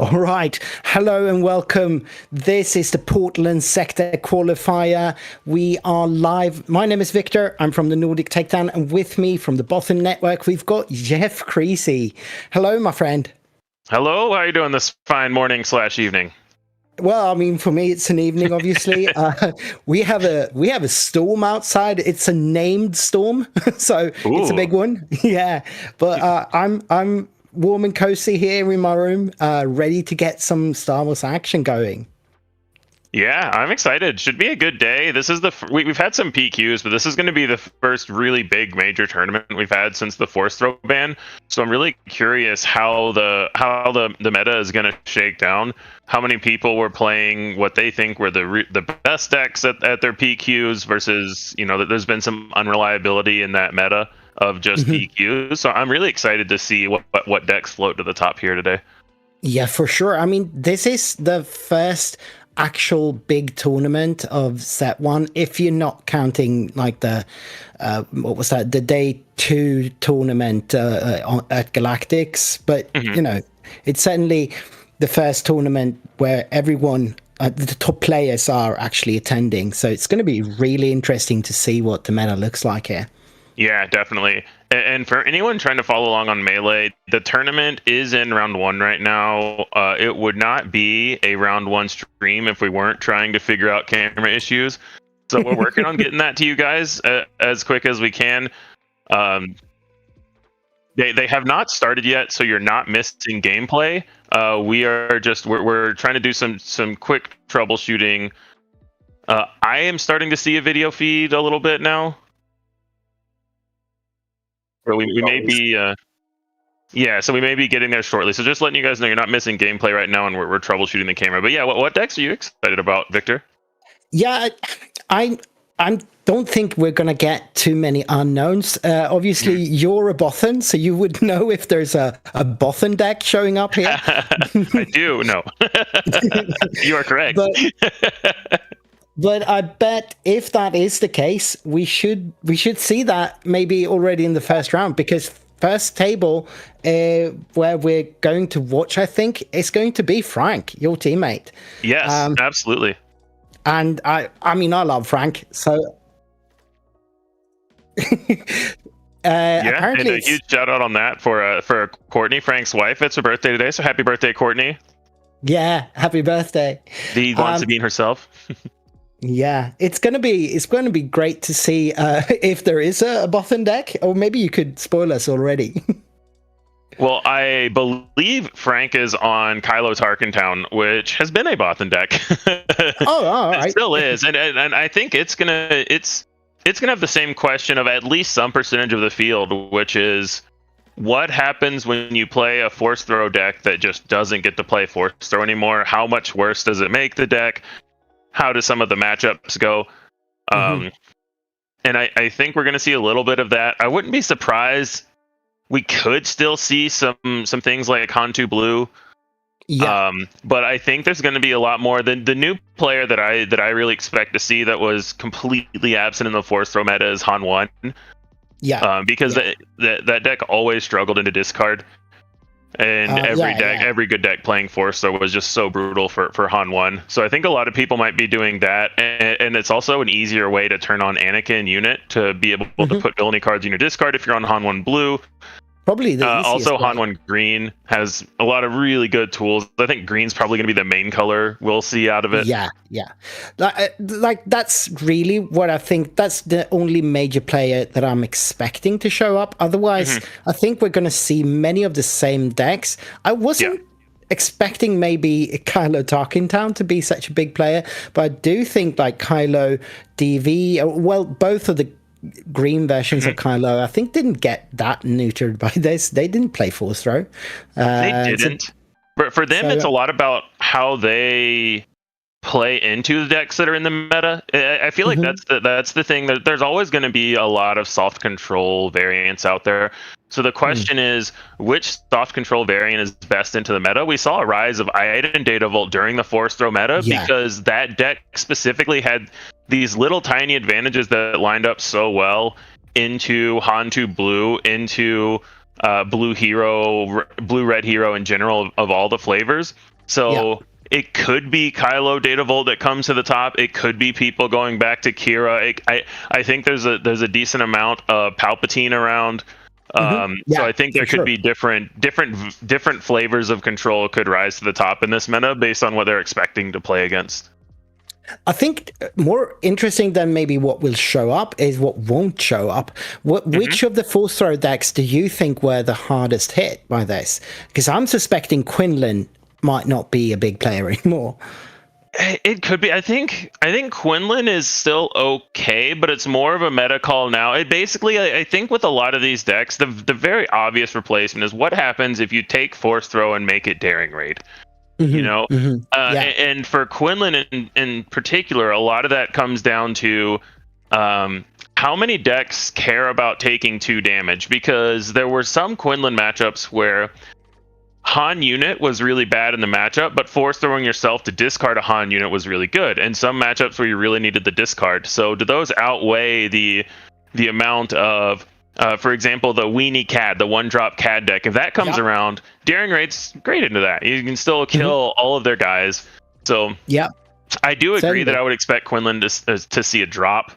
All right. Hello and welcome. This is the Portland Sector Qualifier. We are live. My name is Victor. I'm from the Nordic Takedown, and with me from the Bottom Network, we've got Jeff Creasy. Hello, my friend. Hello. How are you doing this fine morning/evening? Well, I mean, for me, it's an evening. Obviously, we have a storm outside. It's a named storm, so It's a big one. Yeah, but I'm warm and cozy here in my room, ready to get some Star Wars action going. Yeah, I'm excited. Should be a good day. This is we've had some PQs, but this is going to be the first really big major tournament we've had since the force throw ban. So I'm really curious how the meta is going to shake down. How many people were playing what they think were the best decks at their PQs versus, that there's been some unreliability in that meta of just PQs. So I'm really excited to see what decks float to the top here today. Yeah, for sure. I mean, this is the first actual big tournament of set one, if you're not counting like the the day 2 tournament at Galactics, but it's certainly the first tournament where everyone the top players are actually attending, so it's going to be really interesting to see what the meta looks like here. Yeah, definitely. And for anyone trying to follow along on Melee, the tournament is in round 1 right now. It would not be a round 1 stream if we weren't trying to figure out camera issues. So we're working on getting that to you guys as quick as we can. They have not started yet, so you're not missing gameplay. We're trying to do some quick troubleshooting. I am starting to see a video feed a little bit now. Or we may be, so we may be getting there shortly. So just letting you guys know you're not missing gameplay right now, and we're troubleshooting the camera. But yeah, what decks are you excited about, Victor? Yeah, I don't think we're going to get too many unknowns. Obviously, you're a Bothan, so you would know if there's a Bothan deck showing up here. I do, no. You are correct. But I bet if that is the case, we should see that maybe already in the first round, because first table where we're going to watch, I think, is going to be Frank, your teammate. Yes, absolutely. And I mean, I love Frank, so apparently, and a huge shout out on that for Courtney, Frank's wife. It's her birthday today, so happy birthday, Courtney. Yeah, happy birthday. The wants to be herself. Yeah, it's going to be great to see if there is a Bothan deck, or maybe you could spoil us already. Well, I believe Frank is on Kylo's Harkentown, which has been a Bothan deck. Oh, all right. It still is, and I think it's gonna have the same question of at least some percentage of the field, which is what happens when you play a force throw deck that just doesn't get to play force throw anymore. How much worse does it make the deck? How do some of the matchups go? And I think we're going to see a little bit of that. I wouldn't be surprised. We could still see some things like Hantu Blue. Yeah. But I think there's going to be a lot more. The new player that I really expect to see that was completely absent in the force throw meta is Han 1. Yeah. Because that deck always struggled into discard. And every good deck playing force throw was just so brutal for Han 1. So I think a lot of people might be doing that, and it's also an easier way to turn on Anakin unit to be able to put villainy cards in your discard if you're on Han 1 blue. Probably the also Han 1 green has a lot of really good tools. I think green's probably going to be the main color we'll see out of it. Yeah. Like that's really what I think. That's the only major player that I'm expecting to show up. Otherwise, I think we're going to see many of the same decks. I wasn't expecting maybe Kylo Tarkintown to be such a big player, but I do think like Kylo DV, well, both of the green versions of Kylo, I think, didn't get that neutered by this. They didn't play force throw. They didn't. But for them, it's a lot about how they play into the decks that are in the meta. I feel like that's the thing. There's always going to be a lot of soft control variants out there. So the question is, which soft control variant is best into the meta? We saw a rise of Iden and Data Vault during the force throw meta because that deck specifically had these little tiny advantages that lined up so well into Hantu Blue, into blue hero, blue red hero in general of all the flavors. So it could be Kylo Datavolt that comes to the top. It could be people going back to Kira. I think there's a decent amount of Palpatine around. So I think there could be different flavors of control could rise to the top in this meta based on what they're expecting to play against. I think more interesting than maybe what will show up is what won't show up. Which of the Force Throw decks do you think were the hardest hit by this? Because I'm suspecting Quinlan might not be a big player anymore. It could be. I think Quinlan is still okay, but it's more of a meta call now. It basically, I think with a lot of these decks, the very obvious replacement is what happens if you take Force Throw and make it Daring Raid. You know, and for Quinlan in particular, a lot of that comes down to how many decks care about taking 2 damage, because there were some Quinlan matchups where Han unit was really bad in the matchup, but force throwing yourself to discard a Han unit was really good. And some matchups where you really needed the discard. So do those outweigh the amount of, for example, the Weenie Cad, the 1-drop Cad deck? If that comes around, Daring Raid's great into that. You can still kill all of their guys. So I do agree that I would expect Quinlan to see a drop.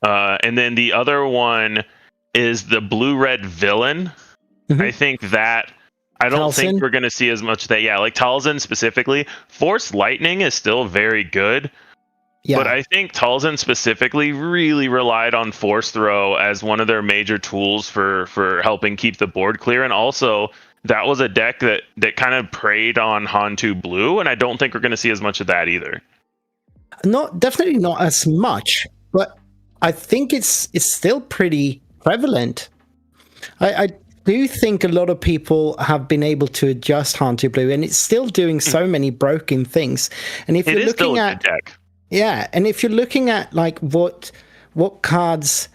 And then the other one is the Blue-Red Villain. I think that I don't think we're going to see as much of that. Yeah, like Talzin specifically. Force Lightning is still very good. Yeah. But I think Talzin specifically really relied on Force Throw as one of their major tools for helping keep the board clear. And also, that was a deck that kind of preyed on Han2 Blue, and I don't think we're going to see as much of that either. Definitely not as much, but I think it's still pretty prevalent. I do think a lot of people have been able to adjust Han2 Blue, and it's still doing so many broken things. And if you're looking at deck. Yeah, and if you're looking at like what cards,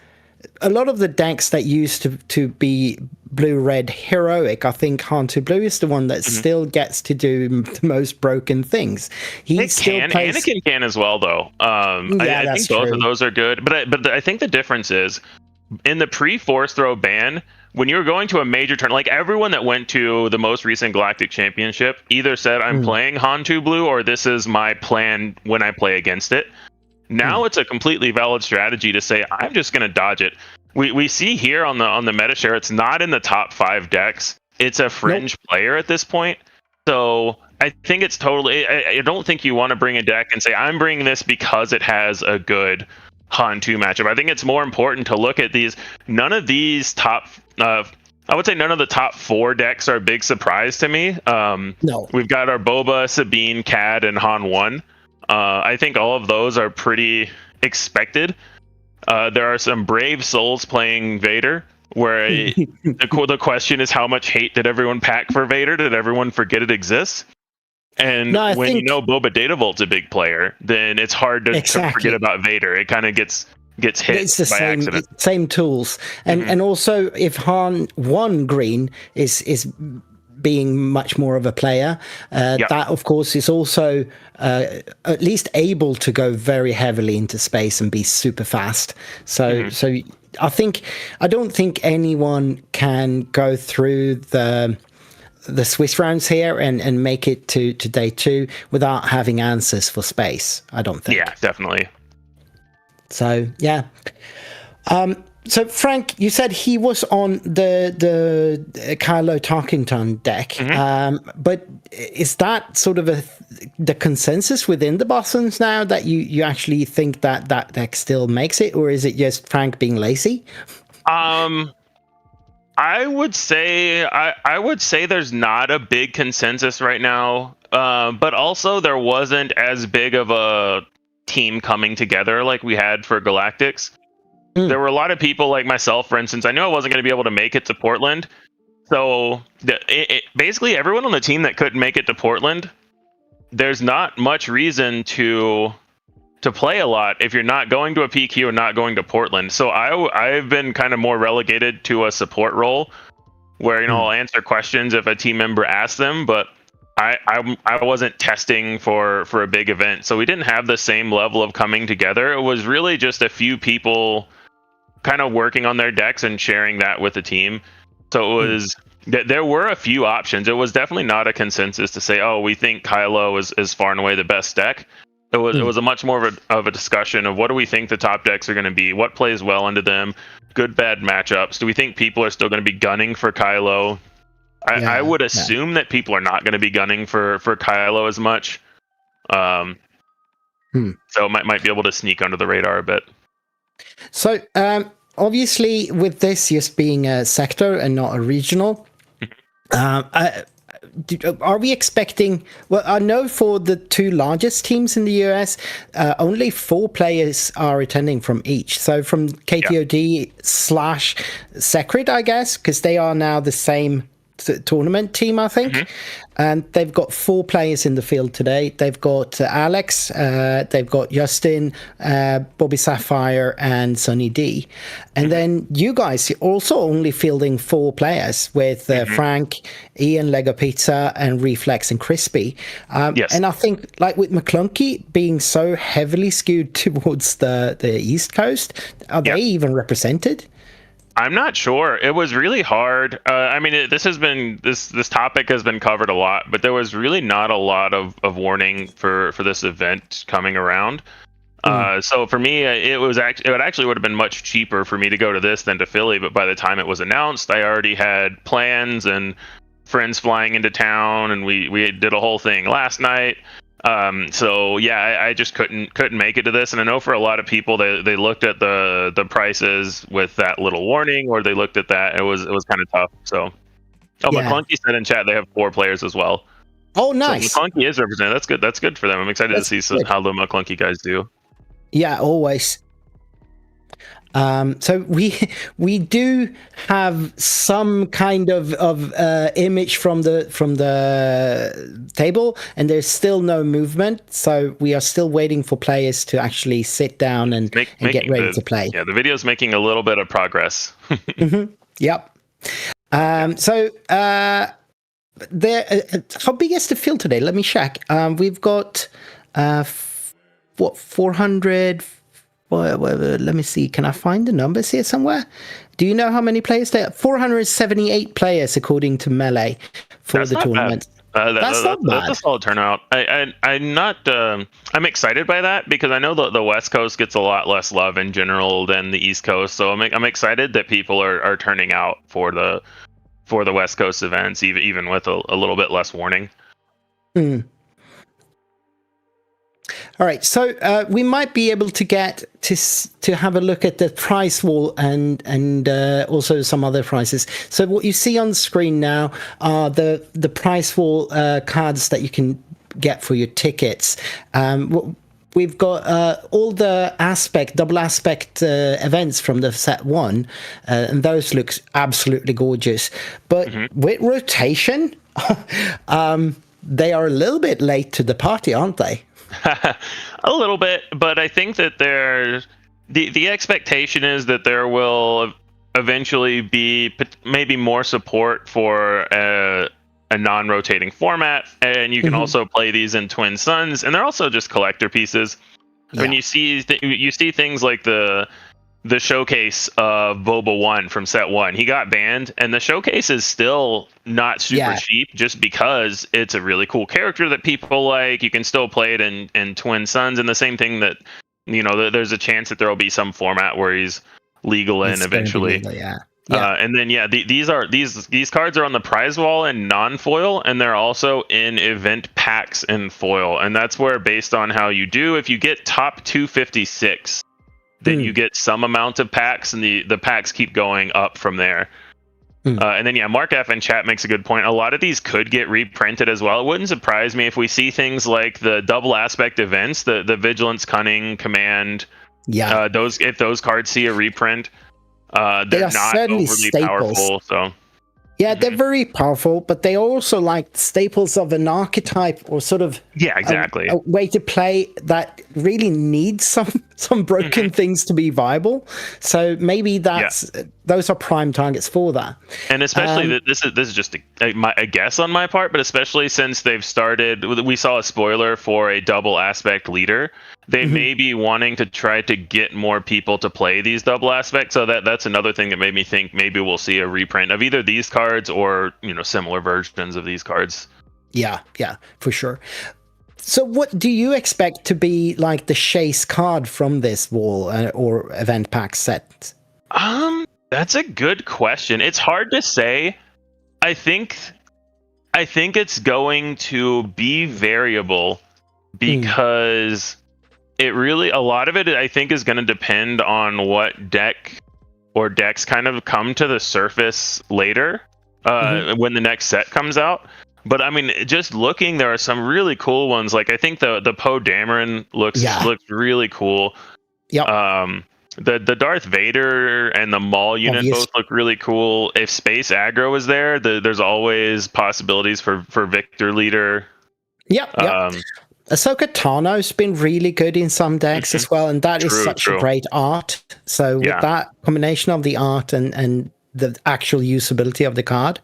a lot of the decks that used to be blue-red heroic, I think Han2 Blue is the one that still gets to do the most broken things. Anakin can as well, though. I think both of those are good, but I think the difference is in the pre-Force Throw ban, when you were going to a major turn, like everyone that went to the most recent Galactic Championship either said, I'm playing Han2 Blue, or this is my plan when I play against it. Now it's a completely valid strategy to say, I'm just going to dodge it. We see here on the meta share, it's not in the top 5 decks. It's a fringe player at this point. So I think it's totally, I don't think you want to bring a deck and say, I'm bringing this because it has a good Han2 matchup. I think it's more important to look at these. None of these top, I would say none of the top 4 decks are a big surprise to me. We've got our Boba, Sabine, Cad, and Han 1. I think all of those are pretty expected. There are some brave souls playing Vader, where the question is, how much hate did everyone pack for Vader? Did everyone forget it exists? And when you know Boba Datavolt's a big player, then it's hard to forget about Vader. It kind of gets hit it's the by accident. Same tools. And also, if Han 1 green is being much more of a player, that of course is also at least able to go very heavily into space and be super fast. So I don't think anyone can go through the Swiss rounds here and make it to day 2 without having answers for space. I don't think. Yeah, definitely. So yeah. So Frank, you said he was on the Kylo Tarkington deck, but is that sort of the consensus within the Bosons now, that you actually think that deck still makes it, or is it just Frank being lazy? I would say there's not a big consensus right now, but also there wasn't as big of a team coming together like we had for Galactics. There were a lot of people like myself, for instance. I knew I wasn't going to be able to make it to Portland, so basically everyone on the team that couldn't make it to Portland, there's not much reason to play a lot if you're not going to a PQ or not going to Portland. So I've been kind of more relegated to a support role, where I'll answer questions if a team member asks them, but I wasn't testing for a big event, so we didn't have the same level of coming together. It was really just a few people kind of working on their decks and sharing that with the team. So it was There were a few options. It was definitely not a consensus to say, oh, we think Kylo is far and away the best deck. It was a much more of a discussion of what do we think the top decks are going to be, what plays well into them, good bad matchups. Do we think people are still going to be gunning for Kylo? I would assume that people are not going to be gunning for Kylo as much. So might be able to sneak under the radar a bit. So obviously, with this just being a sector and not a regional, are we expecting? Well, I know for the two largest teams in the US, only 4 players are attending from each. So from KTOD / Secret, I guess, because they are now the same tournament team, I think. And they've got 4 players in the field today. They've got Alex, they've got Justin, Bobby Sapphire, and Sunny D. And then you guys are also only fielding 4 players with Frank, Ian, Lego Pizza, and Reflex and Crispy. Yes. And I think, like with McClunky being so heavily skewed towards the East Coast, are they even represented? I'm not sure. It was really hard. I mean, this topic has been covered a lot, but there was really not a lot of warning for this event coming around. So for me, it actually would have been much cheaper for me to go to this than to Philly. But by the time it was announced, I already had plans and friends flying into town, and we did a whole thing last night. So yeah, I just couldn't make it to this, and I know for a lot of people they looked at the prices with that little warning, or they looked at that. It was kind of tough. So, McClunky said in chat they have 4 players as well. Oh, nice. So McClunky is represented. That's good. That's good for them. I'm excited to see how the McClunky guys do. Yeah, always. So we do have some kind of image from the table, and there's still no movement. So we are still waiting for players to actually sit down and get ready to play. Yeah, the video's making a little bit of progress. Yep. So how big is the field today? Let me check. We've got 400. Well, let me see. Can I find the numbers here somewhere? Do you know how many players there are? 478 players, according to Melee, for the tournament. That's not bad. That's a solid turnout. I'm excited by that because I know the West Coast gets a lot less love in general than the East Coast. So I'm excited that people are turning out for the West Coast events, even with a little bit less warning. All right, so we might be able to get to have a look at the price wall and also some other prices. So what you see on the screen now are the price wall cards that you can get for your tickets. We've got all the double aspect events from the set 1, and those look absolutely gorgeous. But with rotation, they are a little bit late to the party, aren't they? A little bit, but I think that the expectation is that there will eventually be maybe more support for a non-rotating format, and you can also play these in Twin Suns, and they're also just collector pieces. Yeah. I mean, you see things like the showcase of Boba 1 from set 1. He got banned, and the showcase is still not super cheap just because it's a really cool character that people like. You can still play it in Twin Suns, and the same thing that, there's a chance that there will be some format where he's legal in eventually. Legal, and then these cards are on the prize wall in non-foil, and they're also in event packs in foil, and that's where, based on how you do, if you get top 256, then you get some amount of packs, and the packs keep going up from there. And then, Mark F in chat makes a good point. A lot of these could get reprinted as well. It wouldn't surprise me if we see things like the double aspect events, the Vigilance, Cunning, Command. Yeah. If those cards see a reprint, they're not overly powerful. So. Yeah, they're very powerful, but they also like staples of an archetype, or sort of exactly a way to play that really needs some broken things to be viable. So maybe that's those are prime targets for that. And especially this is just a guess on my part, but especially since they've started, we saw a spoiler for a double aspect leader. They may be wanting to try to get more people to play these double aspects. So that's another thing that made me think maybe we'll see a reprint of either these cards or similar versions of these cards. Yeah, for sure. So what do you expect to be like the chase card from this wall or event pack set? That's a good question. It's hard to say. I think it's going to be variable because it really, a lot of it I think is going to depend on what deck or decks kind of come to the surface later when the next set comes out. But I mean, just looking, there are some really cool ones. Like I think the Poe Dameron looks really cool. Yep. The Darth Vader and the Maul unit both look really cool. If Space Aggro is there, there's always possibilities for Victor Leader. Yep. Ahsoka Tano's been really good in some decks as well, and that is such a great art. So with that combination of the art and the actual usability of the card.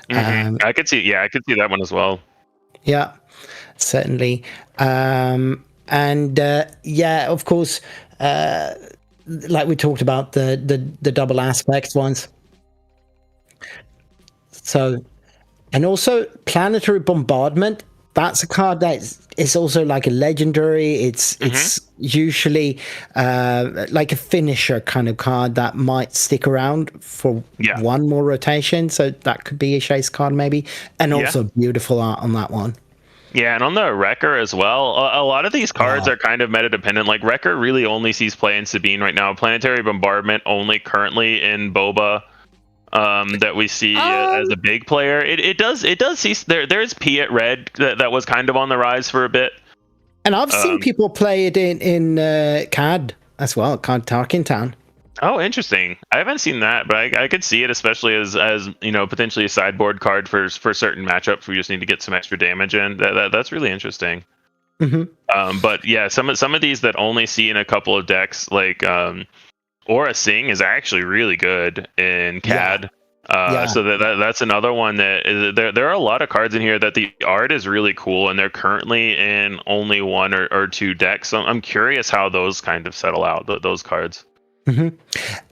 I could see that one as well. Yeah, certainly. Of course, like we talked about the double aspect ones. So, and also Planetary Bombardment. That's a card that is also like a legendary. It's usually like a finisher kind of card that might stick around for one more rotation. So that could be a chase card maybe. And also beautiful art on that one. Yeah, and on the Wrecker as well. A lot of these cards are kind of meta dependent. Like Wrecker really only sees play in Sabine right now. Planetary Bombardment only currently in Boba. That we see as a big player. It does see there's Piet Red that was kind of on the rise for a bit. And I've seen people play it in CAD as well, CAD Tarkin Town. Oh, interesting. I haven't seen that, but I could see it, especially as potentially a sideboard card for certain matchups where you just need to get some extra damage in. That's really interesting. But yeah, some of these that only see in a couple of decks, like Aura Sing is actually really good in CAD. So that's another one that there are a lot of cards in here that the art is really cool, and they're currently in only one or two decks. So I'm curious how those kind of settle out, those cards.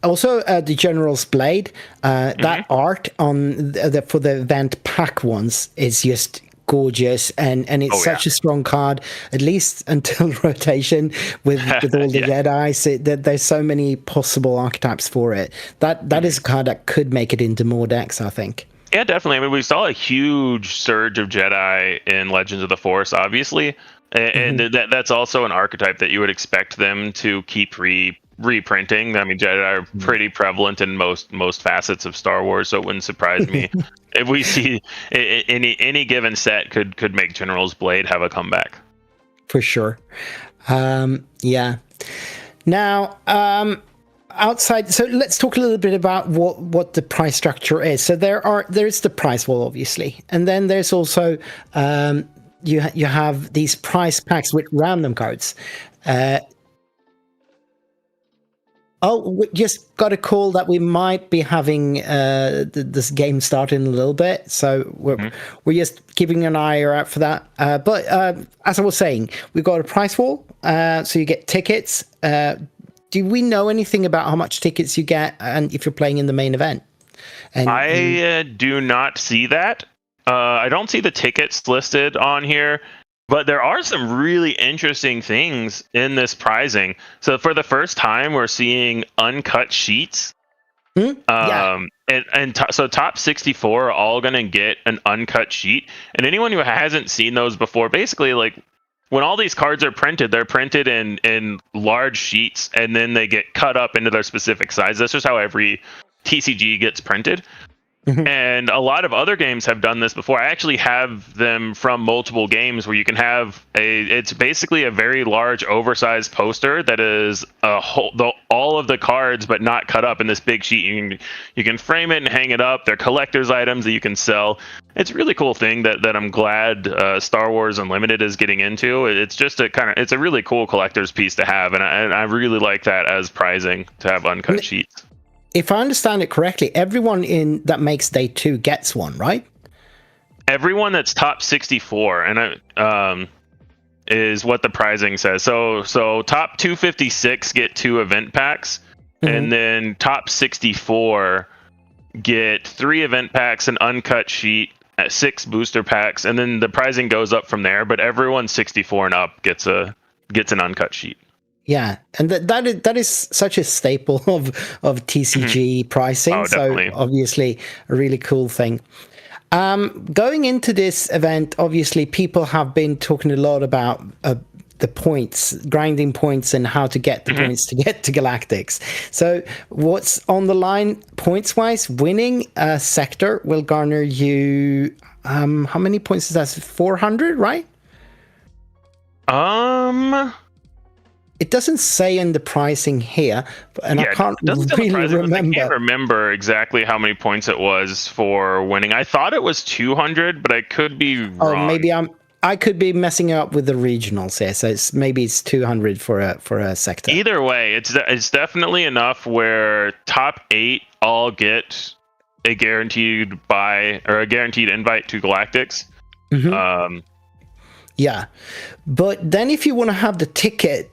Also, the General's Blade, that art on for the event pack ones is just gorgeous, and it's such a strong card, at least until rotation with all the Jedi. There's so many possible archetypes for it. That is a card that could make it into more decks, I think. Yeah, definitely. I mean, we saw a huge surge of Jedi in Legends of the Force, obviously, and that's also an archetype that you would expect them to keep reprinting. I mean, Jedi are pretty prevalent in most facets of Star Wars, so it wouldn't surprise me if we see any given set could make General's Blade have a comeback. For sure. Now, outside, so let's talk a little bit about what the price structure is. So there's the price wall, obviously, and then there's also you have these price packs with random cards. We just got a call that we might be having this game starting a little bit, so we're just keeping an eye out for that. But as I was saying, we've got a price wall, so you get tickets. Do we know anything about how much tickets you get, and if you're playing in the main event? I do not see that. I don't see the tickets listed on here. But there are some really interesting things in this prizing. So for the first time, we're seeing uncut sheets. So top 64 are all going to get an uncut sheet. And anyone who hasn't seen those before, basically, like when all these cards are printed, they're printed in large sheets, and then they get cut up into their specific size. That's just how every TCG gets printed. And a lot of other games have done this before. I actually have them from multiple games where you can have it's basically a very large oversized poster that is all of the cards but not cut up in this big sheet. You can frame it and hang it up. They're collector's items that you can sell. It's a really cool thing that I'm glad Star Wars Unlimited is getting into. It's just it's a really cool collector's piece to have, and I really like that as prizing to have uncut sheets. if I understand it correctly, everyone in that makes day 2 gets one, right? Everyone that's top 64, and is what the prizing says. So top 256 get 2 event packs, and then top 64 get 3 event packs, an uncut sheet, 6 booster packs, and then the prizing goes up from there. But everyone 64 and up gets an uncut sheet. Yeah, and that is such a staple of TCG pricing. Oh, definitely. So obviously a really cool thing. Going into this event, obviously people have been talking a lot about the points, grinding points, and how to get the points to get to Galactics. So what's on the line points wise? Winning a sector will garner you how many points is that? 400, right? It doesn't say in the pricing here, and I can't really remember. I can't remember exactly how many points it was for winning. I thought it was 200, but I could be wrong. Oh, maybe I could be messing up with the regionals here. So maybe it's 200 for a sector. Either way, it's definitely enough where top 8 all get a guaranteed buy or a guaranteed invite to Galactics. Yeah, but then if you want to have the ticket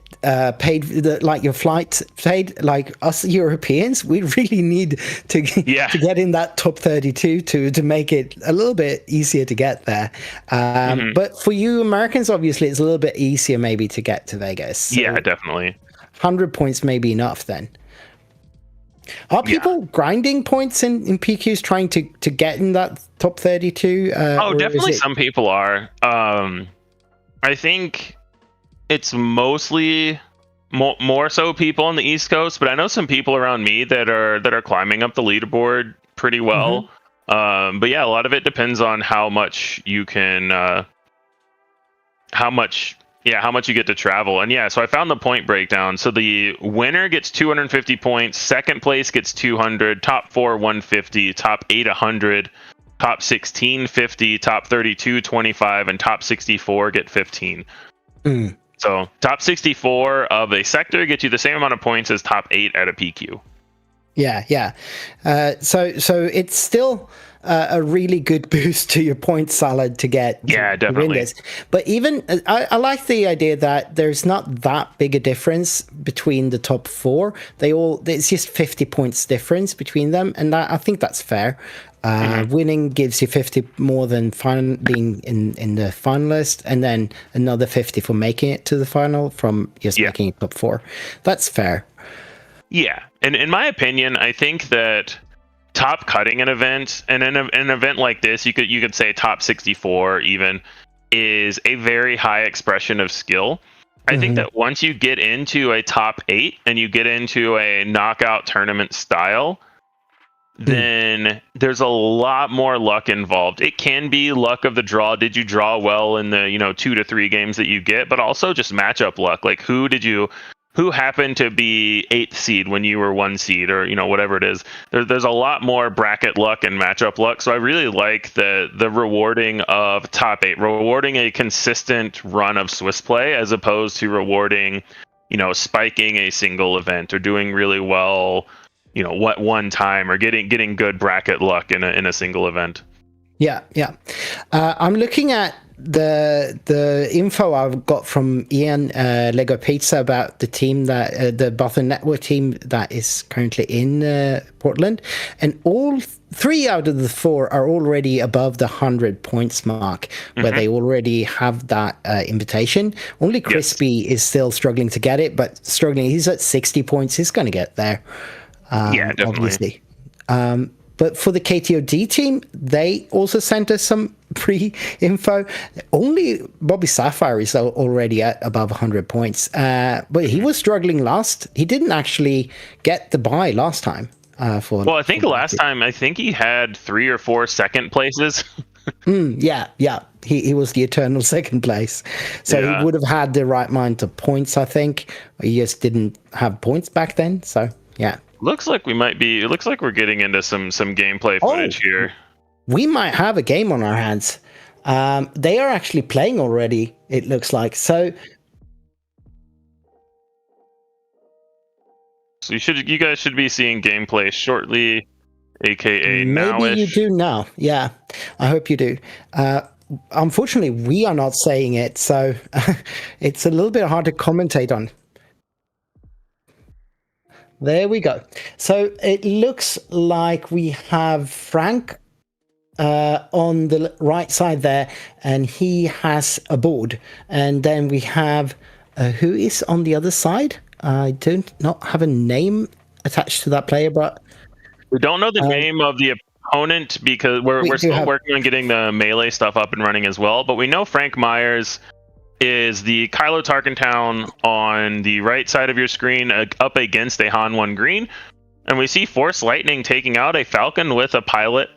paid, like your flight paid, like us Europeans, we really need to get in that top 32 to make it a little bit easier to get there. But for you Americans, obviously, it's a little bit easier maybe to get to Vegas. So yeah, definitely. 100 points may be enough then. Are people grinding points in PQs trying to get in that top 32? Definitely some people are. I think it's mostly more so people on the East Coast, but I know some people around me that are climbing up the leaderboard pretty well. But yeah, a lot of it depends on how much you can, how much you get to travel. And yeah, so I found the point breakdown. So the winner gets 250 points, second place gets 200, top 4 150, top 8 100. Top 16, 50, top 32, 25, and top 64 get 15. So top 64 of a sector get you the same amount of points as top 8 at a PQ. Yeah. So it's still a really good boost to your point salad to get to win this. But even I like the idea that there's not that big a difference between the top 4. It's just 50 points difference between them, and I think that's fair. Winning gives you 50 more than being in the finalist, and then another 50 for making it to the final from just making it top 4. That's fair. Yeah, and in my opinion, I think that top cutting an event, and in an event like this, you could say top 64 even, is a very high expression of skill. I think that once you get into a top 8 and you get into a knockout tournament style, then there's a lot more luck involved. It can be luck of the draw. Did you draw well in the 2 to 3 games that you get, but also just matchup luck. Like who happened to be 8th seed when you were 1 seed, or whatever it is. There's a lot more bracket luck and matchup luck. So I really like the rewarding of top 8, rewarding a consistent run of Swiss play as opposed to rewarding spiking a single event or doing really well one time, or getting good bracket luck in a single event. Yeah. I'm looking at the info I've got from Ian Lego Pizza about the team that the Boston Network team that is currently in Portland, and all 3 out of the 4 are already above the 100 points mark, where they already have that invitation. Only Crispy is still struggling to get it, but struggling. He's at 60 points. He's going to get there. Definitely. Obviously. But for the KTOD team, they also sent us some pre-info. Only Bobby Sapphire is already at above 100 points. But he was struggling last. He didn't actually get the bye last time. I think last time, I think he had 3 or 4 second places. Yeah. He was the eternal second place. So he would have had the right amount of points, I think. He just didn't have points back then. So, yeah. Looks like we're getting into some gameplay footage here. We might have a game on our hands. They are actually playing already, it looks like. So So you guys should be seeing gameplay shortly, aka Maybe nowish. you do now. Yeah, I hope you do. Unfortunately, we are not saying it, so it's a little bit hard to commentate on. There we go. So it looks like we have Frank on the right side there, and he has a board. And then we have who is on the other side? I don't not have a name attached to that player, but we don't know the name of the opponent because we're still working on getting the melee stuff up and running as well. But we know Frank Myers is the Kylo Tarkentown on the right side of your screen up against a Han 1 green. And we see Force Lightning taking out a Falcon with a pilot.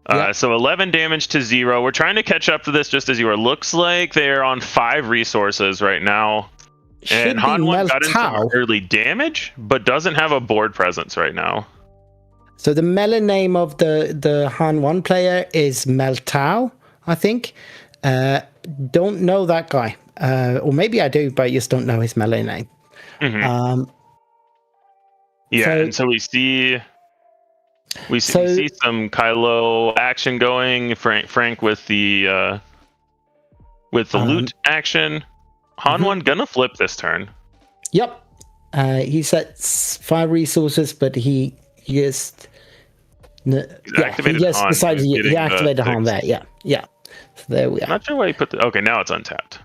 Yep. So 11 damage to 0. We're trying to catch up to this just as you are. Looks like they're on 5 resources right now. And Han 1 got in some early damage, but doesn't have a board presence right now. So the melee name of the Han 1 player is Meltao, I think. Don't know that guy. Or maybe I do, but I just don't know his melee name. Mm-hmm. And so we see some Kylo action going. Frank with the loot action. Han 1 gonna flip this turn. Yep. He's at 5 resources, but he just decided he activated Han there. Yeah. So there we are. I'm not sure why he put the... Okay, now it's untapped.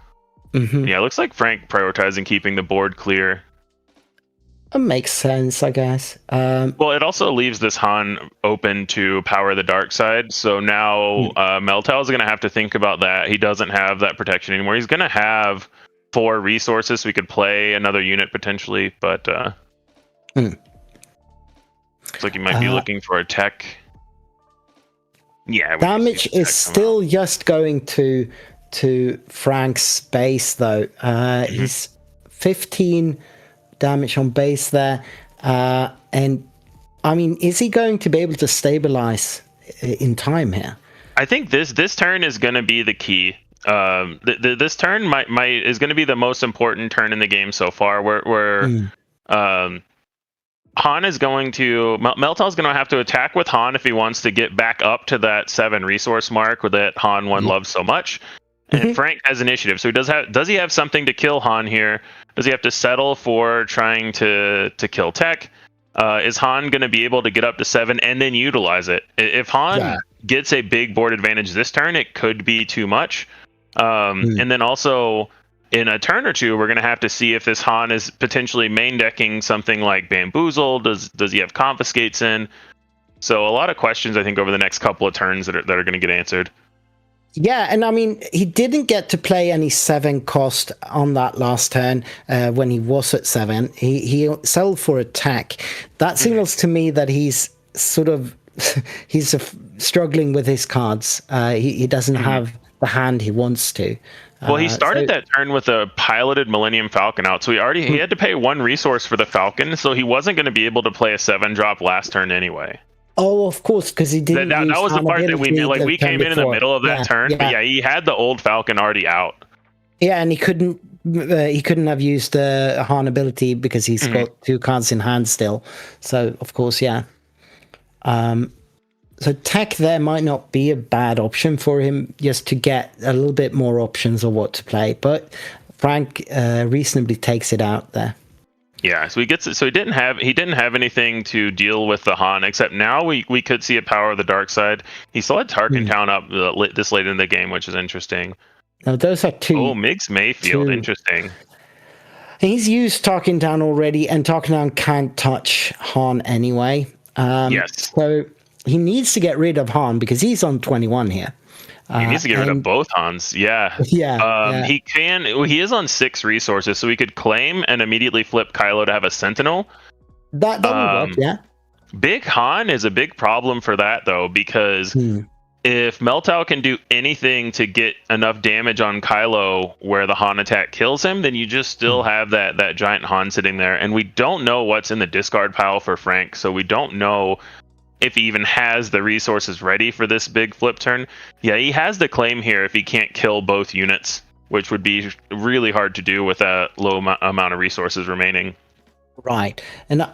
Yeah, it looks like Frank prioritizing keeping the board clear. It makes sense, I guess. Well, it also leaves this Han open to power the dark side. So now Meltel is going to have to think about that. He doesn't have that protection anymore. He's going to have 4 resources, so we could play another unit potentially, but looks like he might be looking for a tech. Yeah, damage is still just going to Frank's base though. He's 15 damage on base there, and I mean, is he going to be able to stabilize in time here? I think this turn is going to be the key. This turn is going to be the most important turn in the game so far. Where Han is going to Meltel is going to have to attack with Han if he wants to get back up to that 7 resource mark that Han 1 loves so much. And Frank has initiative, so does he have something to kill Han here? Does he have to settle for trying to kill Tech? Is Han going to be able to get up to 7 and then utilize it? If Han gets a big board advantage this turn, it could be too much. And then also in a turn or two, we're going to have to see if this Han is potentially main decking something like Bamboozle. Does he have Confiscates in? So a lot of questions, I think, over the next couple of turns that are going to get answered. Yeah, and I mean, he didn't get to play any 7 cost on that last turn when he was at 7. He sold for attack. That signals to me that he's sort of struggling with his cards. He doesn't have the hand he wants to. Well, he started that turn with a piloted Millennium Falcon out, so he had to pay 1 resource for the Falcon, so he wasn't going to be able to play a 7-drop last turn anyway. Oh, of course, because he didn't. That was the part that we came in the middle of that turn. Yeah. But yeah, he had the old Falcon already out. Yeah, and he couldn't have used the Han ability because he's got 2 cards in hand still. So of course, yeah. So tech there might not be a bad option for him, just to get a little bit more options of what to play. But Frank reasonably takes it out there. Yeah, so he didn't have anything to deal with the Han, except now we could see a power of the dark side. He still had Tarkentown up this late in the game, which is interesting. Now those are 2. Oh, Migs Mayfield, interesting. He's used Tarkentown already, and Tarkentown can't touch Han anyway. Yes. So he needs to get rid of Han because he's on 21 here. He needs to get rid of both Hans. Yeah. He can. He is on 6 resources, so he could claim and immediately flip Kylo to have a Sentinel. That would work. Yeah. Big Han is a big problem for that though, because if Meltau can do anything to get enough damage on Kylo where the Han attack kills him, then you just still have that giant Han sitting there, and we don't know what's in the discard pile for Frank, so we don't know if he even has the resources ready for this big flip turn. Yeah, he has the claim here if he can't kill both units, which would be really hard to do with a low amount of resources remaining. Right, and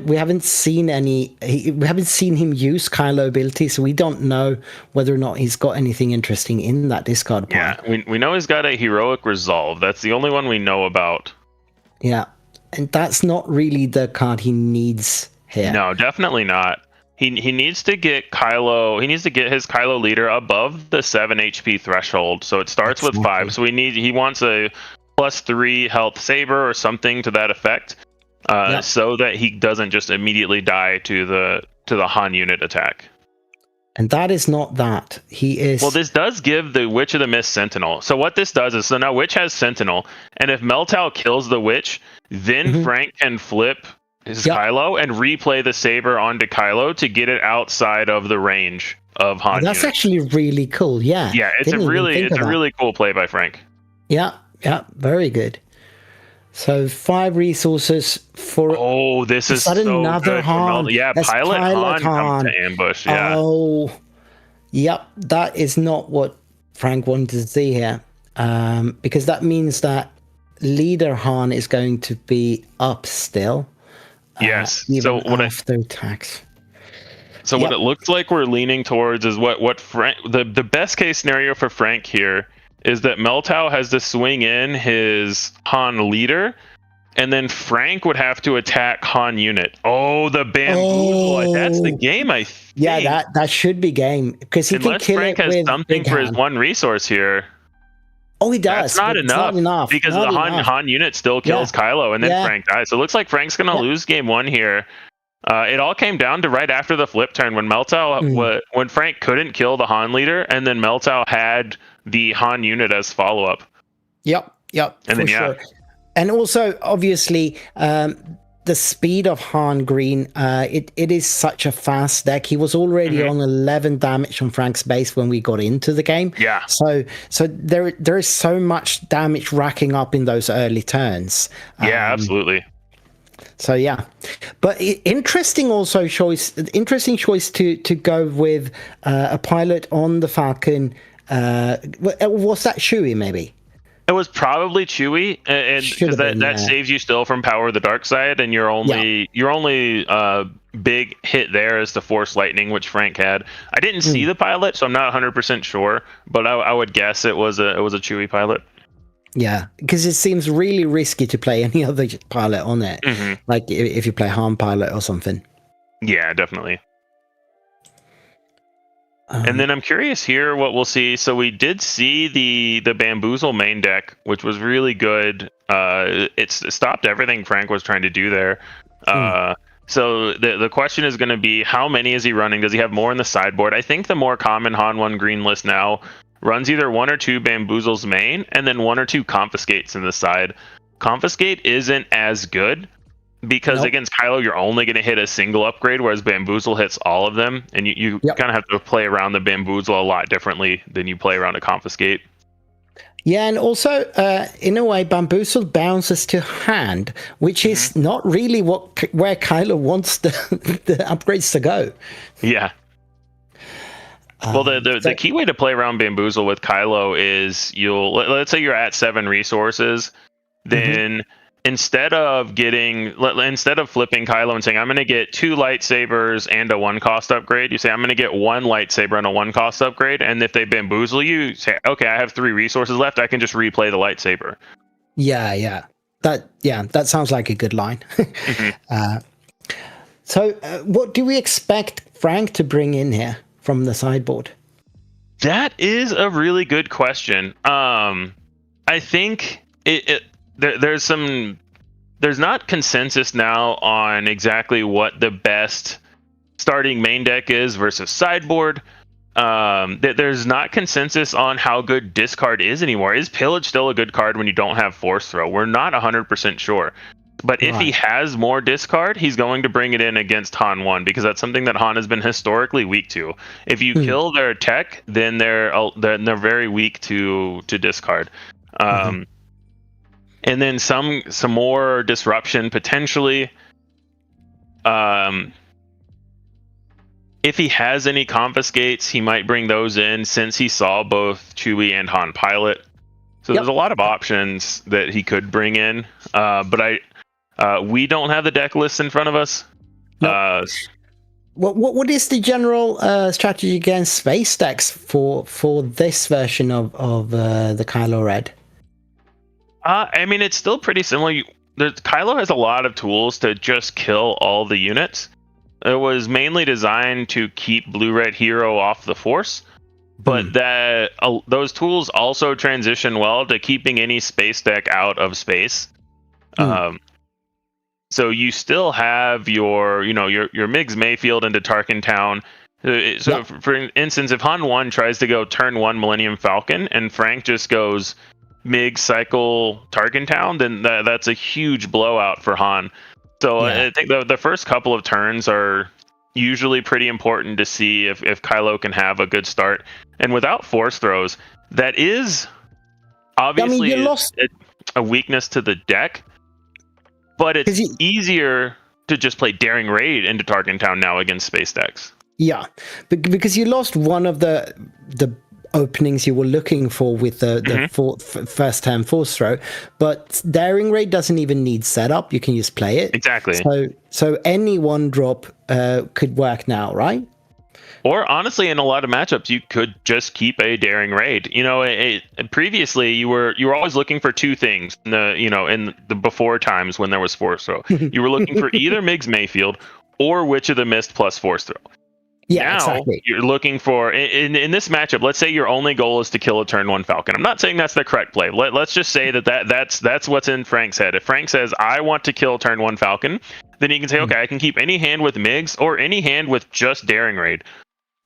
we haven't seen we haven't seen him use Kylo ability, so we don't know whether or not he's got anything interesting in that discard pile. Yeah, we know he's got a heroic resolve. That's the only one we know about. Yeah, and that's not really the card he needs here. No, definitely not. He needs to get Kylo. He needs to get his Kylo leader above the 7 HP threshold. So it starts with 5. So he wants a +3 health saber or something to that effect. So that he doesn't just immediately die to the Han unit attack. And that is not that. He is... Well, this does give the Witch of the Mist Sentinel. So what this does is, so now Witch has Sentinel, and if Meltau kills the Witch, then Frank can flip his Kylo and replay the saber onto Kylo to get it outside of the range of Han. That's actually really cool. Yeah. Yeah, it's a really cool play by Frank. Yeah, very good. So 5 resources for... Oh, this is so another good. Han. Yeah, Pilot Han comes to ambush. Yeah. Oh, yep. That is not what Frank wanted to see here. Because that means that Leader Han is going to be up still. Yes. Even after attacks. So what it looks like we're leaning towards is what Frank... The best case scenario for Frank here is that Meltau has to swing in his Han leader, and then Frank would have to attack Han unit. Oh, the bamboozle. Oh. That's the game, I think. Yeah, that should be game. Because he Unless can kill Frank it has with something for his one resource here. Oh, he does. That's not enough. Because the Han unit still kills Kylo, and then Frank dies. So it looks like Frank's going to lose game 1 here. It all came down to right after the flip turn when when Frank couldn't kill the Han leader, and then Meltau had the Han unit as follow-up. Yep. And then sure. And also, obviously, the speed of Han Green, it is such a fast deck. He was already on 11 damage on Frank's base when we got into the game. Yeah. So there is so much damage racking up in those early turns. Yeah, absolutely. So yeah, but interesting choice to go with a pilot on the Falcon. Was that Chewie maybe? It was probably Chewie, and because that saves you still from Power of the Dark Side, and your only big hit there is the Force Lightning, which Frank had. I didn't see the pilot, so I'm not 100% sure, but I would guess it was a Chewie pilot. Yeah, because it seems really risky to play any other pilot on it, like if you play Han pilot or something. Yeah, definitely. And then I'm curious here what we'll see. So we did see the Bamboozle main deck, which was really good. It stopped everything Frank was trying to do there. So the question is going to be, how many is he running? Does he have more in the sideboard? I think the more common Han 1 green list now runs either 1 or 2 Bamboozles main, and then 1 or 2 Confiscates in the side. Confiscate isn't as good, because against Kylo, you're only going to hit a single upgrade, whereas Bamboozle hits all of them, and you kind of have to play around the Bamboozle a lot differently than you play around a Confiscate. Yeah, and also, in a way, Bamboozle bounces to hand, which is not really where Kylo wants the upgrades to go. Yeah. Well, the key way to play around Bamboozle with Kylo is let's say you're at 7 resources, then instead of flipping Kylo and saying, I'm going to get 2 lightsabers and a 1-cost upgrade, you say, I'm going to get 1 lightsaber and a 1-cost upgrade. And if they bamboozle you, say, okay, I have 3 resources left, I can just replay the lightsaber. Yeah. That sounds like a good line. So what do we expect Frank to bring in here from the sideboard? That is a really good question. I think there's not consensus now on exactly what the best starting main deck is versus sideboard. There's not consensus on how good discard is anymore. Is Pillage still a good card when you don't have Force Throw? We're not 100% sure. But if he has more discard, he's going to bring it in against Han 1, because that's something that Han has been historically weak to. If you kill their tech, then they're very weak to discard. And then some more disruption potentially. If he has any confiscates, he might bring those in, since he saw both Chewie and Han pilot. So there's a lot of options that he could bring in. But We don't have the deck list in front of us. No. What is the general strategy against space decks for this version of the Kylo Red? I mean, it's still pretty similar. Kylo has a lot of tools to just kill all the units. It was mainly designed to keep Blue-Red Hero off the Force, but those tools also transition well to keeping any space deck out of space. So you still have your Migs Mayfield into Tarkin Town. So for instance, if Han 1 tries to go turn 1 Millennium Falcon and Frank just goes Mig cycle Tarkin Town, then that's a huge blowout for Han. So I think the first couple of turns are usually pretty important to see if Kylo can have a good start. And without Force throws, that is obviously a weakness to the deck. But it's easier to just play Daring Raid into Tarkin Town now against space decks. Yeah, because you lost one of the openings you were looking for with the first turn Force throw, but Daring Raid doesn't even need setup. You can just play it. Exactly. So any one drop could work now, right? Or honestly, in a lot of matchups, you could just keep a Daring Raid. Previously you were always looking for two things. In the before times when there was Force throw, you were looking for either Migs Mayfield or Witch of the Mist plus Force throw. Yeah, now, exactly. You're looking for in this matchup. Let's say your only goal is to kill a turn 1 Falcon. I'm not saying that's the correct play. Let's just say that's what's in Frank's head. If Frank says I want to kill turn 1 Falcon, then he can say, okay, I can keep any hand with Migs or any hand with just Daring Raid.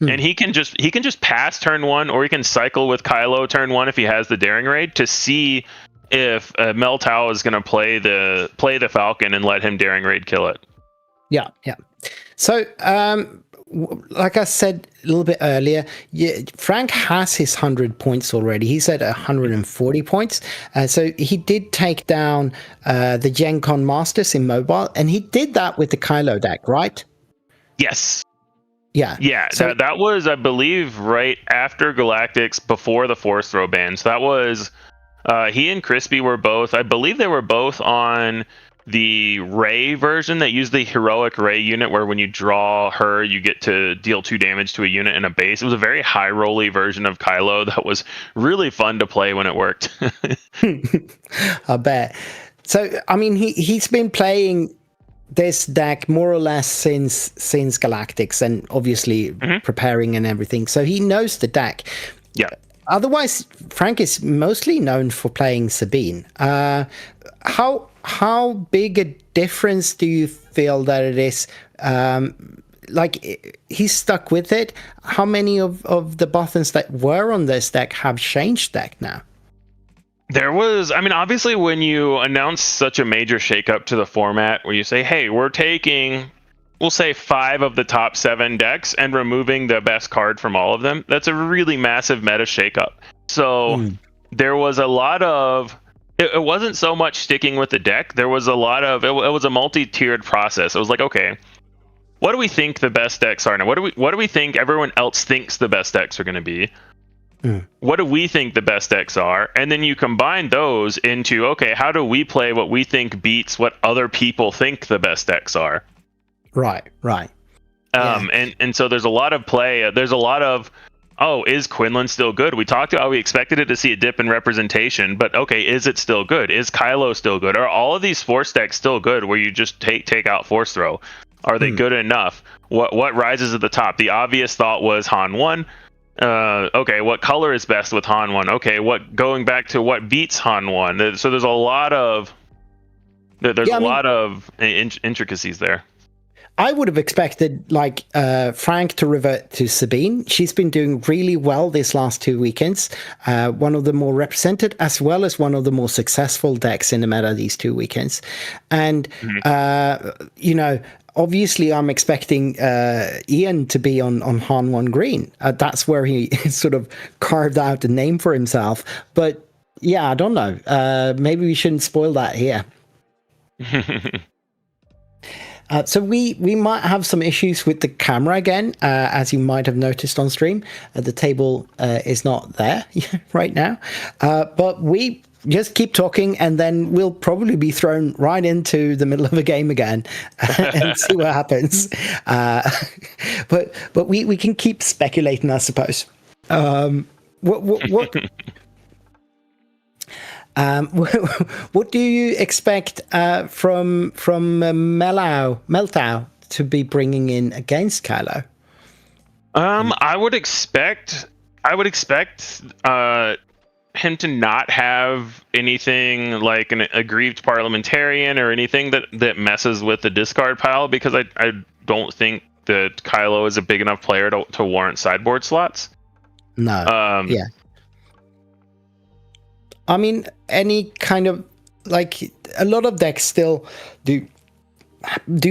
And he can just pass turn 1, or he can cycle with Kylo turn 1 if he has the Daring Raid to see if Mel Tau is going to play the Falcon and let him Daring Raid kill it. Yeah. So, like I said a little bit earlier, Frank has his 100 points already. He's at 140 points. So he did take down the Gen Con Masters in mobile, and he did that with the Kylo deck, right? Yes. Yeah. So that was, I believe, right after Galactics, before the Force throw ban. So that was he and Crispy were both, I believe they were both on the Rey version that used the heroic Rey unit, where when you draw her, you get to deal 2 damage to a unit in a base. It was a very high rolly version of Kylo that was really fun to play when it worked. I bet. So, I mean, he's been playing this deck more or less since Galactics, and obviously preparing and everything. So he knows the deck. Yeah. Otherwise, Frank is mostly known for playing Sabine. How big a difference do you feel that it is? Like, he's stuck with it. How many of the buttons that were on this deck have changed deck now? There was, I mean, obviously when you announce such a major shakeup to the format, where you say, hey, we're taking, we'll say 5 of the top 7 decks and removing the best card from all of them, that's a really massive meta shakeup. So there was a lot of, it wasn't so much sticking with the deck. There was a lot of, it was a multi-tiered process. It was like, okay, what do we think the best decks are now? What do we think everyone else thinks the best decks are going to be? What do we think the best decks are? And then you combine those into, okay, how do we play what we think beats what other people think the best decks are? Right. And so there's a lot of play. There's a lot of, oh, is Quinlan still good? We talked about, we expected it to see a dip in representation, but okay, is it still good? Is Kylo still good? Are all of these Force decks still good, where you just take out Force throw? Are they good enough? What rises at the top? The obvious thought was Han 1. Okay, what color is best with Han 1? Okay, going back to what beats Han 1? So there's a lot of lot of intricacies there. I would have expected Frank to revert to Sabine. She's been doing really well these last 2 weekends. One of the more represented, as well as one of the more successful decks in the meta these 2 weekends. And obviously, I'm expecting Ian to be on Han 1 Green. That's where he sort of carved out a name for himself. But yeah, I don't know. Maybe we shouldn't spoil that here. So we might have some issues with the camera again, as you might have noticed on stream. The table is not there right now. But we just keep talking, and then we'll probably be thrown right into the middle of a game again and see what happens. But we can keep speculating, I suppose. What what do you expect from Meltau to be bringing in against Kylo? I would expect him to not have anything like an aggrieved parliamentarian or anything that messes with the discard pile, because I don't think that Kylo is a big enough player to warrant sideboard slots. No. Yeah. I mean, any kind of, like, a lot of decks still do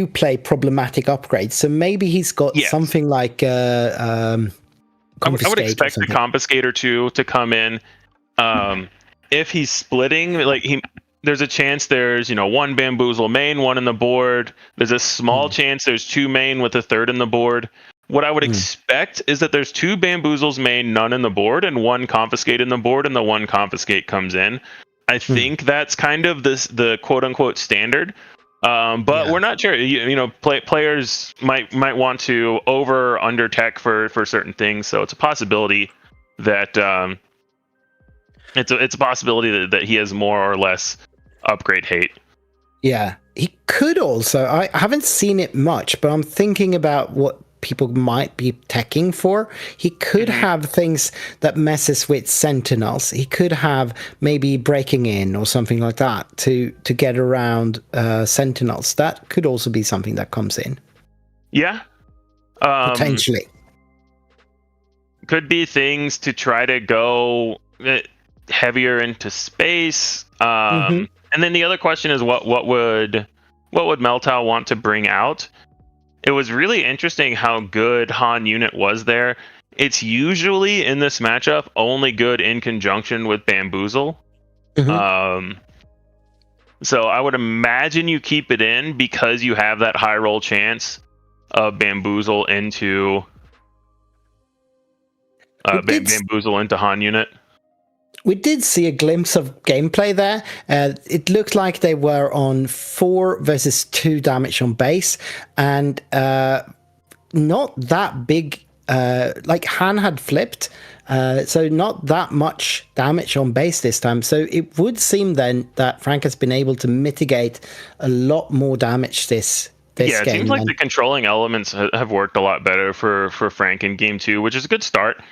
play problematic upgrades, so maybe he's got something like I would expect the Confiscator to come in. If he's splitting, like, there's a chance there's one Bamboozle main, one in the board. There's a small chance there's two main with a third in the board. What I would expect is that there's two Bamboozles main, none in the board, and one Confiscate in the board, and the one Confiscate comes in. I think that's kind of the quote unquote standard. But we're not sure. Players might want to over under tech for certain things, so it's a possibility that it's a possibility that he has more or less upgrade hate. Yeah, he could also. I haven't seen it much, but I'm thinking about what people might be teching for. He could have things that messes with sentinels. He could have maybe breaking in or something like that to get around sentinels. That could also be something that comes in. Yeah. Potentially. Could be things to try to go heavier into space. And then the other question is what would Meltau want to bring out? It was really interesting how good Han unit was there. It's usually in this matchup only good in conjunction with Bamboozle. So I would imagine you keep it in because you have that high roll chance of Bamboozle into Bamboozle into Han unit. We did see a glimpse of gameplay there. It looked like they were on 4 versus 2 damage on base, and not that big. Like, Han had flipped, so not that much damage on base this time. So it would seem then that Frank has been able to mitigate a lot more damage this game. It seems like the controlling elements have worked a lot better for Frank in game 2, which is a good start.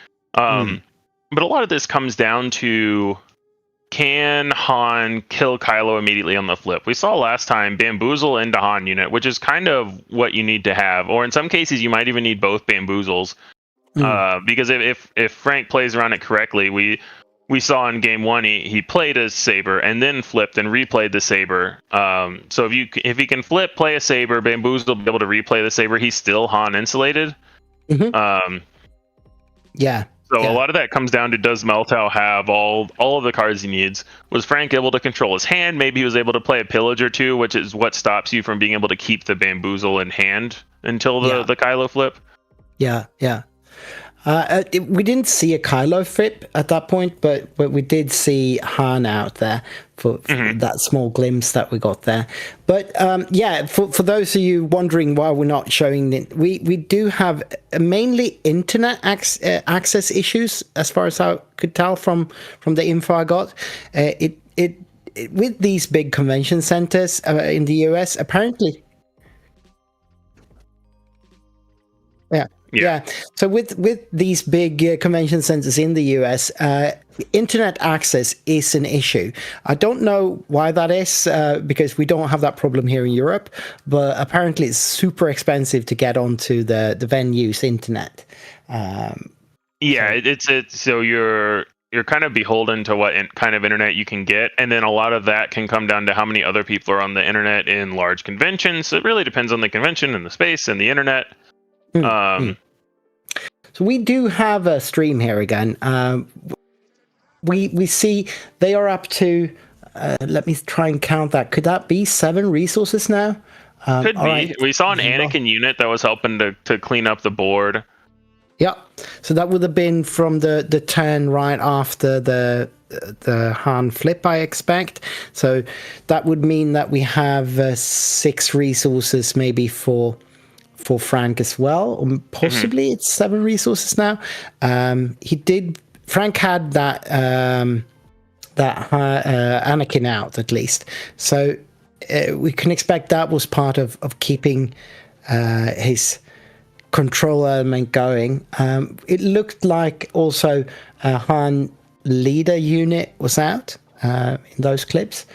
But a lot of this comes down to, can Han kill Kylo immediately on the flip? We saw last time Bamboozle into Han unit, which is kind of what you need to have. Or in some cases, you might even need both Bamboozles. Because if Frank plays around it correctly, we saw in game 1 he played a Saber and then flipped and replayed the Saber. So if he can flip, play a Saber, Bamboozle will be able to replay the Saber. He's still Han insulated. So a lot of that comes down to, does Meltau have all of the cards he needs? Was Frank able to control his hand? Maybe he was able to play a pillage or two, which is what stops you from being able to keep the Bamboozle in hand until the Kylo flip. We didn't see a Kylo flip at that point, but we did see Han out there for that small glimpse that we got there. But for those of you wondering why we're not showing it, we do have mainly internet access issues, as far as I could tell from the info I got. It with these big convention centers in the US, apparently. Yeah. So with these big convention centers in the US, internet access is an issue. I don't know why that is, because we don't have that problem here in Europe, but apparently it's super expensive to get onto the venue's internet. So you're kind of beholden to what kind of internet you can get, and then a lot of that can come down to how many other people are on the internet in large conventions. So it really depends on the convention and the space and the internet. So we do have a stream here again. We see they are up to, let me try and count that. Could that be 7 resources now? Could be. Right. We saw an Anakin unit that was helping to clean up the board. Yeah. So that would have been from the turn right after the the Han flip, I expect. So that would mean that we have 6 resources maybe for Frank as well, or possibly it's 7 resources now. Frank had that Anakin out at least, so we can expect that was part of keeping his control element going. It looked like also Han leader unit was out in those clips,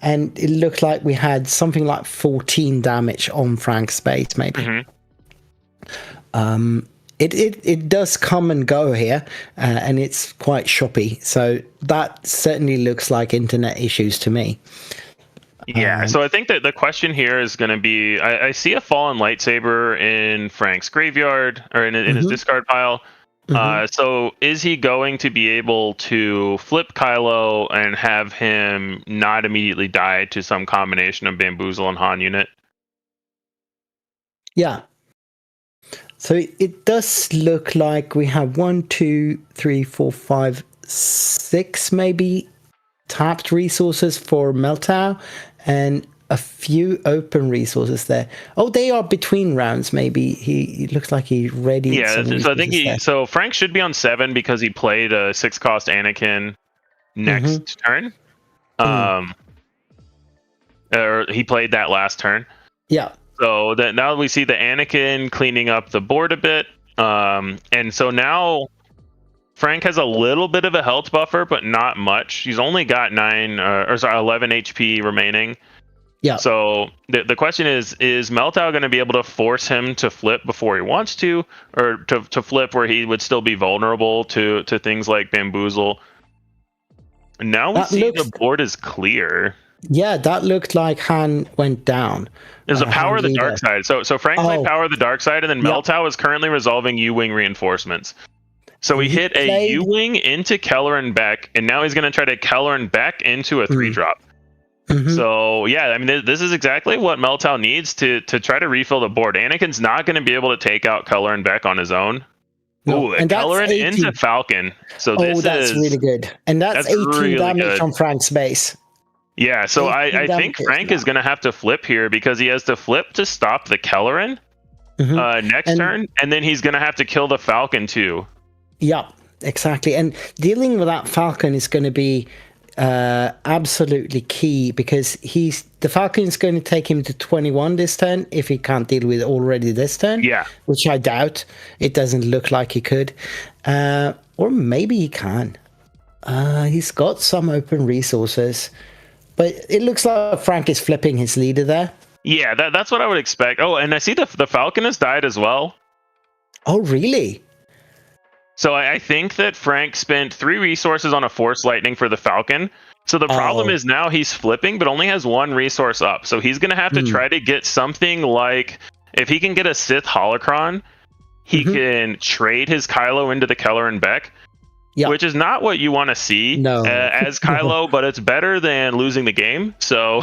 and it looked like we had something like 14 damage on Frank's base, maybe. It does come and go here, and it's quite choppy. So that certainly looks like internet issues to me. Yeah, so I think that the question here is going to be, I see a fallen lightsaber in Frank's graveyard, or in his discard pile. So is he going to be able to flip Kylo and have him not immediately die to some combination of Bamboozle and Han unit? Yeah. So it does look like we have 1, 2, 3, 4, 5, 6 maybe tapped resources for Meltdown, and a few open resources there. Oh, they are between rounds. Maybe he looks like he ready. Yeah, so I think so Frank should be on 7 because he played a 6-cost Anakin next turn. Or he played that last turn. Yeah. So that now we see the Anakin cleaning up the board a bit. And so now Frank has a little bit of a health buffer, but not much. He's only got 11 HP remaining. Yeah. So the question is Meltdown going to be able to force him to flip before he wants to, or to flip where he would still be vulnerable to things like Bamboozle? Now we see the board is clear. Yeah, that looked like Han went down. There's a Power of the Dark Side. So Frank played Power of the Dark Side, and then Meltdown is currently resolving U-Wing reinforcements. So he hit a U-Wing into Kelleran Beck, and now he's going to try to Kelleran Beck into a 3-drop. So yeah, I mean, this is exactly what Meltdown needs to try to refill the board. Anakin's not going to be able to take out Kelleran Beck on his own. No. And Kelleran into Falcon. So that's really good. And that's 18 really damage from Frank's base. Yeah, so I think Frank is going to have to flip here because he has to flip to stop the Kelleran next turn, and then he's going to have to kill the Falcon too. Yeah, exactly. And dealing with that Falcon is going to be absolutely key because the Falcon is going to take him to 21 this turn if he can't deal with it already this turn. Yeah, which I doubt. It doesn't look like he could, or maybe he can. He's got some open resources. But it looks like Frank is flipping his leader there. Yeah, that's what I would expect. Oh, and I see the Falcon has died as well. Oh, really? So I think that Frank spent 3 resources on a Force Lightning for the Falcon. So the problem is now he's flipping, but only has 1 resource up. So he's going to have to try to get something like, if he can get a Sith Holocron, he can trade his Kylo into the Kelleran Beck. Yep. Which is not what you want to see as Kylo, but it's better than losing the game. So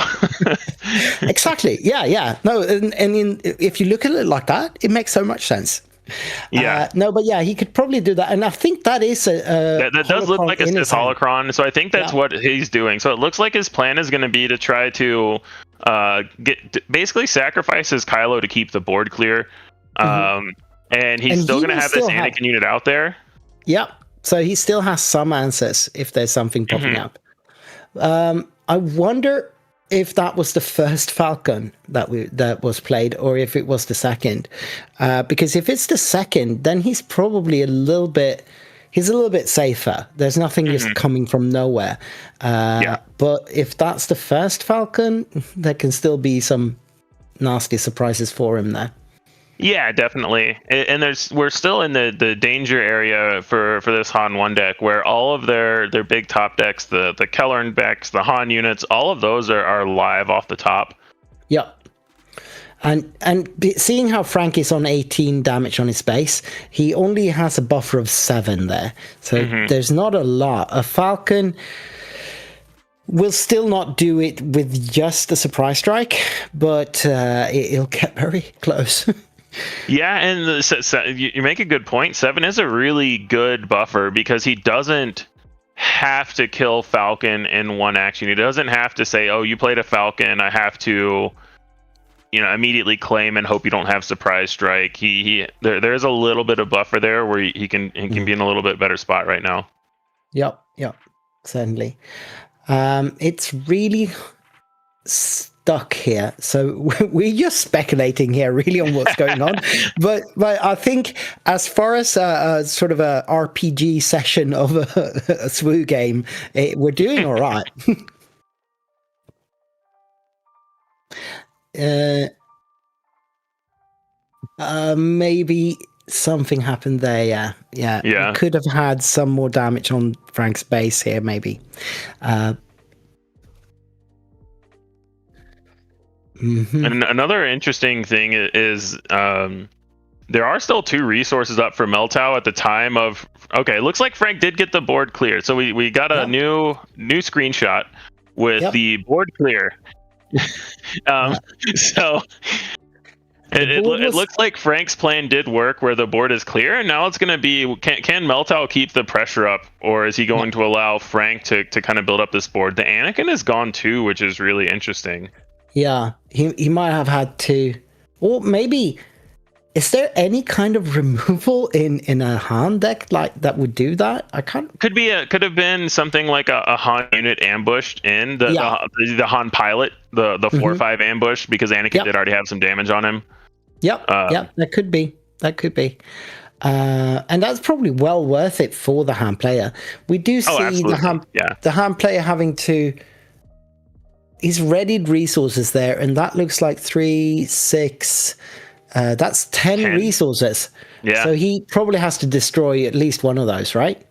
exactly, yeah. No, and if you look at it like that, it makes so much sense. Yeah. No, but yeah, he could probably do that, and I think that is that does look like a Sith Holocron. So I think that's what he's doing. So it looks like his plan is going to be to try to basically sacrifice his Kylo to keep the board clear, and he's still going to have this Anakin unit out there. Yep. So he still has some answers if there's something popping up. I wonder if that was the first Falcon that was played, or if it was the second. Because if it's the second, then he's probably a little bit safer. There's nothing just coming from nowhere. But if that's the first Falcon, there can still be some nasty surprises for him there. Yeah, definitely. And we're still in the danger area for this Han 1 deck, where all of their big top decks, the Kelleran Becks, the Han units, all of those are live off the top. Yep. And seeing how Frank is on 18 damage on his base, he only has a buffer of 7 there. So there's not a lot. A Falcon will still not do it with just a surprise strike, but it'll get very close. Yeah, and you make a good point. 7 is a really good buffer because he doesn't have to kill Falcon in one action. He doesn't have to say, "Oh, you played a Falcon, I have to, immediately claim and hope you don't have surprise strike." There's a little bit of buffer there where he can be in a little bit better spot right now. Yep, certainly. It's really stuck here, so we're just speculating here really on what's going on. but I think as far as sort of a RPG session of a SWU game, we're doing all right. Maybe something happened there. Yeah. We could have had some more damage on Frank's base here, maybe. And another interesting thing is there are still 2 resources up for Meltau at the time of. Okay, it looks like Frank did get the board cleared, so we got a new screenshot with the board clear. So it looks like Frank's plan did work, where the board is clear, and now it's going to be can Meltau keep the pressure up, or is he going to allow Frank to kind of build up this board? The Anakin is gone too, which is really interesting. Yeah, he might have had to, or maybe, is there any kind of removal in a Han deck like that would do that? I can't. Could have been something like a Han unit ambushed in the Han pilot, the 4/5 ambush, because Anakin did already have some damage on him. Yep, that could be. And that's probably well worth it for the Han player. We do see the Han player having to. He's readied resources there, and that looks like 3, 6. That's 10 resources. Yeah. So he probably has to destroy at least one of those, right?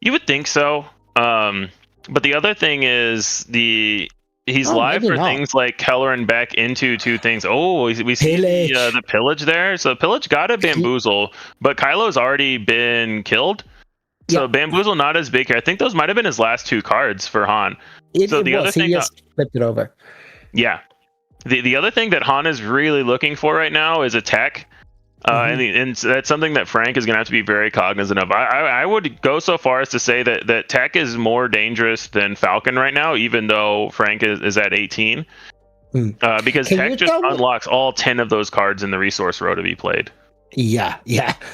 You would think so. But the other thing is he's live for things like Kelleran back into 2 things. Oh, we see the pillage there. So pillage got a bamboozle, but Kylo's already been killed. So bamboozle not as big here. I think those might have been his last 2 cards for Han. Other thing, he just flipped it over. Yeah. The other thing that Han is really looking for right now is a tech. And that's something that Frank is going to have to be very cognizant of. I would go so far as to say that tech is more dangerous than Falcon right now, even though Frank is at 18. Because tech just unlocks all 10 of those cards in the resource row to be played. Yeah,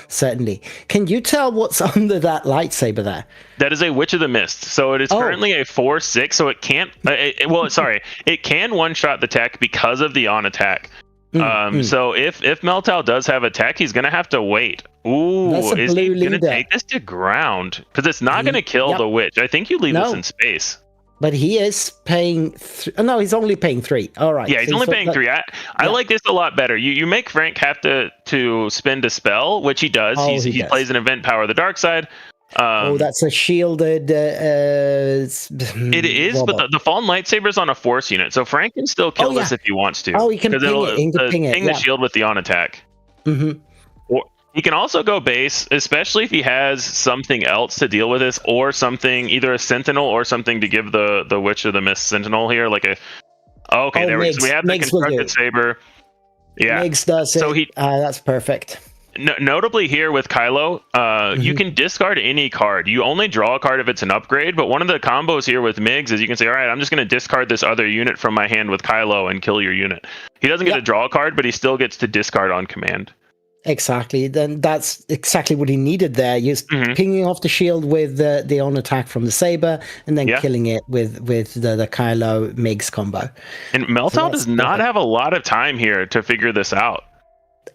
certainly. Can you tell what's under that lightsaber there? That is a Witch of the Mist. So it is currently a 4/6, so it can't. It can one-shot the tech because of the on attack. So if Meltau does have a tech, he's going to have to wait. Ooh, is he going to take this to ground? Because it's not going to kill the Witch. I think you leave this in space. But he is paying. No, he's only paying 3. All right. Yeah, he's only paying 3. I like this a lot better. You make Frank have to spend a spell, which he does. He plays an event Power of the Dark Side. That's a shielded. It is, but the Fallen Lightsaber's on a Force unit, so Frank can still kill this if he wants to. Oh, he can ping it. Ping the shield with the on attack. Or he can also go base, especially if he has something else to deal with this, or something, either a Sentinel or something to give the Witch of the Mist Sentinel here, like a. There we go. So we have the constructed saber. Yeah, Migs does it. So that's perfect. Notably here with Kylo, you can discard any card. You only draw a card if it's an upgrade, but one of the combos here with Migs is you can say, all right, I'm just going to discard this other unit from my hand with Kylo and kill your unit. He doesn't get to draw a card, but he still gets to discard on command. Exactly. Then that's exactly what he needed there. Just pinging off the shield with the on attack from the saber, and then killing it with the Kylo Migs combo. And Meltau does not have a lot of time here to figure this out.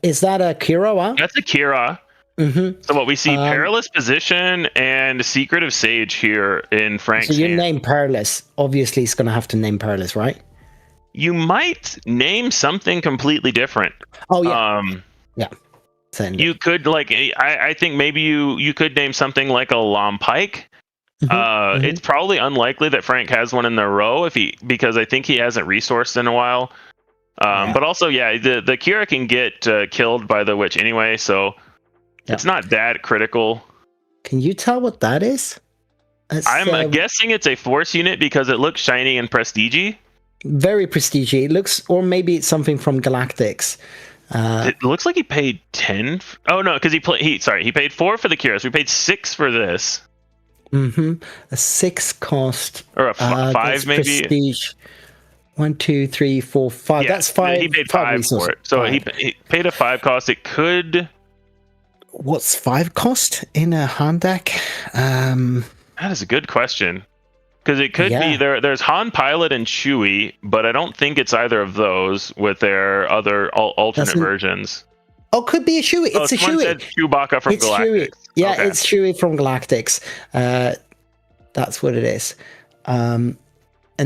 Is that a Kira? That's a Kira. So what we see, Perilous Position and Secretive Sage here in Frank's hand. Name Perilous. Obviously, he's going to have to name Perilous, right? You might name something completely different. Oh, yeah. Yeah. You could, I think maybe you could name something like a Lom Pike. It's probably unlikely that Frank has one in the row because I think he hasn't resourced in a while. But also, the Kira can get killed by the Witch anyway, so it's not that critical. Can you tell what that is? I'm guessing it's a Force unit because it looks shiny and prestige-y. Very prestige-y. It looks, or maybe it's something from Galactics. It looks like he paid 10. Oh no, because he paid 4 for the Kira, so he paid 6 for this. A 6 cost. Or a 5 that's maybe. Prestige. 1, 2, 3, 4, 5. Yeah, That's 5. he paid 5 for it. So he paid a 5 cost. It could. What's 5 cost in a Han deck? That is a good question. Because it could be there's Han Pilot and Chewie, but I don't think it's either of those with their other alternate versions. Oh, could be a Chewie. It's a Chewie. Said Chewbacca from Galactics. Chewie. Yeah, okay. It's Chewie from Galactics. That's what it is. And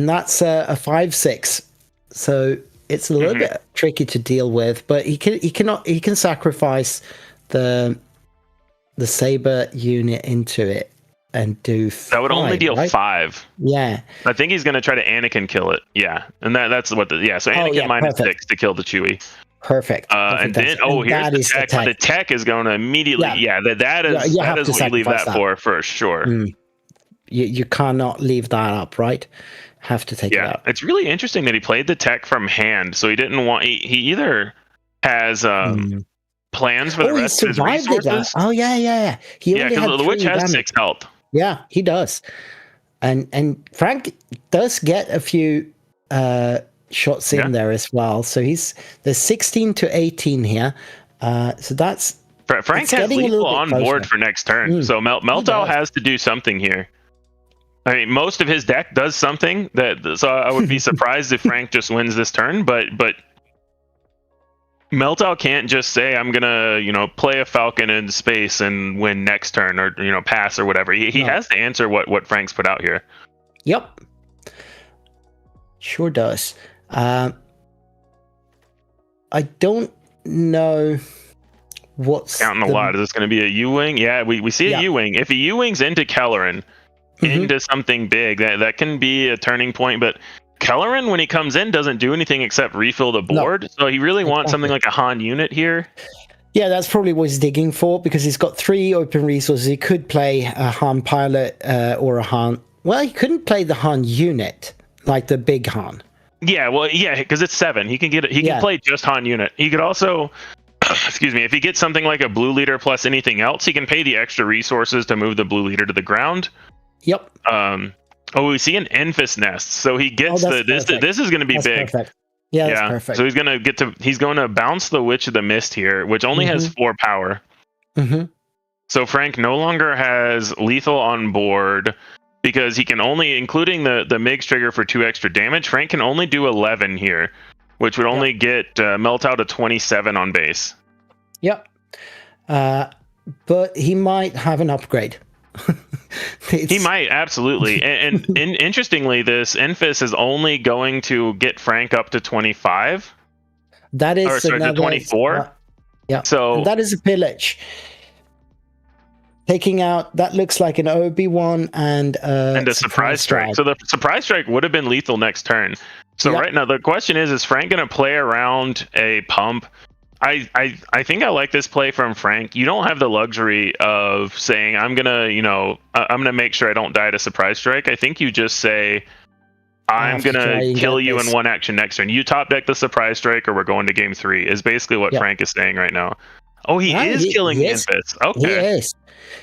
that's a 5/6. So it's a little bit tricky to deal with, but he can sacrifice the Saber unit into it and do 5, that would only deal 5. Yeah, I think he's going to try to Anakin kill it. Yeah, and that's what so Anakin minus 6 to kill the Chewie. Perfect. And then here's the tech. The tech is going to immediately that is what you leave that for sure. You cannot leave that up, right? Have to take it out. It's really interesting that he played the tech from hand, so he didn't want he either has plans for the rest of his resources. Oh yeah. Because the witch has 6 health. Yeah, he does. And Frank does get a few shots in there as well. So there's 16 to 18 here. So that's Frank has lethal on board for next turn. So Meltdown has to do something here. I mean, most of his deck does something so I would be surprised if Frank just wins this turn, but Meltdown can't just say I'm gonna, play a Falcon in space and win next turn or pass or whatever. He has to answer what Frank's put out here. Yep. Sure does. I don't know what's counting a lot. Is this going to be a U-wing? Yeah, we see a U-wing. If a U-wing's into Kelleran, into something big, that can be a turning point. But Kelleran, when he comes in, doesn't do anything except refill the board. So he really wants something like a Han unit here. Yeah, that's probably what he's digging for, because he's got 3 open resources. He could play a Han Pilot or a Han. Well, he couldn't play the Han unit, like the big Han. Yeah, because it's 7. He can get it. He can play just Han unit. He could also, excuse me, if he gets something like a blue leader plus anything else, he can pay the extra resources to move the blue leader to the ground. Yep. We see an Enfys nest, so he gets this is going to be big. Perfect. Yeah, that's perfect. So he's going to bounce the Witch of the Mist here, which only has 4 power. So Frank no longer has lethal on board, because he can only, including the MIGS trigger for 2 extra damage, Frank can only do 11 here, which would only get Meltdown to 27 on base. Yep. But he might have an upgrade. He might, absolutely. and interestingly, this Enfys is only going to get Frank up to 25. That is to 24. Yeah. So and that is a pillage. Taking out, that looks like an Obi-Wan and a surprise strike. So the surprise strike would have been lethal next turn. So right now the question is Frank going to play around a pump? I think I like this play from Frank. You don't have the luxury of saying I'm gonna make sure I don't die to surprise strike. I think you just say I'm gonna kill you in 1 action next turn. You top deck the surprise strike, or we're going to game 3. Is basically what Frank is saying right now. Oh, he is killing the Enfys. Okay. He is.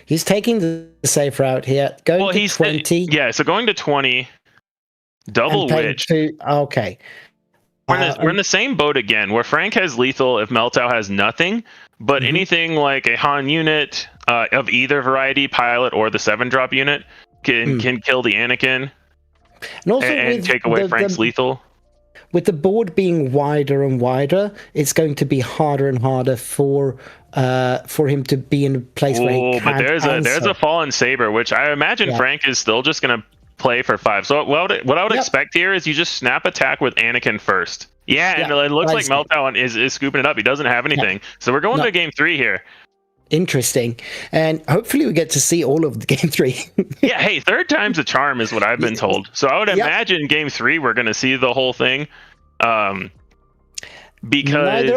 He's taking the safe route here. Going to 20. So going to 20. Double Witch. Okay. We're in the same boat again, where Frank has lethal if Meltdown has nothing, but anything like a Han unit of either variety, Pilot or the 7-drop unit, can kill the Anakin and also take away Frank's lethal. With the board being wider and wider, it's going to be harder and harder for him to be in a place where he can't there's a Fallen Saber, which I imagine Frank is still just going to play for 5. So what I would expect here is you just snap attack with Anakin first. And it looks like Meltdown is scooping it up. He doesn't have anything. So we're going to game 3 here. Interesting. And hopefully we get to see all of the game 3. Hey, 3rd time's a charm is what I've been told. So I would imagine game 3 we're going to see the whole thing. Because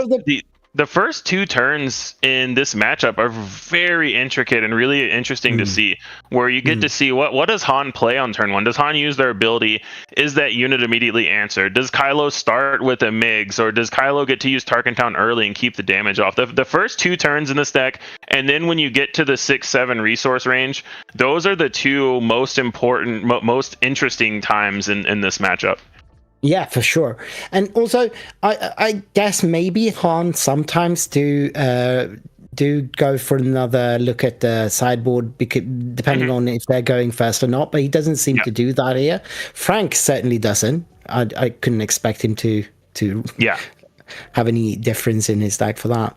the first two turns in this matchup are very intricate and really interesting to see, where you get to see what does Han play on turn one. Does Han use their ability? Is that unit immediately answered? Does Kylo start with a MiGs, or does Kylo get to use Tarkentown early and keep the damage off? The first two turns in this deck, and then when you get to the 6-7 resource range, those are the two most important, most interesting times in this matchup. Yeah, for sure. And also, I guess maybe Han sometimes do go for another look at the sideboard, because depending on if they're going first or not. But he doesn't seem to do that here. Frank certainly doesn't. I couldn't expect him to have any difference in his deck for that.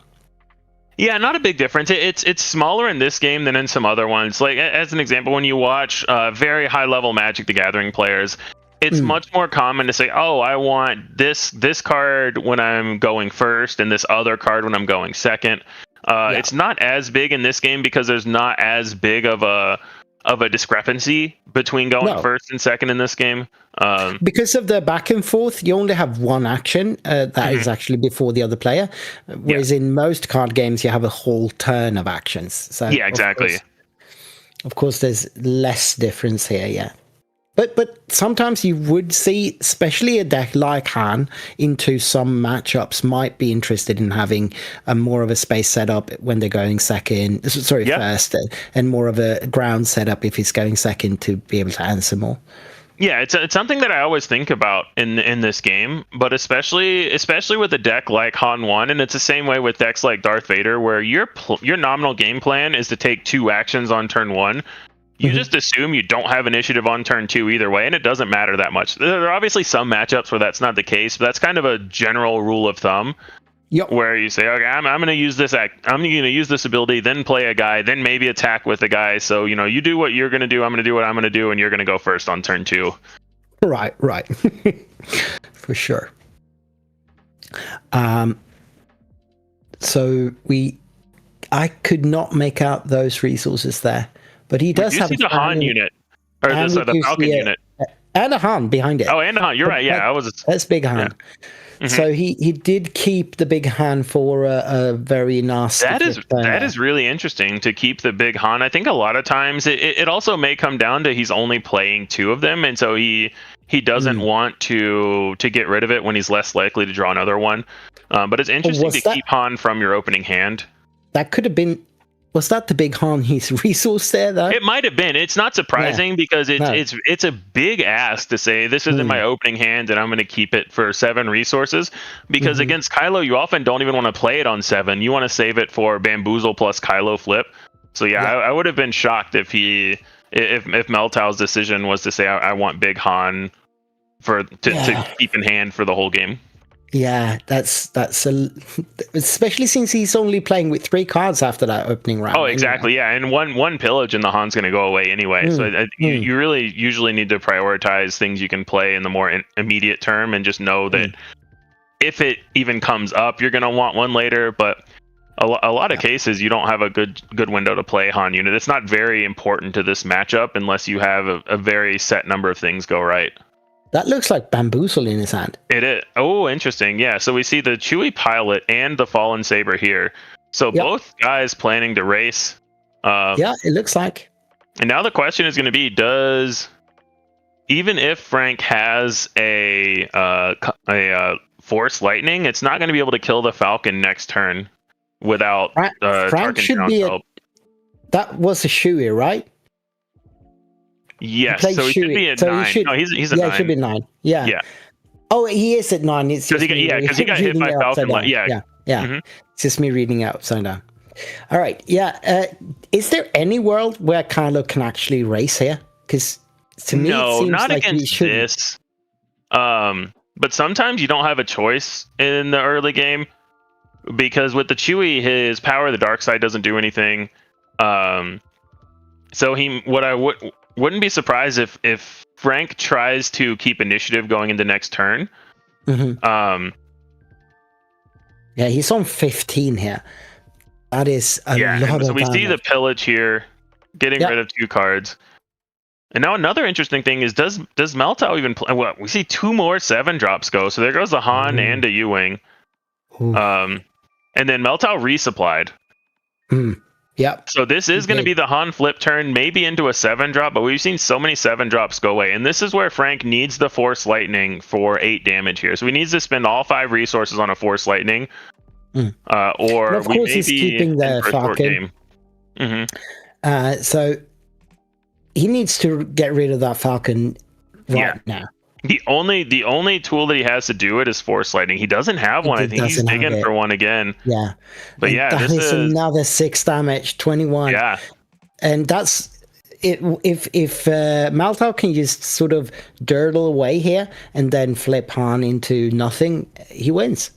Yeah, not a big difference. It's smaller in this game than in some other ones. Like, as an example, when you watch very high level Magic the Gathering players, it's much more common to say, oh, I want this card when I'm going first and this other card when I'm going second. It's not as big in this game because there's not as big of a discrepancy between going first and second in this game. Because of the back and forth, you only have one action that is actually before the other player, whereas in most card games you have a whole turn of actions. So yeah, exactly. Of course, there's less difference here. Yeah. But sometimes you would see, especially a deck like Han, into some matchups might be interested in having more of a space setup when they're going second. First, and more of a ground setup if he's going second to be able to answer more. Yeah, it's something that I always think about in this game, but especially with a deck like Han 1, and it's the same way with decks like Darth Vader, where your nominal game plan is to take 2 actions on turn 1. You just assume you don't have initiative on turn 2 either way, and it doesn't matter that much. There are obviously some matchups where that's not the case, but that's kind of a general rule of thumb. Yep. Where you say, okay, I'm going to use this I'm going to use this ability, then play a guy, then maybe attack with a guy. So you do what you're going to do, I'm going to do what I'm going to do, and you're going to go first on turn 2. Right. For sure. So I could not make out those resources there. But he does have the Han unit, or the Falcon unit, and a Han behind it. Oh, and a Han. You're right. Yeah, that's big Han. Yeah. So he did keep the big Han for a very nasty. That is really interesting to keep the big Han. I think a lot of times it also may come down to he's only playing 2 of them, and so he doesn't want to get rid of it when he's less likely to draw another one. But it's interesting to keep Han from your opening hand. That could have been. Was that the big Han he's resource there, though? It might have been. It's not surprising because it's a big ask to say this is in my opening hand and I'm going to keep it for 7 resources. Because against Kylo, you often don't even want to play it on 7. You want to save it for Bamboozle plus Kylo flip. So I would have been shocked if Meltow's decision was to say I want big Han to keep in hand for the whole game. Yeah, that's especially since he's only playing with 3 cards after that opening round. Oh, exactly. Anyway. Yeah, and one pillage and the Han's going to go away anyway. So you really usually need to prioritize things you can play in the more immediate term, and just know that if it even comes up, you're going to want one later. But a lot of cases, you don't have a good window to play Han unit. It's not very important to this matchup unless you have a very set number of things go right. That looks like Bamboozle in his hand. It is. Oh, interesting. Yeah, so we see the Chewie Pilot and the Fallen Saber here. So both guys planning to race. It looks like. And now the question is going to be, even if Frank has a Force Lightning, it's not going to be able to kill the Falcon next turn without Frank should be help. That was a Chewie, right? Yes, so he should be at 9. No, he's at 9. He should be 9. Yeah. Oh, he is at 9. It's because he got hit by Falcon. Yeah. It's just me reading it upside down. All right. Yeah. Is there any world where Kylo can actually race here? Because to me, it seems not like against this. But sometimes you don't have a choice in the early game, because with the Chewie, his power of the dark side doesn't do anything. So wouldn't be surprised if Frank tries to keep initiative going into next turn. Yeah, he's on 15 here. That is a lot of so we damage. see the pillage here, getting rid of 2 cards. And now another interesting thing is, does Meltow even play? Well, we see 2 more 7 drops go. So there goes a Han and a U-Wing. and then Meltau resupplied. Yep. So this is going to be the Han flip turn, maybe into a 7-drop, but we've seen so many 7-drops go away. And this is where Frank needs the Force Lightning for 8 damage here. So he needs to spend all 5 resources on a Force Lightning. Or of course he's keeping the Falcon. So he needs to get rid of that Falcon now. The only tool that he has to do it is Force Lightning. He doesn't have one. I think he's digging for one again. Yeah. But and yeah, that is another 6 damage, 21. Yeah. And that's it. If Meltau can just sort of dirtle away here and then flip Han into nothing, he wins.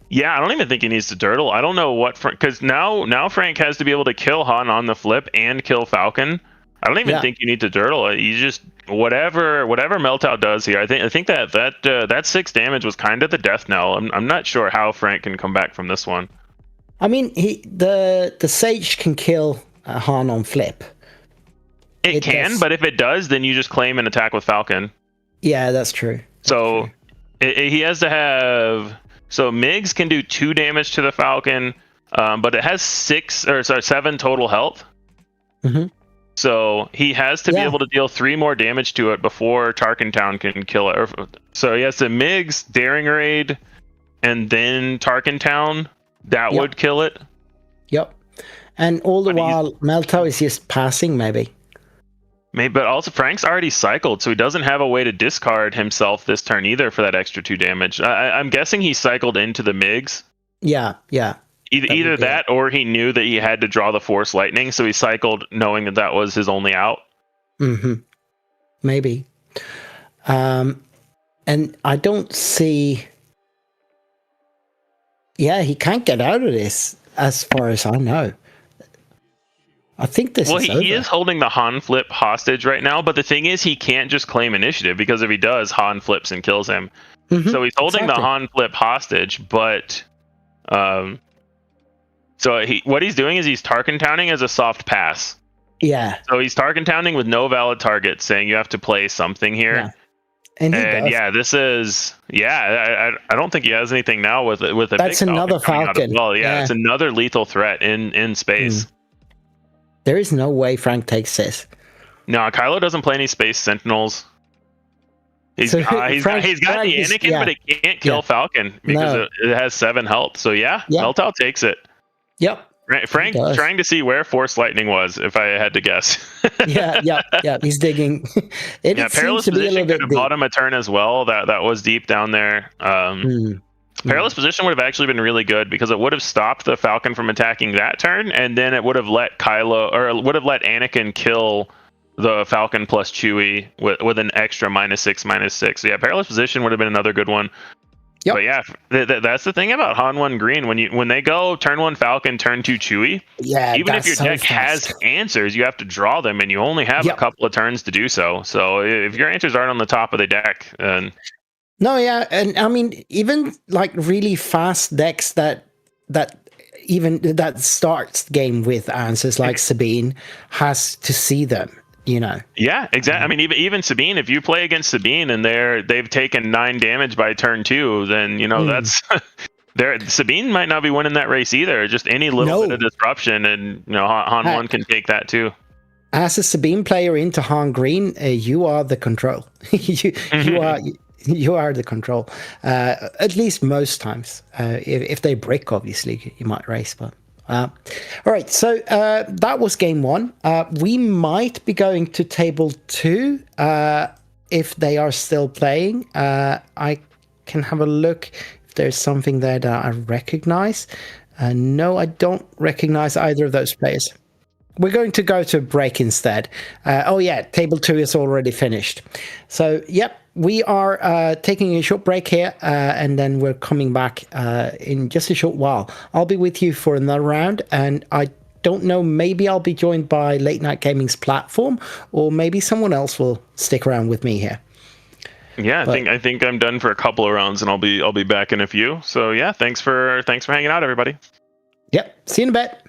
Yeah, I don't even think he needs to dirtle. I don't know what, because now Frank has to be able to kill Han on the flip and kill Falcon. I don't even think you need to dirtle. You just whatever Meltau does here. I think that 6 damage was kind of the death knell. I'm not sure how Frank can come back from this one. I mean, the Sage can kill Han on flip. It can, but if it does, then you just claim an attack with Falcon. Yeah, that's true. He has to have. So Migs can do 2 damage to the Falcon, but it has 7 total health. So he has to be able to deal 3 more damage to it before Tarkentown can kill it. So he has to Migs, Daring Raid, and then Tarkentown. That would kill it. Yep. And all the while, Meltau is just passing, maybe. But also Frank's already cycled, so he doesn't have a way to discard himself this turn either for that extra 2 damage. I'm guessing he cycled into the Migs. Yeah. Either that or he knew that he had to draw the Force Lightning, so he cycled knowing that was his only out. Maybe. And I don't see... Yeah, he can't get out of this, as far as I know. I think this is over. He is holding the Han flip hostage right now, but the thing is he can't just claim initiative, because if he does, Han flips and kills him. So he's holding the Han flip hostage, but... what he's doing is he's Tarkentowning as a soft pass. Yeah. So he's Tarkentowning with no valid target, saying you have to play something here. Yeah. And this is I don't think he has anything now with a That's big another Falcon. Well, it's another lethal threat in space. There is no way Frank takes this. No, Kylo doesn't play any Space Sentinels. He's got the Anakin, but it can't kill Falcon because it has 7 health. So Meltau takes it. Yep. Frank trying to see where Force Lightning was, if I had to guess. yeah. He's digging. It Perilous Position could have bought him a turn as well. That was deep down there. Perilous Position would have actually been really good, because it would have stopped the Falcon from attacking that turn, and then it would have let Anakin kill the Falcon plus Chewie with an extra -6/-6. So Perilous Position would have been another good one. Yep. But that's the thing about Han 1 green. When they go turn 1 Falcon, turn 2 Chewie, even if your deck has answers, you have to draw them, and you only have a couple of turns to do so. So if your answers aren't on the top of the deck, then... No, and I mean, even like really fast decks that starts the game with answers, like Sabine, has to see them. Yeah, exactly. I mean, even Sabine, if you play against Sabine and they've taken 9 damage by turn 2, then that's Sabine might not be winning that race either. Just any little bit of disruption, and Han 1 can take that too. As a Sabine player into Han green, you are the control. You are the control. At least most times. If they brick, obviously you might race, but. All right, so that was game 1. We might be going to table 2 if they are still playing. I can have a look if there's something there that I recognize. No, I don't recognize either of those players. We're going to go to a break instead. Table 2 is already finished. So, we are taking a short break here, and then we're coming back in just a short while. I'll be with you for another round, and I don't know, maybe I'll be joined by Late Night Gaming's platform, or maybe someone else will stick around with me here. Yeah, I think I'm done for a couple of rounds, and I'll be back in a few. So thanks for hanging out, everybody. Yep, see you in a bit.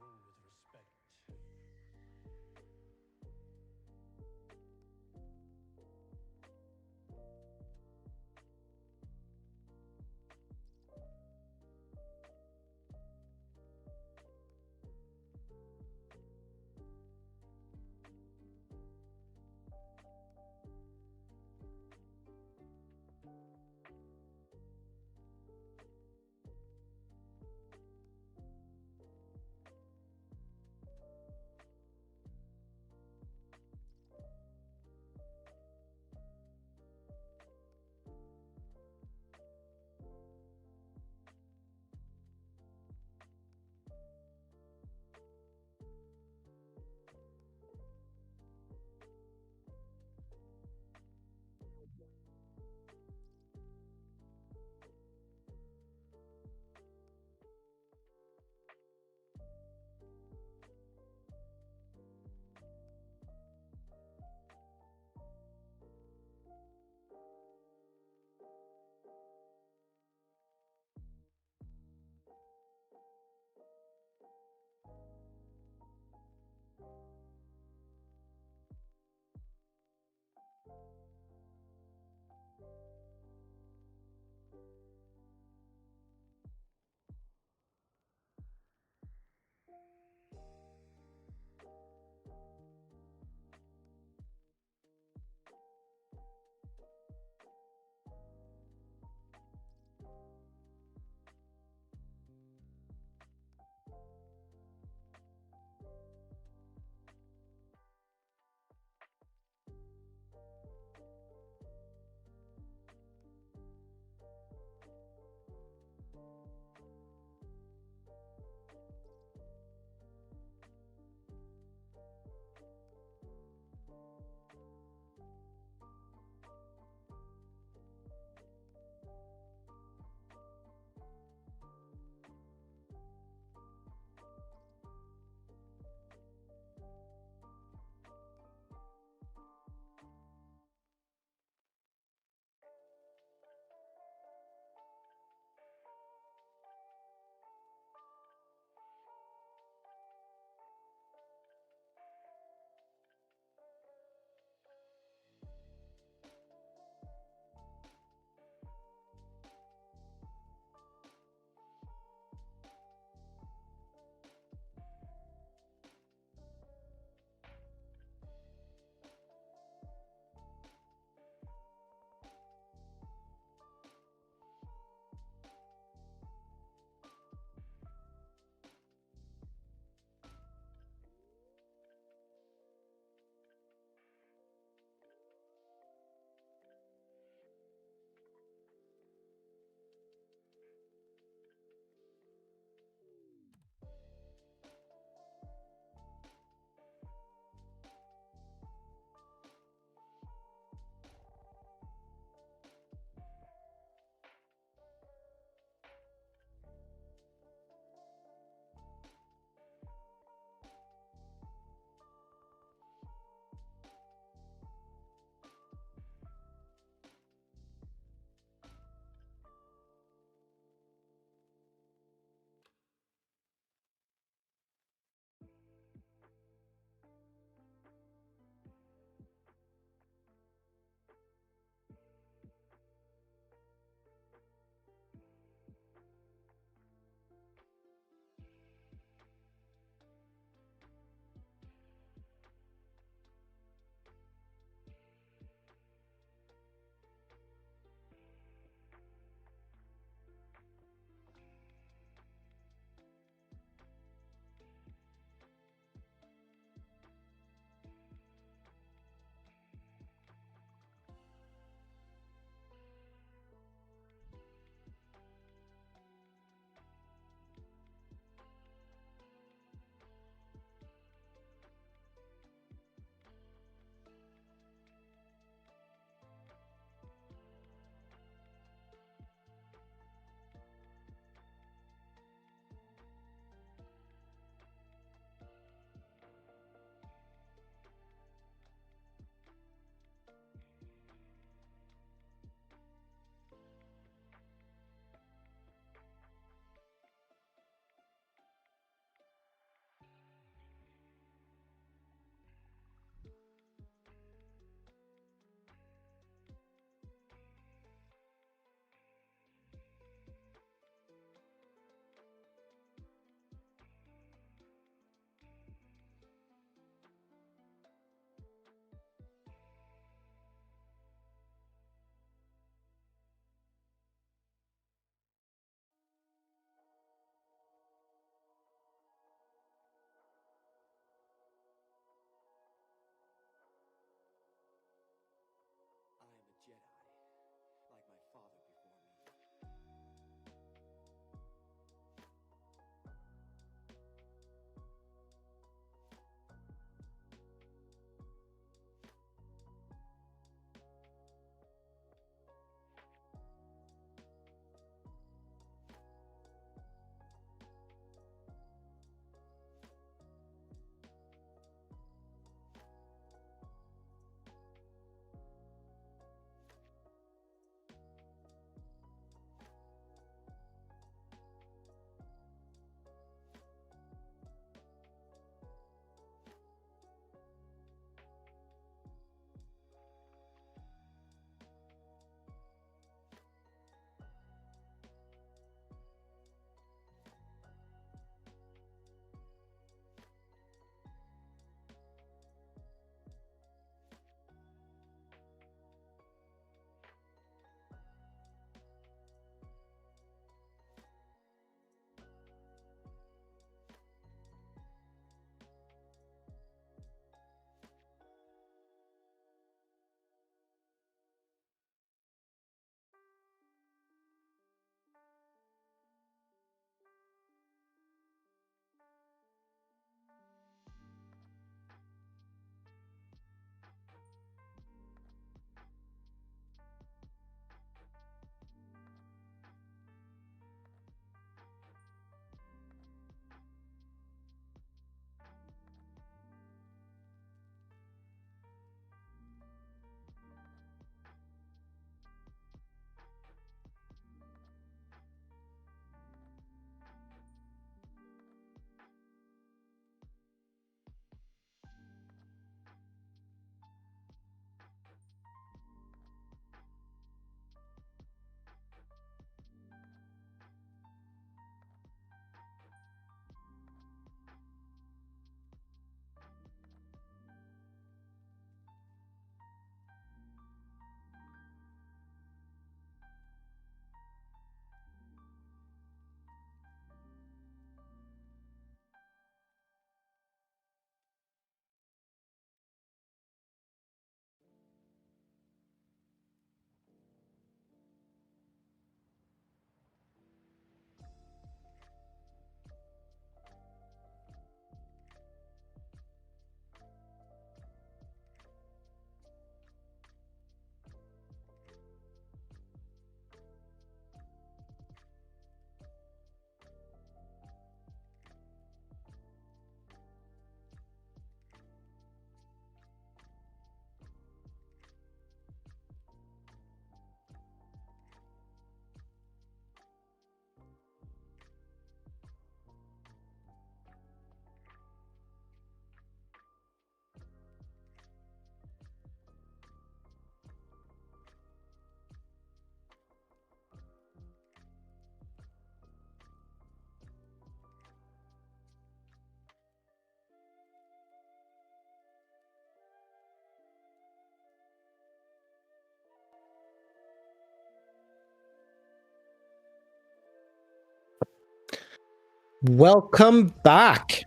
rule with respect. Welcome back.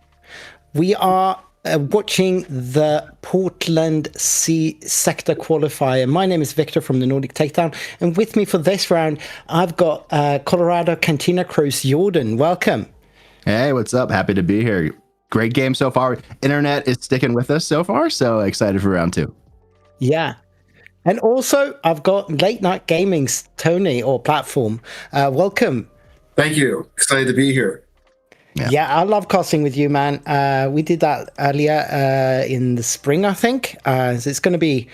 We are watching the Portland Sector Qualifier. My name is Victor from the Nordic Takedown, and with me for this round, I've got Colorado Cantina Crew's Jordan. Welcome. Hey, what's up? Happy to be here. Great game so far. Internet is sticking with us so far, so excited for round 2. Yeah. And also, I've got Late Night Gaming's Tony, or platform. Welcome. Thank you. Excited to be here. Yeah, I love casting with you, man. We did that earlier in the spring, I think. So it's gonna be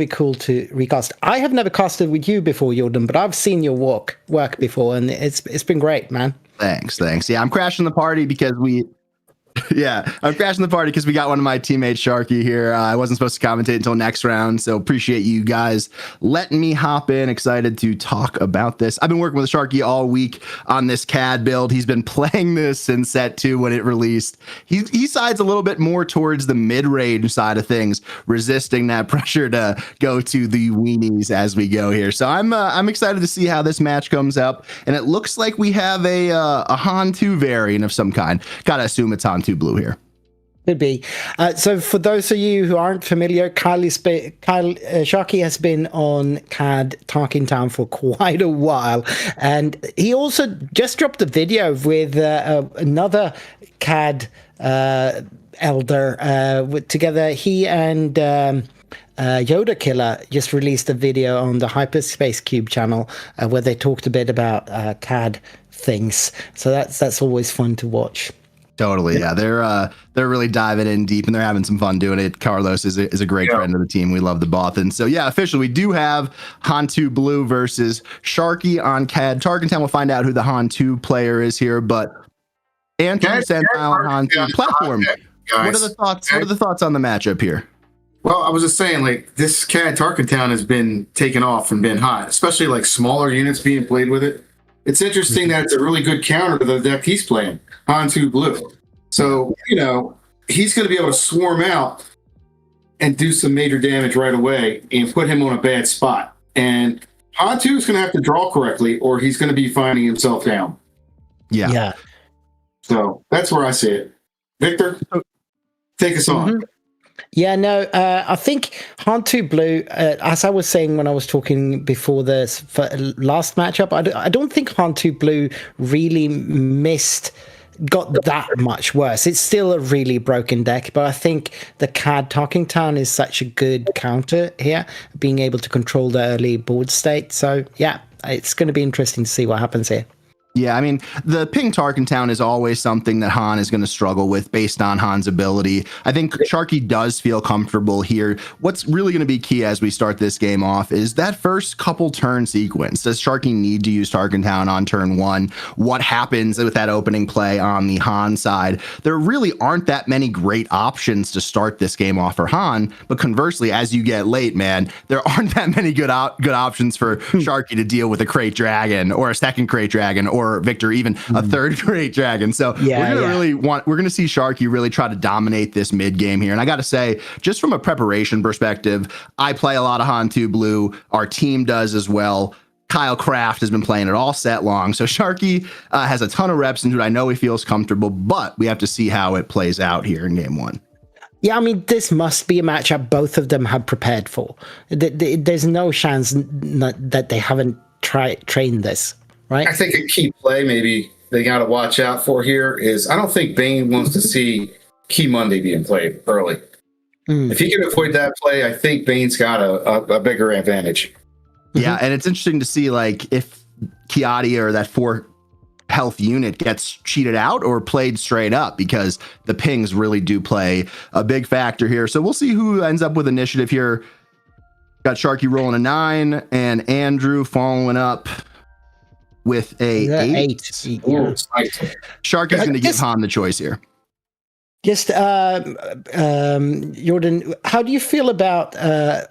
cool to recast. I have never casted with you before, Jordan, but I've seen your work before, and it's been great, man. Thanks. Yeah, I'm crashing the party because we got one of my teammates, Sharky, here. I wasn't supposed to commentate until next round, so appreciate you guys letting me hop in. Excited to talk about this. I've been working with Sharky all week on this CAD build. He's been playing this since set 2 when it released. He sides a little bit more towards the mid-range side of things, resisting that pressure to go to the weenies as we go here. So I'm excited to see how this match comes up, and it looks like we have a Han 2 variant of some kind. Gotta assume it's Han 2 blue here. Could be. So for those of you who aren't familiar, Sharky has been on CAD Talking Town for quite a while, and he also just dropped a video with another CAD elder. Together, he and Yoda Killer just released a video on the Hyperspace Cube channel where they talked a bit about CAD things. So that's always fun to watch. Totally, yeah. They're really diving in deep, and they're having some fun doing it. Carlos is a great friend of the team. We love the Bothan. So yeah, officially we do have Han 2 blue versus Sharky on CAD Tarkentown. We'll find out who the Han 2 player is here, but Andrew Sentile on Han 2 platform. What are the thoughts? What are the thoughts on the matchup here? Well, I was just saying, like, this CAD Tarkentown has been taken off and been hot, especially like smaller units being played with it. It's interesting that it's a really good counter to the deck he's playing, Han 2 blue. So, he's going to be able to swarm out and do some major damage right away and put him on a bad spot. And Han 2 is going to have to draw correctly, or he's going to be finding himself down. Yeah. So that's where I see it. Victor, take us on. Yeah, no, I think Han 2 blue, as I was saying when I was talking before this last matchup, I don't think Han 2 blue really got that much worse. It's still a really broken deck, but I think the CAD Talking Town is such a good counter here, being able to control the early board state. So yeah, it's going to be interesting to see what happens here. Yeah, I mean, the ping Tarkentown is always something that Han is going to struggle with based on Han's ability. I think Sharky does feel comfortable here. What's really going to be key as we start this game off is that first couple turn sequence. Does Sharky need to use Tarkentown on turn 1? What happens with that opening play on the Han side? There really aren't that many great options to start this game off for Han, but conversely, as you get late, man, there aren't that many good options for Sharky to deal with a Crate Dragon or a second Crate Dragon or Victor, even a third Crate Dragon. So we're going to see Sharky really try to dominate this mid game here. And I got to say, just from a preparation perspective, I play a lot of Han 2 blue. Our team does as well. Kyle Kraft has been playing it all set long. So Sharky has a ton of reps into it. I know he feels comfortable, but we have to see how it plays out here in game 1. Yeah, I mean, this must be a matchup both of them have prepared for. There's no chance that they haven't trained this. Right. I think a key play maybe they got to watch out for here is I don't think Bane wants to see Key Monday being played early. If he can avoid that play, I think Bane's got a bigger advantage. Yeah, and it's interesting to see like if Kiadi or that 4 health unit gets cheated out or played straight up, because the pings really do play a big factor here. So we'll see who ends up with initiative here. Got Sharky rolling a 9 and Andrew following up with a 8. Shark is going to give Han the choice here. Just Jordan, how do you feel about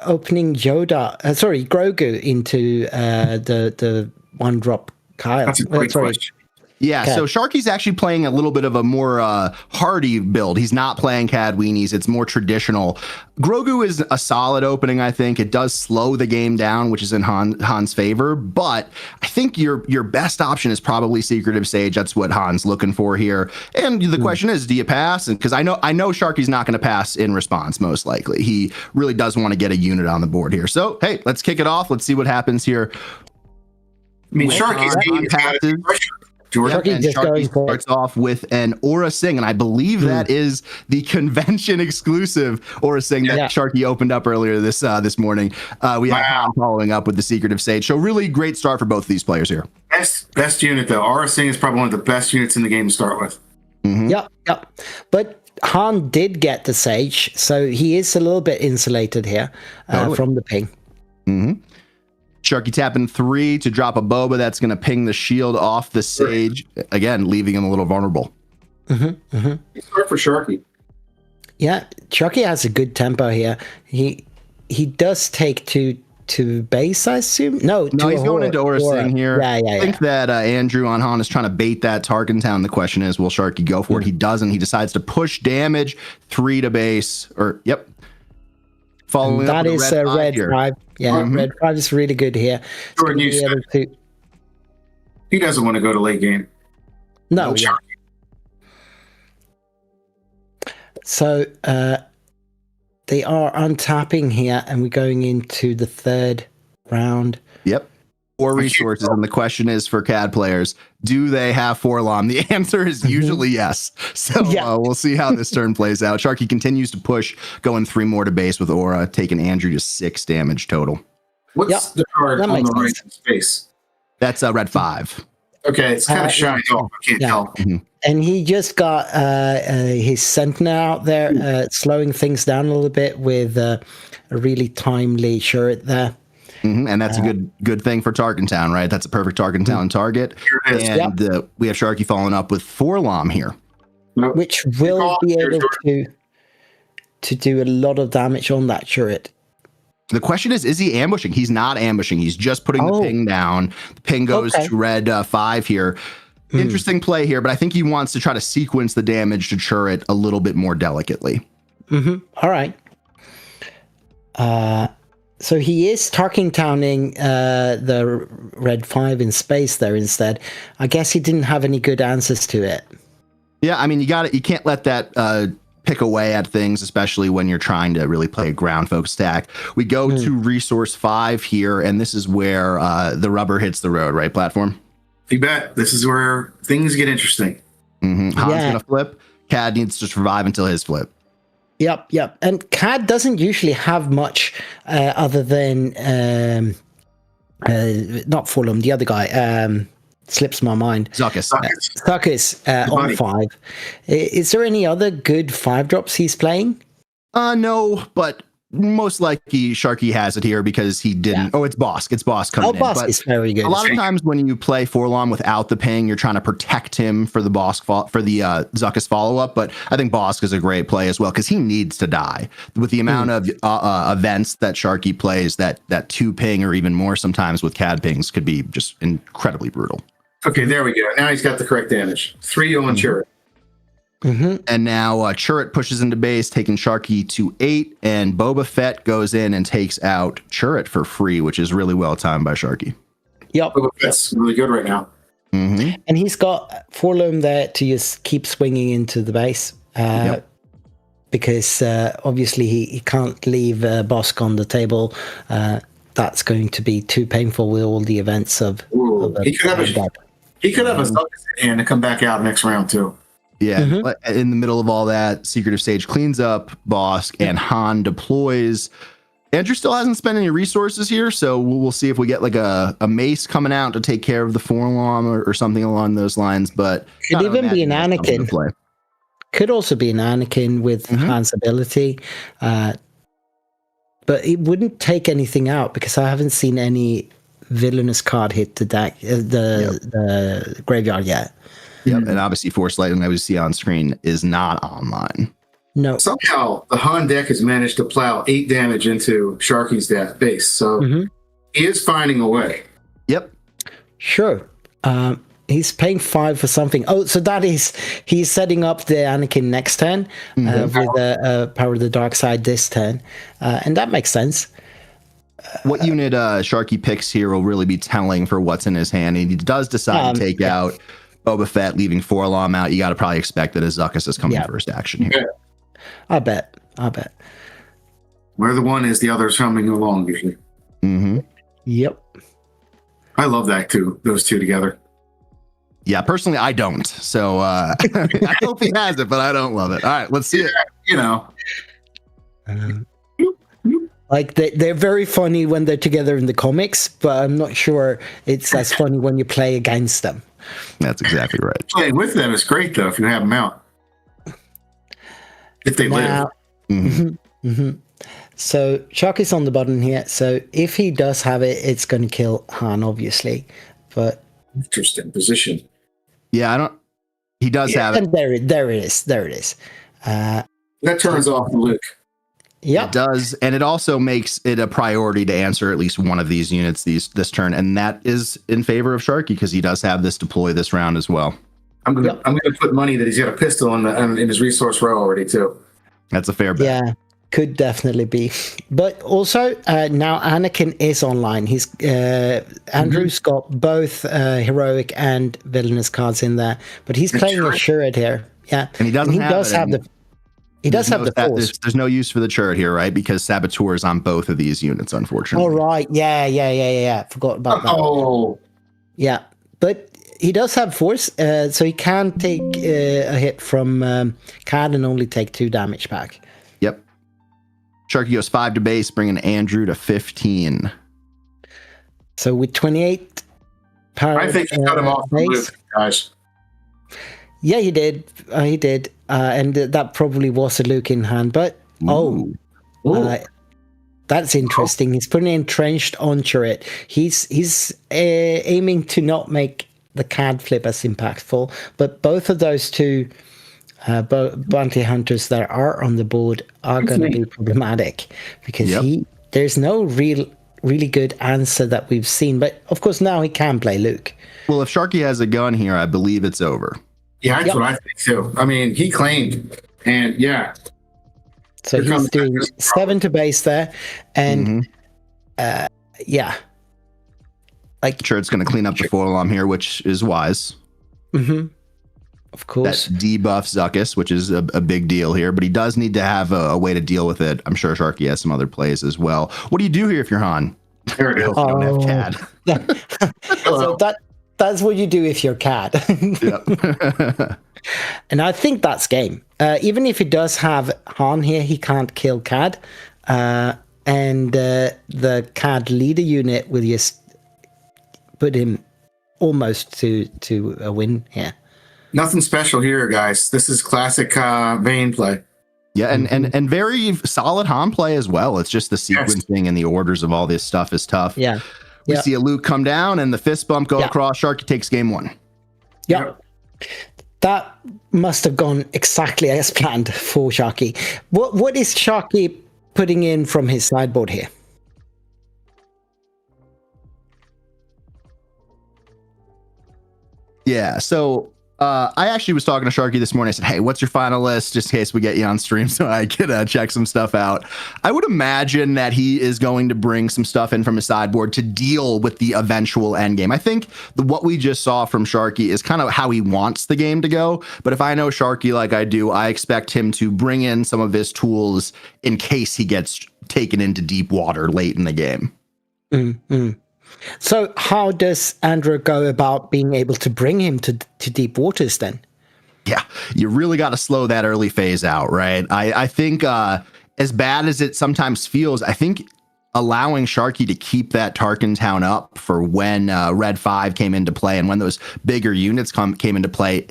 opening Grogu into the 1-drop Kyle? That's a great question. Yeah, Okay. so Sharky's actually playing a little bit of a more hardy build. He's not playing Cad Weenies. It's more traditional. Grogu is a solid opening, I think. It does slow the game down, which is in Han's favor. But I think your best option is probably Secretive Sage. That's what Han's looking for here. And the question is, do you pass? And because I know Sharky's not going to pass in response, most likely. He really does want to get a unit on the board here. So, hey, let's kick it off. Let's see what happens here. I mean, Sharky's team passes. Yep, and Sharky starts off with an Aura Sing, and I believe that is the convention exclusive Aura Sing that Sharky opened up earlier this morning. We have Han following up with the Secretive Sage. So really great start for both of these players here. Best unit though. Aura Sing is probably one of the best units in the game to start with. Yep. But Han did get the Sage, so he is a little bit insulated here from the ping. Sharky tapping 3 to drop a Boba. That's going to ping the shield off the Sage. Again, leaving him a little vulnerable. Start for Sharky. Yeah, Sharky has a good tempo here. He does take to base, I assume. No, he's going into Aura Sing here. Yeah. I think that Andrew on Han is trying to bait that Tarkin Town. The question is, will Sharky go for it? He doesn't. He decides to push damage 3 to base. Following that is a red 5. Yeah, red 5 is really good here. Jordan, he doesn't want to go to late game. No. Yeah. So they are untapping here, and we're going into the 3rd round. Yep. 4 resources, and the question is for CAD players, do they have Forlom? The answer is usually yes. So we'll see how this turn plays out. Sharky continues to push, going 3 more to base with Aura, taking Andrew to 6 damage total. What's the card on the right space? That's a red 5. Okay, it's kind of shiny off. I can't tell. And he just got his Sentinel out there, slowing things down a little bit with a really timely turret there. And that's a good thing for Tarkin Town, right? That's a perfect Tarkin Town target. And we have Sharky following up with Forlom here. Which will be able to do a lot of damage on that turret. The question is he ambushing? He's not ambushing. He's just putting the ping down. The ping goes to red 5 here. Interesting play here, but I think he wants to try to sequence the damage to turret a little bit more delicately. All right. So he is Tarkin Towning the red 5 in space there instead. I guess he didn't have any good answers to it. Yeah, I mean, you can't let that pick away at things, especially when you're trying to really play a ground focus attack. We go to resource 5 here, and this is where the rubber hits the road, right, Platform? You bet. This is where things get interesting. Han's gonna flip. Cad needs to survive until his flip. Yep. And Cad doesn't usually have much other than not Fulham, the other guy. Slips my mind. Zuckus on 5. Is there any other good 5-drops he's playing? No, but most likely Sharky has it here because he didn't. It's Bosk. It's Bosk coming in. Bosk is very good. A lot of times when you play Forlom without the ping, you're trying to protect him for the Bosk for the Zuckus follow up. But I think Bosk is a great play as well because he needs to die with the amount of events that Sharky plays. That 2 ping or even more sometimes with CAD pings could be just incredibly brutal. Okay, there we go. Now he's got the correct damage. 3 on turret. And now Churret pushes into base, taking Sharky to 8, and Boba Fett goes in and takes out Churret for free, which is really well timed by Sharky. Yep. Boba Fett's really good right now. And he's got Forlom there to just keep swinging into the base. Because obviously he can't leave Bosk on the table. That's going to be too painful with all the events of he could have a Zuckus in hand to come back out next round too. Yeah, but in the middle of all that, Secretive Sage cleans up Bosk and Han deploys. Andrew still hasn't spent any resources here, so we'll see if we get like a mace coming out to take care of the Forlom or something along those lines. But could even be an Anakin. Could also be an Anakin with Han's ability. But it wouldn't take anything out because I haven't seen any villainous card hit the deck, the graveyard yet. Yep, and obviously Force Lightning that we see on screen is not online. No. Somehow the Han deck has managed to plow 8 damage into Sharky's base, so he is finding a way. Yep. Sure. He's paying 5 for something. Oh, so that is he's setting up the Anakin next turn with Power of the Dark Side this turn, and that makes sense. What unit Sharky picks here will really be telling for what's in his hand. And he does decide to take out Boba Fett, leaving 4 Alarm out. You got to probably expect that his Zuckuss is coming first action here. Yeah. I bet. Where the one is, the other's coming along usually. Mm-hmm. Yep. I love that too. Those two together. Yeah, personally, I don't. So I hope he has it, but I don't love it. All right, let's see it. You know. Like they're very funny when they're together in the comics, but I'm not sure it's as funny when you play against them. That's exactly right. Playing with them is great though if you have them out. If they live. So Chuck is on the button here. So if he does have it, it's going to kill Han, obviously. But interesting position. Yeah, I don't. He does have it. And there it is. That turns off Luke. Yeah, it does, and it also makes it a priority to answer at least one of these units this turn, and that is in favor of Sharky because he does have this deploy this round as well. I'm gonna put money that he's got a pistol in his resource row already too. That's a fair bet. Yeah, could definitely be. But also now Anakin is online. He's Andrew's got both heroic and villainous cards in there, but he's playing a turret here. Yeah, and he doesn't. He does have the force. There's no use for the turret here, right? Because Saboteur is on both of these units, unfortunately. Oh, right. Yeah. Forgot about that. Oh. Yeah. But he does have force, so he can take a hit from Cad and only take 2 damage back. Yep. Sharky goes 5 to base, bringing Andrew to 15. So with 28 power, I think he cut him off base, Luke, guys. Yeah, he did. And that probably was a Luke in hand. But, that's interesting. He's putting entrenched on turret. He's aiming to not make the Cad flip as impactful. But both of those two bounty hunters that are on the board are going to be problematic. Because there's no really good answer that we've seen. But, of course, now he can play Luke. Well, if Sharky has a gun here, I believe it's over. Yeah, that's what I think too. I mean, he claimed, and yeah. So he's doing 7 to base there, and like sure, it's going to clean up the 4 Alarm here, which is wise. Of course, that debuff Zuckuss, which is a big deal here, but he does need to have a way to deal with it. I'm sure Sharky has some other plays as well. What do you do here if you're Han? There it is. Don't have Cad. So that's what you do if you're Cad. And I think that's game. Even if he does have Han here, he can't kill Cad. And the Cad leader unit will just put him almost to a win here. Nothing special here, guys. This is classic Vane play. Yeah, and very solid Han play as well. It's just the sequencing and the orders of all this stuff is tough. Yeah. We see a Luke come down and the fist bump go across. Sharky takes game 1. Yep. That must have gone exactly as planned for Sharky. What is Sharky putting in from his sideboard here? Yeah, so I actually was talking to Sharky this morning. I said, hey, what's your final list? Just in case we get you on stream so I could check some stuff out. I would imagine that he is going to bring some stuff in from his sideboard to deal with the eventual end game. I think what we just saw from Sharky is kind of how he wants the game to go. But if I know Sharky like I do, I expect him to bring in some of his tools in case he gets taken into deep water late in the game. Mm-hmm. So how does Andrew go about being able to bring him to deep waters then? Yeah, you really got to slow that early phase out, right? I think as bad as it sometimes feels, I think allowing Sharky to keep that Tarkin town up for when Red 5 came into play and when those bigger units came into play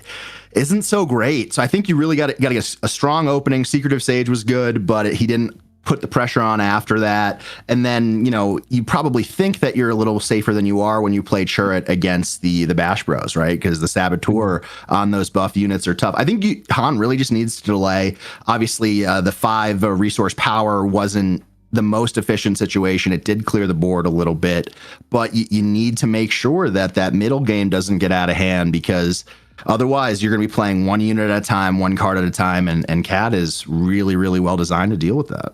isn't so great. So I think you really got to get a strong opening. Secretive Sage was good, but he didn't put the pressure on after that. And then, you probably think that you're a little safer than you are when you play turret against the Bash Bros, right? Because the Saboteur on those buff units are tough. I think Han really just needs to delay. Obviously, the 5 resource power wasn't the most efficient situation. It did clear the board a little bit, but you need to make sure that that middle game doesn't get out of hand, because otherwise you're going to be playing one unit at a time, one card at a time, and CAD is really, really well designed to deal with that.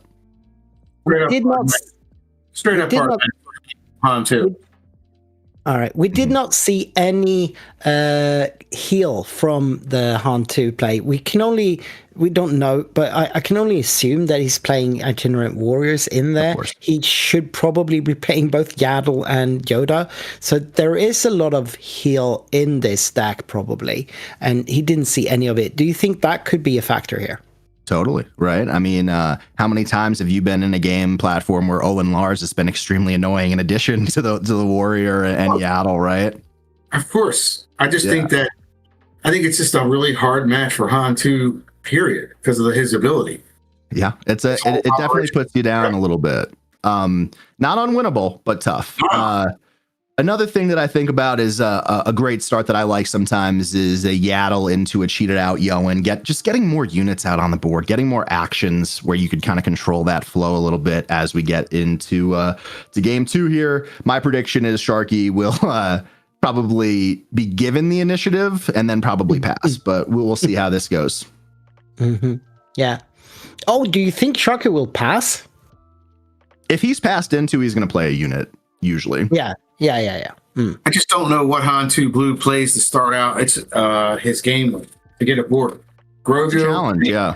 Straight up hard on too. All right. We did not see any heal from the Han 2 play. We don't know, but I can only assume that he's playing Itinerant Warriors in there. He should probably be playing both Yaddle and Yoda. So there is a lot of heal in this deck, probably. And he didn't see any of it. Do you think that could be a factor here? Totally, right? I mean, how many times have you been in a game platform where Owen Lars has been extremely annoying in addition to the Warrior and Yaddle, right? Of course. I just think it's just a really hard match for Han 2, period, because of his ability. Yeah, it definitely puts you down a little bit. Not unwinnable, but tough. Another thing that I think about is a great start that I like sometimes is a Yaddle into a cheated out Yoan. Getting more units out on the board, getting more actions where you could kind of control that flow a little bit as we get into to game 2 here. My prediction is Sharky will probably be given the initiative and then probably pass, but we'll see how this goes. Mm-hmm. Yeah. Oh, do you think Sharky will pass? If he's passed into, he's going to play a unit usually. Yeah. I just don't know what Han 2 Blue plays to start out. It's his game to get aboard. Grogu challenge, yeah.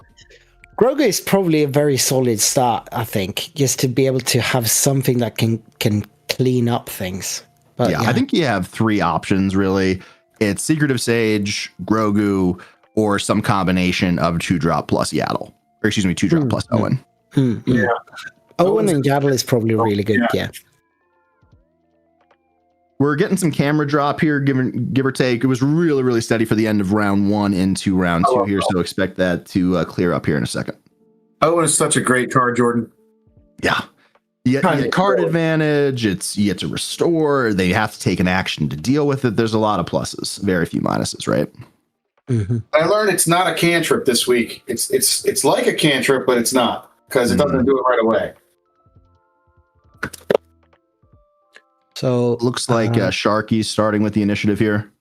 Grogu is probably a very solid start, I think, just to be able to have something that can clean up things. But yeah, I think you have 3 options really. It's Secretive Sage, Grogu, or some combination of 2-drop plus Yaddle. Or excuse me, 2-drop plus Owen. Yeah. Owen and Yaddle is probably really good, yeah. We're getting some camera drop here, give or take. It was really, really steady for the end of round 1 into round 2 here, so expect that to clear up here in a second. Owen is such a great card, Jordan. Yeah. You get card advantage. You get to restore. They have to take an action to deal with it. There's a lot of pluses, very few minuses, right? Mm-hmm. I learned it's not a cantrip this week. It's like a cantrip, but it's not, because it doesn't do it right away. So looks like Sharky's starting with the initiative here.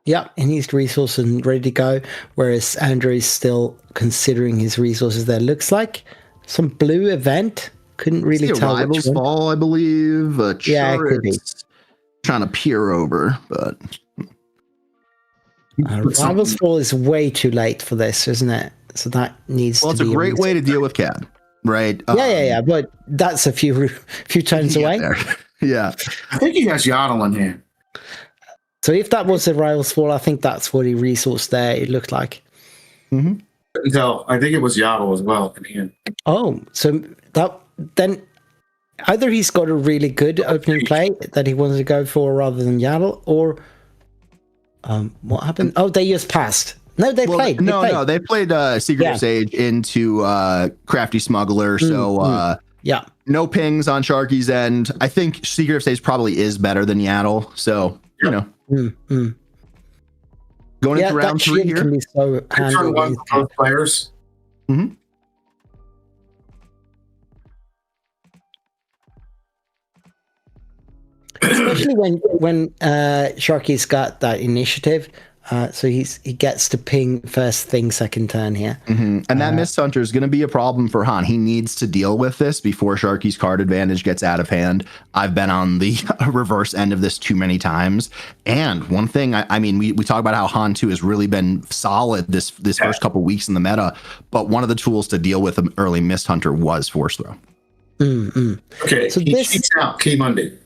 Yeah, and he's resourced and ready to go, whereas Andrew is still considering his resources there. Looks like some blue event. Couldn't really tell. Rivals Fall, I believe. Yeah, it could be. Trying to peer over, but Rivals Fall is way too late for this, isn't it? So that needs to be... Well, it's a great way to deal with CAD, right? Yeah, but that's a few turns away. Yeah. I think he has Yaddle in here. So if that was a Rivals Fall, I think that's what he resourced there, it looked like. Mm-hmm. No, I think it was Yaddle as well in here. Oh, so then either he's got a really good opening play that he wanted to go for rather than Yaddle, or what happened? Oh, they just passed. No, they played. They played Secret Sage into Crafty Smuggler, so yeah. No pings on Sharky's end. I think Secret Sage probably is better than Yaddle, so you know. Going into round 3 here. Can be so turn 1 for both players. Mm-hmm. Especially when Sharky's got that initiative, so he gets to ping first thing, second turn here. Mm-hmm. And that Mist Hunter is going to be a problem for Han. He needs to deal with this before Sharky's card advantage gets out of hand. I've been on the reverse end of this too many times. And one thing, I mean, we talk about how Han 2 has really been solid this first couple weeks in the meta, but one of the tools to deal with an early Mist Hunter was Force Throw. Okay, so he cheats out Key Monday.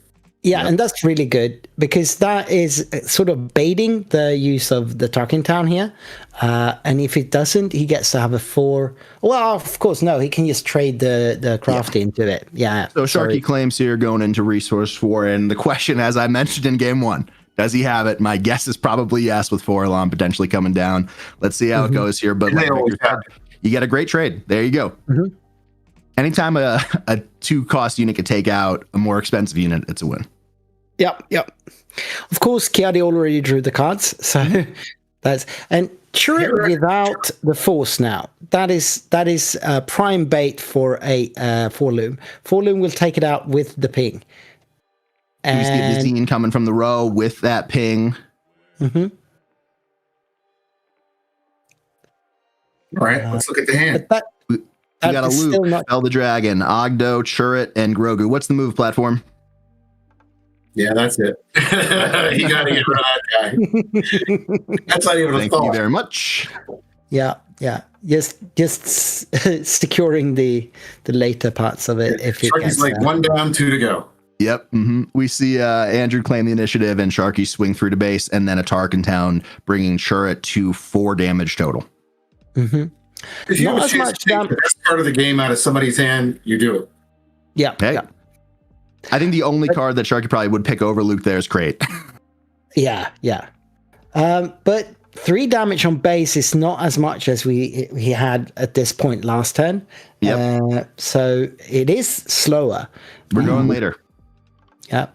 Yeah, and that's really good because that is sort of baiting the use of the Tarkin Town here. And if it doesn't, he gets to have a 4. Well, of course, no, he can just trade the crafty into it. Yeah. So Sharky claims here going into resource 4. And the question, as I mentioned in game 1, does he have it? My guess is probably yes, with 4 Elan potentially coming down. Let's see how it goes here. But like you get a great trade. There you go. Mm-hmm. Anytime a 2-cost unit can take out a more expensive unit, it's a win. Yep. Of course, Kiadi already drew the cards, so that's... And Turret without the force now. That is prime bait for a Forloom. Forloom will take it out with the ping. And we see the Zine coming from the row with that ping. Mm-hmm. All right, let's look at the hand. We got a Luke, Spell the Dragon, Ogdo, Churret, and Grogu. What's the move platform? Yeah, that's it. You got to get rid of that guy. That's not even a thought. Thank you very much. Yeah. Just securing the later parts of it. If Sharky's like 1 down, 2 to go. Yep. Mm-hmm. We see Andrew claim the initiative and Sharky swing through to base, and then a Tarkentown bringing Churret to 4 damage total. Mm-hmm. If you have a chance to take the best part of the game out of somebody's hand, you do it. Yeah. Okay. Yeah. I think the only card that Sharky probably would pick over Luke there is Crate. Yeah. But 3 damage on base is not as much as he had at this point last turn. Yep. So it is slower. We're going later. Yep.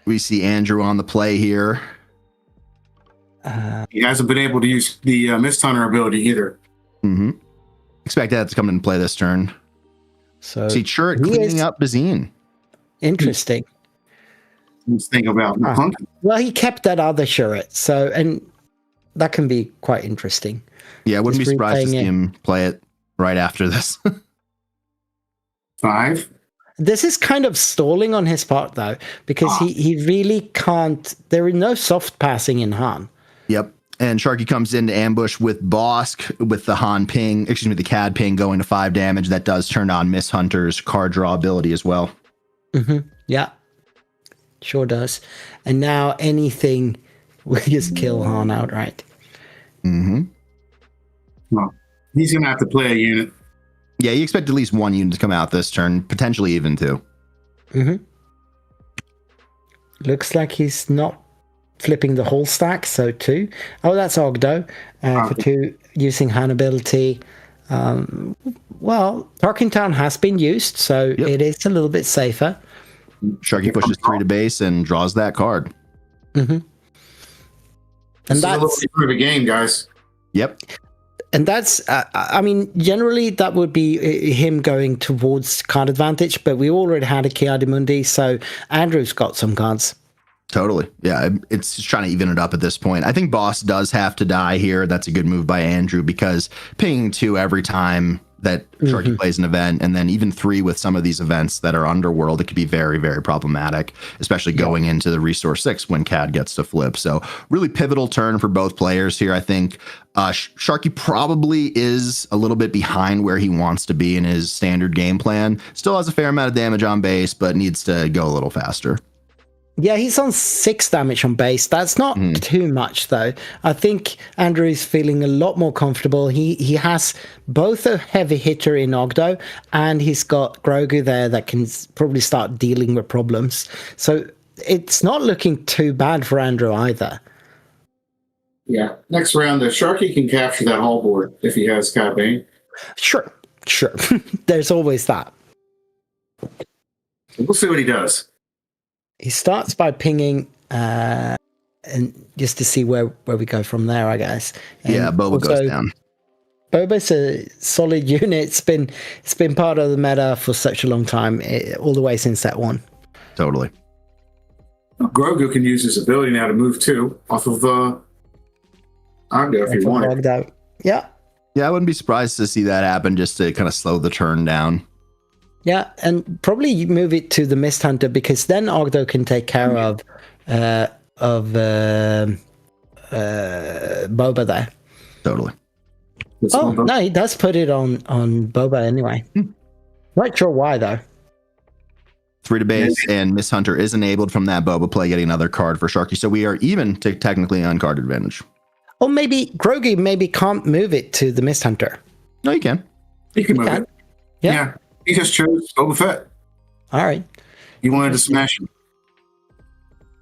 We see Andrew on the play here. He hasn't been able to use the Mist Hunter ability either. Mm-hmm. Expect that to come into play this turn. So see Churret cleaning up Bazine. Interesting. Let's think about Punky. Well, he kept that other Churret, and that can be quite interesting. Yeah, I wouldn't be surprised to see him play it right after this. 5. This is kind of stalling on his part, though, because he really can't. There is no soft passing in Han. Yep. And Sharky comes in to ambush with Bosk with the the CAD ping going to 5 damage. That does turn on Miss Hunter's card draw ability as well. Mm-hmm. Yeah. Sure does. And now anything will just kill Han outright. Mm-hmm. Well, he's going to have to play a unit. Yeah, you expect at least 1 unit to come out this turn, potentially even 2. Mm-hmm. Looks like he's not flipping the whole stack, so 2. Oh, that's Ogdo for 2 using Han ability. Well, Tarkentown has been used, so it is a little bit safer. Sharky pushes 3 to base and draws that card. Mm-hmm. And that's a little different of a game, guys. Yep. And that's, generally that would be him going towards card advantage, but we already had a Kiadimundi, so Andrew's got some cards. Totally. Yeah, it's just trying to even it up at this point. I think Boss does have to die here. That's a good move by Andrew because pinging 2 every time that Sharky plays an event, and then even 3 with some of these events that are Underworld, it could be very, very problematic, especially going into the Resource 6 when CAD gets to flip. So really pivotal turn for both players here. I think Sharky probably is a little bit behind where he wants to be in his standard game plan. Still has a fair amount of damage on base, but needs to go a little faster. Yeah, he's on 6 damage on base. That's not too much, though. I think Andrew is feeling a lot more comfortable. He has both a heavy hitter in Ogdo, and he's got Grogu there that can probably start dealing with problems. So it's not looking too bad for Andrew either. Yeah. Next round, the Sharky can capture that hull board if he has Cabane. Sure. There's always that. We'll see what he does. He starts by pinging, and just to see where we go from there, I guess. And Boba goes down. Boba's a solid unit. It's been part of the meta for such a long time, all the way since set 1. Totally. Grogu can use his ability now to move 2 off of Ogdo if he wanted. Yeah. Yeah, I wouldn't be surprised to see that happen just to kind of slow the turn down. Yeah, and probably you move it to the Mist Hunter because then Ogdo can take care of Boba there. Totally. No, he does put it on Boba anyway. Not sure why though. 3 to base, and Miss Hunter is enabled from that Boba play, getting another card for Sharky. So we are even to technically on card advantage. Or maybe Grogu can't move it to the Mist Hunter. No, you can. He can move it. Yeah. He just chose Boba Fett. All right. He wanted to smash him.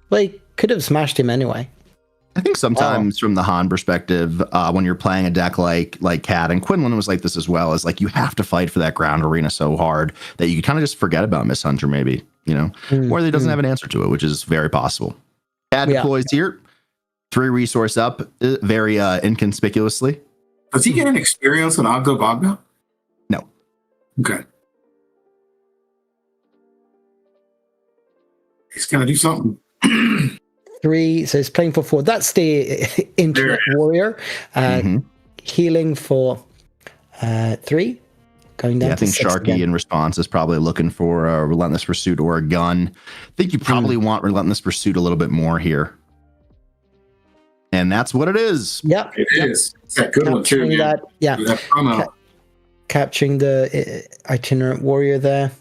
Well, he could have smashed him anyway. I think sometimes from the Han perspective, when you're playing a deck like Cat, and Quinlan was like this as well, is like you have to fight for that ground arena so hard that you kind of just forget about Miss Hunter maybe, or he doesn't have an answer to it, which is very possible. Cad deploys here. 3 resource up, very inconspicuously. Does he get an experience on Ogdo Bogdo? No. Okay. He's gonna do something. 3, so he's playing for 4. That's the Internet Warrior. Healing for 3. Going down I to think 6 Sharky again. in response is probably looking for a Relentless Pursuit or a gun. I think you probably want Relentless Pursuit a little bit more here. And that's what it is. Yep. It is. It's that good one too. Capturing Yeah. that, yeah. That promo. Capturing the Itinerant Warrior there.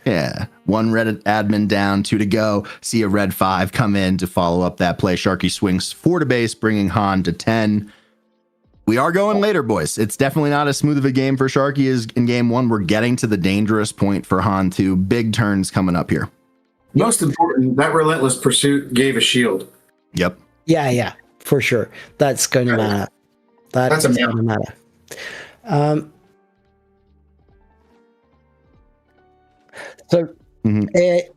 Yeah. 1 red admin down, 2 to go. See a red 5 come in to follow up that play. Sharky swings 4 to base, bringing Han to 10. We are going later, boys. It's definitely not as smooth of a game for Sharky as in game 1. We're getting to the dangerous point for Han 2. Big turns coming up here. Most important, that Relentless Pursuit gave a shield. Yep. Yeah, for sure. That's going to matter. That's going to matter. So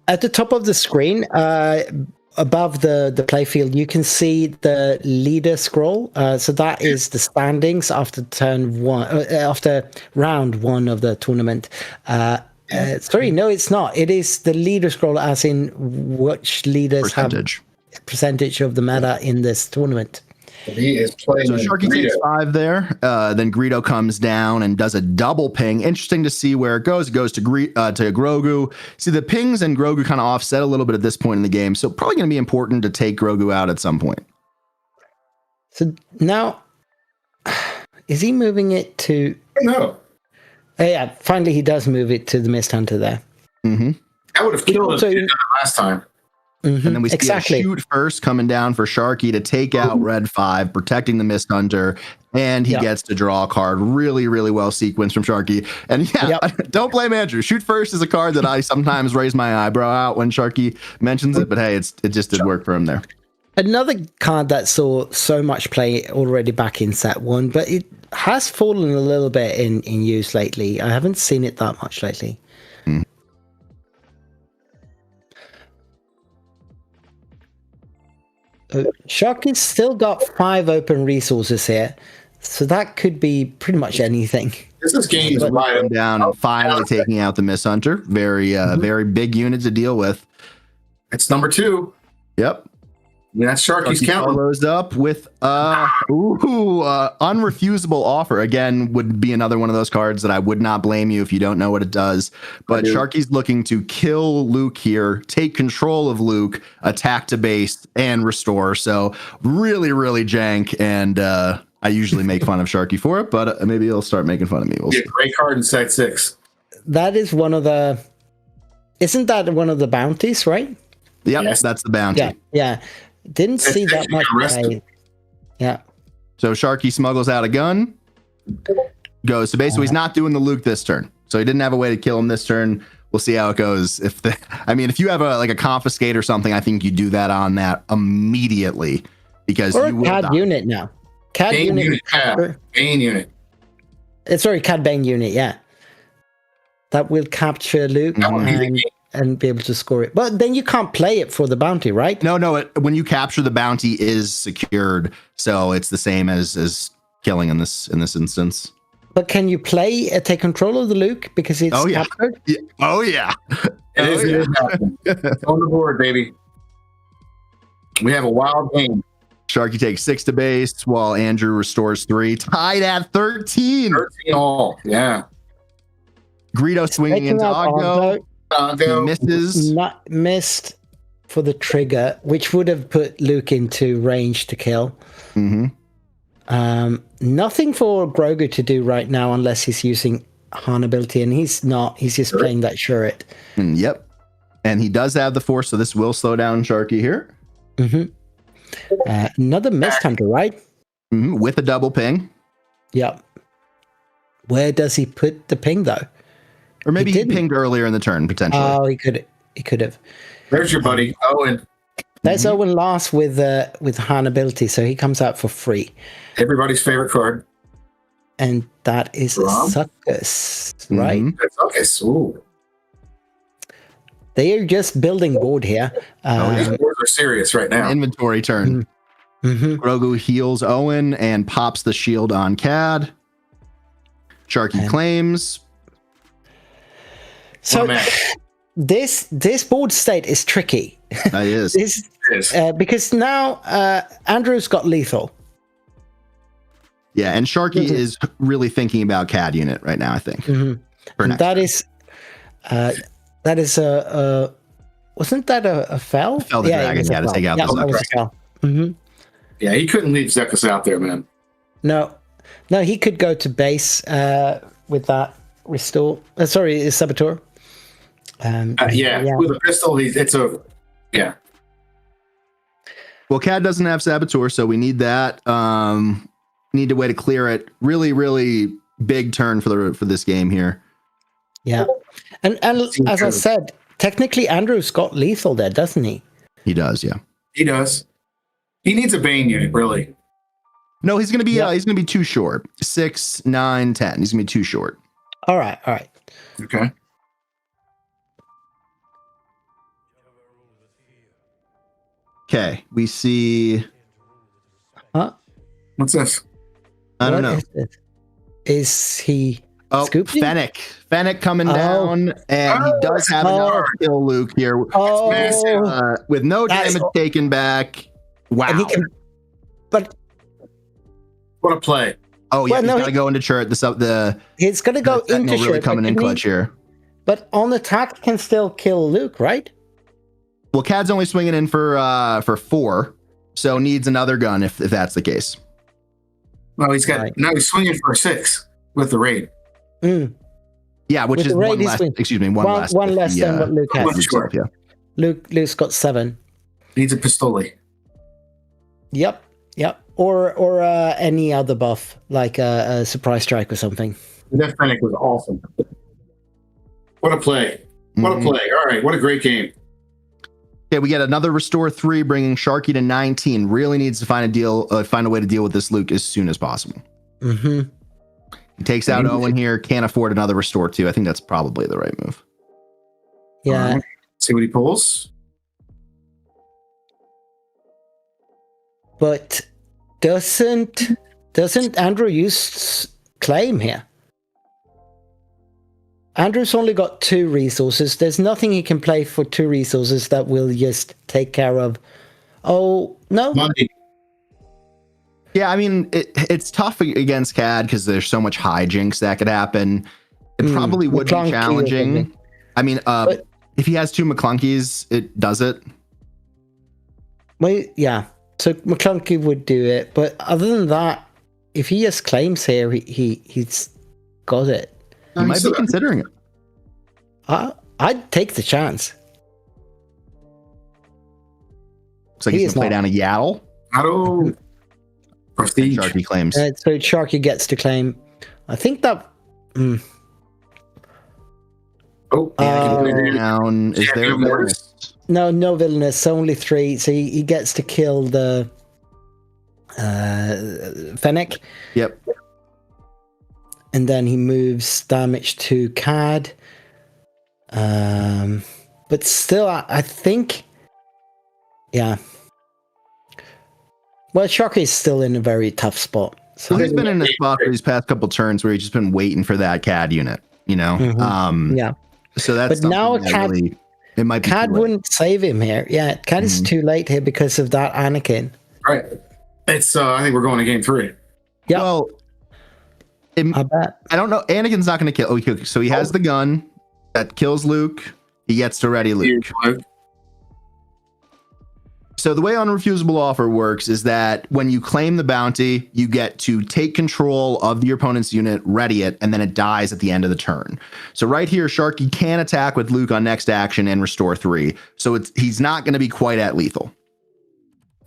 at the top of the screen, above the playfield, you can see the leader scroll. So that is the standings after turn 1, after round 1 of the tournament. Sorry, no, it's not. It is the leader scroll, as in which leaders have percentage of the meta in this tournament. He is playing. So Sharky takes 5 there. Then Greedo comes down and does a double ping. Interesting to see where it goes. It goes to Grogu. See, the pings and Grogu kind of offset a little bit at this point in the game. So probably going to be important to take Grogu out at some point. So now, is he moving it to? No. Yeah, finally he does move it to the Mist Hunter there. I would have killed him last time. And then we see a shoot first coming down for Sharky to take out red 5, protecting the Mist Hunter, and he gets to draw a card. Really, really well sequenced from Sharky. And don't blame Andrew. Shoot first is a card that I sometimes raise my eyebrow out when Sharky mentions it, but hey, it just did work for him there. Another card that saw so much play already back in set 1, but it has fallen a little bit in use lately. I haven't seen it that much lately. Sharky's still got 5 open resources here, so that could be pretty much anything. This is games wide down and finally taking out the Mist Hunter. Very, very big unit to deal with. It's number 2. Yep. Yeah, that's Sharky's counter. Follows up with unrefusable offer. Again, would be another one of those cards that I would not blame you if you don't know what it does. But Sharky's looking to kill Luke here, take control of Luke, attack to base, and restore. So really, really jank. And I usually make fun of Sharky for it, but maybe he'll start making fun of me. We'll see. A great card in set 6. That is one of the... Isn't that one of the bounties, right? Yep, yes. That's the bounty. Yeah. Didn't see that much play. Yeah. So Sharky smuggles out a gun, goes. So basically, he's not doing the Luke this turn. So he didn't have a way to kill him this turn. We'll see how it goes. If you have a confiscate or something, I think you do that on that immediately because or you a CAD unit now. CAD Bane unit. Bane unit. Sorry, CAD Bane unit. Yeah. That will capture Luke and be able to score it. But then you can't play it for the bounty, right? No. When you capture the bounty is secured, so it's the same as killing in this instance. But can you take control of the Luke because it's captured? Yeah. Oh yeah. It is happening. It's on the board, baby. We have a wild game. Sharky takes 6 to base while Andrew restores 3. Tied at 13. 13 all. Yeah. Greedo swinging into Ogdo. He misses. Not missed for the trigger, which would have put Luke into range to kill. Nothing for Grogu to do right now unless he's using Han ability, and he's not. He's just playing that Shuret. Yep. And he does have the force, so this will slow down Sharky here. Another Mist Hunter, right? With a double ping. Yep. Where does he put the ping, though? Or maybe he pinged earlier in the turn, potentially. Oh, he could have. There's your buddy, Owen. There's Owen last with Han ability, so he comes out for free. Everybody's favorite card. And that is Succus, right? Succus, ooh. They are just building board here. These boards are serious right now. Inventory turn. Grogu heals Owen and pops the shield on Cad. Sharky claims. So this board state is tricky. That is. Because now Andrew's got lethal. Yeah, and Sharky is really thinking about Cad unit right now, I think. That is a wasn't that a fell? Fell the dragon, to take out the Zuckuss. Yeah, he couldn't leave Zuckuss out there, man. No, he could go to base with that restore. Sorry, Saboteur. With a pistol, it's over. Yeah. Well, Cad doesn't have Saboteur, so we need that. Need a way to clear it. Really, really big turn for this game here. Yeah, and as I said, technically Andrew's got lethal there, doesn't he? He does, yeah. He does. He needs a Bane unit, really. No, he's gonna be too short. 6, 9, 10. He's gonna be too short. All right. Okay. Okay, we see. Huh? What's this? I don't know. Is he? Oh, Scoopy? Fennec coming down, and he does have enough to kill Luke here. With no damage taken back. Wow. And he can, but what a play. Oh, yeah, he's got to go into turret. He's going to go into really coming in clutch here. But on attack can still kill Luke, right? Well, Cad's only swinging in for 4, so needs another gun if that's the case. Well, he's swinging for 6 with the raid. Yeah, which is one less. Excuse me, one less. One less than what Luke has. Sure. Yeah. Luke's got 7. Needs a pistole. Yep. Or any other buff like a surprise strike or something. That Fennec was awesome. What a play! What a play! All right, what a great game. Okay, we get another restore 3, bringing Sharky to 19. Really needs to find a way to deal with this Luke as soon as possible. He takes out Owen here. Can't afford another restore 2. I think that's probably the right move. Yeah. See what he pulls. But doesn't Andrew use claim here? Andrew's only got 2 resources. There's nothing he can play for 2 resources that will just take care of. Oh, no. Money. Yeah, I mean, it's tough against Cad because there's so much hijinks that could happen. It probably would be challenging. I mean, if he has 2 McClunkies, it does it. Well, yeah. So McClunky would do it. But other than that, if he just claims here, he's got it. You might be considering it. I'd take the chance. Looks like he's going to play down a Yaddle. Yaddle. Prestige. Sharky claims. So Sharky gets to claim. I think that... down. Is there villainous? No villainous. Only 3. So he gets to kill the Fennec. Yep. And then he moves damage to Cad. But still, I think... Yeah. Well, Sharky is still in a very tough spot. So he's been in a spot for these past couple turns where he's just been waiting for that Cad unit, you know? Yeah. So that's but now Cad, it might be Cad wouldn't save him here. Yeah, Cad is too late here because of that Anakin. Right. It's I think we're going to game 3. Yeah. Well, I bet. I don't know. Anakin's not going to kill. Okay, so he has the gun that kills Luke. He gets to ready Luke. So the way Unrefusable Offer works is that when you claim the bounty, you get to take control of your opponent's unit, ready it, and then it dies at the end of the turn. So right here, Sharky can attack with Luke on next action and restore 3. So he's not going to be quite at lethal.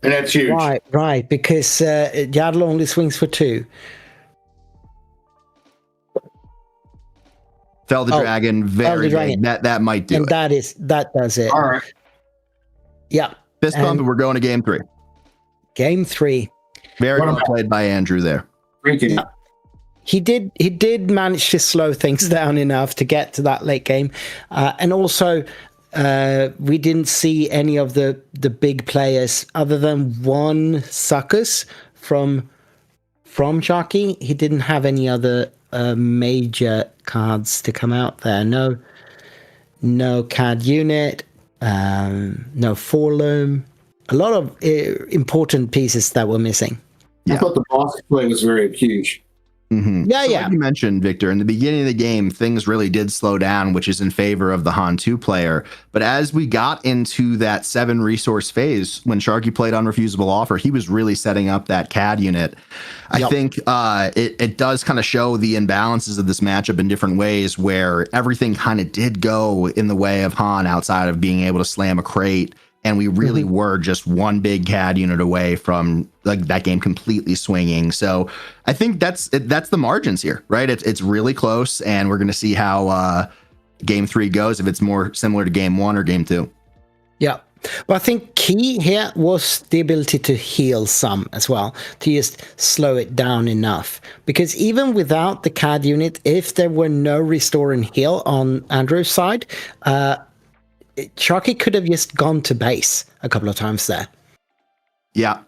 And that's huge. Right, because Yaddle only swings for 2. Fell the dragon, very big. That might do and it. That does it. All right. Yeah. Fist bump, and we're going to game 3. Game 3. Very well played by Andrew there. Yeah. He did manage to slow things down enough to get to that late game. And also, we didn't see any of the big players other than one Suckers from Sharky. He didn't have any other major cards to come out there. No CAD unit, no Forloom. A lot of important pieces that were missing. I thought the boss play was very huge. Mm-hmm. Yeah, so yeah. Like you mentioned, Victor, in the beginning of the game, things really did slow down, which is in favor of the Han 2 player. But as we got into that 7 resource phase, when Sharky played Unrefusable Offer, he was really setting up that CAD unit. I think it does kind of show the imbalances of this matchup in different ways, where everything kind of did go in the way of Han outside of being able to slam a crate. And we really were just one big CAD unit away from like that game completely swinging. So I think that's the margins here, right? It's really close, and we're going to see how game 3 goes, if it's more similar to game 1 or game 2. Yeah. But I think key here was the ability to heal some as well, to just slow it down enough. Because even without the CAD unit, if there were no restore and heal on Andrew's side, Sharky could have just gone to base a couple of times there. Yeah.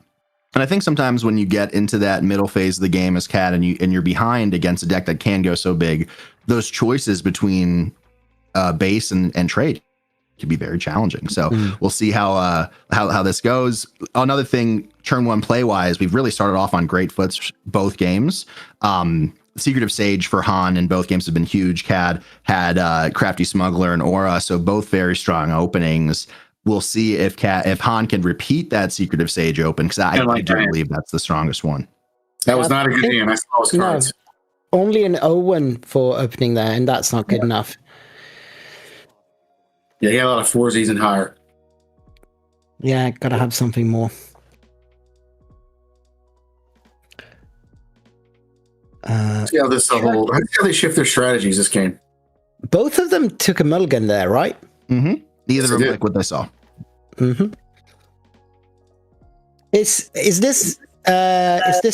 And I think sometimes when you get into that middle phase of the game as CAD and you're behind against a deck that can go so big, those choices between base and trade can be very challenging. So we'll see how this goes. Another thing, turn 1 play wise, we've really started off on great foots both games. Secretive Sage for Han in both games have been huge. CAD had Crafty Smuggler and Aura, so both very strong openings. We'll see if Han can repeat that Secretive Sage open, because I do believe that's the strongest one. That was not a good hand. I saw his cards. No, only an Owen for opening there, and that's not good enough. Yeah, he had a lot of 4s and higher. Yeah, gotta have something more. See how this whole. How they shift their strategies this game. Both of them took a mulligan there, right? Mm-hmm. Neither Yes, of them like what they saw. Mm-hmm. Is this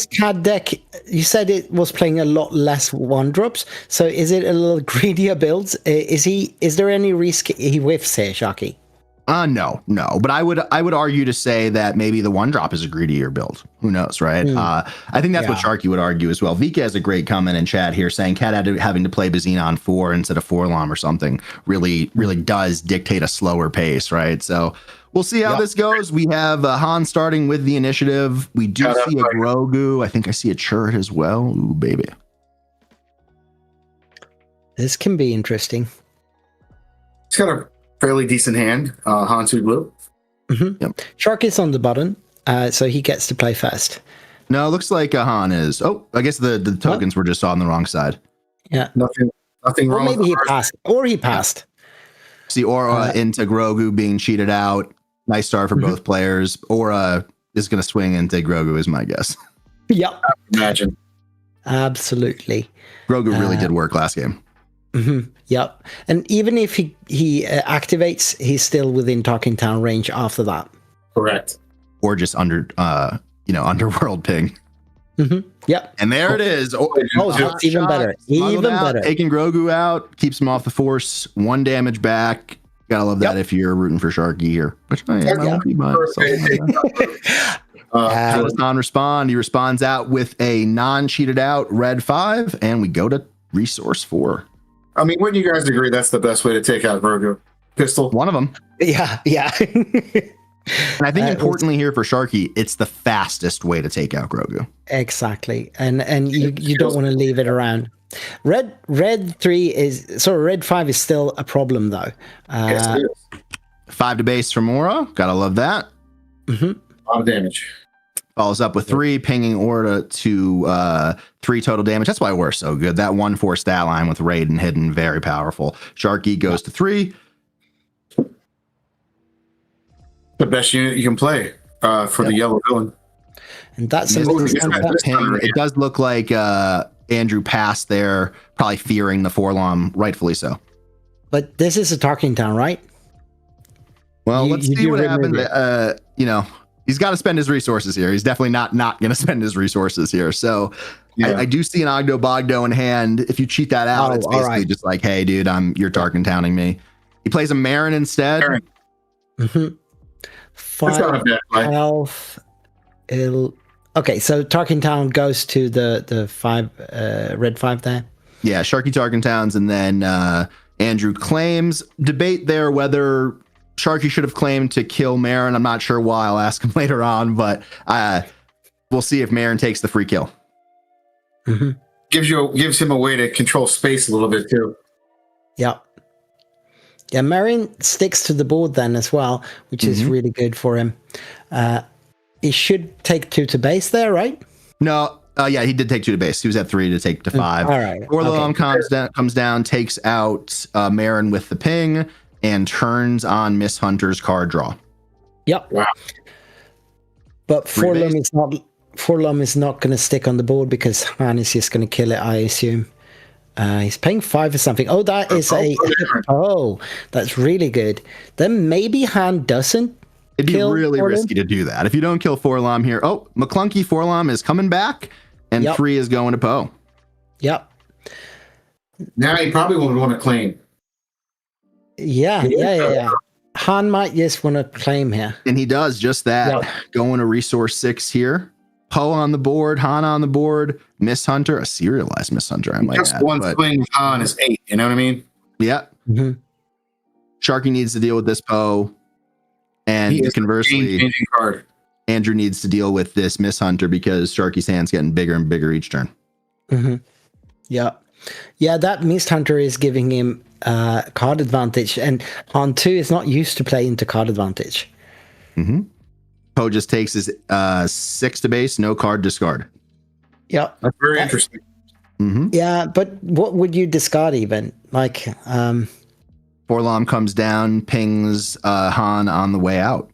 CAD deck? You said it was playing a lot less 1-drops. So is it a little greedier builds? Is there any risk he whiffs here, Sharky? No. But I would argue to say that maybe the 1-drop is a greedier build. Who knows, right? I think that's what Sharky would argue as well. Vika has a great comment in chat here saying CAD having to play Bazina on 4 instead of Forlom or something really does dictate a slower pace, right? So we'll see how this goes. We have Han starting with the initiative. We do see a Grogu. I think I see a Church as well. Ooh, baby. This can be interesting. He's got a fairly decent hand, Han 2 blue. Sharky's on the button, so he gets to play first. No, it looks like Han is. Oh, I guess the tokens were just on the wrong side. Yeah. Nothing Or wrong. maybe he passed. Or he passed. See Aura into Grogu being cheated out. Nice start for both players. Aura is going to swing into Grogu, is my guess. Yep. Imagine. Absolutely. Grogu really did work last game. Yep. And even if he activates, he's still within Talking Town range after that. Correct. Or just underworld ping. Yep. And there it is. That's even better. Even better. Taking Grogu out, keeps him off the force. 1 damage back. Gotta love that if you're rooting for Sharky here. Which I am. I won't be mine. Does non-respond. He responds out with a non-cheated out red 5, and we go to resource 4. I mean, wouldn't you guys agree that's the best way to take out Grogu? Pistol? One of them. Yeah. And I think importantly here for Sharky, it's the fastest way to take out Grogu. Exactly. And you don't want to leave it around. Red 5 is still a problem though. Yes, it is. 5 to base from Aura. Gotta love that. A lot of damage. Follows up with 3, pinging Aura to 3 total damage. That's why we're so good. That 1/4 stat line with Raid and Hidden, very powerful. Sharky goes to 3. The best unit you can play for the yellow villain. And that's it does look like Andrew passed there, probably fearing the Forlom, rightfully so. But this is a Talking Town, right? Well, let's see what happens. He's got to spend his resources here. He's definitely not going to spend his resources here. So I do see an Ogdo Bogdo in hand. If you cheat that out, it's basically just like, hey, dude, you're Tarkin Towning me. He plays a Marin instead. Marin. Mm-hmm. That's not a bad play. 12. Okay, so Tarkin Town goes to the 5 red 5 there. Yeah, Sharky Tarkin Towns, and then Andrew claims. Debate there whether Sharky should have claimed to kill Marin. I'm not sure why. I'll ask him later on, but we'll see if Marin takes the free kill. Mm-hmm. Gives him a way to control space a little bit too. Yeah. Yeah, Marin sticks to the board then as well, which is really good for him. He should take 2 to base there, right? No, yeah, he did take 2 to base. He was at 3 to take to 5. All right. Orlom comes down, takes out Marin with the ping, and turns on Miss Hunter's card draw. Yep. Wow. But Forlom is not going to stick on the board because Han is just going to kill it, I assume. He's paying 5 or something. Oh, that is that's really good. Then maybe Han doesn't. It'd be really risky to do that. If you don't kill Forlom here. Oh, McClunky Forlom is coming back, and 3 is going to Poe. Yep. Now he probably won't want to claim. Yeah. Han might just want to claim here. And he does just that. Yep. Going to resource 6 here. Poe on the board, Han on the board, Miss Hunter, a serialized Miss Hunter. I might Just add, one swing with Han is 8. You know what I mean? Yeah. Mm-hmm. Sharky needs to deal with this Poe. And conversely, card. Andrew needs to deal with this Miss Hunter because Sharky's hand's getting bigger and bigger each turn. Mm-hmm. Yeah. Yeah, that Miss Hunter is giving him card advantage, and Han 2 is not used to play into card advantage. Mm-hmm. Poe just takes his 6 to base, no card discard. Yeah. That's very interesting. Mm-hmm. Yeah, but what would you discard even? Like, Forlom comes down, pings Han on the way out.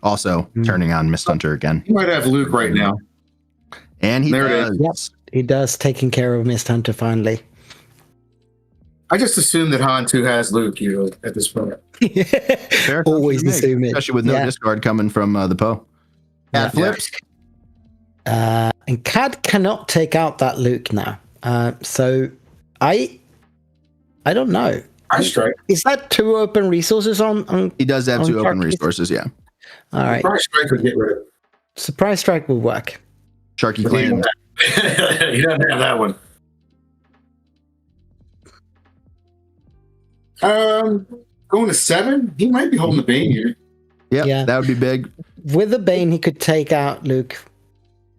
Also turning on Miss Hunter again. He might have Luke right now. And he does. Yep, he does, taking care of Miss Hunter finally. I just assume that Han 2 has Luke usually at this point. Fair Always assume it. Especially with no discard coming from the Poe. Cat flips. And Cad cannot take out that Luke now. So I don't know. I strike. Is that 2 open resources on He does have 2 open Sharky? resources, yeah. All right. Surprise strike would get rid of it. Surprise strike will work. Sharky claims. He doesn't have that one. Going to 7? He might be holding the Bane here. Yep, Yeah. that would be big. With the Bane, he could take out Luke,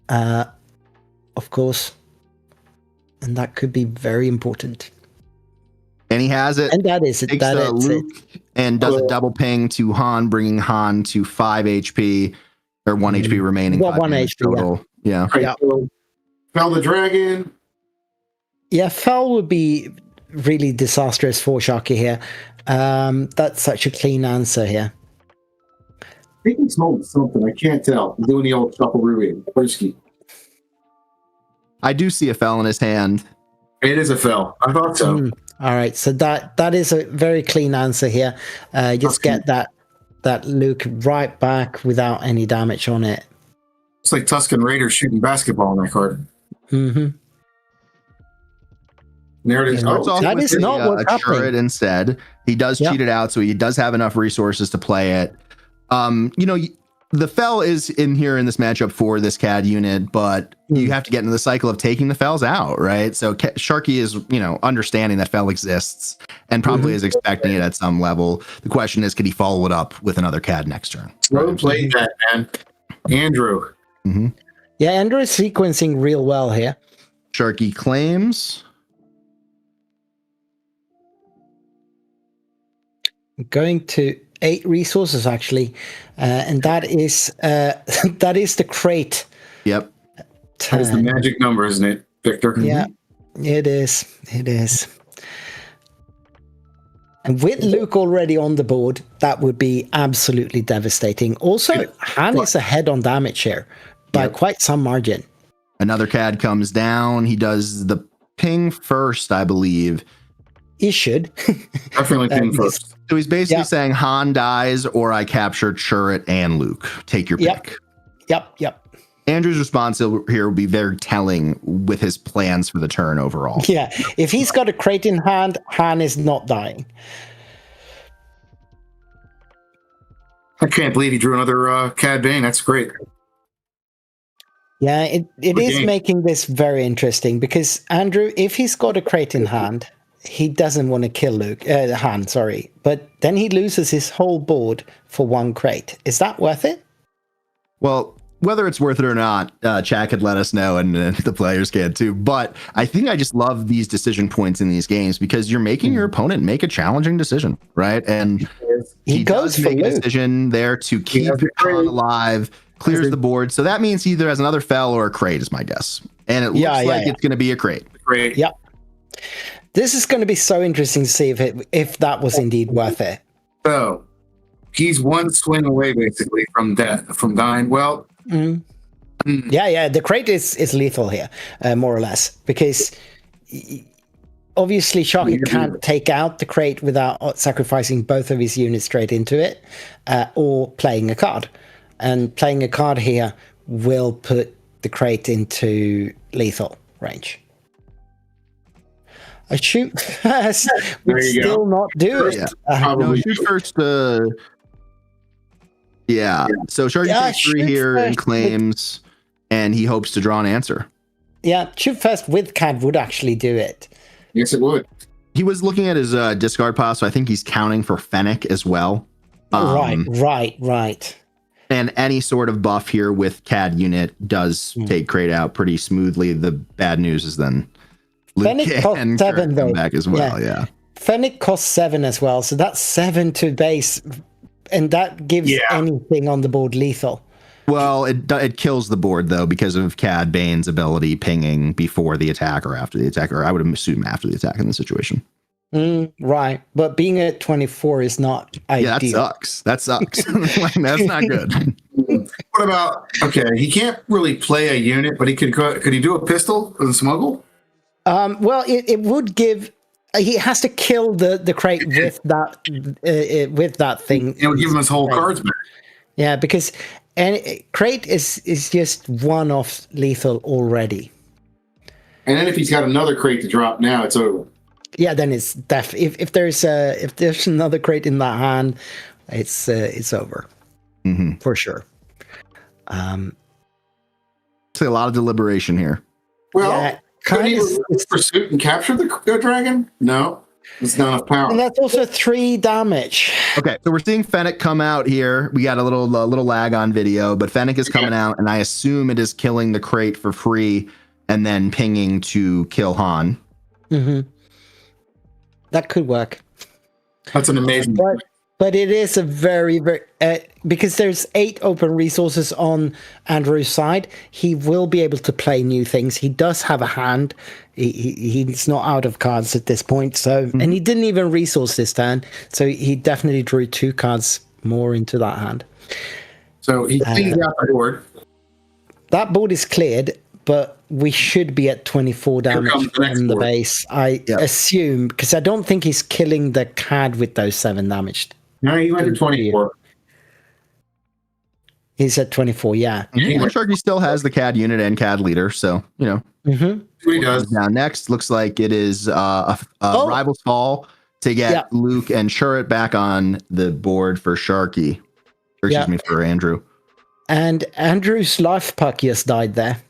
of course. And that could be very important. And he has it. And that is it. Takes That is Luke it. and does a double ping to Han, bringing Han to 5 HP or 1 HP remaining. Well, 5 1 damage HP, total. Yeah. Right, Yeah. so, Fell the Dragon. Yeah, Fell would be really disastrous for Sharky here. That's such a clean answer here. I think he's holding something. I can't tell. I'm doing the old shuffle Ruby. I do see a fell in his hand. It is a fell. I thought so. All right, so that is a very clean answer here. Just get that Luke right back without any damage on it. It's like Tuscan Raiders shooting basketball on that card. Mm-hmm. There it is. Yeah, Oh, that is not what's a turret happening. instead. He does cheat it out, so he does have enough resources to play it. The fell is in here in this matchup for this CAD unit, but you have to get into the cycle of taking the fells out, right? So Sharky is, understanding that fell exists and probably is expecting it at some level. The question is, could he follow it up with another CAD next turn? Slow played that, man. Andrew. Mm-hmm. Yeah, Andrew is sequencing real well here. Sharky claims. Going to 8 resources actually, and that is the crate. Yep. That is the magic number, isn't it, Victor? Yeah, it is. It is. And with Luke already on the board, that would be absolutely devastating. Also, Han is ahead on damage here by quite some margin. Another CAD comes down. He does the ping first, I believe. He should. Definitely ping first. So he's basically saying Han dies or I capture Churret and Luke. Take your pick. Yep. Andrew's response here will be very telling with his plans for the turn overall. Yeah, if he's got a crate in hand, Han is not dying. I can't believe he drew another Cad Bane. That's great. Yeah, it is making this very interesting because Andrew, if he's got a crate in hand, he doesn't want to kill Han, sorry. But then he loses his whole board for one crate. Is that worth it? Well, whether it's worth it or not, chat could let us know, and the players can too. But I think I just love these decision points in these games because you're making your opponent make a challenging decision, right? And he does make a decision there to keep Han alive, clears the board. So that means he either has another fell or a crate is my guess. And it looks like it's going to be a crate. Great. Yep. This is going to be so interesting to see if that was indeed worth it. So he's one swing away basically from dying. Well, yeah, the crate is lethal here, more or less, because obviously Sharky can't take out the crate without sacrificing both of his units straight into it, or playing a card. And playing a card here will put the crate into lethal range. A shoot first would still not do it. No, shoot first. Yeah. So Sharky takes 3 here and claims, and he hopes to draw an answer. Yeah, shoot first with Cad would actually do it. Yes, it would. He was looking at his discard pile, so I think he's counting for Fennec as well. Right. And any sort of buff here with CAD unit does take crate out pretty smoothly. The bad news is then Luke costs 7 though. Back as well. Yeah. Fennec costs 7 as well, so that's 7 to base, and that gives anything on the board lethal. Well, it kills the board though because of Cad Bane's ability pinging before the attack or after the attack, or I would assume after the attack in this situation. Right, but being at 24 is not ideal. Yeah, that sucks. That's not good. What about, he can't really play a unit, but could he do a pistol with a smuggle? Well, it would give. He has to kill the crate with that thing. It would give him his whole cards back. Yeah, because crate is just one off lethal already. And then if he's got another crate to drop now, it's over. Yeah, then it's if there's another crate in that hand, it's over for sure. It's a lot of deliberation here. Well, could he pursuit and capture the dragon? No, it's not enough power. And that's also 3 damage. Okay, so we're seeing Fennec come out here. We got a little lag on video, but Fennec is coming out, and I assume it is killing the crate for free and then pinging to kill Han. That could work. That's an amazing. But it is a very, very because there's 8 open resources on Andrew's side. He will be able to play new things. He does have a hand. He's not out of cards at this point. So, and he didn't even resource this turn. So he definitely drew 2 cards more into that hand. So he cleans out the board. That board is cleared, but we should be at 24 damage from the base. I assume, because I don't think he's killing the CAD with those 7 damage. No, he went to 24. He's at 24, yeah. Sharky still has the CAD unit and CAD leader, so, you know. He does. Now, next, looks like it is a Rival's Fall to get Luke and Shuret back on the board for Sharky. Or, excuse me, for Andrew. And Andrew's life puck just died there.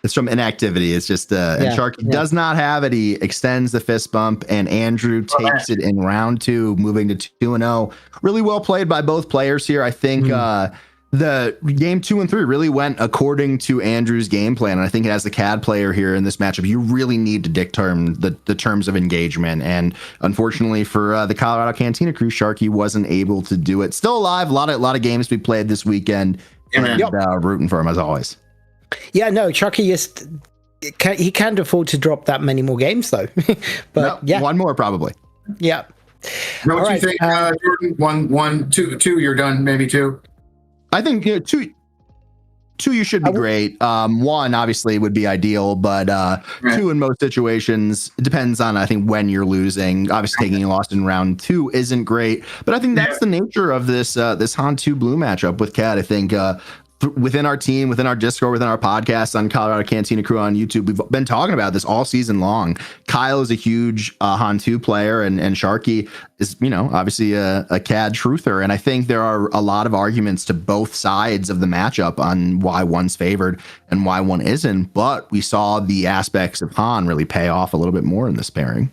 It's from inactivity. It's just, and Sharky does not have it. He extends the fist bump, and Andrew takes it in round 2, moving to 2-0. Really well played by both players here. I think the game 2 and 3 really went according to Andrew's game plan. And I think as the CAD player here in this matchup, you really need to dictate the terms of engagement. And unfortunately for the Colorado Cantina Crew, Sharky wasn't able to do it. Still alive. A lot of games we played this weekend. And rooting for him as always. Yeah, no, Chucky he can't afford to drop that many more games though. But one more probably. Yeah. Now, what do you think, Jordan? 1, 2, you're done. Maybe 2. I think 2 you should be great. 1 obviously would be ideal, but 2 in most situations, it depends on I think when you're losing. Obviously, taking a loss in round 2 isn't great, but I think that's the nature of this Han 2 blue matchup with CAD. I think within our team, within our Discord, within our podcast on Colorado Cantina Crew on YouTube, we've been talking about this all season long. Kyle is a huge Han 2 player, and Sharky is, obviously a CAD truther. And I think there are a lot of arguments to both sides of the matchup on why one's favored and why one isn't. But we saw the aspects of Han really pay off a little bit more in this pairing.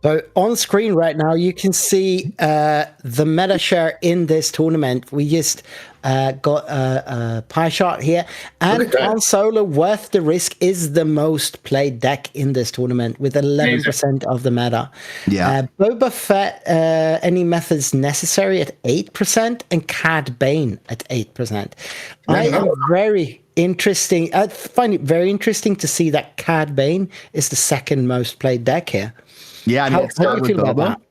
So on screen right now, you can see the meta share in this tournament. We just got a pie chart here. And Han Solo, Worth the Risk, is the most played deck in this tournament with 11% of the meta. Yeah. Boba Fett, Any Methods Necessary at 8%, and Cad Bane at 8%. I am very interesting. I find it very interesting to see that Cad Bane is the second most played deck here. Yeah, I mean, how do you feel about that?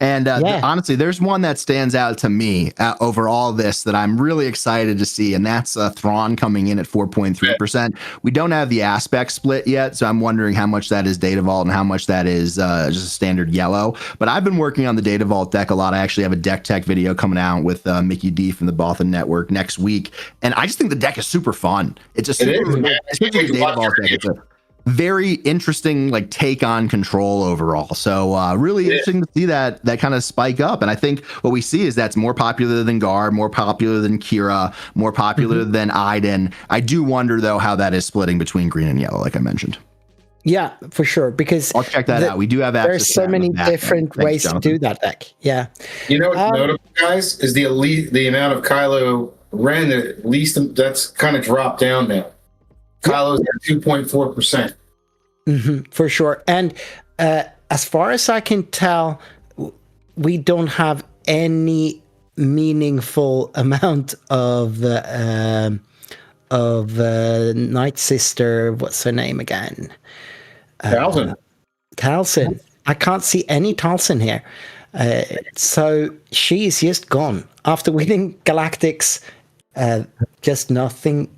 And honestly, there's one that stands out to me over all this that I'm really excited to see, and that's Thrawn coming in at 4.3%. We don't have the aspect split yet, so I'm wondering how much that is Data Vault and how much that is just a standard yellow. But I've been working on the Data Vault deck a lot. I actually have a deck tech video coming out with Mickey D from the Bothan Network next week, and I just think the deck is super fun. It's a super Data Vault deck. It's a very interesting take on control overall. So really interesting to see that kind of spike up. And I think what we see is that's more popular than Gar, more popular than Kira, more popular than Iden. I do wonder though how that is splitting between green and yellow, like I mentioned. Yeah, for sure. Because I'll check that out. We do have access. There's so many different ways to do that deck. Yeah. You know what's notable, guys, is the amount of Kylo Ren that at least that's kind of dropped down now. Kylo's at 2.4%. For sure. And as far as I can tell, we don't have any meaningful amount of Night Sister. What's her name again? Talcin. I can't see any Talcin here. So she's just gone. After winning Galactics, just nothing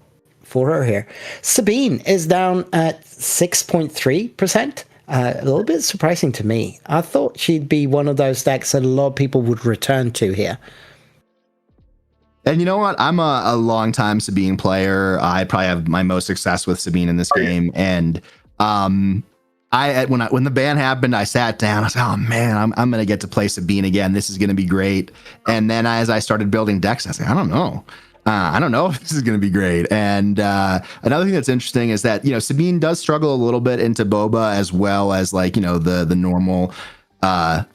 for her here. Sabine is down at 6.3%. A little bit surprising to me. I thought she'd be one of those decks that a lot of people would return to here. And you know what? I'm a long-time Sabine player. I probably have my most success with Sabine in this game. And when the ban happened, I sat down. I was like, oh man, I'm going to get to play Sabine again. This is going to be great. And then as I started building decks, I was like, I don't know if this is going to be great. And another thing that's interesting is that, Sabine does struggle a little bit into Boba, as well as the normal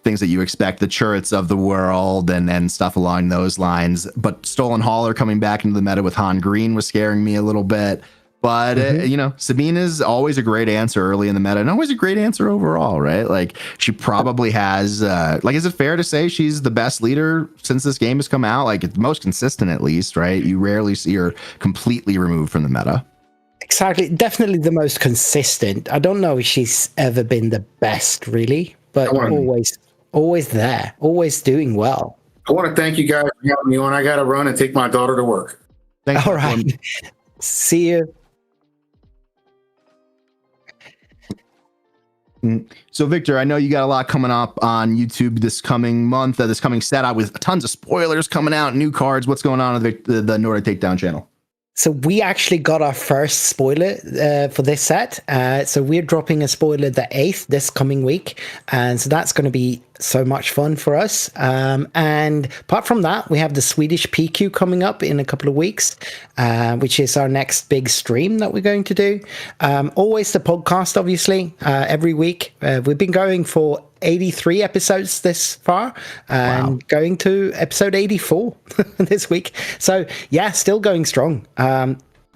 things that you expect, the turrets of the world and stuff along those lines. But Stolen Hauler coming back into the meta with Han Green was scaring me a little bit. But, Sabine is always a great answer early in the meta and always a great answer overall, right? She probably has, is it fair to say she's the best leader since this game has come out? It's most consistent, at least, right? You rarely see her completely removed from the meta. Exactly. Definitely the most consistent. I don't know if she's ever been the best, really, but always there, always doing well. I want to thank you guys for having me on. I got to run and take my daughter to work. Thanks. All right. See you. So, Victor, I know you got a lot coming up on YouTube this coming month, this coming set out with tons of spoilers coming out, new cards. What's going on with the Nordic Takedown channel? So we actually got our first spoiler for this set. So we're dropping a spoiler the 8th this coming week. And so that's going to be so much fun for us. And apart from that, we have the Swedish PQ coming up in a couple of weeks, which is our next big stream that we're going to do. Always the podcast, obviously, every week. We've been going for 83 episodes this far and going to episode 84 this week. So yeah, still going strong.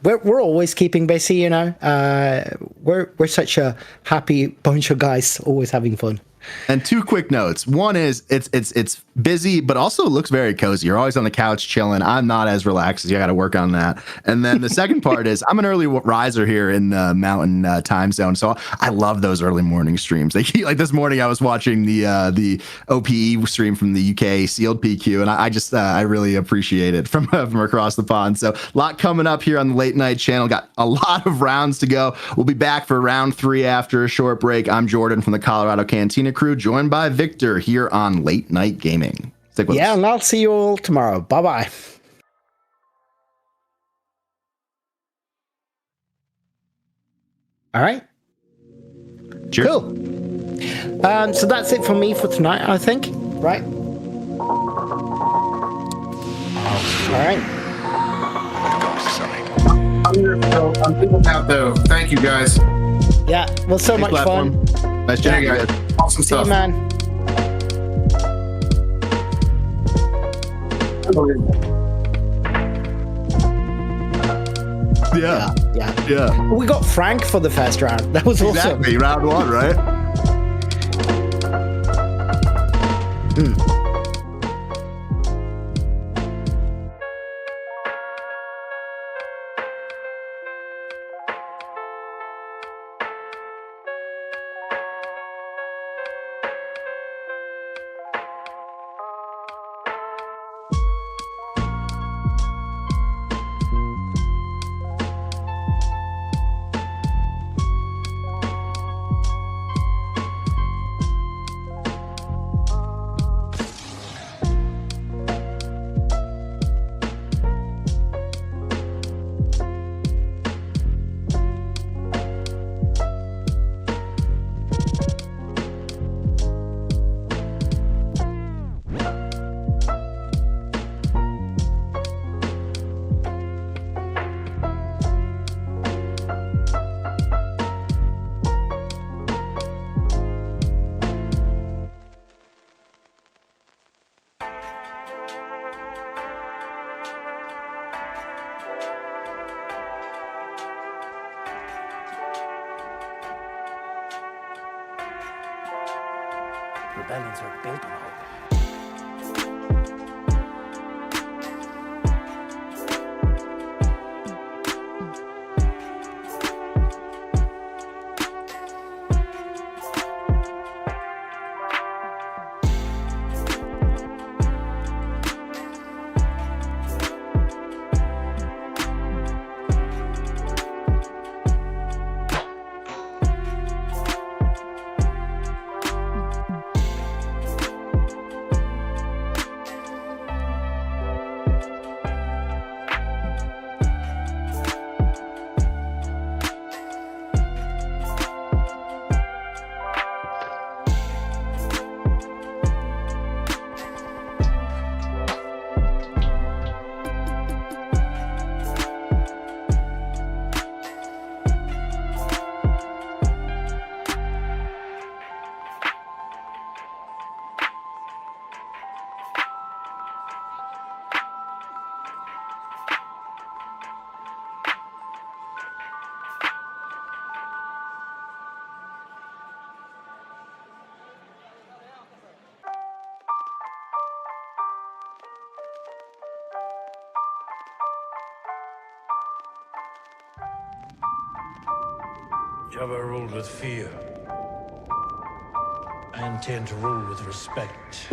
We're always keeping busy, we're such a happy bunch of guys, always having fun. And two quick notes. One is it's busy, but also looks very cozy. You're always on the couch chilling. I'm not as relaxed as you. Got to work on that. And then the second part is I'm an early riser here in the mountain time zone, so I love those early morning streams. Like this morning, I was watching the OPE stream from the UK sealed PQ, and I really appreciate it from across the pond. So a lot coming up here on the late night channel. Got a lot of rounds to go. We'll be back for round 3 after a short break. I'm Jordan from the Colorado Cantina Crew, joined by Victor here on Late Night Gaming. Stick with us. And I'll see you all tomorrow. Bye-bye. All right. Cheers. Cool. So that's it for me for tonight, I think. Right? All right. I'm thinking out though. Thank you guys. Yeah, well, so much fun. Nice chatting, Yeah, guys. awesome See you, stuff. man. Yeah. Yeah. We got Frank for the first round. That was awesome. Exactly. Round one, right? Rebellions are built on hope. Jabba ruled with fear. I intend to rule with respect.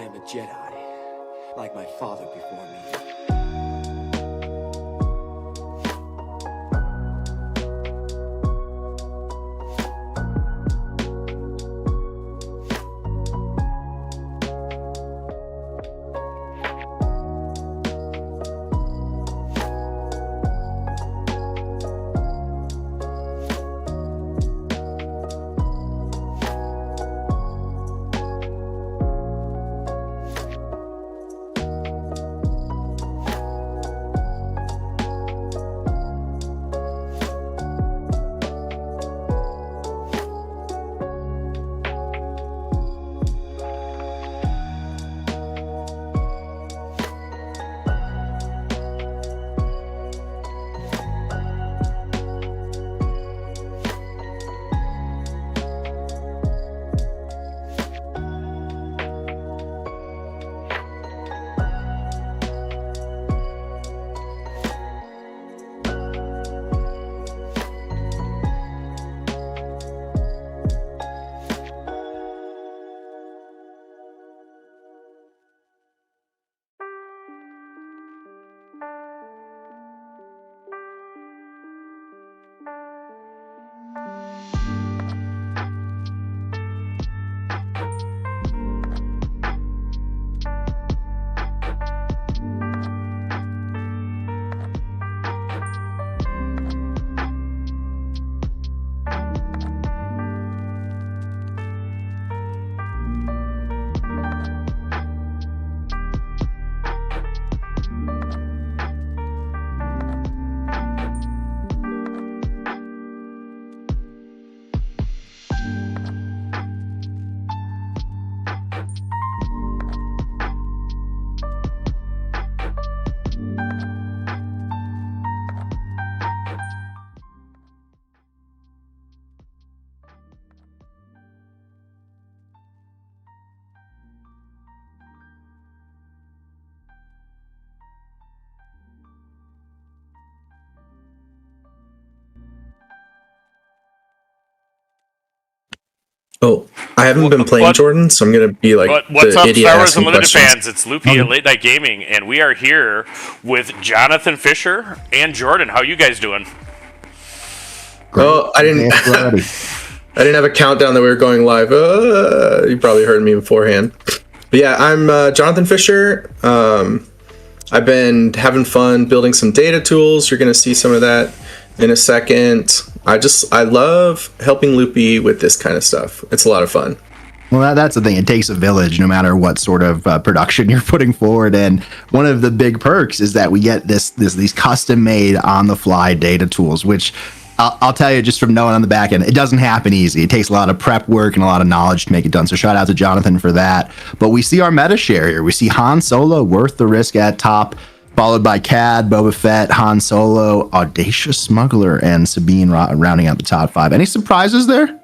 I am a Jedi, like my father before me. Oh, I haven't been playing Jordan, so I'm gonna be like what's the up, idiot Star Wars asking Unlimited questions. fans? It's Loopy at Late Night Gaming, and we are here with Jonathan Fisher and Jordan. How you guys doing? Oh, I didn't. I didn't have a countdown that we were going live. You probably heard me beforehand. But yeah, I'm Jonathan Fisher. I've been having fun building some data tools. You're gonna see some of that in a second. I love helping Loopy with this kind of stuff. It's a lot of fun. Well, that's the thing. It takes a village, no matter what sort of production you're putting forward. And one of the big perks is that we get these custom-made, on-the-fly data tools, which I'll tell you just from knowing on the back end, it doesn't happen easy. It takes a lot of prep work and a lot of knowledge to make it done. So shout out to Jonathan for that. But we see our meta share here. We see Han Solo, worth the risk at top, followed by Cad, Boba Fett, Han Solo, Audacious Smuggler, and Sabine rounding out the top 5. Any surprises there?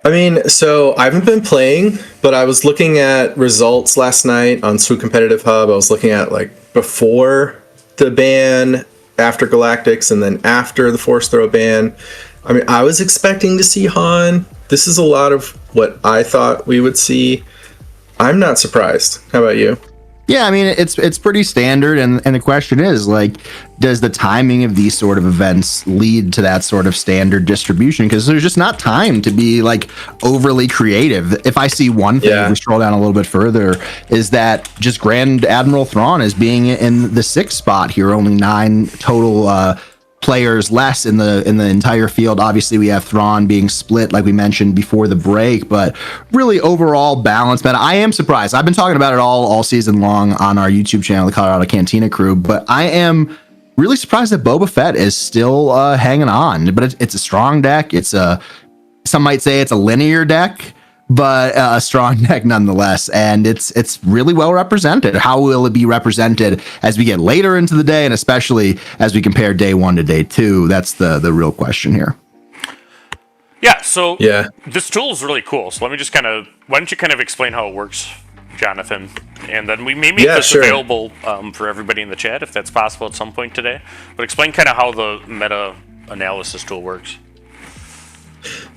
I mean, so I haven't been playing, but I was looking at results last night on Swoop Competitive Hub. I was looking at like before the ban, after Galactics, and then after the Force Throw ban. I mean, I was expecting to see Han. This is a lot of what I thought we would see. I'm not surprised. How about you? Yeah, I mean, it's pretty standard, and the question is, like, does the timing of these sort of events lead to that sort of standard distribution? Because there's just not time to be, like, overly creative. If I see one thing, if we scroll down a little bit further, is that just Grand Admiral Thrawn is being in the 6th spot here, only 9 total players less in the entire field. Obviously, we have Thrawn being split, like we mentioned before the break, but really overall balance. But I am surprised. I've been talking about it all season long on our YouTube channel, the Colorado Cantina Crew, but I am really surprised that Boba Fett is still hanging on. But it's a strong deck. Some might say it's a linear deck, but a strong deck nonetheless, and it's really well represented. How will it be represented as we get later into the day, and especially as we compare day 1 to day 2? That's the real question here. Yeah, so this tool is really cool. So let me just why don't you kind of explain how it works, Jonathan? And then we may make this available for everybody in the chat if that's possible at some point today. But explain kind of how the meta analysis tool works.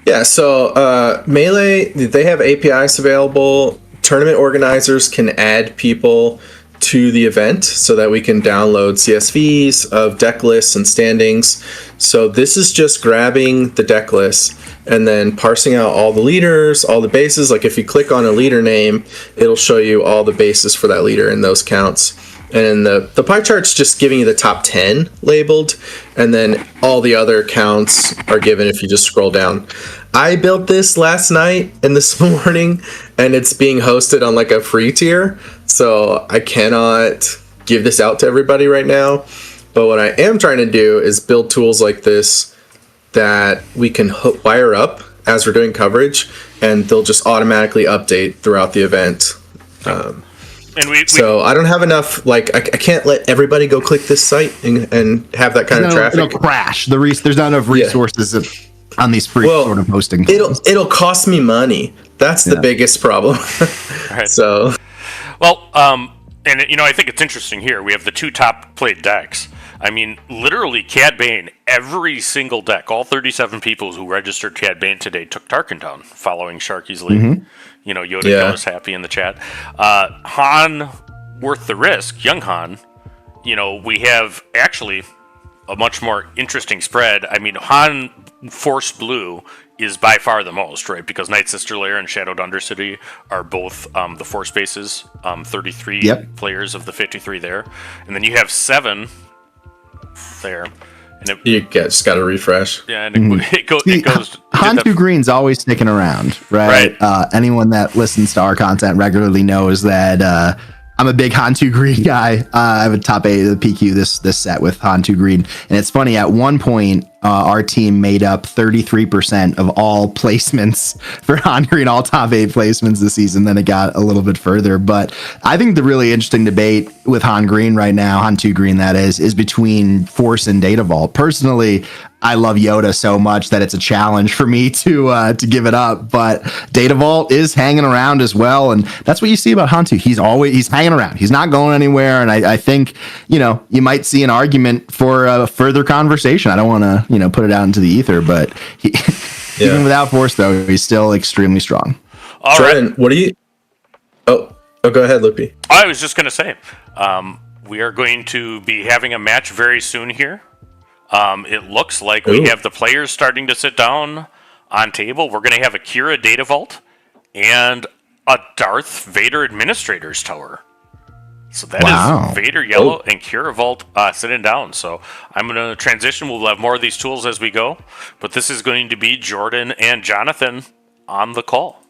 Yeah, so Melee, they have APIs available tournament organizers can add people to the event so that we can download CSVs of deck lists and standings. So this is just grabbing the deck list and then parsing out all the leaders, all the bases. Like if you click on a leader name, it'll show you all the bases for that leader and those counts. And the pie chart's just giving you the top 10 labeled, and then all the other counts are given if you just scroll down. I built this last night and this morning, and it's being hosted on like a free tier, so I cannot give this out to everybody right now. But what I am trying to do is build tools like this that we can wire up as we're doing coverage, and they'll just automatically update throughout the event. So I don't have enough, like, I can't let everybody go click this site and have that kind of traffic. It'll crash. There's not enough resources on these free sort of hosting. It'll cost me money. That's the biggest problem. Right. So, well, and I think it's interesting here. We have the two top played decks. I mean, literally, Cad Bane, every single deck, all 37 people who registered Cad Bane today took Tarkin down, following Sharky's lead. Mm-hmm. Yoda was happy in the chat. Han, worth the risk, young Han, we have actually a much more interesting spread. I mean, Han Force Blue is by far the most, right? Because Night Sister Lair and Shadowed Undercity are both the Force bases, 33 players of the 53 there. And then you have 7 there. And you just got to refresh. Yeah, and it goes. Hantu Green's always sticking around, right? Anyone that listens to our content regularly knows that I'm a big Hantu Green guy. I have a top 8 of the PQ this set with Hantu Green, and it's funny. At one point, our team made up 33% of all placements for Han Green, all top 8 placements this season. Then it got a little bit further, but I think the really interesting debate with Han Green right now, Hantu Green that is between Force and Data Vault. Personally, I love Yoda so much that it's a challenge for me to give it up, but Data Vault is hanging around as well, and that's what you see about Hantu. He's hanging around. He's not going anywhere, and I think you might see an argument for a further conversation. I don't want to put it out into the ether, but even without Force though, he's still extremely strong. All Jordan, right. What do you? Oh, go ahead, Loopy. I was just going to say, we are going to be having a match very soon here. It looks like we have the players starting to sit down on table. We're going to have a Kira Data Vault and a Darth Vader Administrator's Tower. So that is Vader Yellow and Kira Vault sitting down. So I'm going to transition. We'll have more of these tools as we go. But this is going to be Jordan and Jonathan on the call.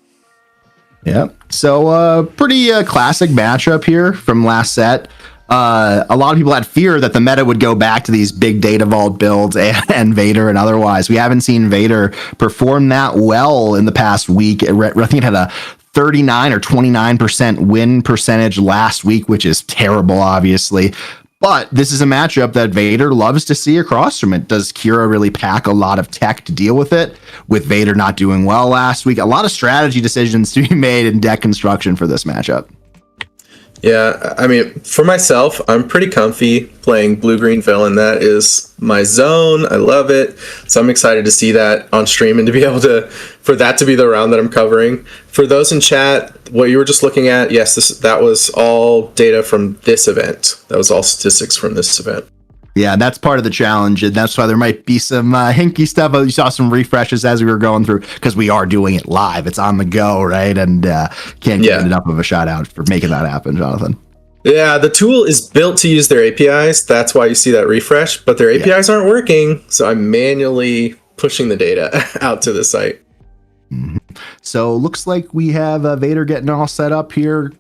Yeah. So pretty classic matchup here from last set. A lot of people had fear that the meta would go back to these big Data Vault builds and Vader and otherwise. We haven't seen Vader perform that well in the past week. I think it had a 39 or 29% win percentage last week, which is terrible, obviously. But this is a matchup that Vader loves to see across from it. Does Kira really pack a lot of tech to deal with it? With Vader not doing well last week, a lot of strategy decisions to be made in deck construction for this matchup. Yeah, I mean, for myself, I'm pretty comfy playing blue-green villain. That is my zone. I love it. So I'm excited to see that on stream and to be able for that to be the round that I'm covering. For those in chat, what you were just looking at, yes, that was all data from this event. That was all statistics from this event. Yeah, that's part of the challenge, and that's why there might be some hinky stuff. You saw some refreshes as we were going through, because we are doing it live. It's on the go, right? And can't give enough of a shout out for making that happen, Jonathan. Yeah, the tool is built to use their APIs. That's why you see that refresh, but their APIs aren't working, so I'm manually pushing the data out to the site. Mm-hmm. So looks like we have Vader getting all set up here.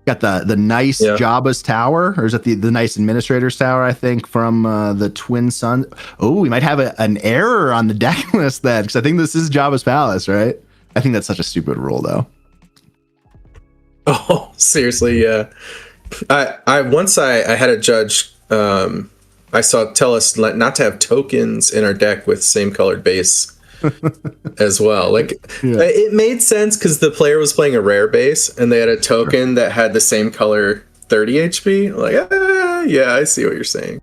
Got the nice Jabba's Tower, or is it the nice Administrator's Tower, I think, from the Twin Sun. Oh, we might have an error on the deck list then, because I think this is Jabba's Palace, right? I think that's such a stupid rule, though. Oh, seriously, yeah. I once I had a judge I saw tell us not to have tokens in our deck with same colored base. As well, it made sense because the player was playing a rare base and they had a token that had the same color 30 HP. Like, yeah, I see what you're saying.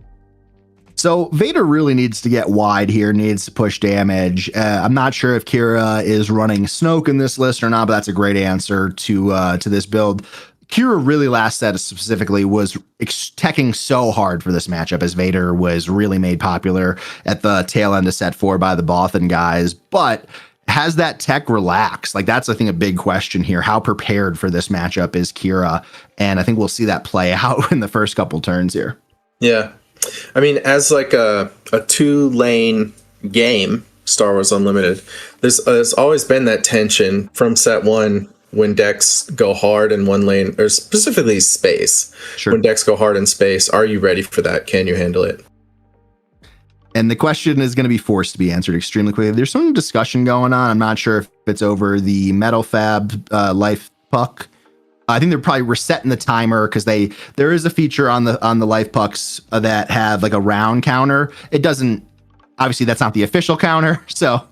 So Vader really needs to get wide here, needs to push damage. I'm not sure if Kira is running Snoke in this list or not, but that's a great answer to this build. Kira really last set specifically was teching so hard for this matchup as Vader was really made popular at the tail end of set 4 by the Bothan guys, but has that tech relaxed? Like that's, I think, a big question here. How prepared for this matchup is Kira? And I think we'll see that play out in the first couple turns here. Yeah. I mean, as like a 2-lane game, Star Wars Unlimited, there's always been that tension from set 1 when decks go hard in one lane, or specifically space. Sure. When decks go hard in space, are you ready for that? Can you handle it? And the question is going to be forced to be answered extremely quickly. There's some discussion going on. I'm not sure if it's over the Metal Fab life puck. I think they're probably resetting the timer because there is a feature on the life pucks that have like a round counter. It doesn't, obviously that's not the official counter. So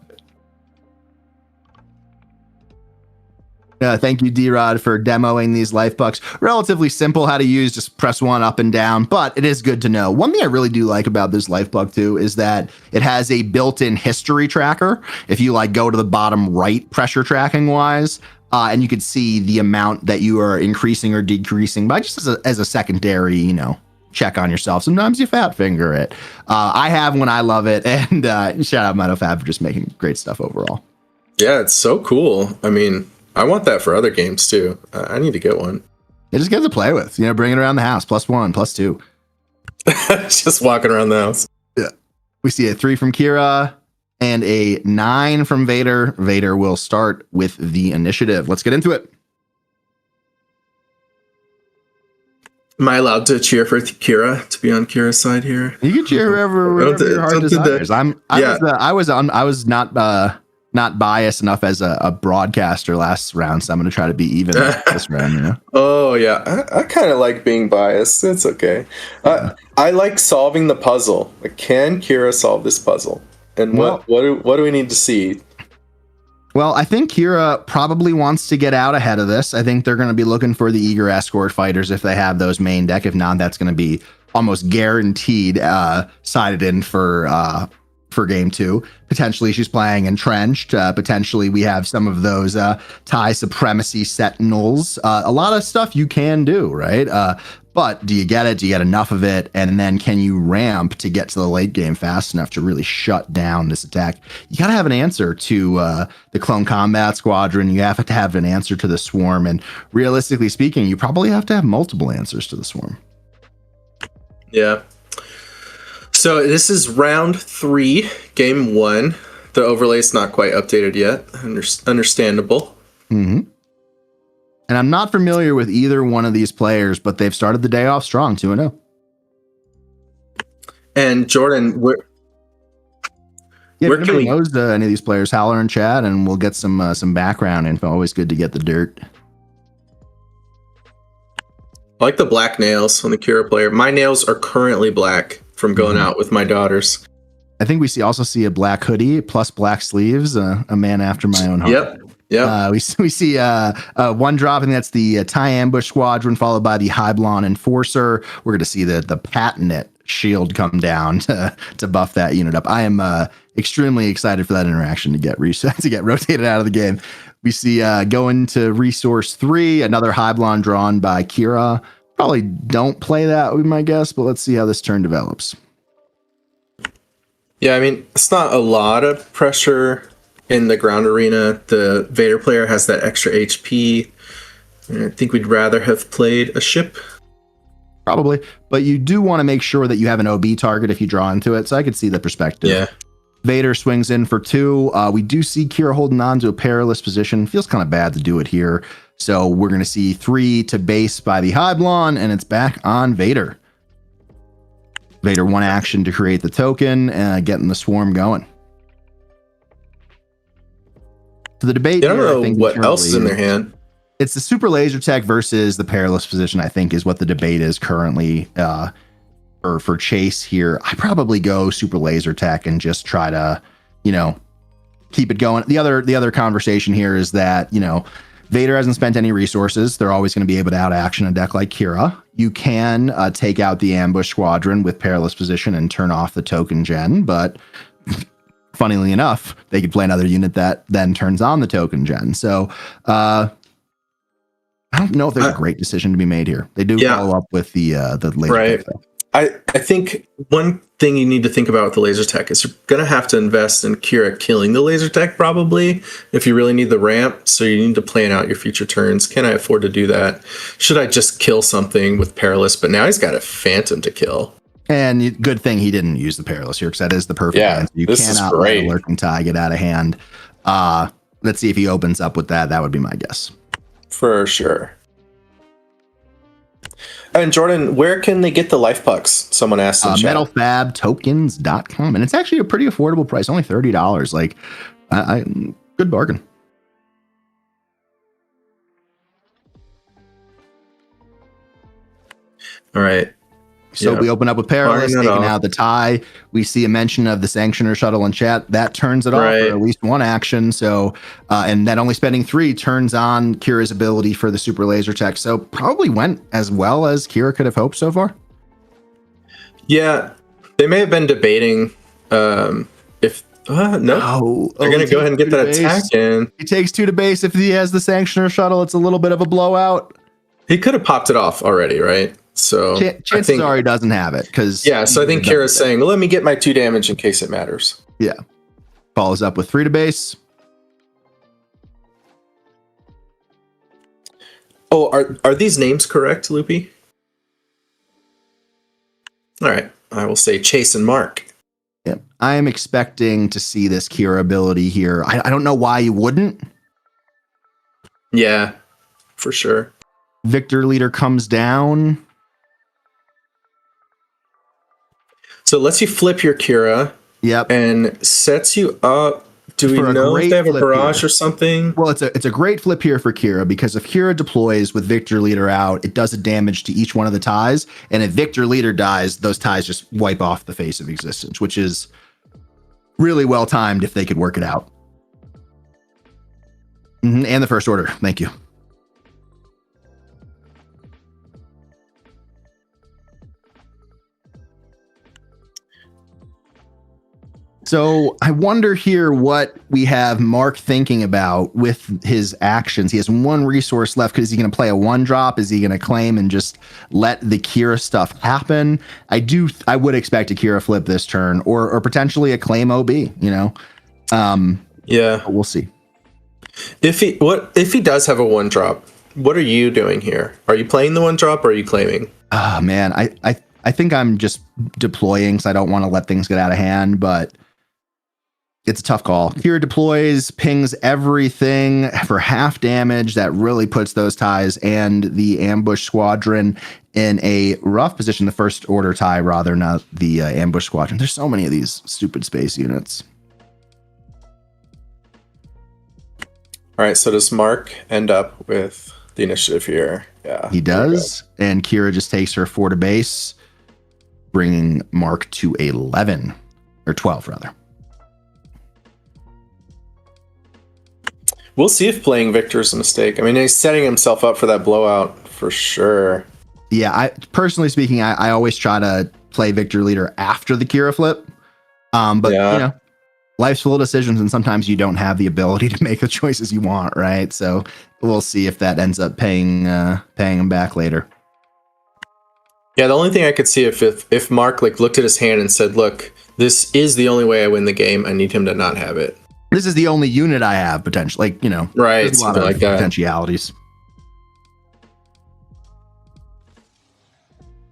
thank you, D-Rod, for demoing these life pucks. Relatively simple how to use, just press 1 up and down, but it is good to know. One thing I really do like about this life puck too is that it has a built-in history tracker. If you like go to the bottom right pressure tracking wise, and you could see the amount that you are increasing or decreasing by just as a secondary, check on yourself. Sometimes you fat finger it. I have one. I love it. And shout out MetoFab for just making great stuff overall. Yeah, it's so cool. I mean, I want that for other games too. I need to get one. It just gets to play with, bring it around the house. +1, +2. Just walking around the house. Yeah. We see a 3 from Kira and a 9 from Vader. Vader will start with the initiative. Let's get into it. Am I allowed to cheer for Kira to be on Kira's side here? You can cheer wherever your heart desires. I was not biased enough as a broadcaster last round, so I'm going to try to be even this round. Oh yeah, I kind of like being biased. It's okay. I like solving the puzzle. Like, can Kira solve this puzzle? And what do we need to see? Well, I think Kira probably wants to get out ahead of this. I think they're going to be looking for the eager escort fighters if they have those main deck. If not, that's going to be almost guaranteed sided in for game 2. Potentially she's playing entrenched. Potentially we have some of those TIE supremacy sentinels. A lot of stuff you can do, right? But do you get it? Do you get enough of it? And then can you ramp to get to the late game fast enough to really shut down this attack? You got to have an answer to the Clone Combat Squadron. You have to have an answer to the Swarm. And realistically speaking, you probably have to have multiple answers to the Swarm. Yeah. So this is round 3, game 1. The overlay's not quite updated yet. Understandable. Mm-hmm. And I'm not familiar with either one of these players, but they've started the day off strong, 2-0. And Jordan, where can we knows any of these players, Howler and Chad, and we'll get some background info. Always good to get the dirt. I like the black nails on the Kira player. My nails are currently black from going out with my daughters. I think we also see a black hoodie plus black sleeves, a man after my own heart. Yep. Yeah, we see one drop, and that's the TIE Ambush Squadron, followed by the Hyblon Enforcer. We're going to see the patented shield come down to buff that unit up. I am extremely excited for that interaction to get rotated out of the game. We see going to Resource 3, another Hyblon drawn by Kira. Probably don't play that, my guess, but let's see how this turn develops. Yeah, I mean, it's not a lot of pressure in the ground arena. The Vader player has that extra HP. I think we'd rather have played a ship. Probably, but you do want to make sure that you have an OB target if you draw into it, so I could see the perspective. Yeah. Vader swings in for 2. We do see Kira holding on to a perilous position. Feels kind of bad to do it here. So we're going to see 3 to base by the Hyblon, and it's back on Vader. Vader 1 action to create the token, getting the swarm going. So the debate. I don't know what else is in their hand. It's the super laser tech versus the perilous position, I think, is what the debate is currently for Chase here. I probably go super laser tech and just try to, keep it going. The other conversation here is that, Vader hasn't spent any resources. They're always going to be able to out-action a deck like Kira. You can take out the ambush squadron with Perilous Position and turn off the token gen, but funnily enough, they could play another unit that then turns on the token gen. So I don't know if there's a great decision to be made here. They do follow up with the laser right. tech, I think one thing you need to think about with the laser tech is you're going to have to invest in Kira killing the laser tech probably if you really need the ramp. So you need to plan out your future turns. Can I afford to do that? Should I just kill something with Perilous? But now he's got a Phantom to kill. And good thing he didn't use the Perilous here because that is the perfect answer. You cannot let a Lurking Tie get out of hand. Let's see if he opens up with that. That would be my guess. For sure. And Jordan, where can they get the life pucks? Someone asked in chat. Metalfabtokens.com. And it's actually a pretty affordable price, only $30. Like, good bargain. All right. So we open up with Perilous, taking out the tie. We see a mention of the Sanctioner shuttle in chat. That turns it off for at least one action. So, and then only spending 3 turns on Kira's ability for the super laser tech. So probably went as well as Kira could have hoped so far. Yeah, they may have been debating if they're going to go ahead and get that attack in. He takes 2 to base. If he has the Sanctioner shuttle, it's a little bit of a blowout. He could have popped it off already, right? So chances are he doesn't have it because so I think Kira's saying, let me get my 2 damage in case it matters. Yeah. Follows up with 3 to base. Oh, are these names correct, Loopy? All right. I will say Chase and Mark. Yeah. I am expecting to see this Kira ability here. I don't know why you wouldn't. Yeah, for sure. Victor Leader comes down. So it lets you flip your Kira. Yep. And sets you up. Do we know if they have a barrage or something? Well, it's a great flip here for Kira because if Kira deploys with Victor Leader out, it does a damage to each one of the ties. And if Victor Leader dies, those ties just wipe off the face of existence, which is really well timed if they could work it out. And the First Order. Thank you. So I wonder here what we have Mark thinking about with his actions. He has 1 resource left. Is he going to play a 1-drop? Is he going to claim and just let the Kira stuff happen? I would expect a Kira flip this turn or potentially a claim OB, Yeah. We'll see. If he does have a 1-drop, what are you doing here? Are you playing the 1-drop or are you claiming? Oh man, I think I'm just deploying because I don't want to let things get out of hand, but it's a tough call. Kira deploys, pings everything for half damage. That really puts those ties and the ambush squadron in a rough position. The First Order tie, rather, not the ambush squadron. There's so many of these stupid space units. All right, so does Mark end up with the initiative here? Yeah, he does. And Kira just takes her 4 to base, bringing Mark to 11 or 12 rather. We'll see if playing Victor is a mistake. I mean, he's setting himself up for that blowout for sure. Yeah, personally speaking, I always try to play Victor Leader after the Kira flip. But life's full of decisions, and sometimes you don't have the ability to make the choices you want, right? So we'll see if that ends up paying him back later. Yeah, the only thing I could see if Mark looked at his hand and said, "Look, this is the only way I win the game. I need him to not have it. This is the only unit I have potentially." Right? There's a lot of potentialities.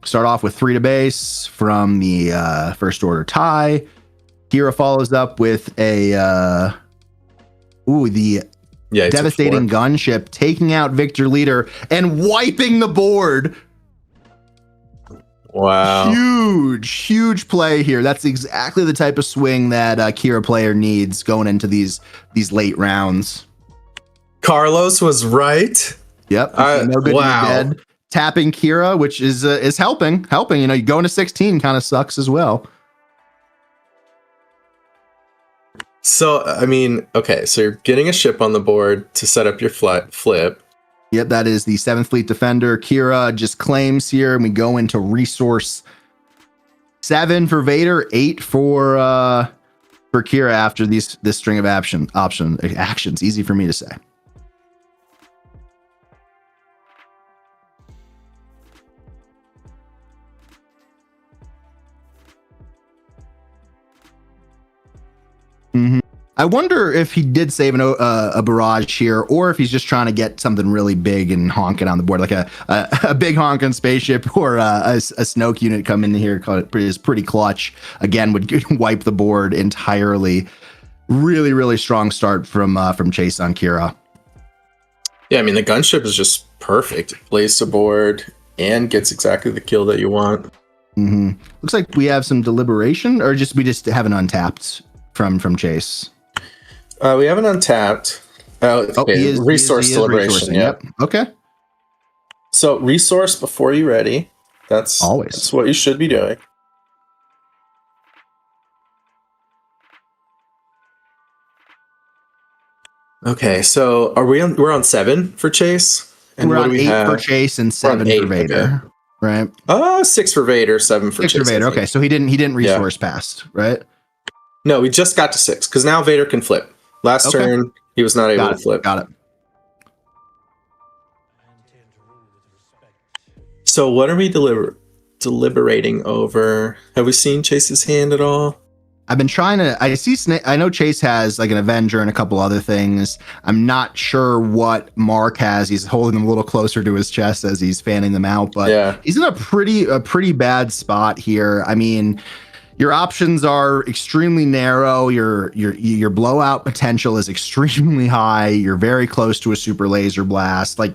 Start off with 3 to base from the First Order tie. Kira follows up with the devastating gunship, taking out Victor Leader and wiping the board. Wow. Huge play here. That's exactly the type of swing that Kira player needs going into these late rounds. Carlos was right. Yep. No good dead. Tapping Kira, which is helping. You go into 16 kind of sucks as well. So, I mean, okay, so you're getting a ship on the board to set up your flip. Yep, that is the 7th Fleet Defender. Kira just claims here, and we go into resource 7 for Vader, 8 for Kira after this string of actions. Easy for me to say. Mm-hmm. I wonder if he did save a barrage here, or if he's just trying to get something really big and honking on the board, like a big honking spaceship or a Snoke unit come in here. Is pretty clutch. Again, would wipe the board entirely. Really, really strong start from Chase on Kira. Yeah, I mean the gunship is just perfect. Plays the board and gets exactly the kill that you want. Mm-hmm. Looks like we have some deliberation, or we just have an untapped from Chase. We have an untapped. Okay, resource deliberation. Yep. Okay. So resource before you're ready. That's what you should be doing. Okay, so we're on 7 for Chase, and we're on 8 for Chase and 7 for Vader. Okay. Right. 6 for Vader, 7 for Chase. 6 for Vader. Okay, so he didn't resource past, right? No, we just got to 6 because now Vader can flip. Last turn, he was not able to flip. Got it. So what are we deliberating over? Have we seen Chase's hand at all? I've been trying to. I see Snake. I know Chase has like an Avenger and a couple other things. I'm not sure what Mark has. He's holding them a little closer to his chest as he's fanning them out. But he's in a pretty bad spot here. I mean, your options are extremely narrow. Your blowout potential is extremely high. You're very close to a super laser blast. Like,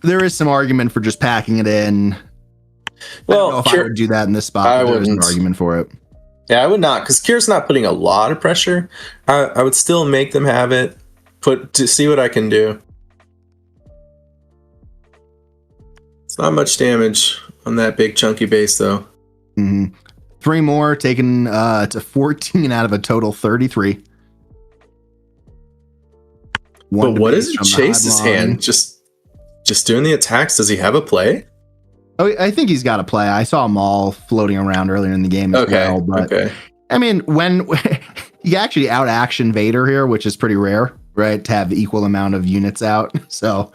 there is some argument for just packing it in. Well, I don't know if I would do that in this spot. There's an argument for it. Yeah, I would not, because Kira's not putting a lot of pressure. I would still make them have it, to see what I can do. It's not much damage on that big chunky base, though. Mm-hmm. 3 more, taken to 14 out of a total 33. But what is Chase's hand? Just doing the attacks. Does he have a play? Oh, I think he's got a play. I saw them all floating around earlier in the game as well. But I mean, when you actually out action Vader here, which is pretty rare, right? To have the equal amount of units out. So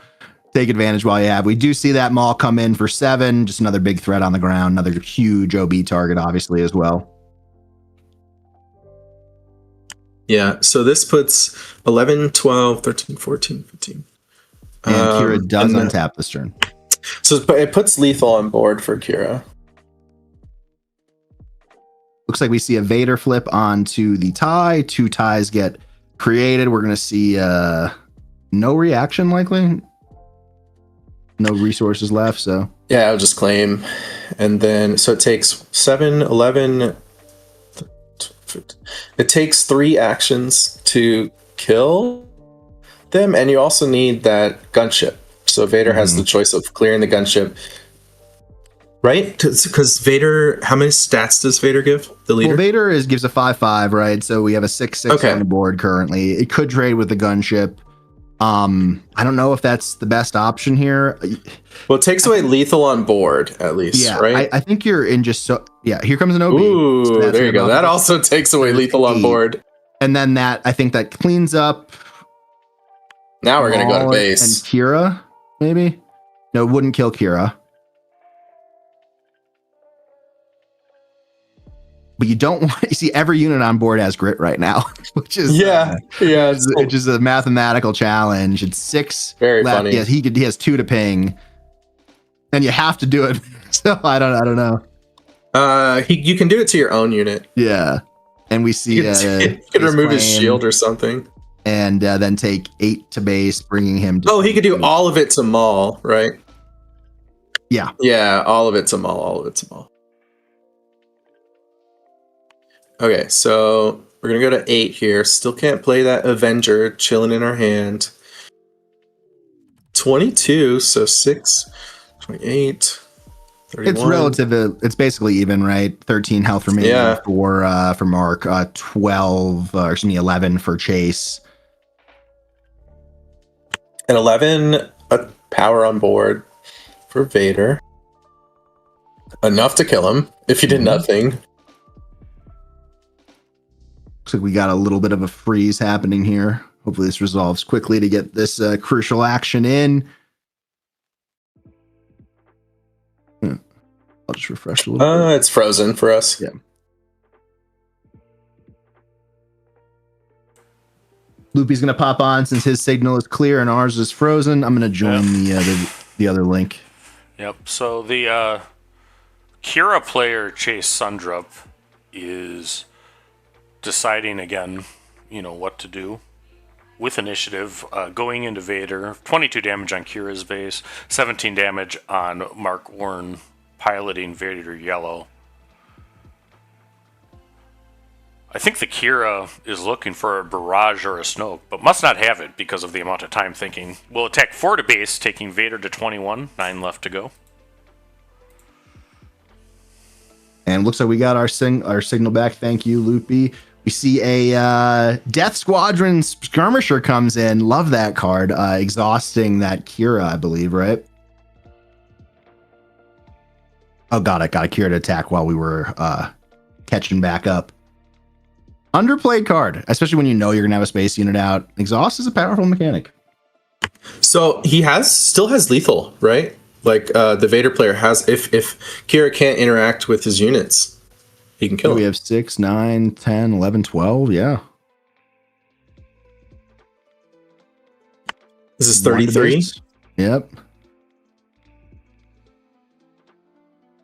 take advantage while you have. We do see that Maul come in for 7. Just another big threat on the ground. Another huge OB target, obviously, as well. Yeah. So this puts 11, 12, 13, 14, 15. And Kira does untap this turn. So it puts lethal on board for Kira. Looks like we see a Vader flip onto the tie. 2 ties get created. We're going to see no reaction, likely. No resources left, so. Yeah, I'll just claim. And then, so it takes 7, 11. It takes 3 actions to kill them. And you also need that gunship. So Vader has the choice of clearing the gunship, right? Because Vader, how many stats does Vader give the leader? Well, Vader gives a 5/5, right? So we have a 6/6 on the board currently. It could trade with the gunship. I don't know if that's the best option here. Well, it takes away lethal on board at least, right? I think you're in just so. Yeah, here comes an OB. Ooh, so there you go. That also takes away lethal on board. And then I think that cleans up. Now we're gonna go to base and Kira. Maybe? No, it wouldn't kill Kira. But you don't want to see every unit on board has grit right now, which is which is a mathematical challenge. It's 6 very left. funny. Yeah, he has 2 to ping, and you have to do it. So I don't know. You can do it to your own unit. Yeah, and we see you can remove his shield or something. And then take 8 to base, bringing him to... he could do all of it to Maul, right? Yeah. Yeah, all of it to Maul, Okay, so we're going to go to 8 here. Still can't play that Avenger chilling in our hand. 22, so 6, 28. 31. It's relative. It's basically even, right? 13 health remaining for Mark. 11 for Chase. And 11 power on board for Vader. Enough to kill him if he did nothing. Looks like we got a little bit of a freeze happening here. Hopefully this resolves quickly to get this crucial action in. I'll just refresh a little bit. It's frozen for us. Yeah. Loopy's going to pop on since his signal is clear and ours is frozen. I'm going to join the other link. Yep. So the Kira player Chase Sundrup is deciding again, what to do with initiative. Going into Vader, 22 damage on Kira's base, 17 damage on Mark Warren piloting Vader Yellow. I think the Kira is looking for a barrage or a Snoke, but must not have it because of the amount of time thinking. We'll attack 4 to base, taking Vader to 21, 9 left to go. And looks like we got our signal back. Thank you, Loopy. We see a Death Squadron skirmisher comes in. Love that card. Exhausting that Kira, I believe, right? Oh, got it. Got a Kira to attack while we were catching back up. Underplayed card, especially when you're going to have a space unit out. Exhaust is a powerful mechanic. So he still has lethal, right? Like the Vader player has, if Kira can't interact with his units, he can kill him. We have 6, 9, 10, 11, 12. Yeah. This is 33. Yep.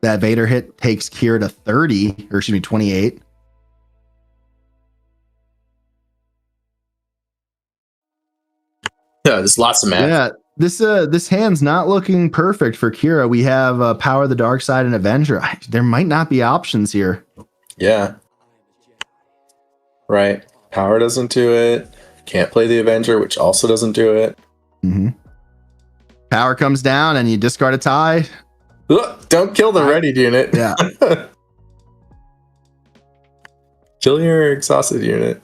That Vader hit takes Kira to 30, or excuse me, 28. Yeah, there's lots of math. Yeah, this hand's not looking perfect for Kira. We have Power of the Dark Side and Avenger. There might not be options here. Yeah. Right. Power doesn't do it. Can't play the Avenger, which also doesn't do it. Mm-hmm. Power comes down and you discard a tie. Ugh, don't kill the readied unit. Yeah. Kill your exhausted unit.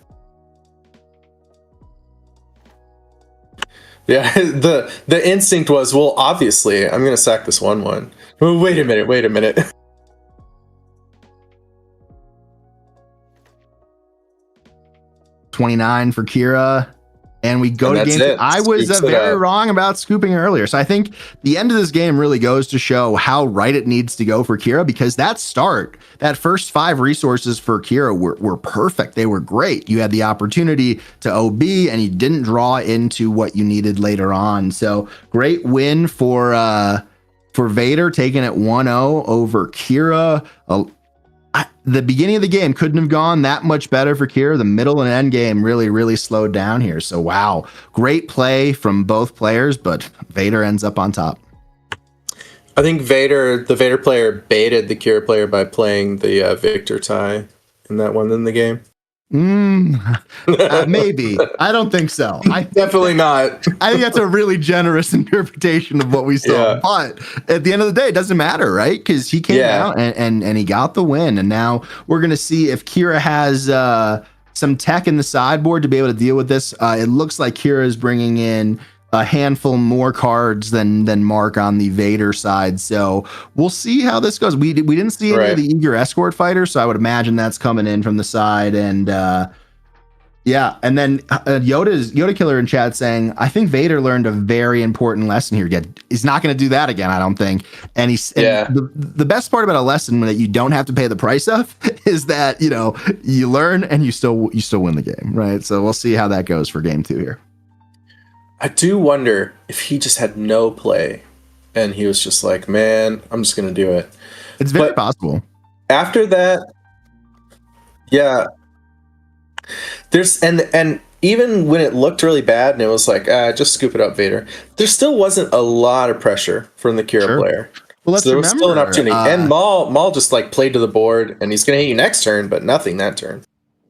Yeah, the instinct was, well, obviously, I'm going to sack this 1/1. Oh, wait a minute. 29 for Kira. And we go to game 2. I was very wrong about scooping earlier. So I think the end of this game really goes to show how right it needs to go for Kira, because that first 5 resources for Kira were perfect. They were great. You had the opportunity to OB and you didn't draw into what you needed later on. So great win for Vader, taking it 1-0 over Kira. The beginning of the game couldn't have gone that much better for Kira. The middle and end game really slowed down here. So wow, great play from both players, but Vader ends up on top. I think the Vader player baited the Kira player by playing the Victor tie in that one in the game. Maybe. I don't think so. Definitely not. I think that's a really generous interpretation of what we saw. Yeah. But at the end of the day, it doesn't matter, right? Because he came out and he got the win. And now we're going to see if Kira has some tech in the sideboard to be able to deal with this. It looks like Kira is bringing in a handful more cards than Mark on the Vader side. So we'll see how this goes. We didn't see any of the eager escort fighters, so I would imagine that's coming in from the side. And and then Yoda Killer in chat saying, I think Vader learned a very important lesson here. He's not going to do that again, I don't think. And the best part about a lesson that you don't have to pay the price of is that, you learn and you still win the game, right? So we'll see how that goes for game 2 here. I do wonder if he just had no play and he was just like, man, I'm just going to do it. It's very possible. After that, yeah. There's and even when it looked really bad and it was like, just scoop it up, Vader, there still wasn't a lot of pressure from the Kira player. Well, let's so there remember, was still an opportunity. And Maul just like played to the board and he's going to hit you next turn, but nothing that turn.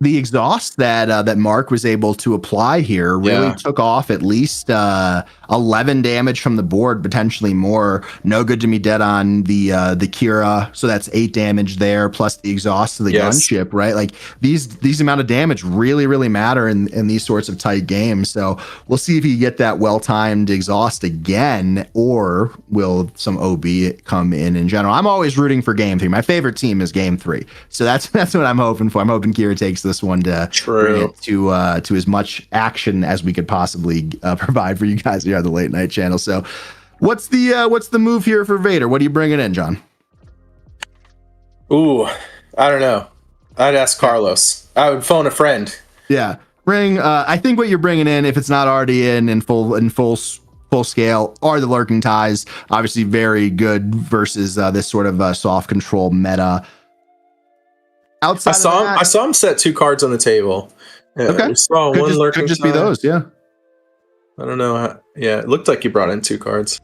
the exhaust that Mark was able to apply here really took off at least 11 damage from the board, potentially more. No good to me dead on the Kira, so that's 8 damage there, plus the exhaust of the gunship, right? Like these amount of damage really matter in these sorts of tight games. So we'll see if you get that well-timed exhaust again, or will some OB come in general. I'm always rooting for game 3. My favorite team is game 3, so that's what I'm hoping for. I'm hoping Kira takes this one to bring it to as much action as we could possibly provide for you guys here on the Late Night Channel. So what's the move here for Vader? What are you bringing in, John? Ooh, I don't know. I'd ask Carlos. I would phone a friend. Yeah, I think what you're bringing in, if it's not already in full scale, are the Lurking Ties. Obviously very good versus this sort of soft control meta. Outside I saw him set 2 cards on the table. Okay. We saw one Lurking could just Tie. be those, yeah. I don't know. It looked like you brought in 2 cards.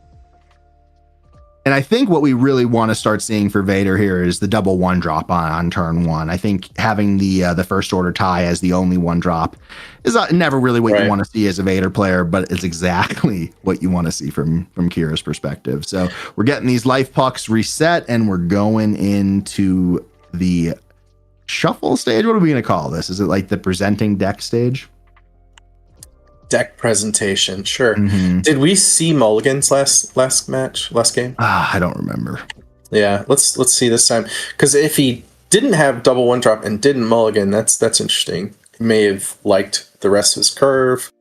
And I think what we really want to start seeing for Vader here is the double 1-drop on turn 1. I think having the First Order Tie as the only 1-drop is never really what you want to see as a Vader player, but it's exactly what you want to see from Kira's perspective. So we're getting these life pucks reset, and we're going into the shuffle stage. What are we going to call this? Is it like the presenting deck stage? Deck presentation, sure. Did we see mulligans last game? I don't remember. Yeah, let's see this time, because if he didn't have double 1-drop and didn't mulligan, that's interesting. He may have liked the rest of his curve.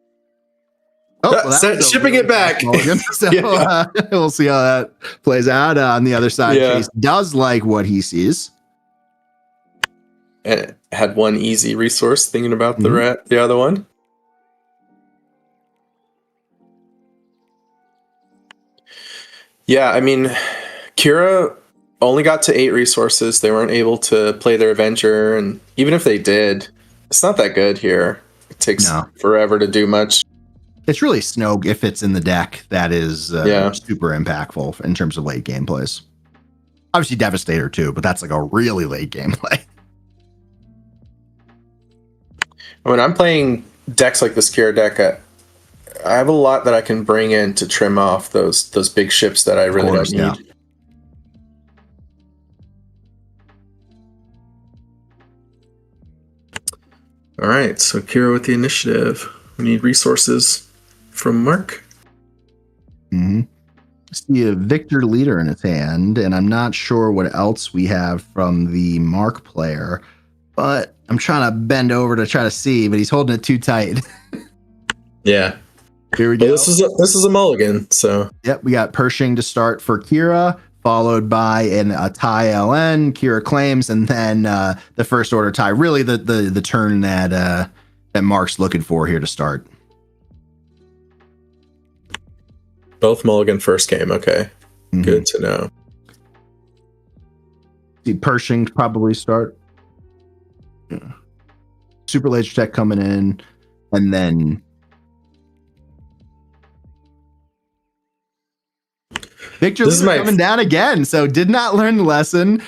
Shipping it back. So we'll see how that plays out. On the other side, Chase does like what he sees. And had one easy resource, thinking about the other one. Yeah, I mean, Kira only got to 8 resources. They weren't able to play their Avenger, and even if they did, it's not that good here. It takes forever to do much. It's really Snoke, if it's in the deck, that is super impactful in terms of late game plays. Obviously Devastator too, but that's like a really late game play. When I'm playing decks like this Kira deck, I have a lot that I can bring in to trim off those big ships that I really don't need. Yeah. All right, so Kira with the initiative. We need resources from Mark. See a Victor leader in his hand, and I'm not sure what else we have from the Mark player, but I'm trying to bend over to try to see, but he's holding it too tight. Yeah. Here we go. Well, this is a mulligan, so. Yep, we got Pershing to start for Kira, followed by a tie LN, Kira claims, and then the First Order tie. Really the turn that Mark's looking for here to start. Both mulligan first game, okay. Good to know. See Pershing probably start. Yeah. Super Laser Tech coming in, and then Victor coming down again, so did not learn the lesson.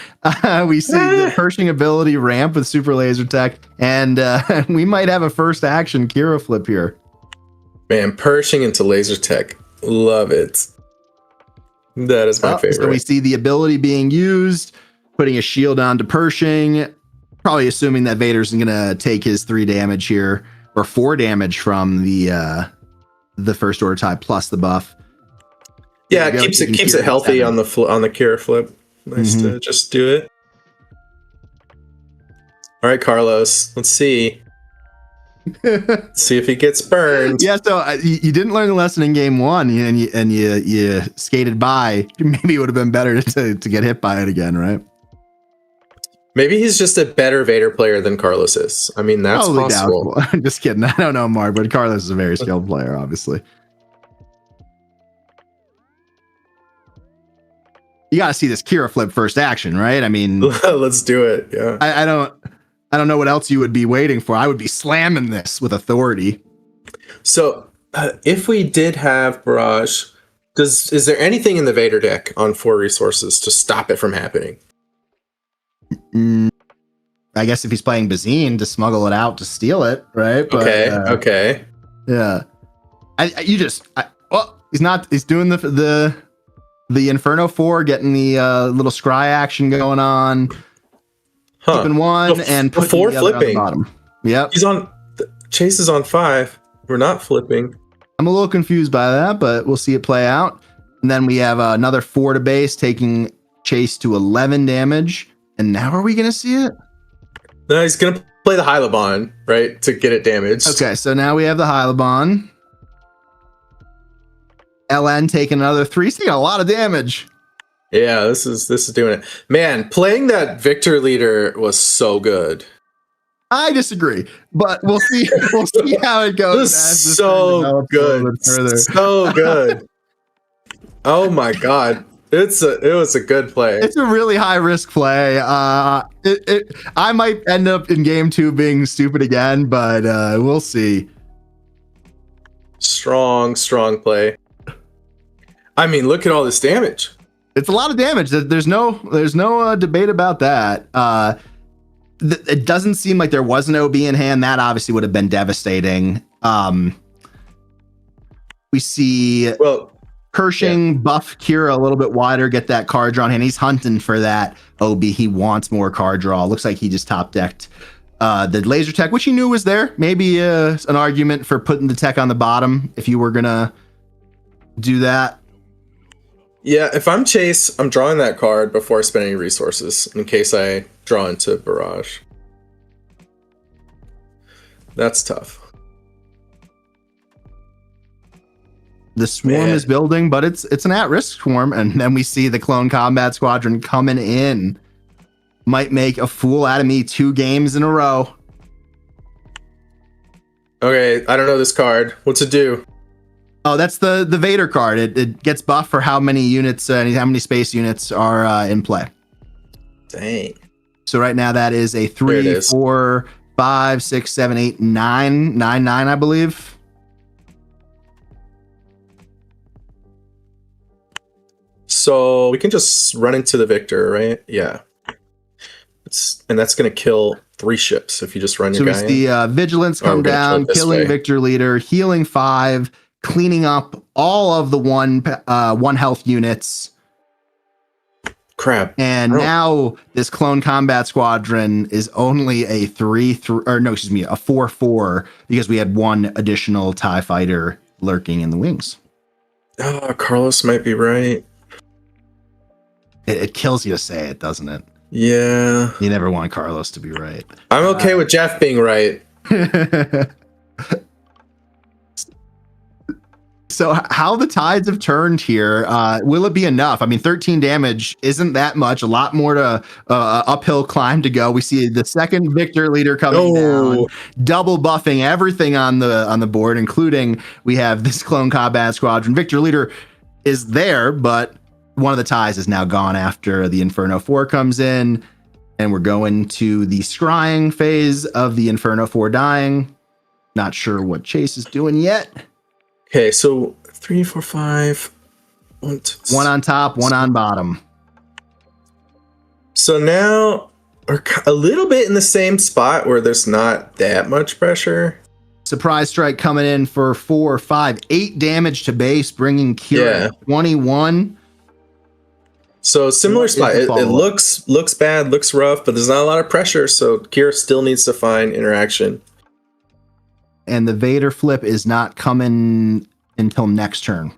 We see the Pershing ability ramp with Super Laser Tech, and we might have a first action Kira flip here. Man, Pershing into Laser Tech. Love it. That is my favorite. So we see the ability being used, putting a shield onto Pershing, probably assuming that Vader's going to take his 3 damage here, or 4 damage from the First Order tie plus the buff. Yeah, it keeps it healthy on the Kira flip. Nice to just do it. All right, Carlos. Let's see. See if he gets burned. Yeah, so you didn't learn the lesson in game 1, and you skated by. Maybe it would have been better to get hit by it again, right? Maybe he's just a better Vader player than Carlos is. I mean, that's possible. I'm just kidding. I don't know, Mark, but Carlos is a very skilled player, obviously. You got to see this Kira flip first action, right? I mean, let's do it. Yeah. I don't know what else you would be waiting for. I would be slamming this with authority. So, if we did have Barrage, is there anything in the Vader deck on 4 resources to stop it from happening? I guess if he's playing Bazine, to smuggle it out to steal it, right? But, okay. Yeah. He's not. He's doing the Inferno 4, getting the little scry action going on. Keeping one and putting before the other flipping. on the bottom. Yep. He's on. Chase is on 5. We're not flipping. I'm a little confused by that, but we'll see it play out. And then we have another 4 to base, taking Chase to 11 damage. And now are we going to see it? No, he's going to play the Hylabon, right, to get it damaged. Okay, so now we have the Hylabon. LN taking another 3. He's taking a lot of damage. Yeah, this is doing it. Man, playing that Victor leader was so good. I disagree, but we'll see. We'll see how it goes. So good, so good. Oh my god, it was a good play. It's a really high risk play. I might end up in game 2 being stupid again, but we'll see. Strong play. I mean, look at all this damage. It's a lot of damage. There's no debate about that. It doesn't seem like there was an OB in hand. That obviously would have been devastating. We see Pershing buff Kira a little bit wider, get that card draw in hand. He's hunting for that OB. He wants more card draw. Looks like he just top decked the laser tech, which he knew was there. Maybe an argument for putting the tech on the bottom if you were gonna do that. Yeah, if I'm Chase, I'm drawing that card before spending resources in case I draw into Barrage. That's tough. The swarm is building, but it's an at-risk swarm, and then we see the Clone Combat Squadron coming in. Might make a fool out of me 2 games in a row. Okay, I don't know this card. What's it do? Oh, that's the Vader card. It gets buffed for how many units and how many space units are in play. Dang. So right now that is a 3, 4, 5, 6, 7, 8, 9, 9, I believe. So we can just run into the Victor, right? Yeah. And that's going to kill 3 ships if you just run your guy in. So we see Vigilance come down, killing Victor Leader, healing 5, cleaning up all of the one health units. Crap. And now this Clone Combat Squadron is only a 4-4 because we had 1 additional TIE fighter lurking in the wings. Oh, Carlos might be right. It kills you to say it, doesn't it? Yeah. You never want Carlos to be right. I'm okay with Jeff being right. So how the tides have turned here, will it be enough? I mean, 13 damage isn't that much. A lot more to uphill climb to go. We see the second Victor leader coming down, double buffing everything on the board, including we have this Clone Combat Squadron. Victor leader is there, but one of the ties is now gone after the Inferno 4 comes in, and we're going to the scrying phase of the Inferno 4 dying. Not sure what Chase is doing yet. Okay, so 3, 4, 5. 1 on top, 1 on bottom. So now we're a little bit in the same spot where there's not that much pressure. Surprise strike coming in for 4, 5, 8 damage to base, bringing Kira 21. So similar spot. It looks bad, looks rough, but there's not a lot of pressure, so Kira still needs to find interaction. And the Vader flip is not coming until next turn.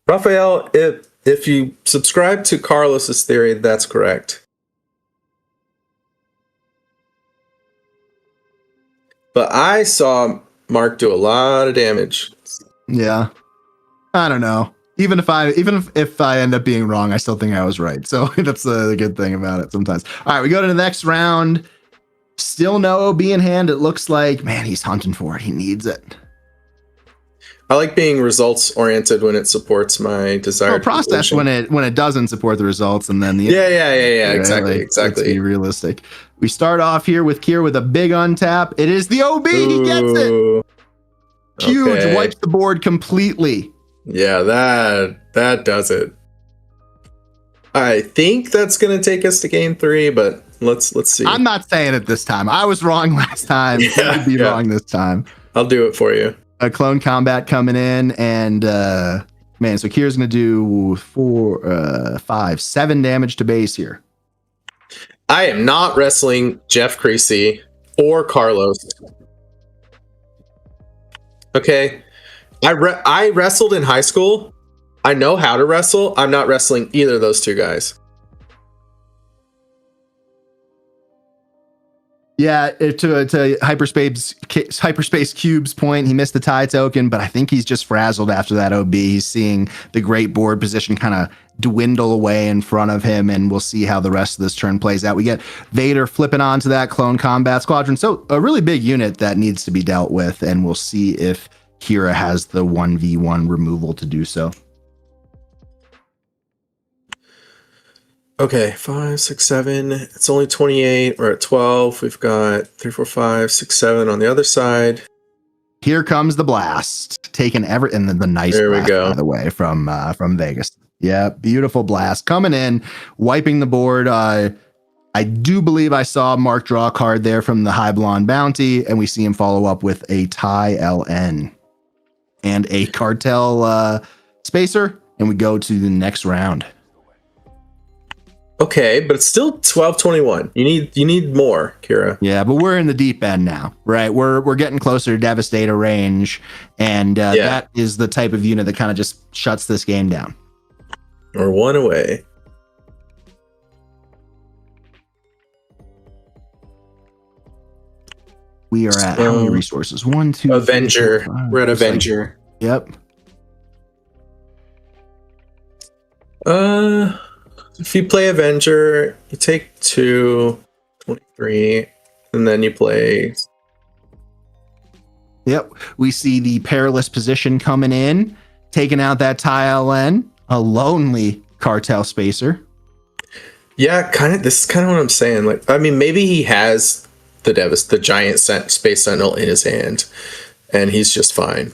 Raphael, if you subscribe to Carlos's theory, that's correct. But I saw Mark do a lot of damage. Yeah. I don't know. Even if I end up being wrong, I still think I was right. So that's the good thing about it sometimes. All right, we go to the next round. Still no OB in hand. It looks like, man, he's hunting for it. He needs it. I like being results oriented when it supports my desired process conclusion. when it doesn't support the results, and then exactly. Let's be realistic. We start off here with Kier with a big untap. It is the OB. He gets it. Huge, wipes the board completely. Yeah, that does it. I think that's gonna take us to game 3, but Let's see. I'm not saying it this time. I was wrong last time. Yeah, you could be wrong this time. I'll do it for you. A clone combat coming in, and man, so Kira's gonna do 7 damage to base here. I am not wrestling Jeff Creasy or Carlos. Okay, I wrestled in high school. I know how to wrestle. I'm not wrestling either of those two guys. Yeah, to hyperspace cube's point, he missed the tie token, but I think he's just frazzled after that OB. He's seeing the great board position kind of dwindle away in front of him, and we'll see how the rest of this turn plays out. We get Vader flipping onto that clone combat squadron, so a really big unit that needs to be dealt with, and we'll see if Kira has the 1v1 removal to do so. Okay, 5, 6, 7. It's only 28. We're at 12. We've got 3, 4, 5, 6, 7 on the other side. Here comes the blast, taking and the nice there blast, we go. By the way, from Vegas. Yeah, beautiful blast coming in, wiping the board. I do believe I saw Mark draw a card there from the High Blonde Bounty, and we see him follow up with a tie LN and a cartel spacer, and we go to the next round. Okay, but it's still 12-21. You need more, Kira. Yeah, but we're in the deep end now, right? We're getting closer to Devastator range, and that is the type of unit that kind of just shuts this game down. We're one away. We are at how many resources? 1, 2, Avenger. 3, 4, 5. We're at Avenger. Yep. If you play Avenger, you take 2, 23, and then you play. Yep. We see the perilous position coming in, taking out that tie LN, a lonely cartel spacer. Yeah, this is kind of what I'm saying. Like, I mean, maybe he has the giant space sentinel in his hand, and he's just fine.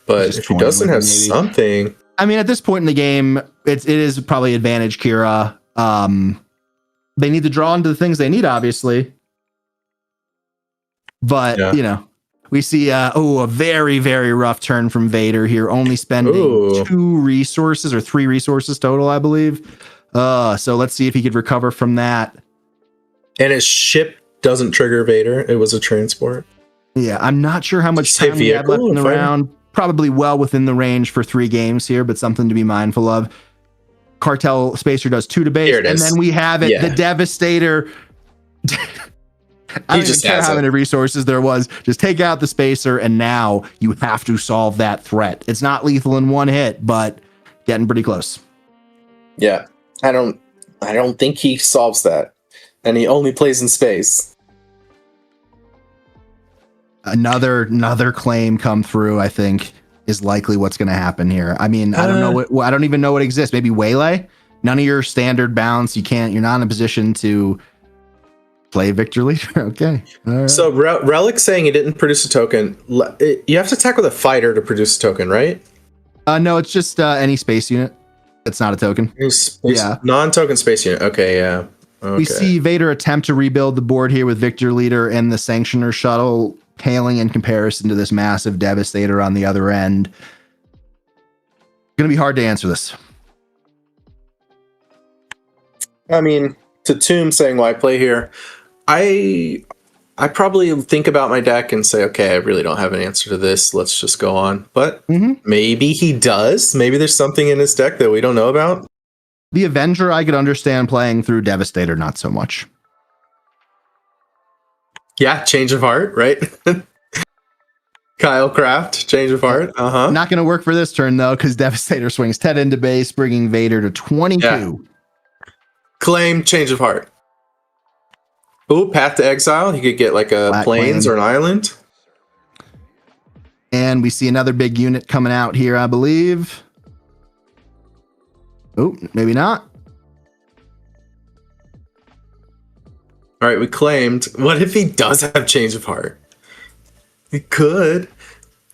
But if he doesn't have something, I mean, at this point in the game, it is probably advantage Kira. They need to draw into the things they need, obviously. But we see a very, very rough turn from Vader here, only spending 2 resources or 3 resources total, I believe. So let's see if he could recover from that. And his ship doesn't trigger Vader. It was a transport. Yeah, I'm not sure how much time we have left in the round. Probably well within the range for 3 games here, but something to be mindful of. Cartel Spacer does 2 to base, and then we have it. The Devastator. I don't even care how many resources there was. Just take out the Spacer, and now you have to solve that threat. It's not lethal in 1 hit, but getting pretty close. Yeah, I don't think he solves that, and he only plays in space. Another claim come through, I think, is likely what's going to happen here. I mean, I don't know I don't even know what exists. Maybe Waylay? None of your standard bounce. You're not in a position to play Victor Leader. Okay. All right. So Relic saying he didn't produce a token. You have to attack with a fighter to produce a token, right? No, it's just any space unit. It's not a token. Non-token space unit. Okay, yeah. Okay. We see Vader attempt to rebuild the board here with Victor Leader and the Sanctioner shuttle paling in comparison to this massive Devastator on the other end. Going to be hard to answer this. I mean, to Tomb saying why play here, I probably think about my deck and say, okay, I really don't have an answer to this. Let's just go on. But maybe he does. Maybe there's something in his deck that we don't know about. The Avenger, I could understand playing through Devastator, not so much. Yeah, change of heart, right? Kyle Kraft, change of heart. Not going to work for this turn, though, because Devastator swings 10 into base, bringing Vader to 22. Yeah. Claim change of heart. Ooh, Path to Exile. You could get like a plains or an island. And we see another big unit coming out here, I believe. Oh, maybe not. All right, we claimed. What if he does have change of heart? He could.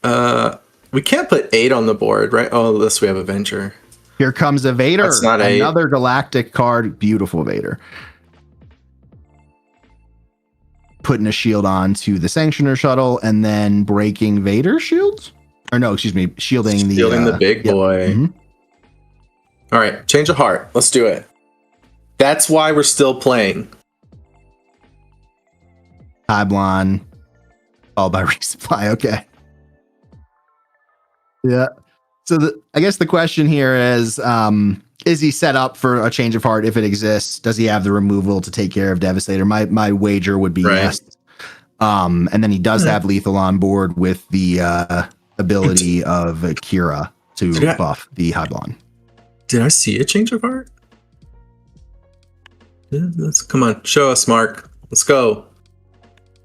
We can't put 8 on the board, right? Oh, unless we have Avenger. Here comes a Vader. That's not another galactic card. Beautiful Vader. putting a shield onto the Sanctioner shuttle and then breaking Vader's shields. Or no, excuse me, shielding the big boy. Mm-hmm. All right, change of heart. Let's do it. That's why we're still playing. Hyblon, followed by resupply. Okay. Yeah. So I guess the question here is he set up for a change of heart if it exists? Does he have the removal to take care of Devastator? My wager would be yes. And then he does have lethal on board with the ability of Kira to buff the Hyblon. Did I see a change of heart? Yeah, come on, show us, Mark. Let's go.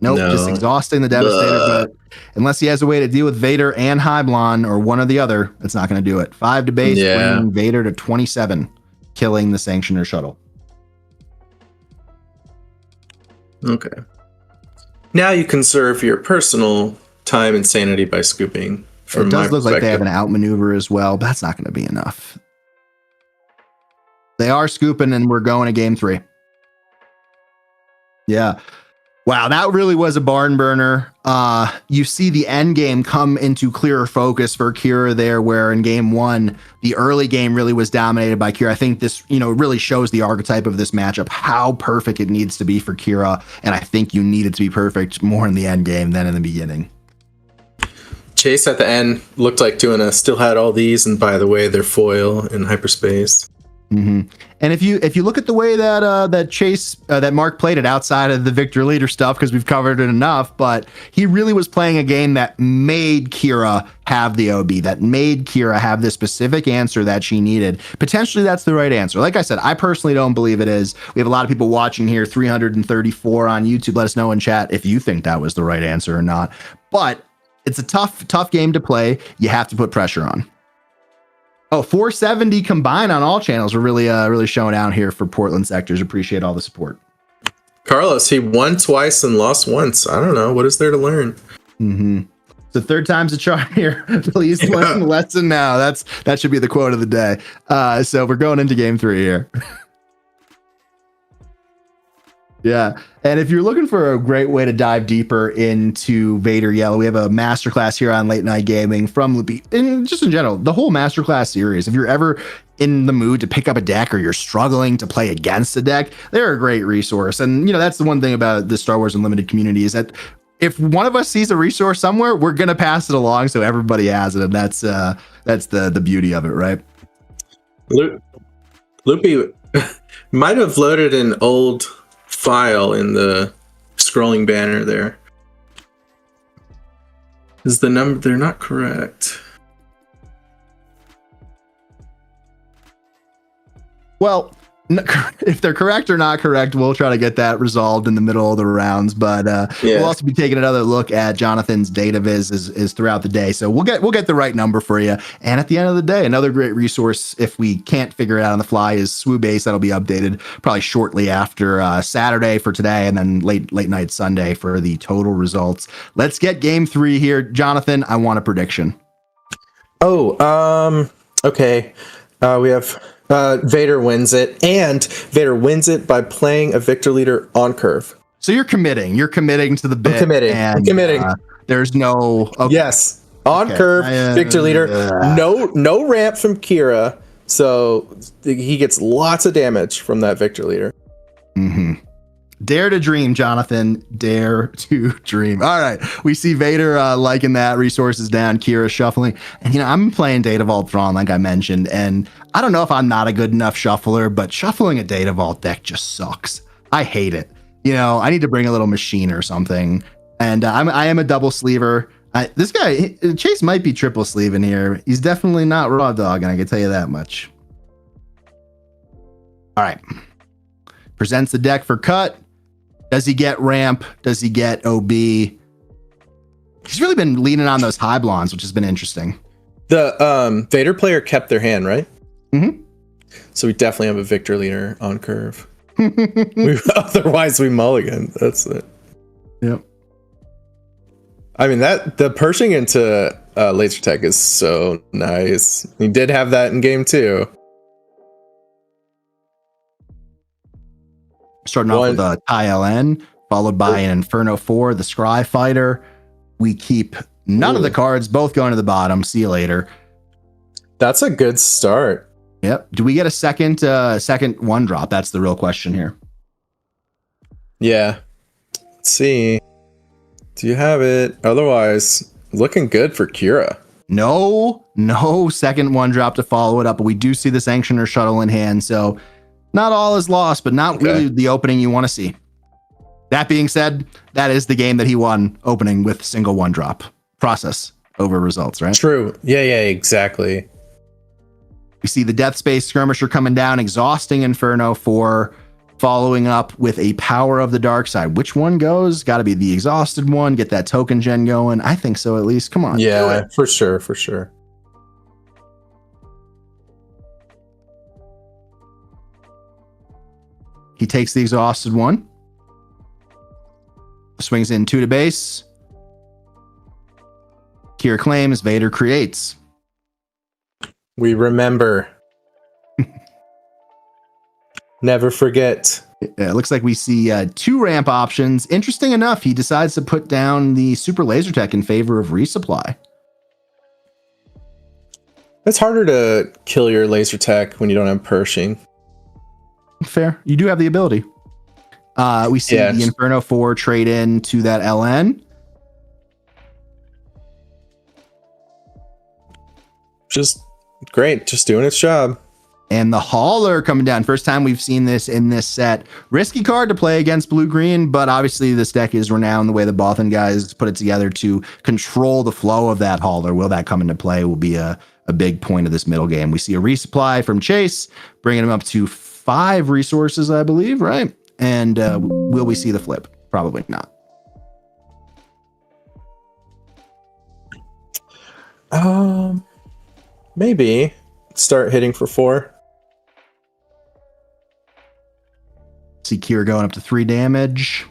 Nope, just exhausting the Devastator. But unless he has a way to deal with Vader and Hyblon or one or the other, it's not going to do it. 5 to base, bringing Vader to 27, killing the Sanctioner shuttle. Okay. Now you conserve your personal time and sanity by scooping. It does look like they have an outmaneuver as well, but that's not going to be enough. They are scooping, and we're going to game 3. Yeah. Wow, that really was a barn burner. You see the end game come into clearer focus for Kira there, where in game 1, the early game really was dominated by Kira. I think this, really shows the archetype of this matchup, how perfect it needs to be for Kira. And I think you need it to be perfect more in the end game than in the beginning. Chase at the end looked like doing still had all these, and by the way, they're foil in hyperspace. Mm-hmm. And if you look at the way that Chase that Mark played it outside of the Victor Leader stuff, because we've covered it enough, but he really was playing a game that made Kira have the OB, that made Kira have the specific answer that she needed. Potentially that's the right answer. Like I said, I personally don't believe it is. We have a lot of people watching here, 334 on YouTube. Let us know in chat if you think that was the right answer or not. But it's a tough game to play. You have to put pressure on. Oh, 470 combined on all channels. We're really showing out here for Portland sectors. Appreciate all the support. Carlos, he won twice and lost once. I don't know. What is there to learn? Mm-hmm. So third time's a charm here. Please learn the lesson now. That should be the quote of the day. So we're going into game 3 here. Yeah. And if you're looking for a great way to dive deeper into Vader Yellow, we have a masterclass here on Late Night Gaming from Loopy. And just in general, the whole masterclass series. If you're ever in the mood to pick up a deck or you're struggling to play against a deck, they're a great resource. And, that's the one thing about the Star Wars Unlimited community is that if one of us sees a resource somewhere, we're going to pass it along so everybody has it. And that's the beauty of it, right? Loopy might have loaded an old file in the scrolling banner there. Is the number, they're not correct. Well, if they're correct or not correct, we'll try to get that resolved in the middle of the rounds. But we'll also be taking another look at Jonathan's data viz is throughout the day. So we'll get the right number for you. And at the end of the day, another great resource, if we can't figure it out on the fly, is SWU Base. That'll be updated probably shortly after Saturday for today, and then late night Sunday for the total results. Let's get game 3 here. Jonathan, I want a prediction. Okay. We have Vader wins it, and Vader wins it by playing a Victor Leader on curve. So you're committing to the bit. I'm committing. There's no... Okay. Yes. On curve, Victor Leader. No ramp from Kira, so he gets lots of damage from that Victor Leader. Mm-hmm. Dare to dream, Jonathan. Dare to dream. All right. We see Vader liking that. Resources down. Kira shuffling. And, I'm playing Data Vault Thrawn, like I mentioned. And I don't know if I'm not a good enough shuffler, but shuffling a Data Vault deck just sucks. I hate it. I need to bring a little machine or something. And I am a double sleever. This guy, Chase, might be triple sleeving here. He's definitely not Raw Dog, and I can tell you that much. All right. Presents the deck for cut. Does he get ramp? Does he get OB? He's really been leaning on those Hyblons, which has been interesting. The Vader player kept their hand, right? Mm-hmm. So we definitely have a Victor Leader on curve. Otherwise, we mulligan. That's it. Yep. I mean, the Pershing into laser tech is so nice. He did have that in game 2. Starting off with a TIE LN, followed by an Inferno 4, the Scry Fighter. We keep none of the cards, both going to the bottom. See you later. That's a good start. Yep. Do we get a second one drop? That's the real question here. Yeah. Let's see. Do you have it? Otherwise, looking good for Kira. No second one drop to follow it up, but we do see the Sanctioner shuttle in hand, so not all is lost, but not really the opening you want to see. That being said, that is the game that he won, opening with single one drop. Process over results, right? True. Yeah, exactly. We see the Death Space Skirmisher coming down, exhausting Inferno 4, following up with a Power of the Dark Side. Which one goes? Got to be the exhausted one. Get that token gen going. I think so, at least. Come on. Yeah, for sure. He takes the exhausted one. Swings in 2 to base. Kira claims, Vader creates. We remember. Never forget. It looks like we see 2 ramp options. Interesting enough, he decides to put down the Super Laser Tech in favor of resupply. It's harder to kill your laser tech when you don't have Pershing. Fair. You do have the ability. We see the Inferno 4 trade in to that LN. Just great. Just doing its job. And the Hauler coming down. First time we've seen this in this set. Risky card to play against blue-green, but obviously this deck is renowned the way the Bothan guys put it together to control the flow of that Hauler. Will that come into play will be a big point of this middle game. We see a resupply from Chase, bringing him up to 5 resources, I believe, right? And will we see the flip? Probably not. Maybe start hitting for 4. See Kira going up to 3 damage.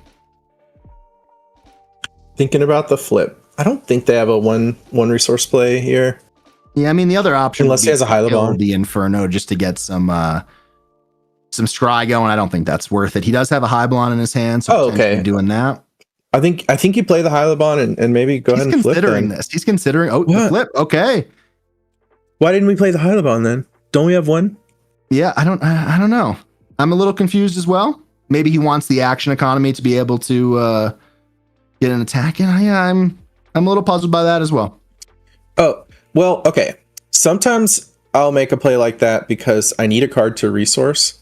Thinking about the flip. I don't think they have a one resource play here. Yeah, I mean the other option, unless he has a Hylabon, the Inferno just to get some scry going. I don't think that's worth it. He does have a Hylabon in his hand, so doing that. I think you play the Hylabon and maybe go ahead and flip. He's considering the flip. Okay. Why didn't we play the Hylabon then? Don't we have one? Yeah, I don't know. I'm a little confused as well. Maybe he wants the action economy to be able to get an attack in. Yeah, I'm a little puzzled by that as well. Oh, well, okay. Sometimes I'll make a play like that because I need a card to resource,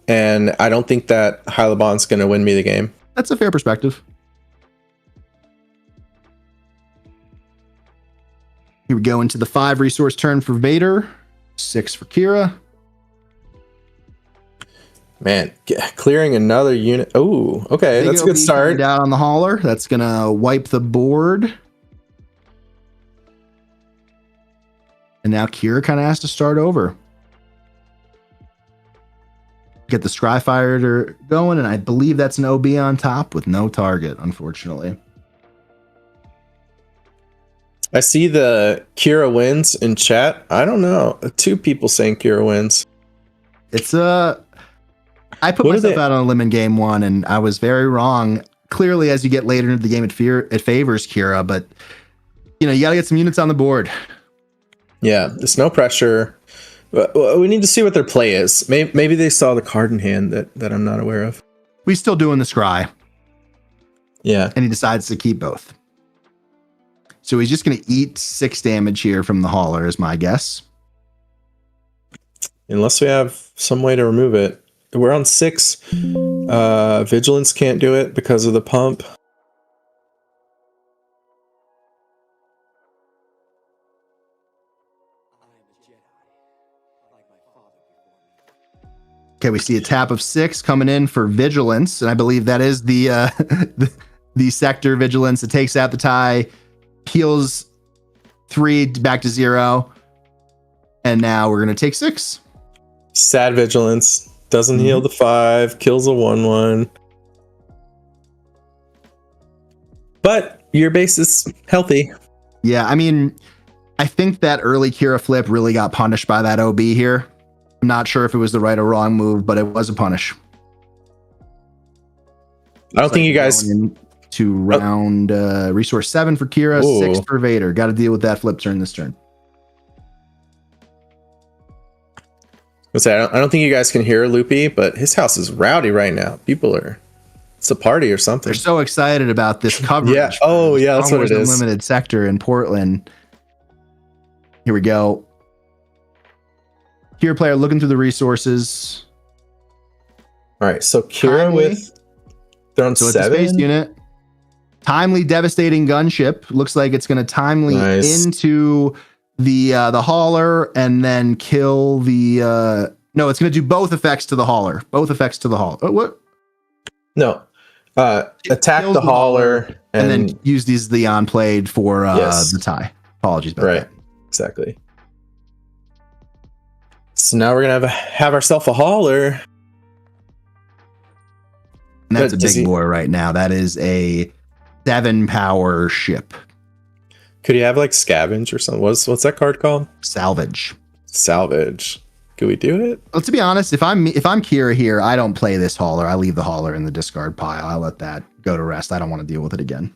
and I don't think that Hylabon's going to win me the game. That's a fair perspective. Here we go into the 5 resource turn for Vader, 6 for Kira. Man, clearing another unit. Oh, okay, that's a good start. Down on the Hauler. That's going to wipe the board. And now Kira kind of has to start over. Get the Scry Fighter going, and I believe that's an OB on top with no target, unfortunately. I see the Kira wins in chat. I don't know. 2 people saying Kira wins. It's I put myself out on a limb in game 1, and I was very wrong. Clearly, as you get later into the game, it favors Kira, but you got to get some units on the board. Yeah, there's no pressure. We need to see what their play is. Maybe they saw the card in hand that I'm not aware of. We're still doing the scry. Yeah. And he decides to keep both. So he's just going to eat 6 damage here from the Hauler, is my guess. Unless we have some way to remove it. We're on 6. Vigilance can't do it because of the pump. Okay, we see a tap of 6 coming in for Vigilance, and I believe that is the the Sector Vigilance that takes out the tie, heals 3 back to 0, and now we're going to take 6. Sad Vigilance. Doesn't heal the 5, kills a 1/1. But your base is healthy. Yeah, I mean, I think that early Kira flip really got punished by that OB here. I'm not sure if it was the right or wrong move, but it was a punish. I don't think you guys to round resource 7 for Kira, 6 for Vader. Got to deal with that flip turn this turn. I don't think you guys can hear Loopy, but his house is rowdy right now. It's a party or something. They're so excited about this coverage. Yeah. Oh, yeah, that's what it is. Unlimited sector in Portland. Here we go. Kira player looking through the resources. All right, so Kira they're on 7. It's a space unit. Timely, devastating gunship. Looks like it's going to timely into the hauler and then kill the. No, it's going to do both effects to the hauler. Both effects to the hauler. What? No. Attack the hauler and then use these the on played for the tie. Apologies about that. Exactly. So now we're gonna have ourselves a hauler. And that's a big boy right now. That is a 7-power ship. Could he have like scavenge or something? What's that card called? Salvage. Could we do it? Well, to be honest, if I'm Kira here, I don't play this hauler. I leave the hauler in the discard pile. I let that go to rest. I don't want to deal with it again.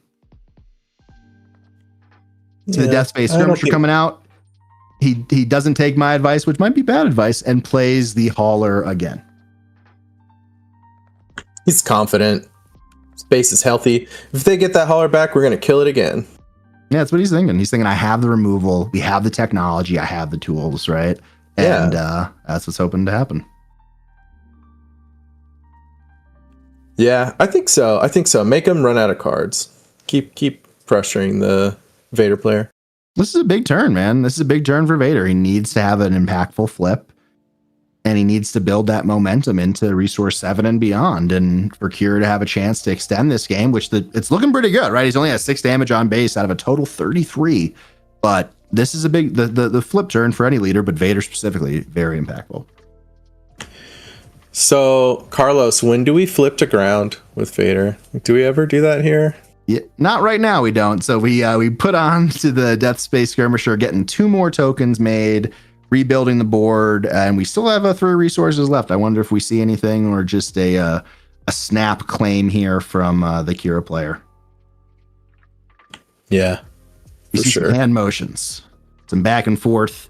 So the Death Space Skirmisher coming out. He doesn't take my advice, which might be bad advice, and plays the hauler again. He's confident. Space is healthy. If they get that hauler back, we're going to kill it again. Yeah, that's what he's thinking. He's thinking, I have the removal. We have the technology. I have the tools, right? And that's what's hoping to happen. Yeah, I think so. Make him run out of cards. Keep pressuring the Vader player. This is a big turn, man. This is a big turn for Vader. He needs to have an impactful flip. And he needs to build that momentum into Resource 7 and beyond. And for Kira to have a chance to extend this game, which it's looking pretty good, right? He's only has 6 damage on base out of a total 33. But this is a big, the flip turn for any leader, but Vader specifically, very impactful. So, Carlos, when do we flip to ground with Vader? Do we ever do that here? Yeah, not right now, we don't. So we put on to the Death Space Skirmisher, getting 2 more tokens made, rebuilding the board, and we still have 3 resources left. I wonder if we see anything or just a snap claim here from the Kira player. Yeah, you see some hand motions, some back and forth.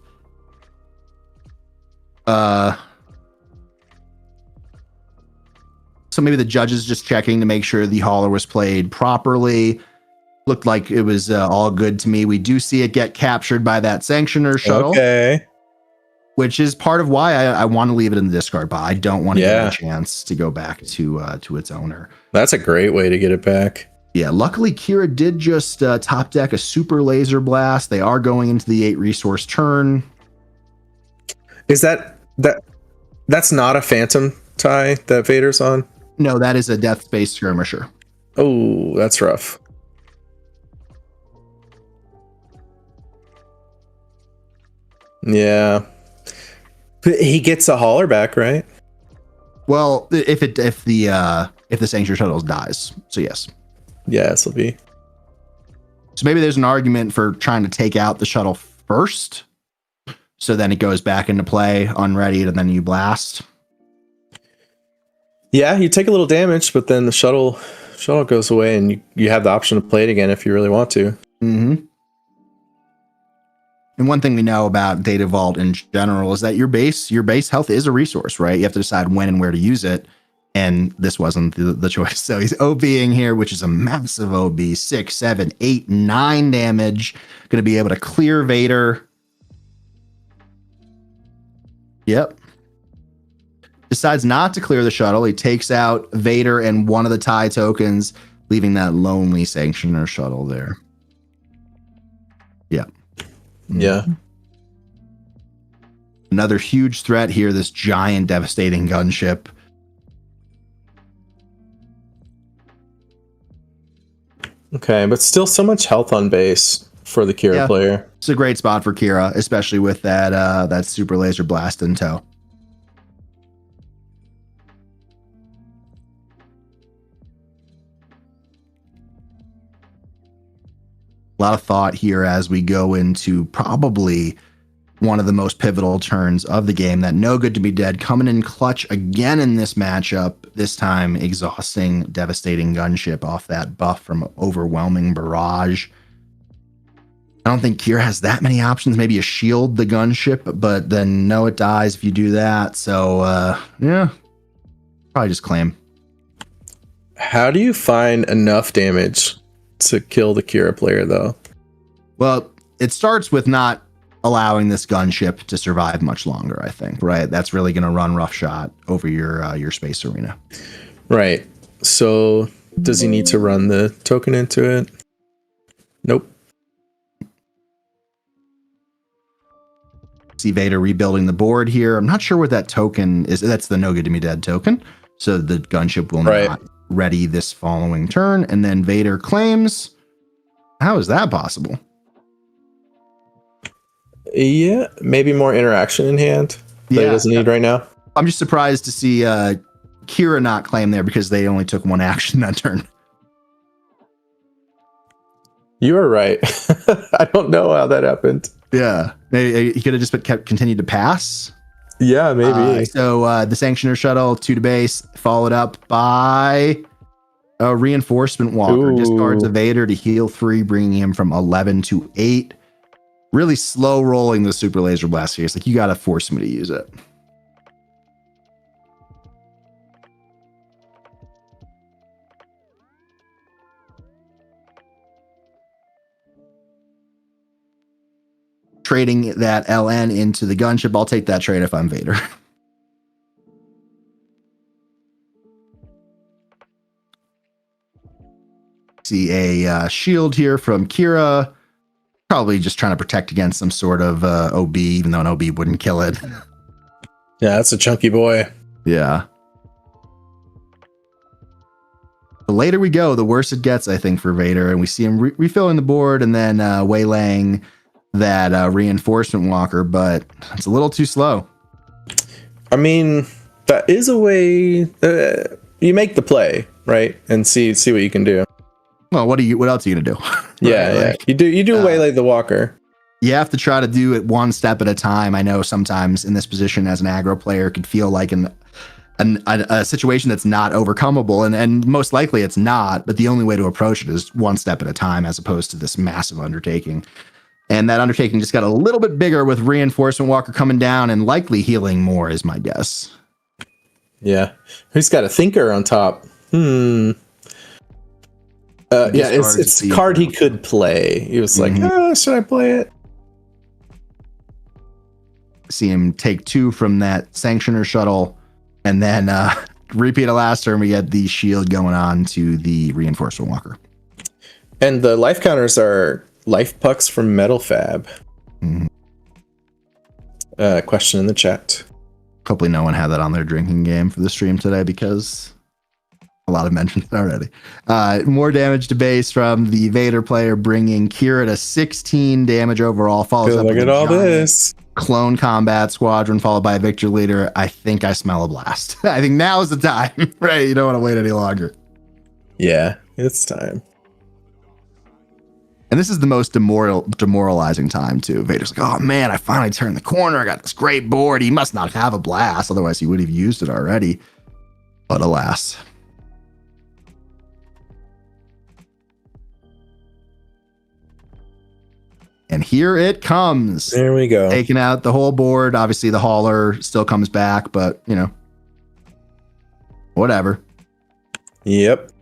So maybe the judge is just checking to make sure the hauler was played properly. Looked like it was all good to me. We do see it get captured by that sanctioner shuttle. Okay. Which is part of why I want to leave it in the discard pile. I don't want to give it a chance to go back to its owner. That's a great way to get it back. Yeah, luckily Kira did just top deck a super laser blast. They are going into the 8 resource turn. Is that's not a phantom tie that Vader's on? No, that is a Death Space Skirmisher. Oh, that's rough. Yeah. He gets a hauler back, right? Well, if the Sanctuary Shuttle dies, so yes. Yeah, this will be. So maybe there's an argument for trying to take out the shuttle first, so then it goes back into play, unreadied, and then you blast. Yeah, you take a little damage, but then the shuttle goes away, and you have the option to play it again if you really want to. Mm-hmm. And one thing we know about Data Vault in general is that your base health is a resource, right? You have to decide when and where to use it. And this wasn't the choice. So he's OBing here, which is a massive OB, 6, 7, 8, 9 damage. Going to be able to clear Vader. Yep. Decides not to clear the shuttle. He takes out Vader and one of the tie tokens, leaving that lonely Sanctioner shuttle there. Yeah. Yeah. Another huge threat here, this giant devastating gunship. Okay, but still so much health on base for the Kira player. It's a great spot for Kira, especially with that super laser blast in tow. A lot of thought here as we go into probably one of the most pivotal turns of the game. That No Good to Be Dead coming in clutch again in this matchup, this time exhausting Devastating Gunship off that buff from Overwhelming Barrage. I don't think Kira has that many options. Maybe a shield the gunship, but then no, it dies if you do that. So, yeah, probably just claim. How do you find enough damage to kill the Kira player, though? Well, it starts with not allowing this gunship to survive much longer, I think, right? That's really going to run roughshod over your space arena. Right. So does he need to run the token into it? Nope. See Vader rebuilding the board here. I'm not sure what that token is. That's the No Good to Be Dead token. So the gunship will not ready this following turn. And then Vader claims. How is that possible? Yeah, maybe more interaction in hand that he doesn't need right now. I'm just surprised to see Kira not claim there because they only took one action that turn. You are right. I don't know how that happened. Yeah, maybe he could have just continued to pass. Yeah, maybe. So the Sanctioner Shuttle 2 to base, followed up by a Reinforcement Walker. Discards a Vader to heal 3, bringing him from 11 to 8. Really slow rolling the Super Laser Blast here. It's like, you got to force me to use it. Trading that LN into the gunship. I'll take that trade if I'm Vader. See a shield here from Kira. Probably just trying to protect against some sort of OB, even though an OB wouldn't kill it. Yeah, that's a chunky boy. Yeah. The later we go, the worse it gets, I think, for Vader. And we see him refilling the board and then waylaying that Reinforcement Walker, but it's a little too slow. I mean, that is a way you make the play, right? And see what you can do. Well, what else are you gonna do? Yeah. You do waylay the walker. You have to try to do it one step at a time. I know sometimes in this position as an aggro player, it could feel like a situation that's not overcomable, and most likely it's not. But the only way to approach it is one step at a time, as opposed to this massive undertaking. And that undertaking just got a little bit bigger with Reinforcement Walker coming down and likely healing more, is my guess. Yeah, he's got a Thinker on top. Yeah, it's a card he could play. He was like, should I play it? See him take 2 from that Sanctioner Shuttle, and then repeat it last turn. We get the shield going on to the Reinforcement Walker. And the life counters are life pucks from Metal Fab. Question in the chat. Hopefully no one had that on their drinking game for the stream today, because a lot of mentions already. More damage to base from the Vader player, bringing Kira to 16 damage overall. Follows up look with at all this Clone Combat Squadron, followed by a Victor Leader. I think I smell a blast. I think now is the time, right? You don't want to wait any longer. Yeah, it's time. And this is the most demoralizing time, too. Vader's like, oh man, I finally turned the corner. I got this great board. He must not have a blast, otherwise he would have used it already. But alas. And here it comes. There we go. Taking out the whole board. Obviously, the hauler still comes back, but, you know, whatever. Yep.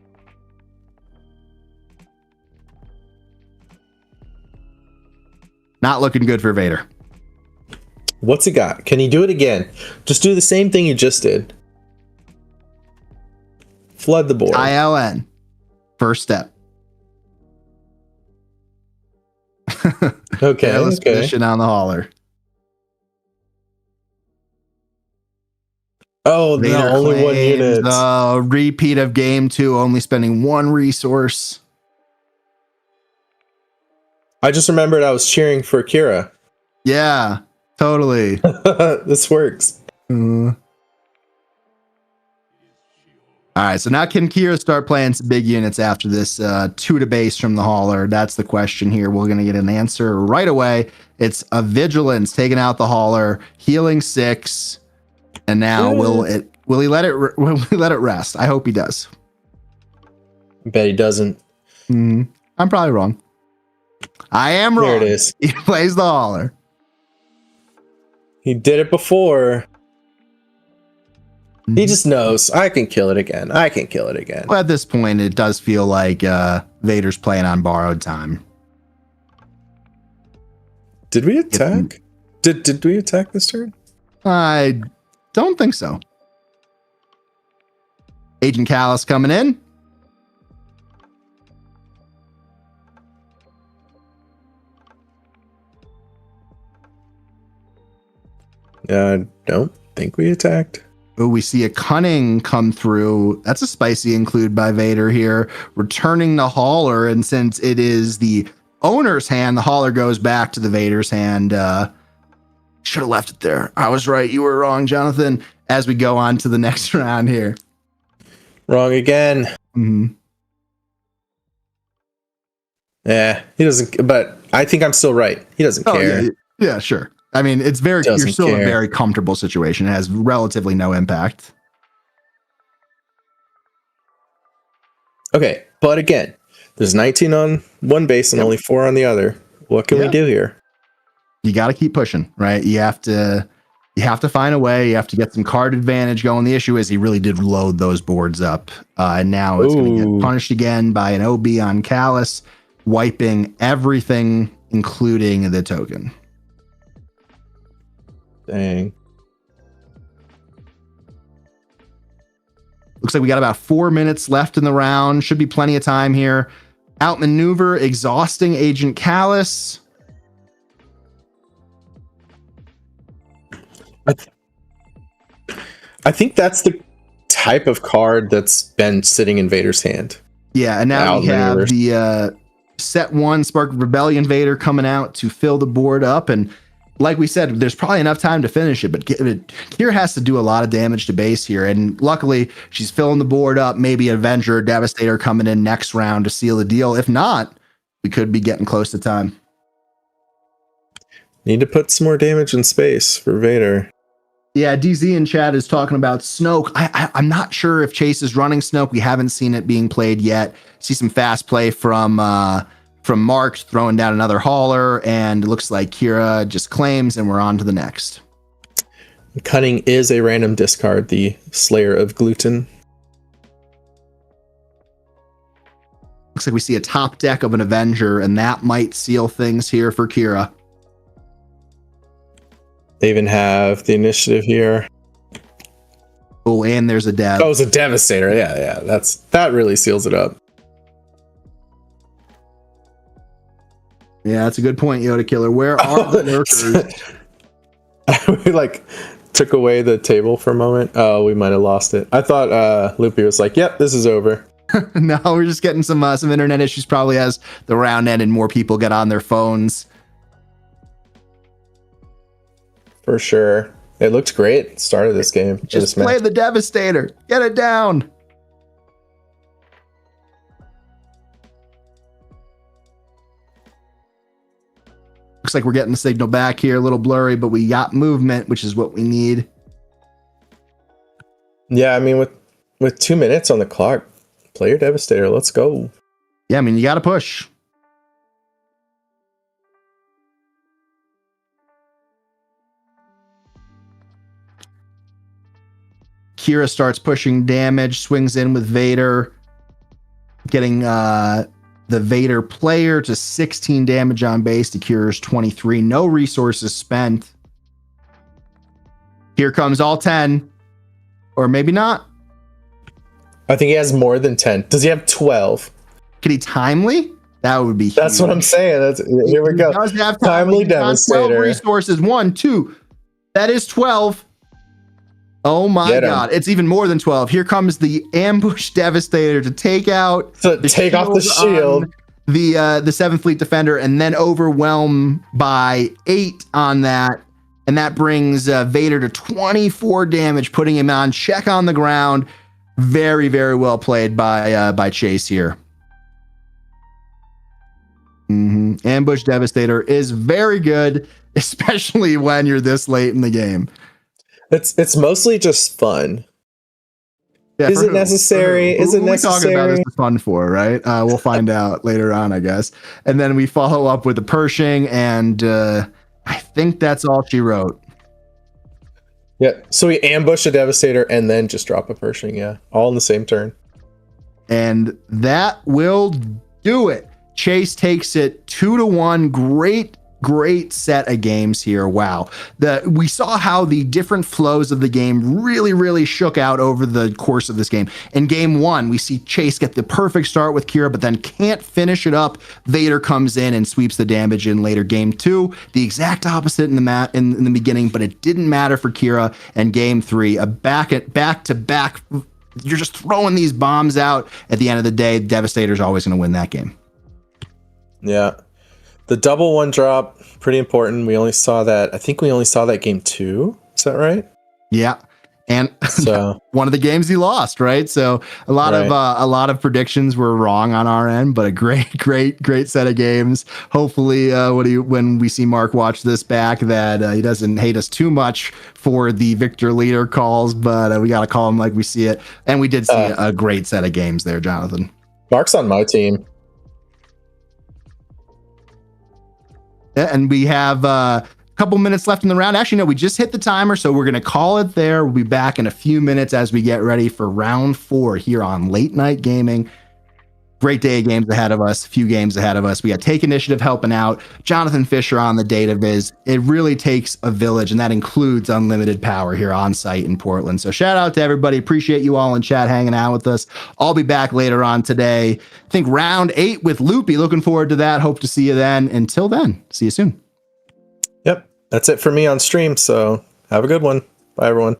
Not looking good for Vader. What's he got? Can he do it again? Just do the same thing you just did. Flood the board. ILN. First step. Okay. Let's position on the hauler. Oh, no, only one unit. Repeat of game 2, only spending 1 resource. I just remembered I was cheering for Kira. Yeah, totally. This works. All right, so now can Kira start playing some big units after this 2 to base from the hauler? That's the question here. We're going to get an answer right away. It's a Vigilance taking out the hauler, healing 6, and now will he let it rest? I hope he does. I bet he doesn't. I'm probably wrong. I am wrong. There it is. He plays the hauler. He did it before. He just knows, I can kill it again. Well, at this point, it does feel like Vader's playing on borrowed time. Did we attack? Did we attack this turn? I don't think so. Agent Callus coming in. I don't think we attacked. Oh, we see a Cunning come through. That's a spicy include by Vader here, returning the hauler. And since it is the owner's hand, the hauler goes back to the Vader's hand. Should have left it there. I was right. You were wrong, Jonathan. As we go on to the next round here. Wrong again. Mm-hmm. Yeah, he doesn't. But I think I'm still right. He doesn't care. Yeah, sure. I mean, it's very. You're still in a very comfortable situation. It has relatively no impact. Okay, but again, there's 19 on one base and only 4 on the other. What can we do here? You got to keep pushing, right? You have to find a way. You have to get some card advantage going. The issue is he really did load those boards up, and now it's going to get punished again by an OB on Callus, wiping everything, including the token. Dang. Looks like we got about 4 minutes left in the round. Should be plenty of time here. Outmaneuver, exhausting Agent Callus. I think that's the type of card that's been sitting in Vader's hand. Yeah, and now we have the set 1 Spark of Rebellion Vader coming out to fill the board up. And like we said, there's probably enough time to finish it, but Kira has to do a lot of damage to base here. And luckily, she's filling the board up. Maybe Avenger or Devastator coming in next round to seal the deal. If not, we could be getting close to time. Need to put some more damage in space for Vader. Yeah, DZ in chat is talking about Snoke. I'm not sure if Chase is running Snoke. We haven't seen it being played yet. See some fast play from Mark throwing down another hauler, and it looks like Kira just claims, and we're on to the next. Cunning is a random discard, the Slayer of Gluten. Looks like we see a top deck of an Avenger, and that might seal things here for Kira. They even have the initiative here. Oh, and there's a Dev. Oh, it's a Devastator. Yeah. That really seals it up. Yeah, that's a good point, Yoda Killer. Where are the lurkers? We took away the table for a moment. Oh, we might have lost it. I thought Loopy was like, "Yep, this is over." No, we're just getting some internet issues. Probably as the round end and more people get on their phones. For sure. It looked great at the start of this game. Just play the Devastator. Get it down. Looks like we're getting the signal back here. A little blurry, but we got movement, which is what we need. Yeah, I mean, with 2 minutes on the clock, play your Devastator. Let's go. Yeah, I mean, you got to push. Kira starts pushing damage, swings in with Vader, getting the Vader player to 16 damage on base to Kira's 23. No resources spent. Here comes all 10. Or maybe not. I think he has more than 10. Does he have 12? Could he timely? That would be huge. That's what I'm saying. Here we go. He does have timely Devastator. 12 resources. 1, 2. That is 12. Oh my God. It's even more than 12. Here comes the ambush Devastator to take out off the shield. The 7th Fleet Defender, and then overwhelm by 8 on that. And that brings Vader to 24 damage, putting him on check on the ground. Very, very well played by Chase here. Ambush Devastator is very good, especially when you're this late in the game. It's mostly just fun. Yeah, is it necessary? Is it necessary? Talking about this is fun for, right? We'll find out later on, I guess. And then we follow up with the Pershing, and I think that's all she wrote. Yeah, so we ambush a Devastator and then just drop a Pershing, yeah. All in the same turn. And that will do it. Chase takes it 2-1. Great set of games here. Wow. We saw how the different flows of the game really shook out over the course of this game. In game 1, we see Chase get the perfect start with Kira, but then can't finish it up. Vader comes in and sweeps the damage in later. Game 2, the exact opposite in the beginning, but it didn't matter for Kira. And game 3, a back to back. You're just throwing these bombs out. At the end of the day, Devastator's always going to win that game. Yeah. The double 1-drop, pretty important. We only saw that. I think we only saw that game 2. Is that right? Yeah. And so one of the games he lost, right? So a lot of predictions were wrong on our end, but a great set of games. Hopefully, when we see Mark watch this back, that he doesn't hate us too much for the Victor Leader calls, but we got to call him like we see it. And we did see a great set of games there, Jonathan. Mark's on my team. And we have a couple minutes left in the round. Actually, no, we just hit the timer, so we're going to call it there. We'll be back in a few minutes as we get ready for round 4 here on Late Night Gaming. Great day of games ahead of us, a few games ahead of us. We got Take Initiative helping out, Jonathan Fisher on the data viz. It really takes a village, and that includes unlimited power here on site in Portland. So shout out to everybody. Appreciate you all in chat hanging out with us. I'll be back later on today. I think round 8 with Loopy. Looking forward to that. Hope to see you then. Until then, see you soon. Yep, that's it for me on stream. So have a good one. Bye, everyone.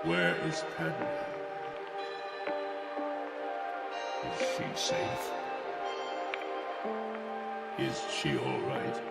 Where is Padme? Is she safe? Is she all right?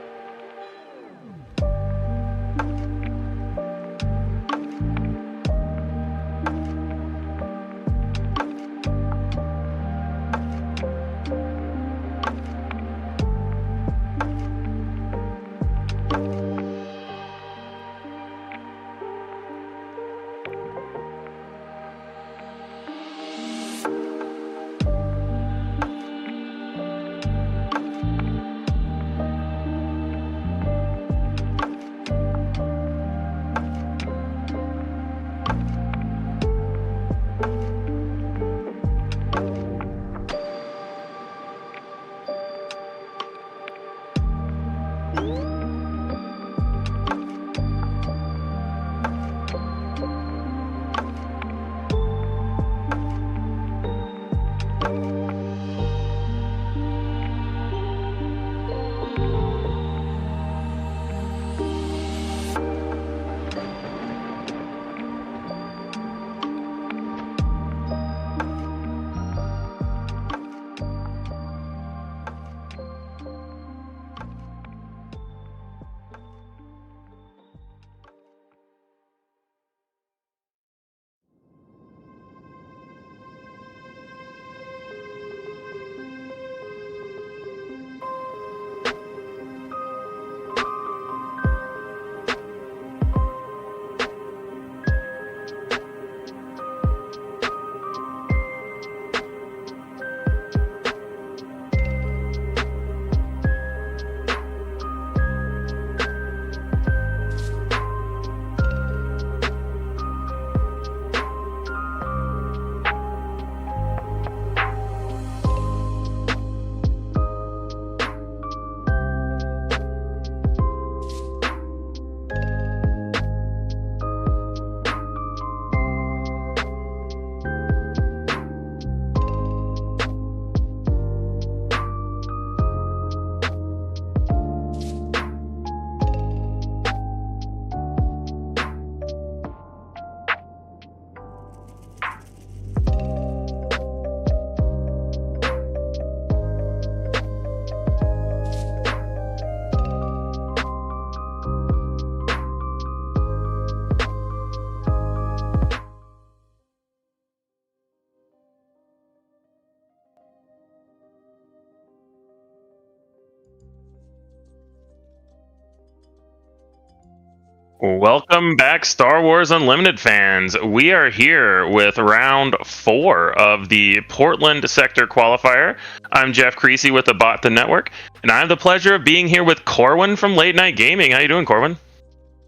Welcome back, Star Wars Unlimited fans. We are here with round 4 of the Portland Sector Qualifier. I'm Jeff Creasy with the Bot the Network, and I have the pleasure of being here with Corwin from Late Night Gaming. How you doing, Corwin?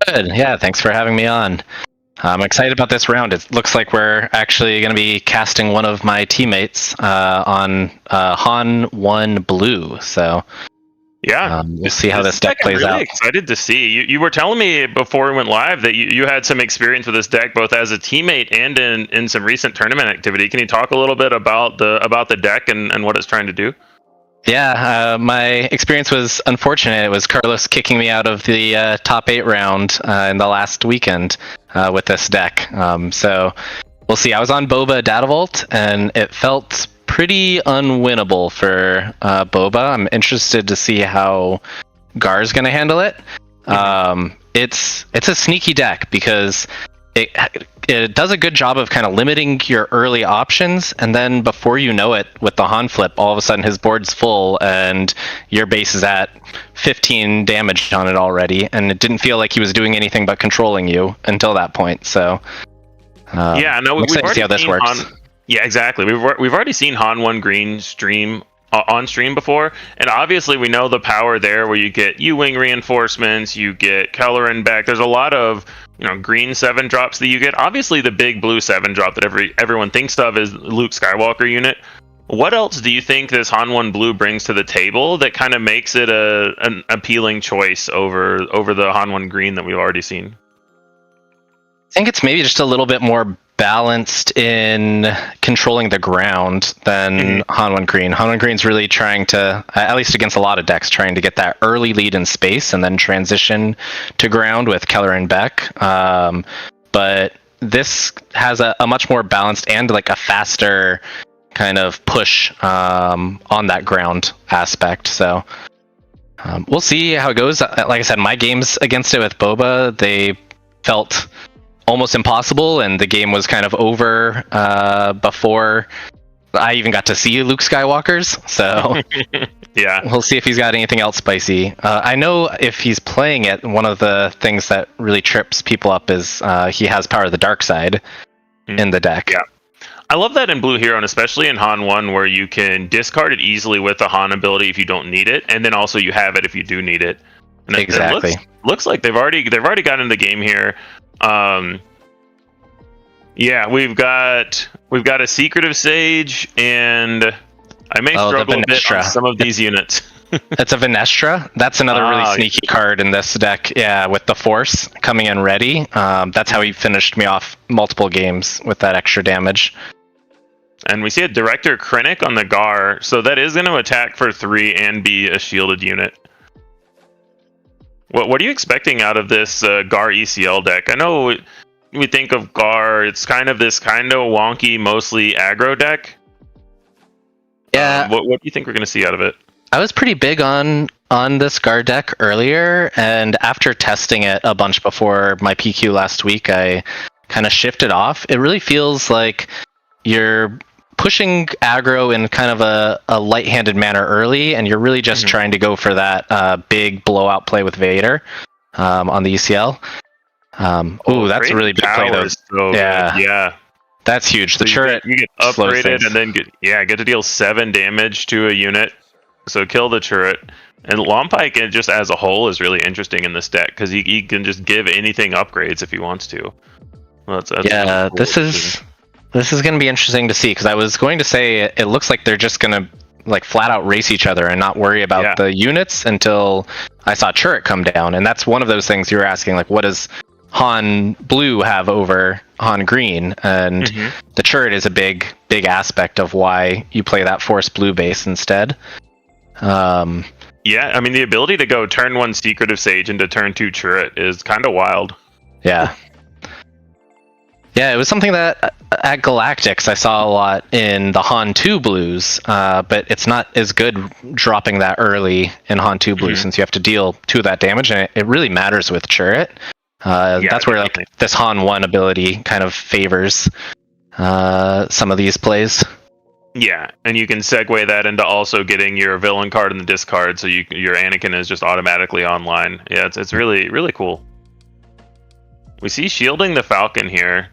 Good. Yeah, thanks for having me on. I'm excited about this round. It looks like we're actually going to be casting one of my teammates on Han 1 Blue. So yeah, we'll see how this deck plays I'm really out. Excited to see. You were telling me before we went live that you had some experience with this deck, both as a teammate and in some recent tournament activity. Can you talk a little bit about the deck and what it's trying to do? Yeah, my experience was unfortunate. It was Carlos kicking me out of the top 8 round in the last weekend with this deck. So we'll see. I was on Boba Datavolt, and it felt pretty unwinnable for Boba. I'm interested to see how Gar's going to handle it. It's a sneaky deck because it does a good job of kind of limiting your early options, and then before you know it, with the Han flip, all of a sudden his board's full and your base is at 15 damage on it already, and it didn't feel like he was doing anything but controlling you until that point. So yeah, no, I'm excited to see how this works. Yeah, exactly. We've already seen Han 1 Green stream on stream before, and obviously we know the power there where you get U-wing reinforcements, you get Kelleran back. There's a lot of green 7 drops that you get. Obviously the big blue 7 drop that everyone thinks of is Luke Skywalker unit. What else do you think this Han 1 Blue brings to the table that kind of makes it an appealing choice over the Han 1 Green that we've already seen? I think it's maybe just a little bit more balanced in controlling the ground than Han 1 Green. Han 1 Green's really trying to, at least against a lot of decks, trying to get that early lead in space and then transition to ground with Kelleran Beck. But this has a much more balanced and like a faster kind of push on that ground aspect. So we'll see how it goes. Like I said, my games against it with Boba, they felt almost impossible, and the game was kind of over before I even got to see Luke Skywalker's. So yeah, we'll see if he's got anything else spicy. I know if he's playing it, one of the things that really trips people up is he has Power of the Dark Side in the deck. Yeah. I love that in Blue Hero, and especially in Han 1, where you can discard it easily with the Han ability if you don't need it, and then also you have it if you do need it. And exactly. It looks like they've already gotten in the game here. Yeah, we've got a Secretive Sage, and I may struggle a bit on some of these units. It's a Venestra. That's another really sneaky card in this deck. Yeah, with the Force coming in ready. That's how he finished me off multiple games with that extra damage. And we see a Director Krennic on the Gar, so that is going to attack for 3 and be a shielded unit. What are you expecting out of this Gar ECL deck? I know we think of Gar, it's kind of this kind of wonky, mostly aggro deck. Yeah. What do you think we're going to see out of it? I was pretty big on this Gar deck earlier, and after testing it a bunch before my PQ last week, I kind of shifted off. It really feels like you're pushing aggro in kind of a light-handed manner early, and you're really just trying to go for that big blowout play with Vader on the ECL. That's a really big play though. So yeah. That's huge. The turret you get upgraded and then get to deal 7 damage to a unit. So kill the turret. And Lompike just as a whole is really interesting in this deck because he can just give anything upgrades if he wants to. Well, that's cool. This is going to be interesting to see because I was going to say it looks like they're just going to like flat out race each other and not worry about the units until I saw turret come down. And that's one of those things you were asking, like, what does Han Blue have over Han Green? And the turret is a big aspect of why you play that Force Blue base instead. Yeah, I mean, the ability to go turn 1 Secretive Sage into turn 2 turret is kind of wild. Yeah. Yeah, it was something that at Galactics I saw a lot in the Han 2 blues, but it's not as good dropping that early in Han 2 blue since you have to deal 2 of that damage, and it really matters with turret. That's where like this Han 1 ability kind of favors some of these plays. Yeah, and you can segue that into also getting your villain card in the discard, so your Anakin is just automatically online. Yeah, it's really, really cool. We see shielding the Falcon here.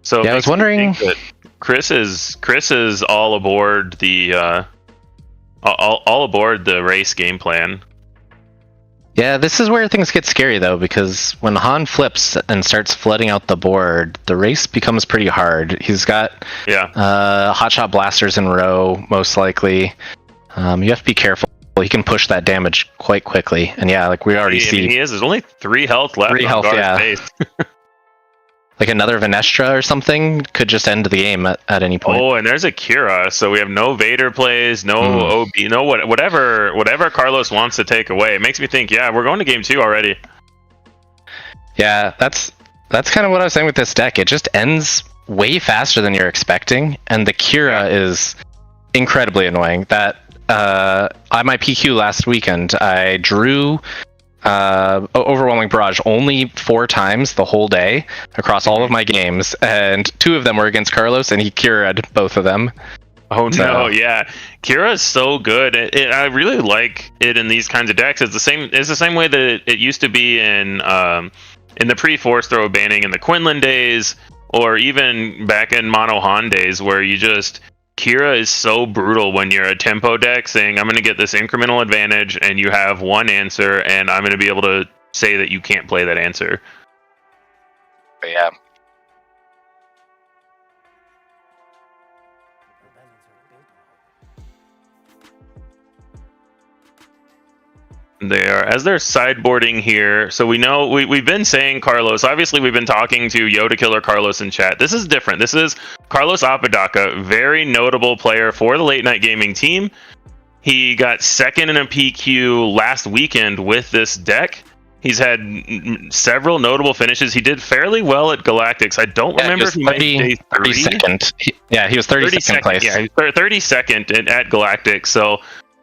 So yeah, I was wondering. Chris is all aboard the all aboard the race game plan. Yeah, this is where things get scary though, because when Han flips and starts flooding out the board, the race becomes pretty hard. He's got hotshot blasters in row, most likely. You have to be careful. He can push that damage quite quickly, and yeah, like we already see. There's only 3 health left. 3 health, face. Like another Venestra or something could just end the game at any point. Oh, and there's a Kira, so we have no Vader plays, no OB, no whatever Carlos wants to take away. It makes me think, we're going to game 2 already. Yeah, that's kind of what I was saying with this deck. It just ends way faster than you're expecting, and the Kira is incredibly annoying. That on my PQ last weekend, I drew Overwhelming Barrage only 4 times the whole day across all of my games, and 2 of them were against Carlos, and he Kira'd both of them. Oh no, yeah, Kira is so good. I really like it in these kinds of decks. It's the same way that it used to be in the pre-Force Throw banning in the Quinlan days, or even back in Mono Han days, where Kira is so brutal when you're a tempo deck saying, I'm going to get this incremental advantage, and you have one answer, and I'm going to be able to say that you can't play that answer. But yeah. As they're sideboarding here, so we know we've been saying Carlos. Obviously, we've been talking to Yoda Killer Carlos in chat. This is different. This is Carlos Apodaca, very notable player for the late night gaming team. He got second in a PQ last weekend with this deck, He's had several notable finishes. He did fairly well at Galactics. I don't remember if he made 32nd. He was 32nd place. Yeah, he was 32nd at Galactics. So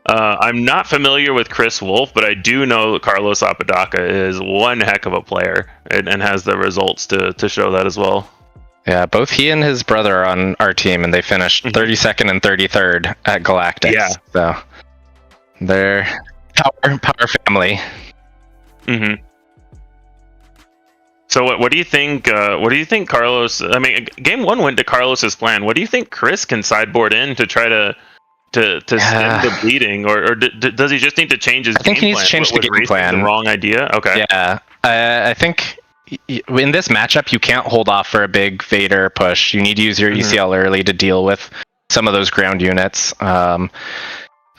I'm not familiar with Chris Wolf, but I do know that Carlos Apodaca is one heck of a player and has the results to show that as well. Yeah, both he and his brother are on our team, and they finished 32nd and 33rd at Galactics. Yeah. So they're power family. Mm-hmm. So what do you think? What do you think, Carlos? I mean, game one went to Carlos's plan. What do you think Chris can sideboard in to try to stem the bleeding, or does he just need to change his game plan? I think he needs to change the game plan. The wrong idea. Okay. Yeah, I think in this matchup you can't hold off for a big Vader push. You need to use your ECL early to deal with some of those ground units.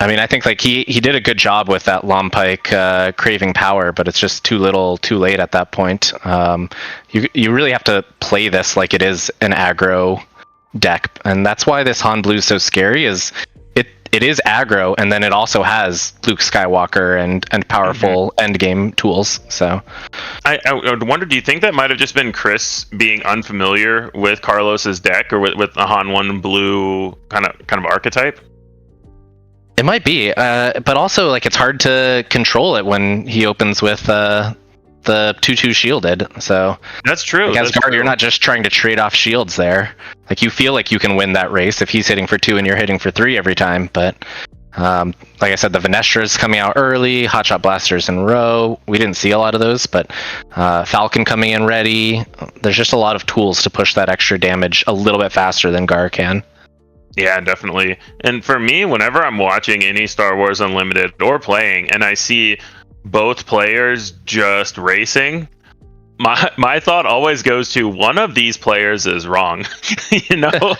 I mean, I think like he did a good job with that Lompike craving power, but it's just too little, too late at that point. You really have to play this like it is an aggro deck, and that's why this Han Blue is so scary. Is it is aggro, and then it also has Luke Skywalker and powerful endgame tools. So I wonder, do you think that might have just been Chris being unfamiliar with Carlos's deck, or with the Han 1 Blue kind of archetype? It might be, but also like it's hard to control it when he opens with the 2/2 shielded. So that's true. Like, as guard, you're not just trying to trade off shields there. Like you feel like you can win that race if he's hitting for 2 and you're hitting for 3 every time. But like I said, the Venestras coming out early, Hotshot Blasters in row. We didn't see a lot of those, but Falcon coming in ready. There's just a lot of tools to push that extra damage a little bit faster than Gar can. Yeah, definitely. And for me, whenever I'm watching any Star Wars Unlimited or playing, and I see both players just racing, my thought always goes to one of these players is wrong. You know?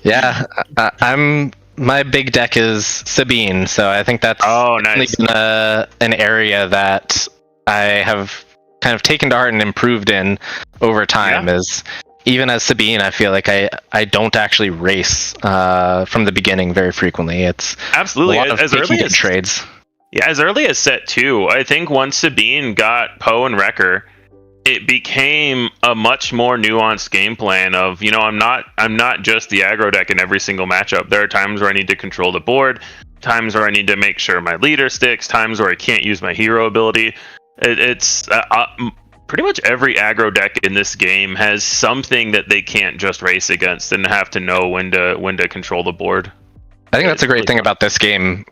Yeah, my big deck is Sabine, so I think that's nice. An area that I have kind of taken to heart and improved in over time. Is even as Sabine, I feel like I don't actually race from the beginning very frequently. It's absolutely a lot of as early as trades. Yeah, as early as set 2, I think once Sabine got Poe and Wrecker, it became a much more nuanced game plan of, you know, I'm not just the aggro deck in every single matchup. There are times where I need to control the board, times where I need to make sure my leader sticks, times where I can't use my hero ability. It's pretty much every aggro deck in this game has something that they can't just race against and have to know when to control the board. I think that's a great thing about this game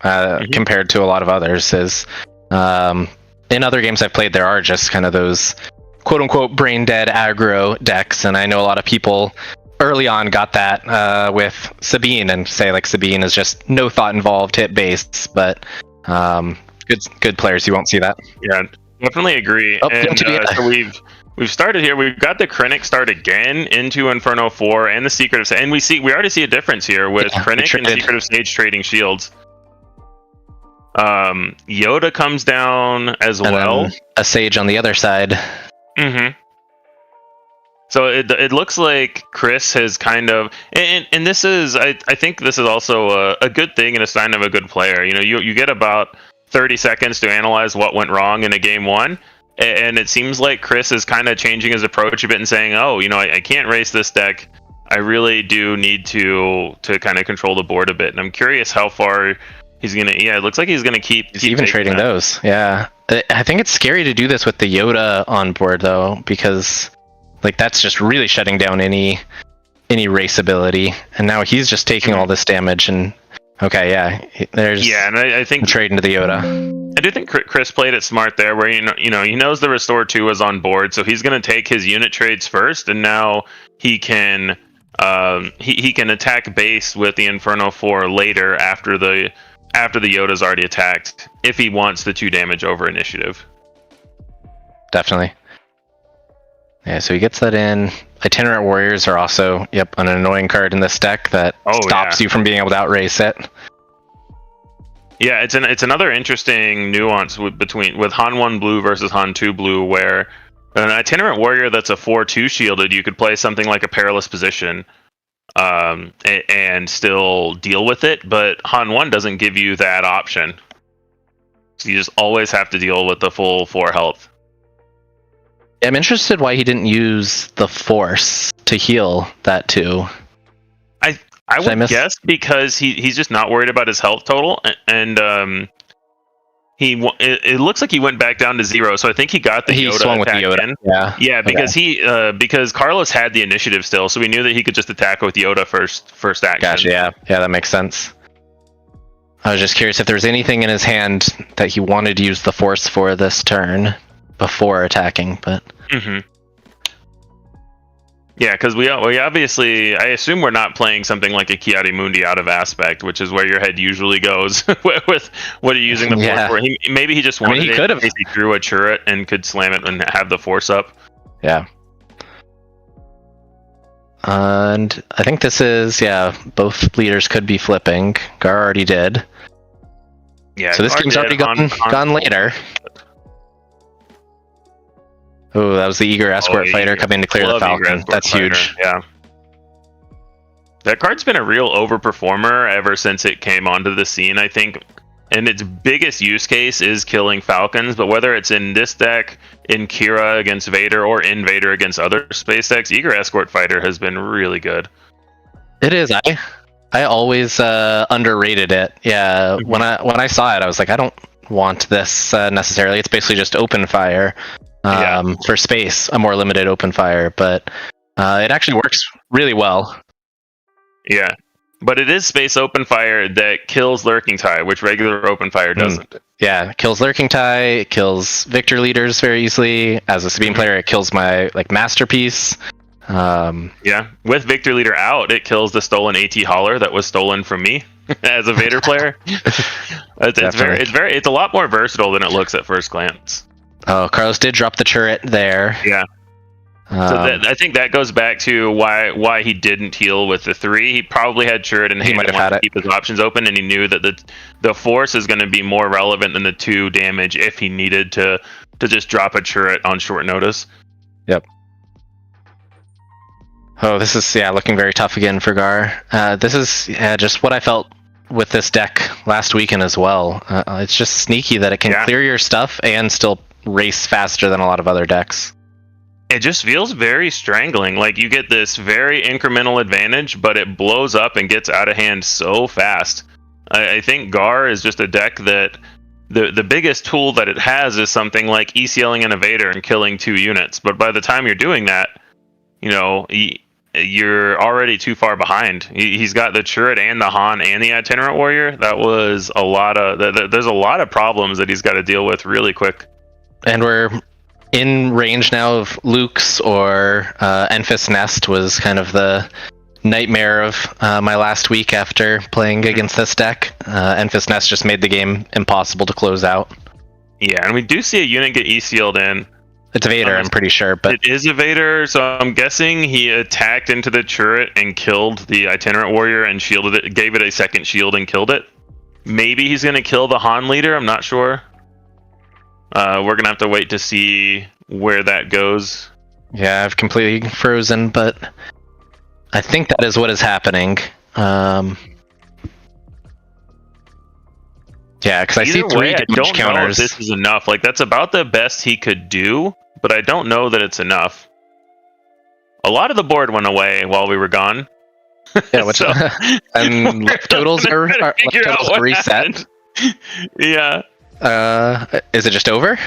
compared to a lot of others is in other games I've played, there are just kind of those quote unquote brain dead aggro decks. And I know a lot of people early on got that with Sabine and say like Sabine is just no thought involved, hit base, but good players, you won't see that. Yeah. Definitely agree. So we've started here. We've got the Krennic start again into Inferno 4 and the Secret of Sage, and we already see a difference here with Krennic and Secret of Sage trading shields. Yoda comes down as well. A Sage on the other side. Mm-hmm. So it looks like Chris has kind of, and this is I think this is also a good thing and a sign of a good player. You know, you get about 30 seconds to analyze what went wrong in a game 1, and it seems like Chris is kind of changing his approach a bit and saying, oh, you know, I can't race this deck. I really do need to kind of control the board a bit, and I'm curious how far he's gonna. Yeah, it looks like he's gonna keep even trading those. Yeah, I think it's scary to do this with the Yoda on board though, because like that's just really shutting down any race ability, and now he's just taking all this damage and. Okay, there's and I think trade into the Yoda. I do think Chris played it smart there, where you know he knows the Restore 2 is on board, so he's going to take his unit trades first, and now he can he can attack base with the Inferno 4 later after the Yoda's already attacked, if he wants the 2 damage over initiative. Definitely. Yeah, so he gets that in. Itinerant Warriors are also, an annoying card in this deck that stops you from being able to outrace it. Yeah, it's another interesting nuance with Han 1 Blue versus Han 2 Blue, where an Itinerant Warrior that's a 4/2 shielded, you could play something like a Perilous Position and still deal with it, but Han 1 doesn't give you that option. So you just always have to deal with the full 4 health. I'm interested why he didn't use the Force to heal that too. I would guess because he's just not worried about his health total, and it looks like he went back down to 0. So I think he got the Yoda swung with the attack Yoda. in. Yeah, because because Carlos had the initiative still, so we knew that he could just attack with Yoda first action. Gotcha. Yeah, that makes sense. I was just curious if there was anything in his hand that he wanted to use the Force for this turn before attacking, but. Yeah, because we obviously, I assume we're not playing something like a Kiadi Mundi out of aspect, which is where your head usually goes with what are you using the Force for. Maybe he just wanted it in case he drew a turret and could slam it and have the Force up. Yeah. And I think this is, both leaders could be flipping. Gar already did. Yeah. So this game's already gone later. Oh, that was the Eager Escort Fighter coming to clear the Falcon. That's huge. Yeah. That card's been a real overperformer ever since it came onto the scene, I think. And its biggest use case is killing Falcons, but whether it's in this deck, in Kira against Vader, or in Vader against other space decks, Eager Escort Fighter has been really good. It is. I always underrated it. Yeah, when I saw it, I was like, I don't want this necessarily. It's basically just open fire. For space, a more limited open fire, but it actually works really well. Yeah, but it is space open fire that kills Lurking Tie, which regular open fire doesn't. Yeah, it kills Lurking Tie, it kills Victor leaders very easily. As a Sabine player, it kills my Masterpiece. Yeah, with Victor leader out, it kills the stolen AT Holler that was stolen from me as a Vader player. It's a lot more versatile than it looks at first glance. Oh, Carlos did drop the turret there. Yeah. So I think that goes back to why he didn't heal with the 3. He probably had turret in hand. He might have had to keep his options open, and he knew that the Force is going to be more relevant than the 2 damage if he needed to just drop a turret on short notice. Yep. Oh, this is looking very tough again for Gar. This is just what I felt with this deck last weekend as well. It's just sneaky that it can clear your stuff and still race faster than a lot of other decks. It just feels very strangling. Like you get this very incremental advantage, but it blows up and gets out of hand so fast. I think Gar is just a deck that the biggest tool that it has is something like ECLing an Evader and killing 2 units. But by the time you're doing that, you're already too far behind. He's got the turret and the Han and the Itinerant Warrior. That was a lot of... There's a lot of problems that he's got to deal with really quick. And we're in range now of Luke's or Enfys Nest was kind of the nightmare of my last week after playing against this deck. Enfys Nest just made the game impossible to close out. Yeah, and we do see a unit get E-sealed in. It's a Vader, I'm pretty sure. But it is a Vader, so I'm guessing he attacked into the turret and killed the Itinerant Warrior and shielded it, gave it a second shield and killed it. Maybe he's going to kill the Han leader, I'm not sure. We're going to have to wait to see where that goes. Yeah, I've completely frozen, but I think that is what is happening. Yeah, because I see 3 damage counters. Know if this is enough. Like, that's about the best he could do, but I don't know that it's enough. A lot of the board went away while we were gone. Yeah, which and totals are reset. Yeah. Is it just over?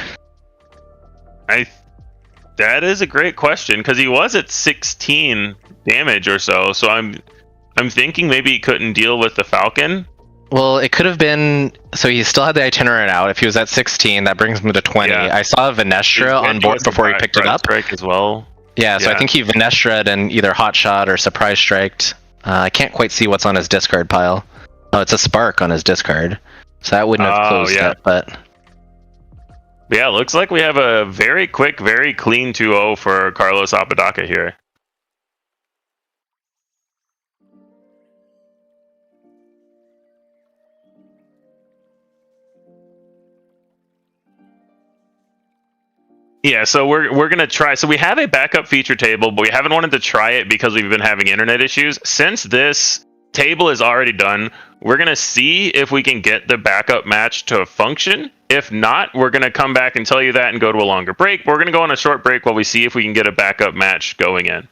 That is a great question, because he was at 16 damage or so. So I'm thinking maybe he couldn't deal with the Falcon. Well, it could have been... So he still had the Itinerant out. If he was at 16, that brings him to 20. Yeah. I saw Venestra on board before he picked it up. Strike as well. Yeah, so I think he Venestra'd and either Hot Shot or Surprise Striked. I can't quite see what's on his discard pile. Oh, it's a Spark on his discard. So that wouldn't have closed it, but... Yeah, looks like we have a very quick, very clean 2-0 for Carlos Apodaca here. Yeah, so we're gonna try. So we have a backup feature table, but we haven't wanted to try it because we've been having internet issues. Since this table is already done, we're gonna see if we can get the backup match to function. If not, we're going to come back and tell you that and go to a longer break. We're going to go on a short break while we see if we can get a backup match going in.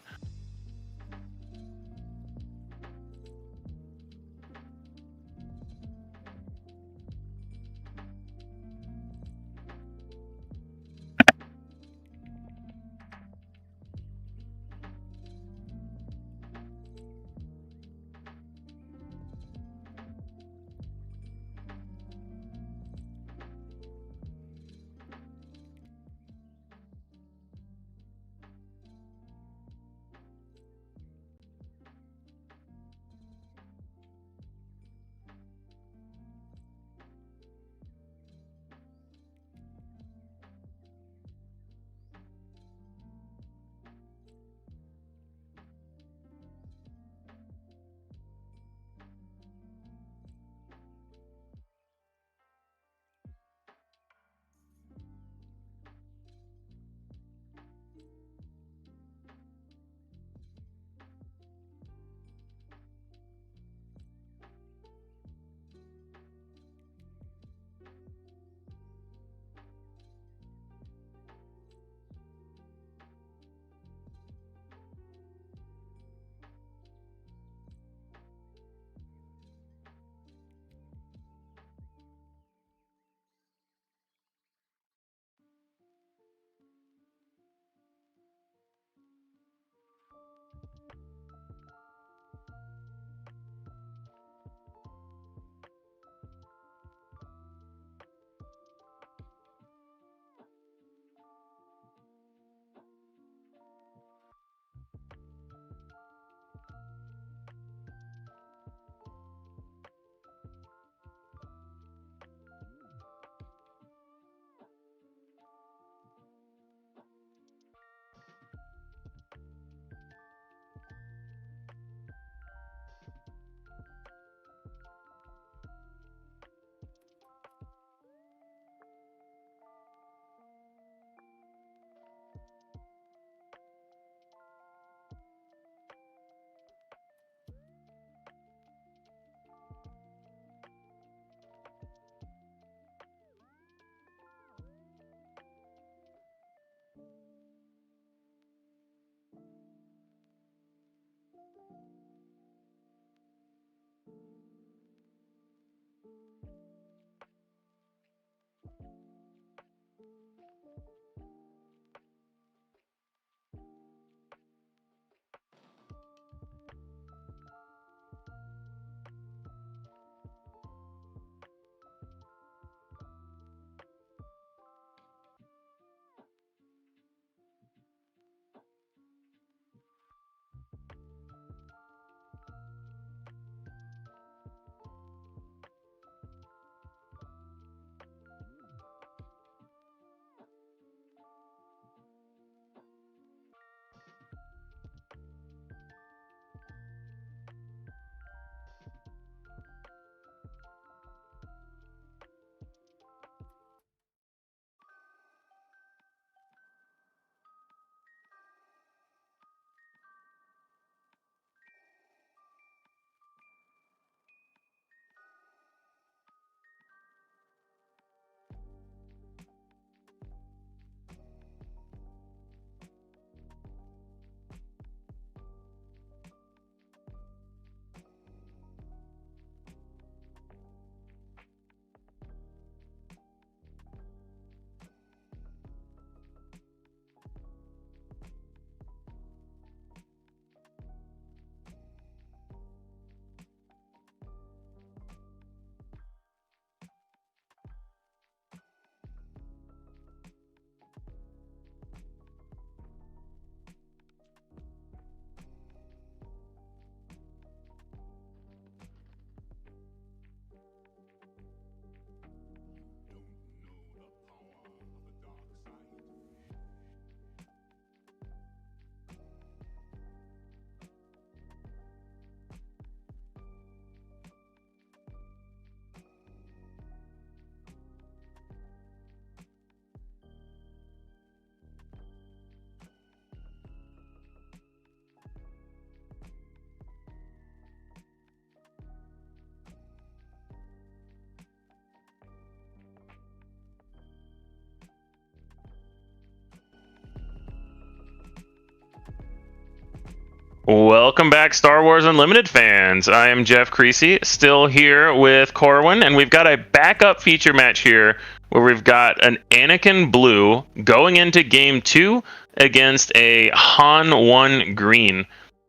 Welcome back, Star Wars Unlimited fans. I am Jeff Creasy, still here with Corwin, and we've got a backup feature match here where we've got an Anakin Blue going into Game 2 against a Han 1 Green.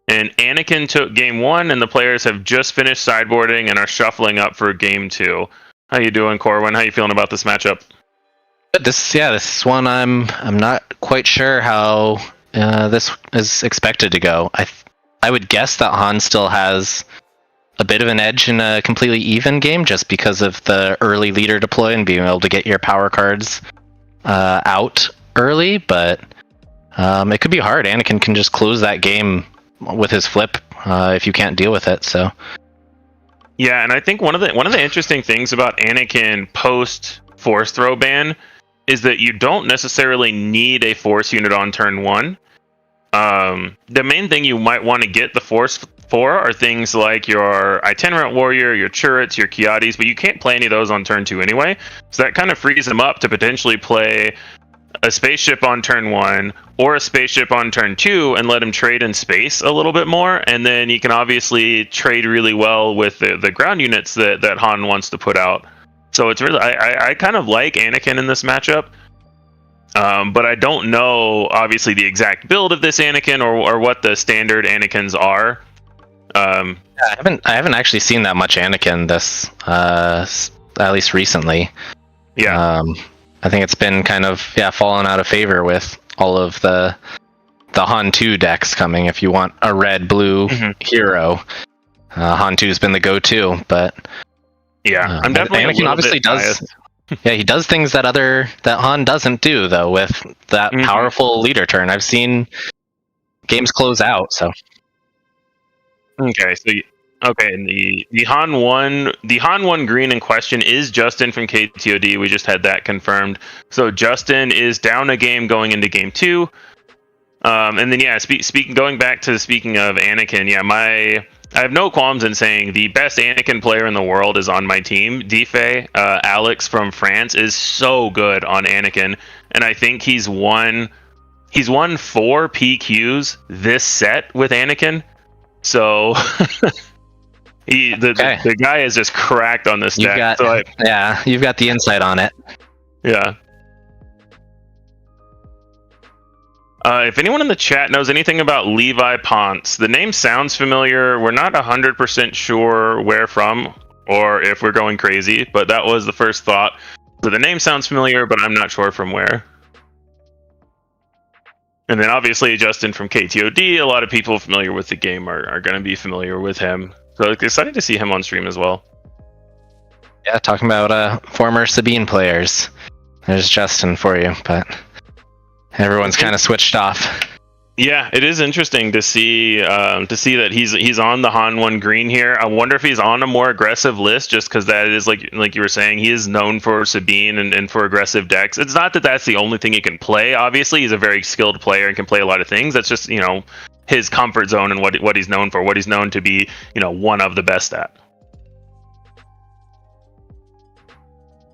And Anakin took Game 1, and the players have just finished sideboarding and are shuffling up for Game 2. How you doing, Corwin? How you feeling about this matchup? This one I'm not quite sure how this is expected to go. I would guess that Han still has a bit of an edge in a completely even game just because of the early leader deploy and being able to get your power cards out early, but it could be hard. Anakin can just close that game with his flip if you can't deal with it. So yeah, and I think one of the interesting things about Anakin post Force Throw ban is that you don't necessarily need a Force unit on turn 1. The main thing you might want to get the Force for are things like your Itinerant Warrior, your Turrets, your Kiatis, but you can't play any of those on turn 2 anyway. So that kind of frees them up to potentially play a spaceship on turn 1 or a spaceship on turn 2 and let him trade in space a little bit more. And then you can obviously trade really well with the ground units that Han wants to put out. So it's really, I kind of like Anakin in this matchup. But I don't know, obviously, the exact build of this Anakin or what the standard Anakins are. I haven't actually seen that much Anakin this, at least recently. Yeah. I think it's been kind of fallen out of favor with all of the Han 2 decks coming. If you want a red-blue hero, Han 2's been the go-to. But yeah, I'm definitely Anakin obviously does. Yeah, he does things that Han doesn't do though with that powerful leader turn. I've seen games close out. So okay, and the Han 1 Green in question is Justin from KTOD. We just had that confirmed. So Justin is down a game going into Game 2. And then going back to speaking of Anakin, I have no qualms in saying the best Anakin player in the world is on my team. Defay, Alex from France, is so good on Anakin, and I think he's won 4 PQs this set with Anakin. So the guy is just cracked on this deck. You've got the insight on it. Yeah. If anyone in the chat knows anything about Levi Ponce, the name sounds familiar. We're not 100% sure where from or if we're going crazy, but that was the first thought. So the name sounds familiar, but I'm not sure from where. And then obviously Justin from KTOD, a lot of people familiar with the game are going to be familiar with him. So excited to see him on stream as well. Yeah, talking about former Sabine players. There's Justin for you, but everyone's kind of switched off. Yeah, it is interesting to see that he's on the Han 1 Green here. I wonder if he's on a more aggressive list, just because that is like you were saying, he is known for Sabine and for aggressive decks. It's not that that's the only thing he can play. Obviously, he's a very skilled player and can play a lot of things. That's just his comfort zone and what he's known for, what he's known to be one of the best at.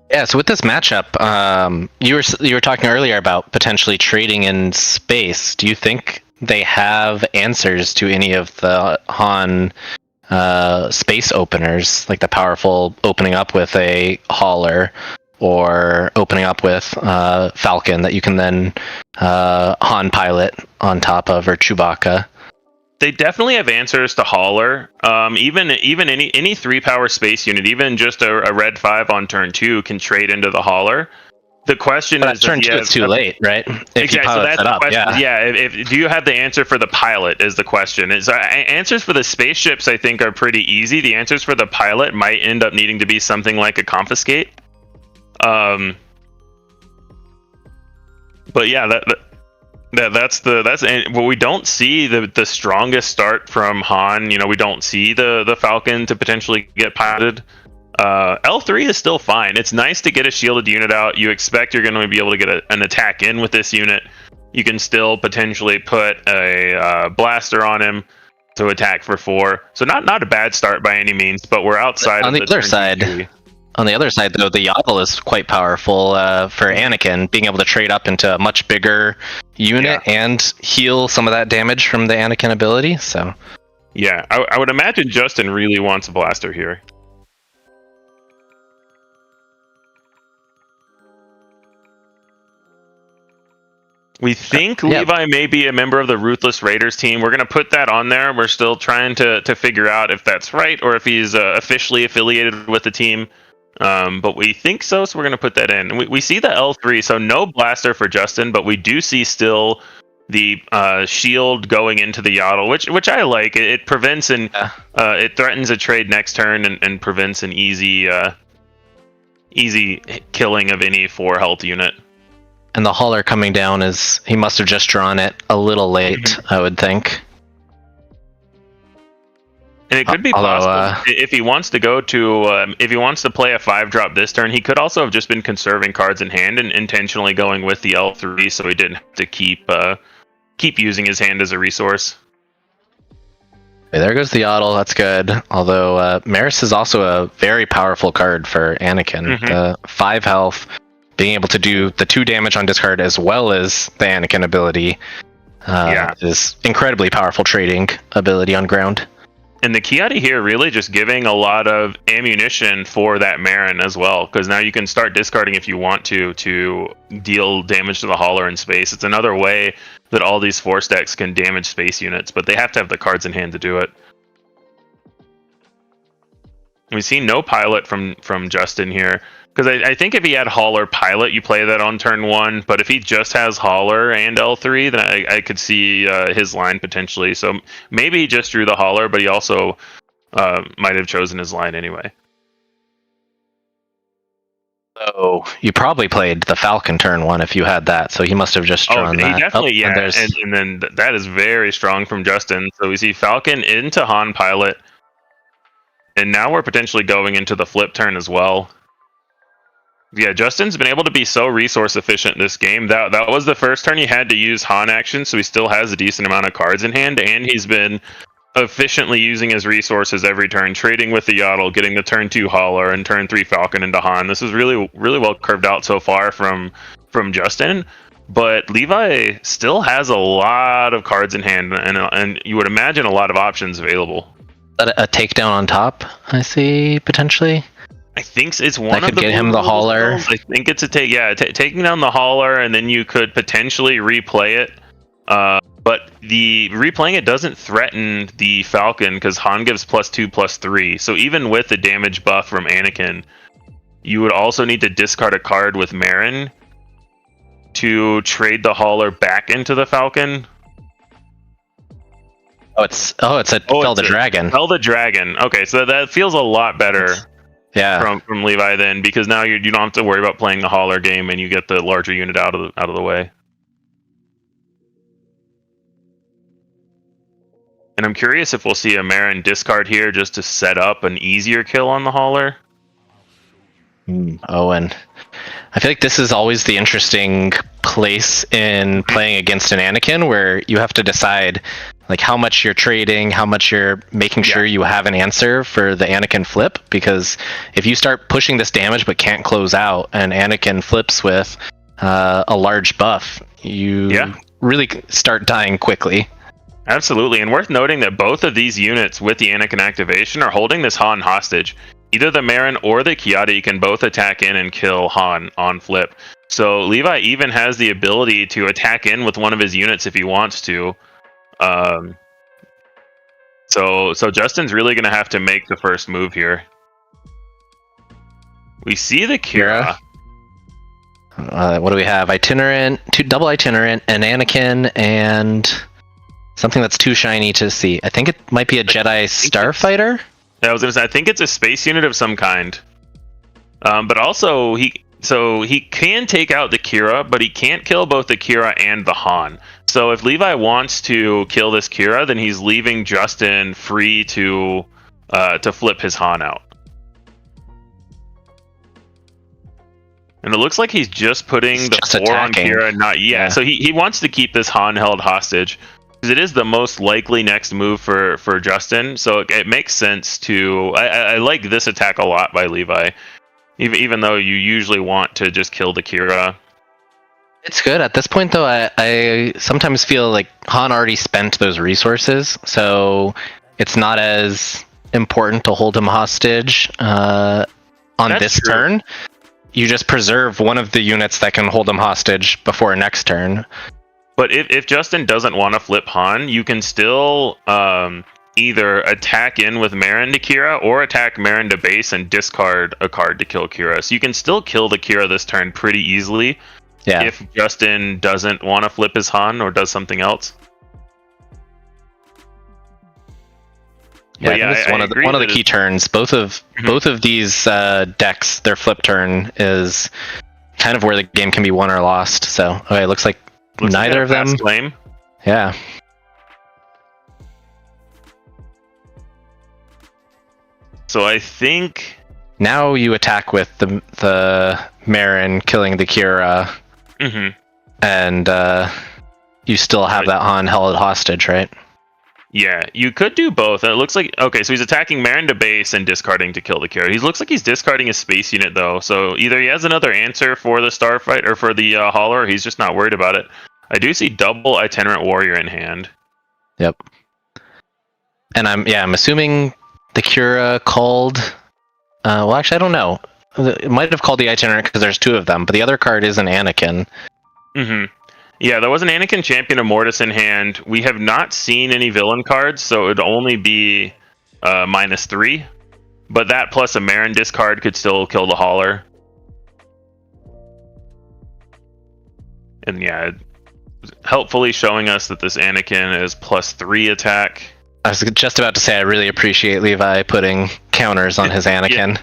Yeah, so with this matchup, you were talking earlier about potentially trading in space. Do you think they have answers to any of the Han space openers, like the powerful opening up with a hauler or opening up with Falcon that you can then Han pilot on top of, or Chewbacca? They definitely have answers to hauler. Even any 3-power space unit, even just a red 5 on turn 2 can trade into the hauler. The question is, turn 2 is too late, right? Exactly. So that's the question. Yeah. Do you have the answer for the pilot? Is the question. Answers for the spaceships, I think, are pretty easy. The answers for the pilot might end up needing to be something like a confiscate. But yeah, that's well, we don't see the strongest start from Han. We don't see the Falcon to potentially get piloted. L3 is still fine. It's nice to get a shielded unit out. You expect you're going to be able to get an attack in with this unit. You can still potentially put a blaster on him to attack for 4. So not a bad start by any means, but we're outside on of the other side. GG. On the other side, though, the Yaddle is quite powerful for Anakin, being able to trade up into a much bigger unit and heal some of that damage from the Anakin ability. So yeah, I would imagine Justin really wants a blaster here. We think Levi may be a member of the Ruthless Raiders team. We're going to put that on there. We're still trying to figure out if that's right or if he's officially affiliated with the team. But we think so, so we're going to put that in. We see the L3, so no blaster for Justin, but we do see still the shield going into the Yaddle, which I like. It prevents it threatens a trade next turn and prevents an easy killing of any 4 health unit. And the hauler coming down he must have just drawn it a little late, I would think. And it could be possible if he wants to go to if he wants to play a 5-drop this turn, he could also have just been conserving cards in hand and intentionally going with the L3, so he didn't have to keep using his hand as a resource. Okay, there goes the Yaddle. That's good. Although Maris is also a very powerful card for Anakin. The 5 health, being able to do the 2 damage on discard as well as the Anakin ability is incredibly powerful trading ability on ground. And the Kiadi here really just giving a lot of ammunition for that Marin as well, because now you can start discarding if you want to deal damage to the hauler in space. It's another way that all these force decks can damage space units, but they have to have the cards in hand to do it. We see no pilot from Justin here, because I think if he had hauler pilot, you play that on turn 1, but if he just has hauler and L3, then I could see his line potentially. So maybe he just drew the hauler, but he also might have chosen his line anyway. So you probably played the Falcon turn 1 if you had that, so he must have just drawn that. He definitely, and then that is very strong from Justin. So we see Falcon into Han pilot, and now we're potentially going into the flip turn as well. Yeah, Justin's been able to be so resource efficient this game. That was the first turn he had to use Han action, so he still has a decent amount of cards in hand, and he's been efficiently using his resources every turn, trading with the Yaddle, getting the turn 2 hauler, and turn 3 Falcon into Han. This is really, really well curved out so far from Justin, but Levi still has a lot of cards in hand, and you would imagine a lot of options available. A takedown on top, I see, potentially? I think it's one that of could get him the hauler. I think it's taking down the hauler, and then you could potentially replay it. But the replaying it doesn't threaten the Falcon because Han gives +2/+3. So even with the damage buff from Anakin, you would also need to discard a card with Marin to trade the hauler back into the Falcon. Fell the Dragon. Fell the Dragon. Okay, so that feels a lot better. Yeah. From Levi then, because now you don't have to worry about playing the hauler game and you get the larger unit out of the way. And I'm curious if we'll see a Marin discard here just to set up an easier kill on the hauler. And I feel like this is always the interesting place in playing against an Anakin, where you have to decide like how much you're trading, how much you're making sure you have an answer for the Anakin flip, because if you start pushing this damage but can't close out and Anakin flips with a large buff, you really start dying quickly. Absolutely, and worth noting that both of these units with the Anakin activation are holding this Han hostage. Either the Marin or the Kiadi can both attack in and kill Han on flip. So Levi even has the ability to attack in with one of his units if he wants to. So Justin's really going to have to make the first move here. We see the Kira. What do we have? Itinerant, double itinerant, an Anakin, and something that's too shiny to see. I think it might be a Jedi Starfighter. I was going to say, I think it's a space unit of some kind. But also, he can take out the Kira, but he can't kill both the Kira and the Han. So if Levi wants to kill this Kira, then he's leaving Justin free to flip his Han out. And it looks like he's just putting the 4 attacking on Kira. So he wants to keep this Han held hostage. Because it is the most likely next move for Justin, so it makes sense to... I like this attack a lot by Levi, even though you usually want to just kill the Kira. It's good. At this point, though, I sometimes feel like Han already spent those resources, so it's not as important to hold him hostage on That's this true. turn. You just preserve one of the units that can hold him hostage before next turn. But if Justin doesn't want to flip Han, you can still either attack in with Marin to Kira or attack Marin to base and discard a card to kill Kira. So you can still kill the Kira this turn pretty easily if Justin doesn't want to flip his Han or does something else. Yeah, it's one of the key turns. Both of these decks, their flip turn is kind of where the game can be won or lost. So okay, looks like neither of them. Claim. Yeah. So I think now you attack with the Marin killing the Kira, and you still have that Han held hostage, right? Yeah, you could do both. And it looks like okay, so he's attacking Marin to base and discarding to kill the Kira. He looks like he's discarding his space unit though. So either he has another answer for the Starfight or for the Hauler, or he's just not worried about it. I do see double Itinerant Warrior in hand. Yep. And I'm assuming the Kira called. Well, actually, I don't know. It might have called the Itinerant because there's two of them, but the other card is an Anakin. Yeah, there was an Anakin Champion of Mortis in hand. We have not seen any villain cards, so it would only be -3. But that plus a Marin discard could still kill the Hauler. And yeah, helpfully showing us that this Anakin is +3 attack. I was just about to say I really appreciate Levi putting counters on his Anakin.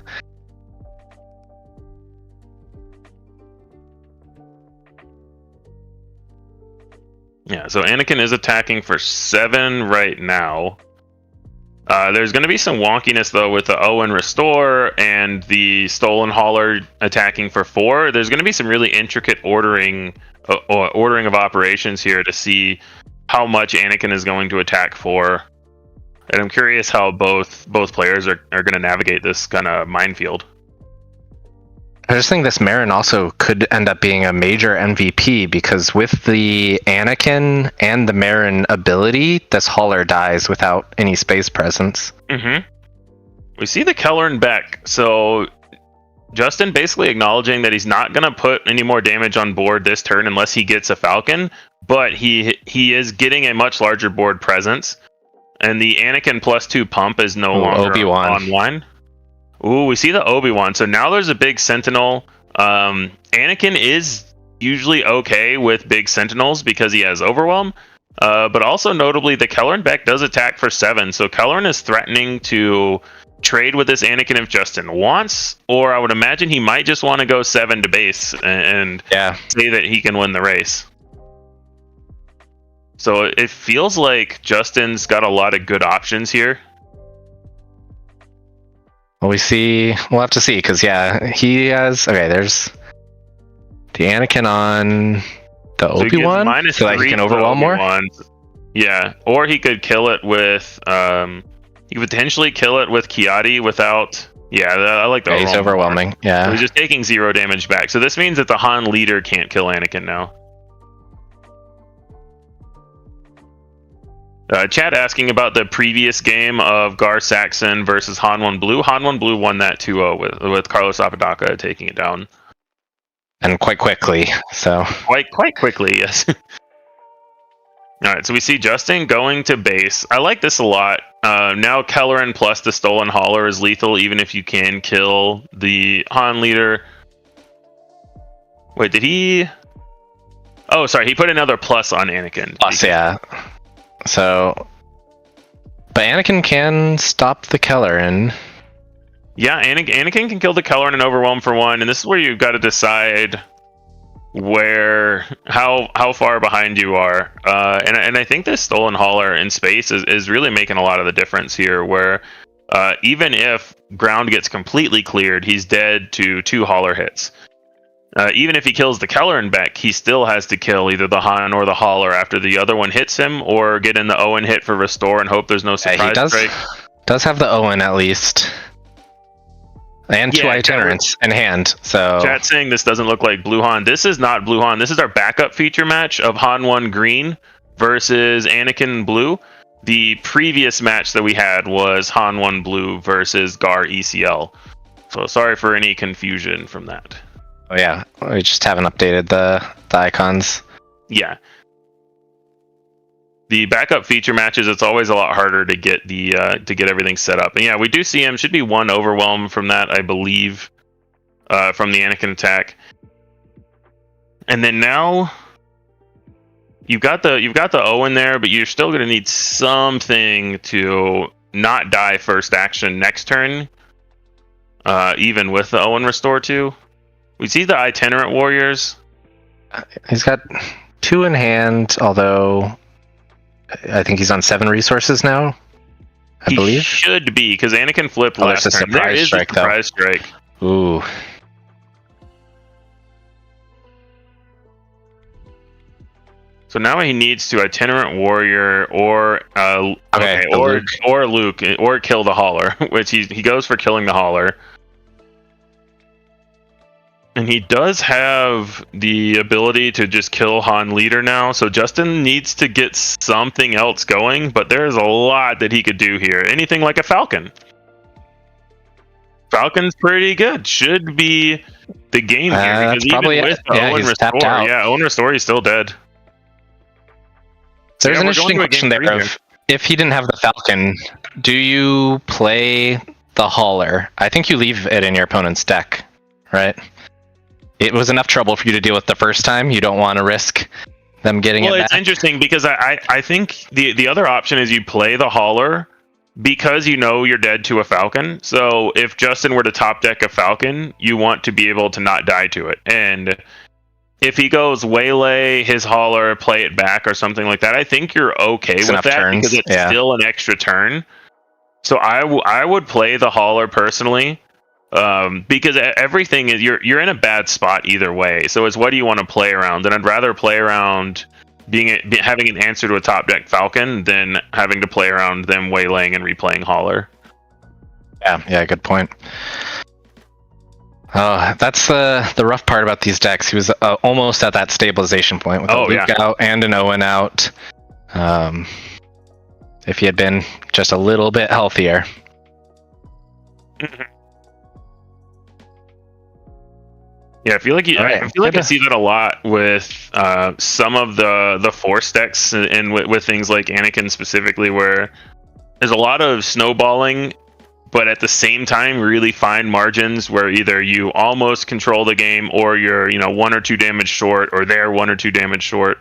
Yeah, so Anakin is attacking for 7 right now. There's going to be some wonkiness, though, with the Owen Restore and the Stolen Hauler attacking for 4. There's going to be some really intricate ordering of operations here to see how much Anakin is going to attack for. And I'm curious how both players are going to navigate this kind of minefield. I just think this Marin also could end up being a major MVP because with the Anakin and the Marin ability, this Hauler dies without any space presence. We see the Kelleran Beck. So Justin basically acknowledging that he's not going to put any more damage on board this turn unless he gets a Falcon, but he is getting a much larger board presence. And the Anakin +2 pump is no longer Obi-Wan online. Ooh, we see the Obi-Wan. So now there's a big Sentinel. Anakin is usually okay with big Sentinels because he has Overwhelm. But also notably, the Kelleran Beck does attack for 7. So Kelleran is threatening to trade with this Anakin if Justin wants. Or I would imagine he might just want to go 7 to base and say that he can win the race. So it feels like Justin's got a lot of good options here. Well, we'll have to see, because he has, there's the Anakin on the Obi-Wan, so that he can overwhelm more? Yeah, or he could kill it with, he could potentially kill it with Kiadi without, I like the he's overwhelming, So he's just taking 0 damage back. So this means that the Han leader can't kill Anakin now. Chat asking about the previous game of Gar Saxon versus Han 1 Blue. Han 1 Blue won that 2-0 with Carlos Apodaca taking it down. And quite quickly, so. Quite quickly, yes. Alright, so we see Justin going to base. I like this a lot. Now Kelleran plus the Stolen Hauler is lethal, even if you can kill the Han leader. Wait, did he... Oh, sorry, he put another plus on Anakin. Plus, yeah. So, but Anakin can stop the Kelleran. Yeah, Anakin can kill the Kelleran and overwhelm for 1, and this is where you've got to decide how far behind you are. And I think this Stolen Hauler in space is really making a lot of the difference here, where even if ground gets completely cleared, he's dead to 2 Hauler hits. Even if he kills the Kelleran Beck, he still has to kill either the Han or the Hauler after the other one hits him, or get in the Owen hit for restore and hope there's no surprise break. Does have the Owen at least. And 2 itinerants in hand. So chat saying this doesn't look like Blue Han. This is not Blue Han. This is our backup feature match of Han 1 Green versus Anakin Blue. The previous match that we had was Han 1 Blue versus Gar ECL. So sorry for any confusion from that. Oh yeah, we just haven't updated the icons. Yeah. The backup feature matches, it's always a lot harder to get to get everything set up. And yeah, we do see him. Should be 1 overwhelm from that, I believe, from the Anakin attack. And then now you've got the Owen there, but you're still going to need something to not die first action next turn, even with the Owen Restore 2. We see the Itinerant Warriors. He's got 2 in hand, although I think he's on 7 resources now, I believe. He should be, because Anakin flipped last turn. There is a surprise strike. Ooh. So now he needs to Itinerant Warrior or Luke or kill the Hauler, which he goes for killing the Hauler. And he does have the ability to just kill Han Leader now, so Justin needs to get something else going, but there's a lot that he could do here. Anything like a Falcon. Falcon's pretty good. Should be the game here, because even with Owen Restore, Owen Restore, he's still dead. There's an interesting question there of, if he didn't have the Falcon, do you play the Hauler? I think you leave it in your opponent's deck, right? It was enough trouble for you to deal with the first time. You don't want to risk them getting it back. Well, it's interesting because I think the other option is you play the Hauler because you know you're dead to a Falcon. So if Justin were to top deck a Falcon, you want to be able to not die to it. And if he goes waylay his Hauler, play it back or something like that, I think you're okay with that because it's still an extra turn. So I would play the Hauler personally. Because everything is you're in a bad spot either way. So it's what do you want to play around? And I'd rather play around having an answer to a top deck Falcon than having to play around them waylaying and replaying Hauler. Yeah, good point. Oh, that's the rough part about these decks. He was almost at that stabilization point with a Luke out and an Owen out. If he had been just a little bit healthier. Yeah, I feel like I see that a lot with some of the Force decks and with things like Anakin specifically, where there's a lot of snowballing, but at the same time really fine margins where either you almost control the game or you're 1 or 2 damage short, or they're 1 or 2 damage short.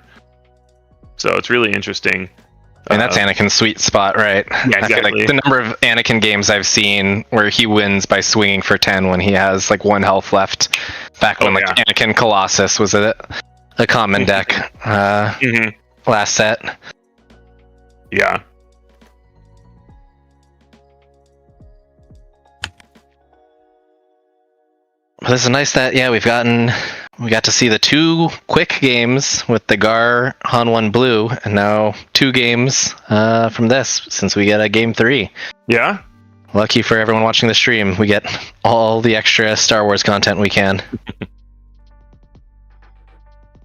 So it's really interesting. And that's Anakin's sweet spot, right? Yeah, exactly. I feel like the number of Anakin games I've seen where he wins by swinging for 10 when he has like 1 health left, back when Anakin Colossus was a common deck last set. Yeah. Well, this is nice that we got to see the 2 quick games with the Gar Han 1 Blue, and now 2 games from this, since we get a game 3. Yeah. Lucky for everyone watching the stream, we get all the extra Star Wars content we can.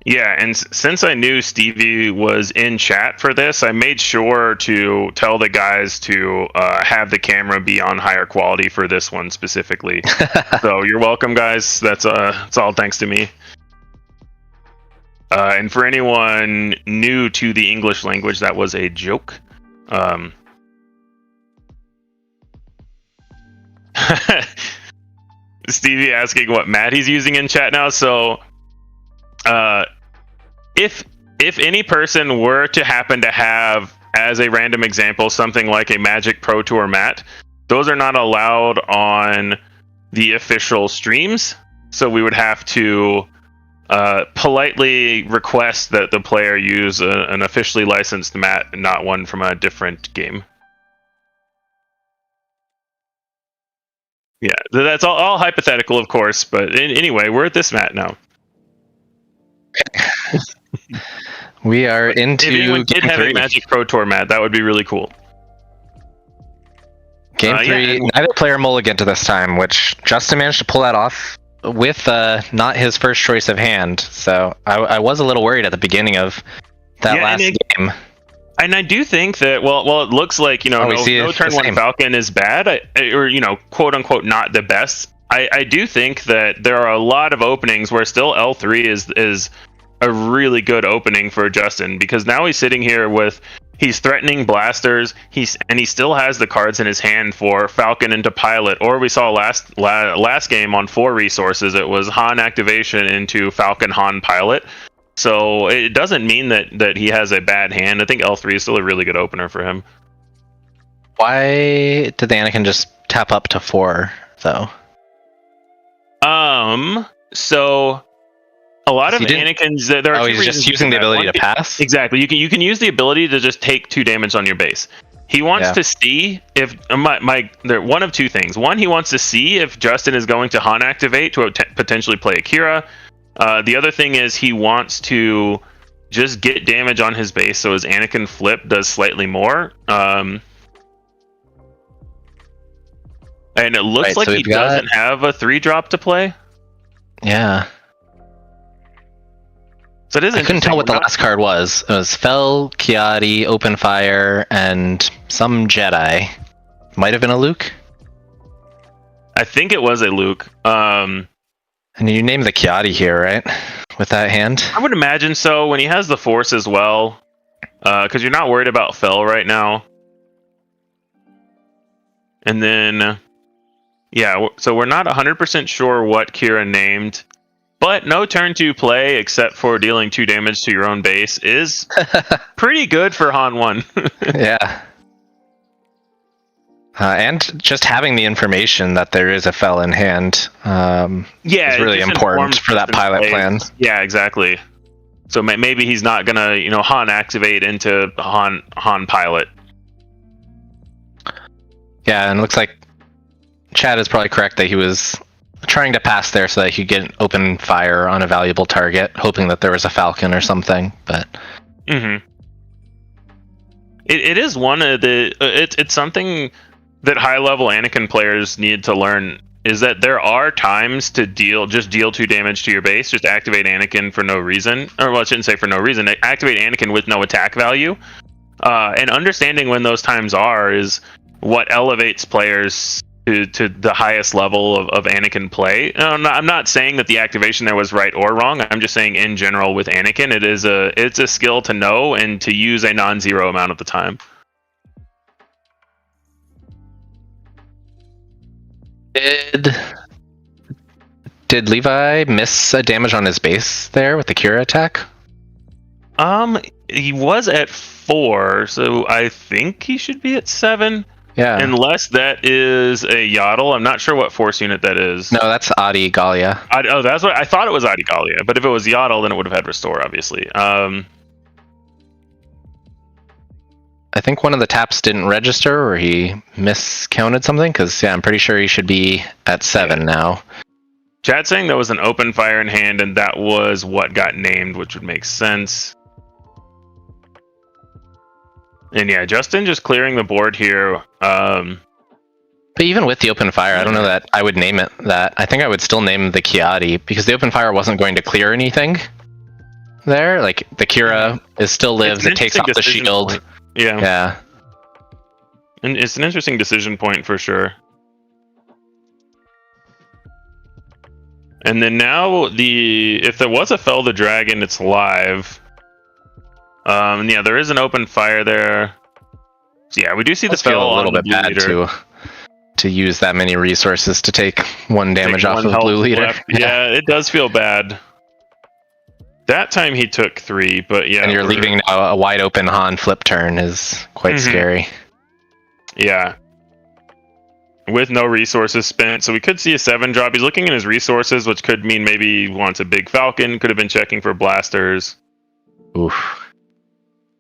Yeah, and since I knew Stevie was in chat for this, I made sure to tell the guys to have the camera be on higher quality for this one specifically. So you're welcome, guys. That's all thanks to me. And for anyone new to the English language, that was a joke. Stevie asking what mat he's using in chat now. So if any person were to happen to have, as a random example, something like a Magic Pro Tour mat, those are not allowed on the official streams. So we would have to politely request that the player use an officially licensed mat and not one from a different game. Yeah, that's all hypothetical, of course, but anyway, we're at this mat now. We are into if anyone did have a Magic Pro Tour mat, that would be really cool. Game 3, neither player mulliganed this time, which Justin managed to pull that off with not his first choice of hand. So I was a little worried at the beginning of that last game. And I do think that, well, it looks like, no turn 1 Falcon is bad, or, quote unquote, not the best. I do think that there are a lot of openings where still L3 is a really good opening for Justin, because now he's sitting here with, he's threatening blasters, he still has the cards in his hand for Falcon into Pilot, or we saw last game on 4 resources, it was Han activation into Falcon Han Pilot. So it doesn't mean that he has a bad hand. I think L3 is still a really good opener for him. Why did the Anakin just tap up to 4 though? So a lot of Anakins, there are he's just using the ability to pass? Exactly. You can use the ability to just take 2 damage on your base. He wants to see if one of 2 things. One, he wants to see if Justin is going to Han activate to potentially play Akira. The other thing is he wants to just get damage on his base so his Anakin flip does slightly more. And it looks like he doesn't have a 3-drop to play. Yeah. So it is. I couldn't tell what the last card was. It was Fel, Kiadi, Open Fire, and some Jedi. Might have been a Luke. I think it was a Luke. And you name the Kiadi here, right? With that hand? I would imagine so, when he has the Force as well. Because you're not worried about Fel right now. And then, so we're not 100% sure what Kira named. But no turn 2 play, except for dealing 2 damage to your own base, is pretty good for Han 1. Yeah. And just having the information that there is a Fel in hand is really important for that pilot plan. Yeah, exactly. So maybe he's not gonna, Han activate into Han Pilot. Yeah, and it looks like Chad is probably correct that he was trying to pass there so that he could get open fire on a valuable target, hoping that there was a Falcon or something. But it is one of the it's something that high-level Anakin players need to learn, is that there are times to deal 2 damage to your base, just activate Anakin for no reason. Or, well, I shouldn't say for no reason. Activate Anakin with no attack value. And understanding when those times are is what elevates players to the highest level of Anakin play. I'm not saying that the activation there was right or wrong. I'm just saying in general with Anakin, it's a skill to know and to use a non-zero amount of the time. Did Levi miss a damage on his base there with the Kira attack? He was at 4, so I think he should be at 7. Yeah. Unless that is a Yaddle. I'm not sure what force unit that is. No, that's Adi Gallia. That's what I thought it was. Adi Gallia, but if it was Yaddle, then it would have had Restore, obviously. I think one of the taps didn't register, or he miscounted something, because I'm pretty sure he should be at 7 now. Chat saying there was an open fire in hand, and that was what got named, which would make sense. And Justin just clearing the board here. But even with the open fire, I don't know that I would name it that. I think I would still name the Kiadi, because the open fire wasn't going to clear anything there. Like, the Kira still lives, it takes off the shield. Point. Yeah. And it's an interesting decision point for sure. And then now if there was a Fel the Dragon, it's live. There is an open fire there. So we do see the Fel a little bit bad to use that many resources to take 1 damage off of Blue Leader. Yeah, it does feel bad. That time he took 3, but and you're leaving now a wide open Han flip turn is quite scary. Yeah. With no resources spent, so we could see a 7 drop. He's looking in his resources, which could mean maybe he wants a big Falcon. Could have been checking for blasters. Oof.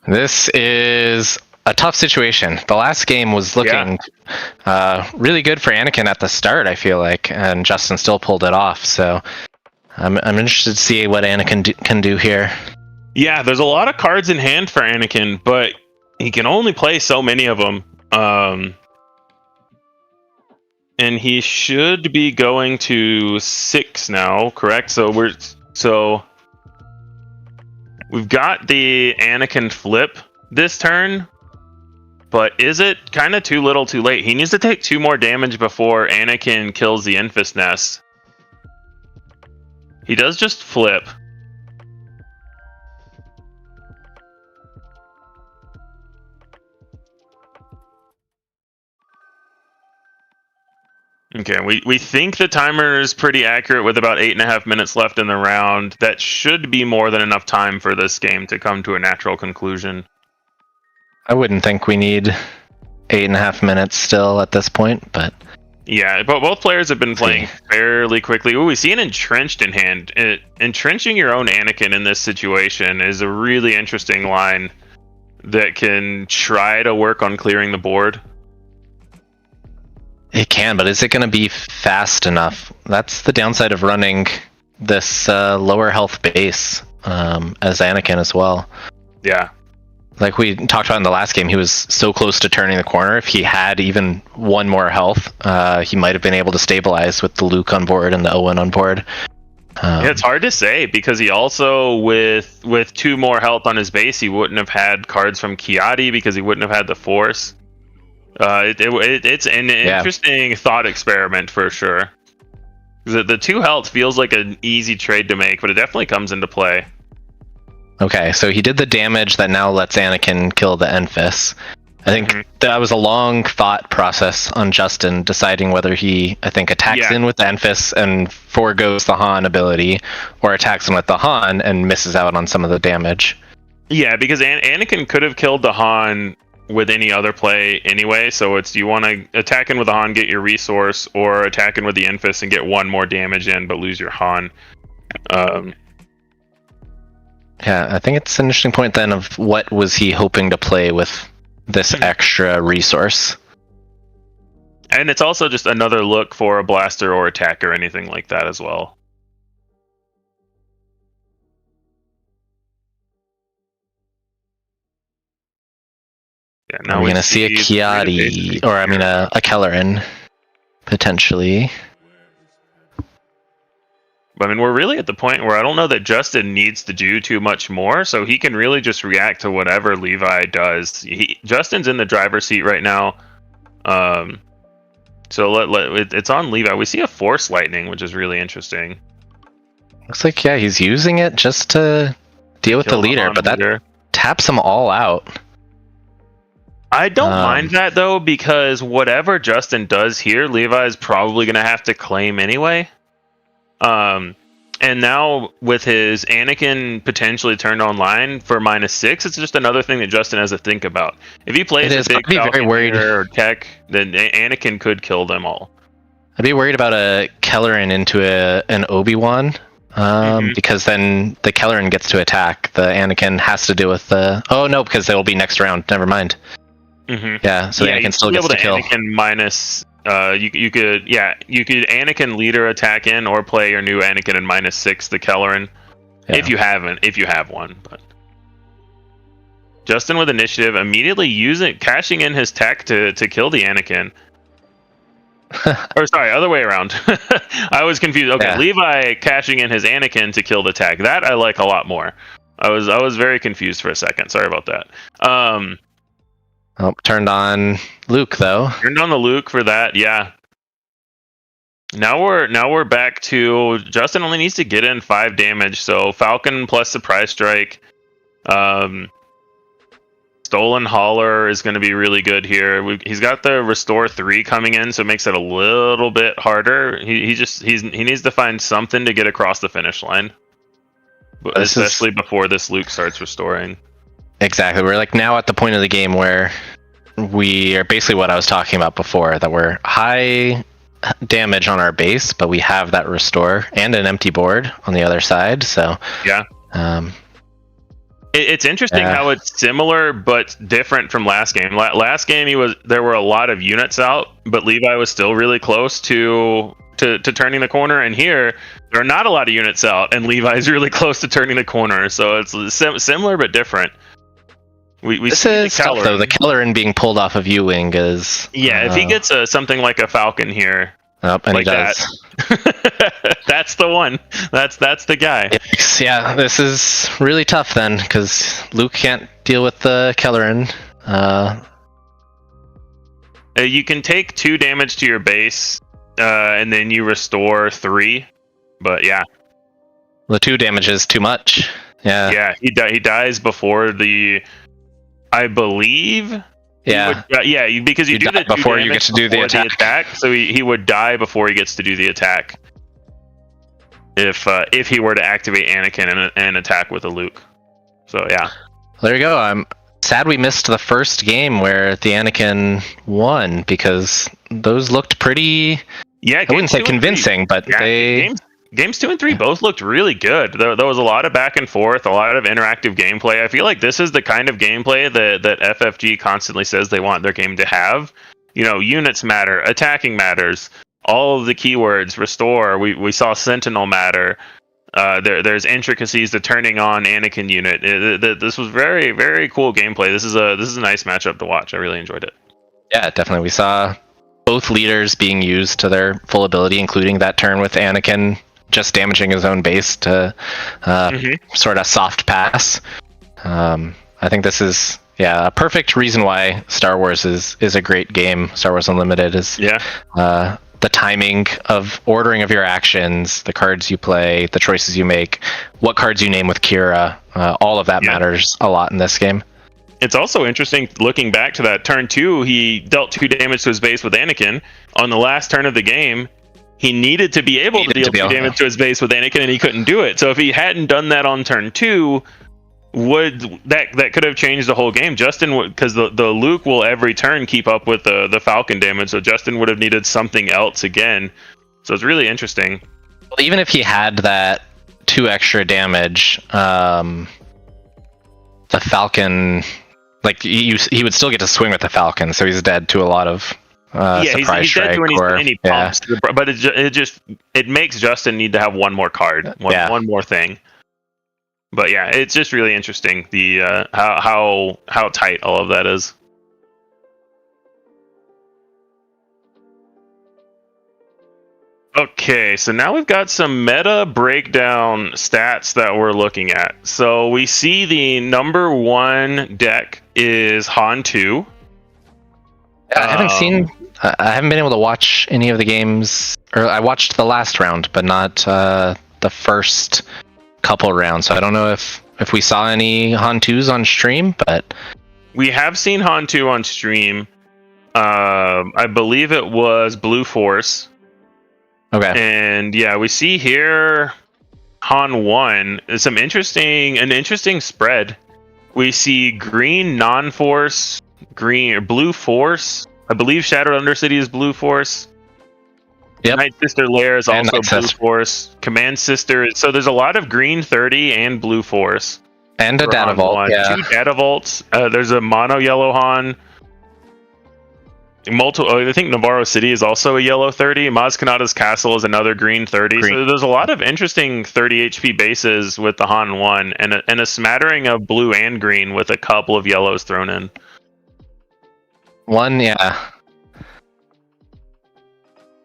This is a tough situation. The last game was looking really good for Anakin at the start, I feel like, and Justin still pulled it off. So I'm interested to see what Anakin can do here. Yeah, there's a lot of cards in hand for Anakin, but he can only play so many of them. And he should be going to 6 now, correct? So we've got the Anakin flip this turn, but is it kind of too little too late? He needs to take 2 more damage before Anakin kills the Enfys Nest. He does just flip. Okay, we think the timer is pretty accurate with about 8.5 minutes left in the round. That should be more than enough time for this game to come to a natural conclusion. I wouldn't think we need 8.5 minutes still at this point, but... Yeah, but both players have been playing fairly quickly. Ooh, we see an entrenched in hand. Entrenching your own Anakin in this situation is a really interesting line that can try to work on clearing the board. It can, but is it going to be fast enough? That's the downside of running this lower health base as Anakin as well. Yeah. Like we talked about in the last game, he was so close to turning the corner. If he had even 1 more health, he might have been able to stabilize with the Luke on board and the Owen on board. Yeah, it's hard to say because he also, with 2 more health on his base, he wouldn't have had cards from Kiadi because he wouldn't have had the Force. It's an interesting thought experiment for sure. The 2 health feels like an easy trade to make, but it definitely comes into play. Okay, so he did the damage that now lets Anakin kill the Enfys. I think that was a long thought process on Justin deciding whether he, attacks in with the Enfys and forgoes the Han ability, or attacks in with the Han and misses out on some of the damage. Yeah, because Anakin could have killed the Han with any other play anyway, so it's, do you want to attack in with the Han, get your resource, or attack in with the Enfys and get 1 more damage in but lose your Han? Yeah, I think it's an interesting point then of what was he hoping to play with this extra resource. And it's also just another look for a blaster or attack or anything like that as well. Yeah, now we're going to see a Kiadi, or a Kelleran, potentially. I mean, we're really at the point where I don't know that Justin needs to do too much more, so he can really just react to whatever Levi does. Justin's in the driver's seat right now, so it's on Levi. We see a Force Lightning, which is really interesting. Looks like, he's using it just to deal with the leader, but that taps them all out. I don't mind that, though, because whatever Justin does here, Levi is probably going to have to claim anyway. And now with his Anakin potentially turned online for -6, it's just another thing that Justin has to think about. If he plays a big Falcon or Tech, then Anakin could kill them all. I'd be worried about a Kelleran into an Obi-Wan, because then the Kelleran gets to attack. The Anakin has to deal with the... Oh, no, because they'll be next round. Never mind. Yeah, so Anakin still gets to kill. Anakin minus... You could Anakin leader attack in or play your new Anakin in -6 the Kelleran if you have one. But Justin with initiative, immediately cashing in his tech to kill the Anakin. Or sorry, other way around. I was confused. Okay, Levi cashing in his Anakin to kill the tech. That I like a lot more. I was very confused for a second. Sorry about that. Turned on Luke though. Turned on the Luke for that, yeah. Now we're back to Justin only needs to get in 5 damage, so Falcon plus Surprise Strike. Stolen Hauler is going to be really good here. He's got the Restore 3 coming in, so it makes it a little bit harder. He needs to find something to get across the finish line, especially before this Luke starts restoring. Exactly. We're now at the point of the game where we are basically what I was talking about before, that we're high damage on our base, but we have that restore and an empty board on the other side. So yeah, it's interesting how it's similar but different from last game. Last game there were a lot of units out, but Levi was still really close to turning the corner, and here there are not a lot of units out and Levi's really close to turning the corner. So it's similar but different. This is tough, though. The Kelleran being pulled off of U-Wing is... Yeah, if he gets something like a Falcon here... and like he does. That's the one. That's the guy. Yeah, this is really tough then, because Luke can't deal with the Kelleran. You can take 2 damage to your base, and then you restore 3. But yeah. The 2 damage is too much. Yeah. Yeah, he dies before the... I believe. Yeah. Because you do the before you get to do the attack. So he would die before he gets to do the attack. If he were to activate Anakin and attack with a Luke. So yeah. There you go. I'm sad we missed the first game where the Anakin won, because those looked pretty. Yeah, I wouldn't say convincing, but Games 2 and 3 both looked really good. There was a lot of back and forth, a lot of interactive gameplay. I feel like this is the kind of gameplay that FFG constantly says they want their game to have. Units matter, attacking matters, all of the keywords, restore. We saw Sentinel matter. There's intricacies to turning on Anakin unit. This was very, very cool gameplay. This is a nice matchup to watch. I really enjoyed it. Yeah, definitely. We saw both leaders being used to their full ability, including that turn with Anakin just damaging his own base to sort of soft pass. I think this is a perfect reason why Star Wars is a great game. Star Wars Unlimited is the timing of ordering of your actions, the cards you play, the choices you make, what cards you name with Kira. All of that matters a lot in this game. It's also interesting looking back to that turn 2. He dealt 2 damage to his base with Anakin. On the last turn of the game, he needed to be able to deal 2 damage to his base with Anakin, and he couldn't do it. So if he hadn't done that on turn 2, that could have changed the whole game. Justin, because the Luke will every turn keep up with the Falcon damage, so Justin would have needed something else again. So it's really interesting. Well, even if he had that 2 extra damage, the Falcon, like he would still get to swing with the Falcon, so he's dead to a lot of surprise he's dead to any pumps. But it makes Justin need to have one more card, one more thing. But yeah, it's just really interesting the how tight all of that is. Okay, so now we've got some meta breakdown stats that we're looking at. So we see the number 1 deck is Han 2. I haven't been able to watch any of the games, or I watched the last round, but not the first couple rounds. So I don't know if we saw any Han 2s on stream, but we have seen Han 2 on stream. I believe it was Blue Force. Okay. And yeah, we see here Han 1 is an interesting spread. We see green non-force, blue force. I believe Shattered Undercity is blue force. Yep. Night Sister Lair is also blue force. Command Sister. So there's a lot of green 30 and blue force. And a data vault. Yeah. 2 data vaults. There's a mono yellow Han. I think Navarro City is also a yellow 30. Maz Kanata's Castle is another green 30. So there's a lot of interesting 30 HP bases with the Han 1, and a smattering of blue and green with a couple of yellows thrown in.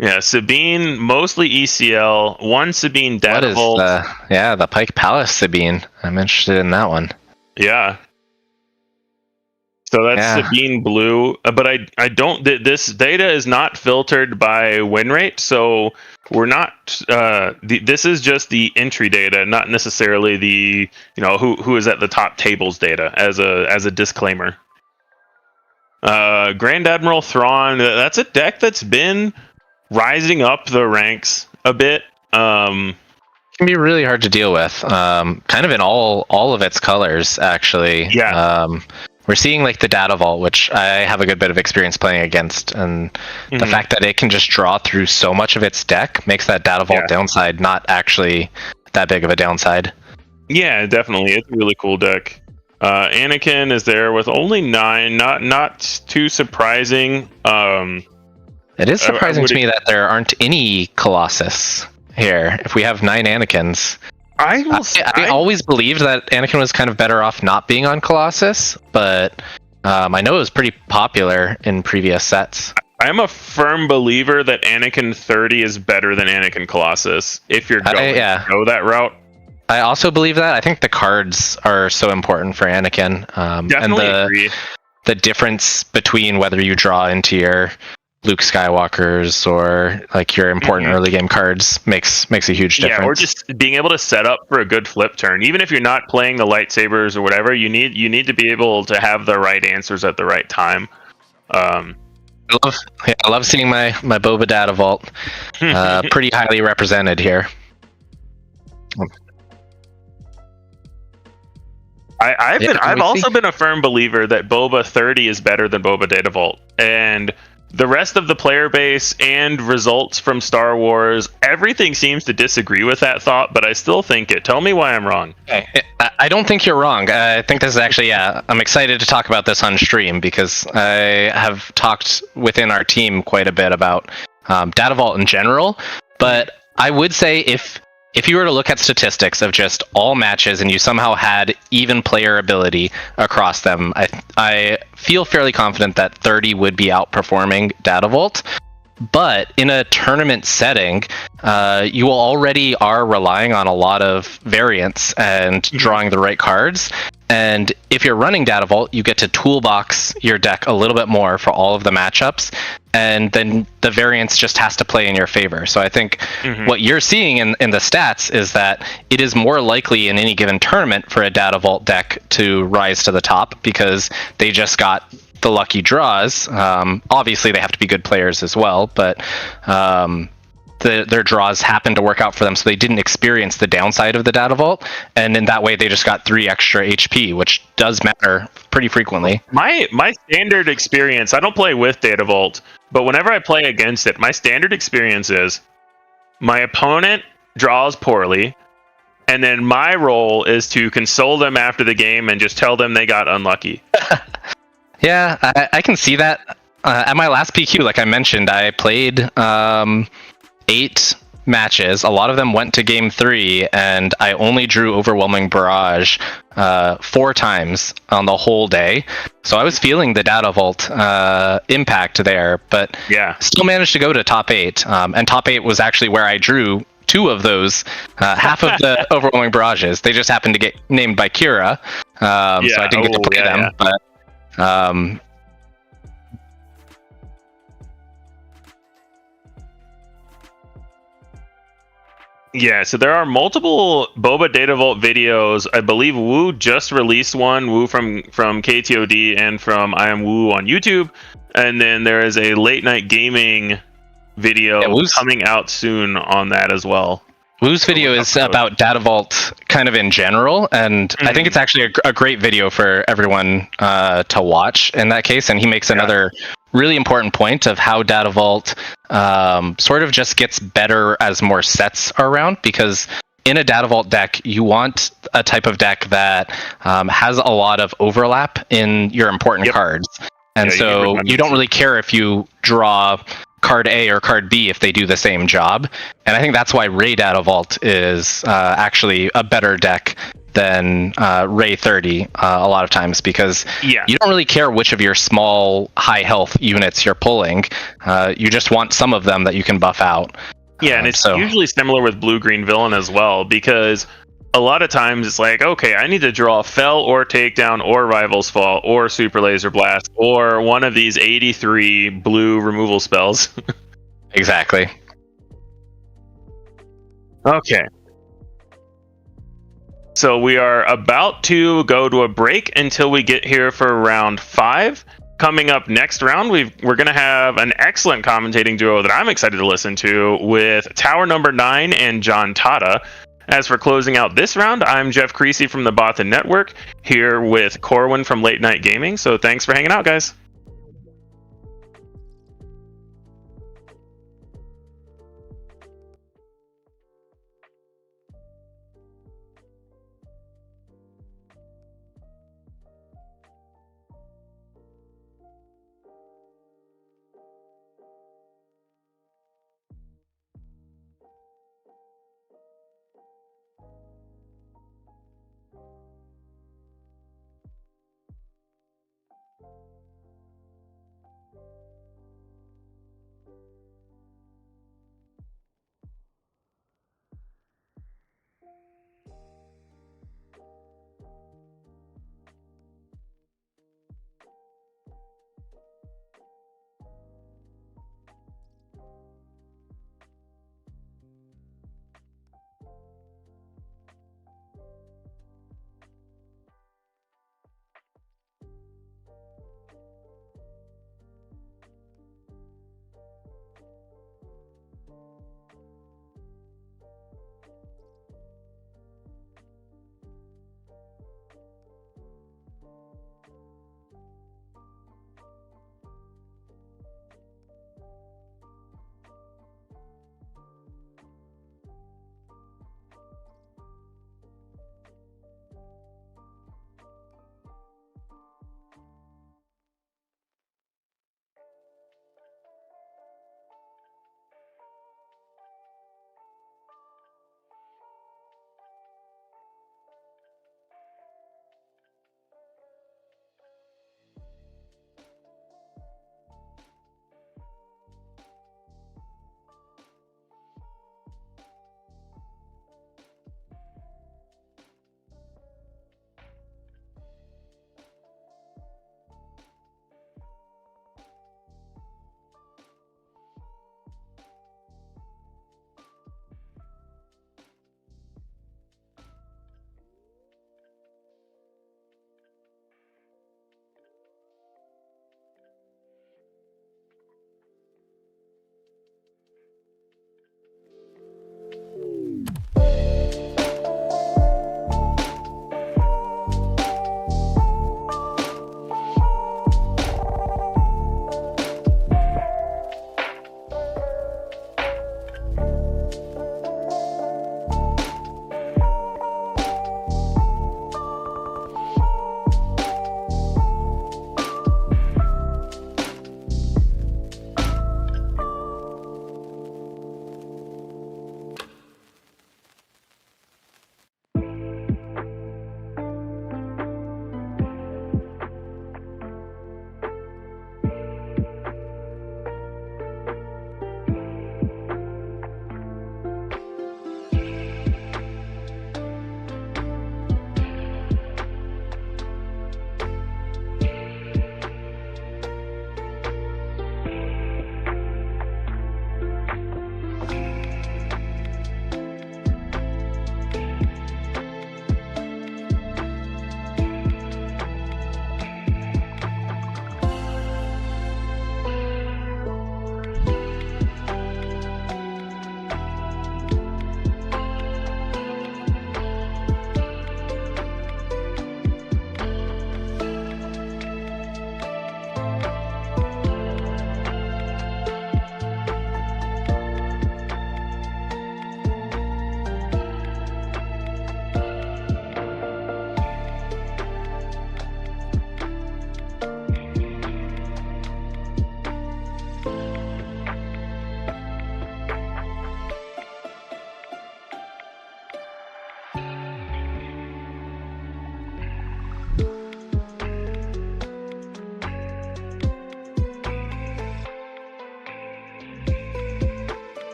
Yeah, Sabine, mostly ECL. 1 Sabine data vault. The Pike Palace Sabine. I'm interested in that one. Yeah. So that's Sabine blue, but I don't. This data is not filtered by win rate, so we're not. This is just the entry data, not necessarily the who is at the top tables data as a disclaimer. Grand Admiral Thrawn. That's a deck that's been rising up the ranks a bit. Can be really hard to deal with. Kind of in all of its colors, actually. Yeah. We're seeing like the data vault, which I have a good bit of experience playing against, and the fact that it can just draw through so much of its deck makes that data vault downside not actually that big of a downside. Yeah, definitely. It's a really cool deck. Anakin is there with only 9, not too surprising. It is surprising to me that there aren't any Colossus here. If we have 9 Anakins, I always believed that Anakin was kind of better off not being on Colossus, but I know it was pretty popular in previous sets. I am a firm believer that Anakin 30 is better than Anakin Colossus if you're going to go that route. I also believe that. I think the cards are so important for Anakin. Definitely agree. The difference between whether you draw into your Luke Skywalkers or like your important early game cards makes a huge difference. Yeah, or just being able to set up for a good flip turn. Even if you're not playing the lightsabers or whatever, you need to be able to have the right answers at the right time. I love seeing my Boba Data Vault pretty highly represented here. I've also been a firm believer that Boba 30 is better than Boba Data Vault, and the rest of the player base and results from Star Wars, everything seems to disagree with that thought, but I still think it. Tell me why I'm wrong. I don't think you're wrong. I think this is actually, I'm excited to talk about this on stream because I have talked within our team quite a bit about Data Vault in general, but I would say if you were to look at statistics of just all matches and you somehow had even player ability across them, I feel fairly confident that 30 would be outperforming Data Vault. But in a tournament setting, you already are relying on a lot of variance and drawing the right cards. And if you're running Data Vault, you get to toolbox your deck a little bit more for all of the matchups. And then the variance just has to play in your favor. So I think what you're seeing in the stats is that it is more likely in any given tournament for a Data Vault deck to rise to the top because they just got the lucky draws. Obviously, they have to be good players as well, but their draws happened to work out for them, so they didn't experience the downside of the Data Vault, and in that way, they just got 3 extra HP, which does matter pretty frequently. My standard experience, I don't play with Data Vault, but whenever I play against it, my standard experience is my opponent draws poorly, and then my role is to console them after the game and just tell them they got unlucky. Yeah, I can see that. At my last PQ, like I mentioned, I played 8 matches. A lot of them went to game 3, and I only drew Overwhelming Barrage 4 times on the whole day. So I was feeling the Data Vault impact there, but still managed to go to top 8. And top 8 was actually where I drew 2 of those, half of the Overwhelming Barrages. They just happened to get named by Kira, so I didn't get to play them. But yeah, so there are multiple Boba Data Vault videos. I believe Woo just released one, Woo from KTOD and from I Am Woo on YouTube. And then there is a late night gaming video coming out soon on that as well. Woo's video is about Data Vault kind of in general, and I think it's actually a great video for everyone to watch in that case, and he makes another really important point of how Data Vault sort of just gets better as more sets are around, because in a Data Vault deck, you want a type of deck that has a lot of overlap in your important cards, and so you don't really care if you draw card A or card B if they do the same job. And I think that's why Ray Data Vault is actually a better deck than Ray 30 a lot of times, because you don't really care which of your small high health units you're pulling. You just want some of them that you can buff out. Yeah, and it's usually similar with blue-green villain as well, because a lot of times it's like, okay, I need to draw Fell or Takedown or Rival's Fall or Super Laser Blast or one of these 83 blue removal spells. Exactly. Okay. So we are about to go to a break until we get here for round 5. Coming up next round, we're going to have an excellent commentating duo that I'm excited to listen to with Tower Number 9 and John Tata. As for closing out this round, I'm Jeff Creasy from the Bothan Network, here with Corwin from Late Night Gaming. So thanks for hanging out, guys.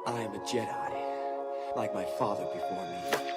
I am a Jedi, like my father before me.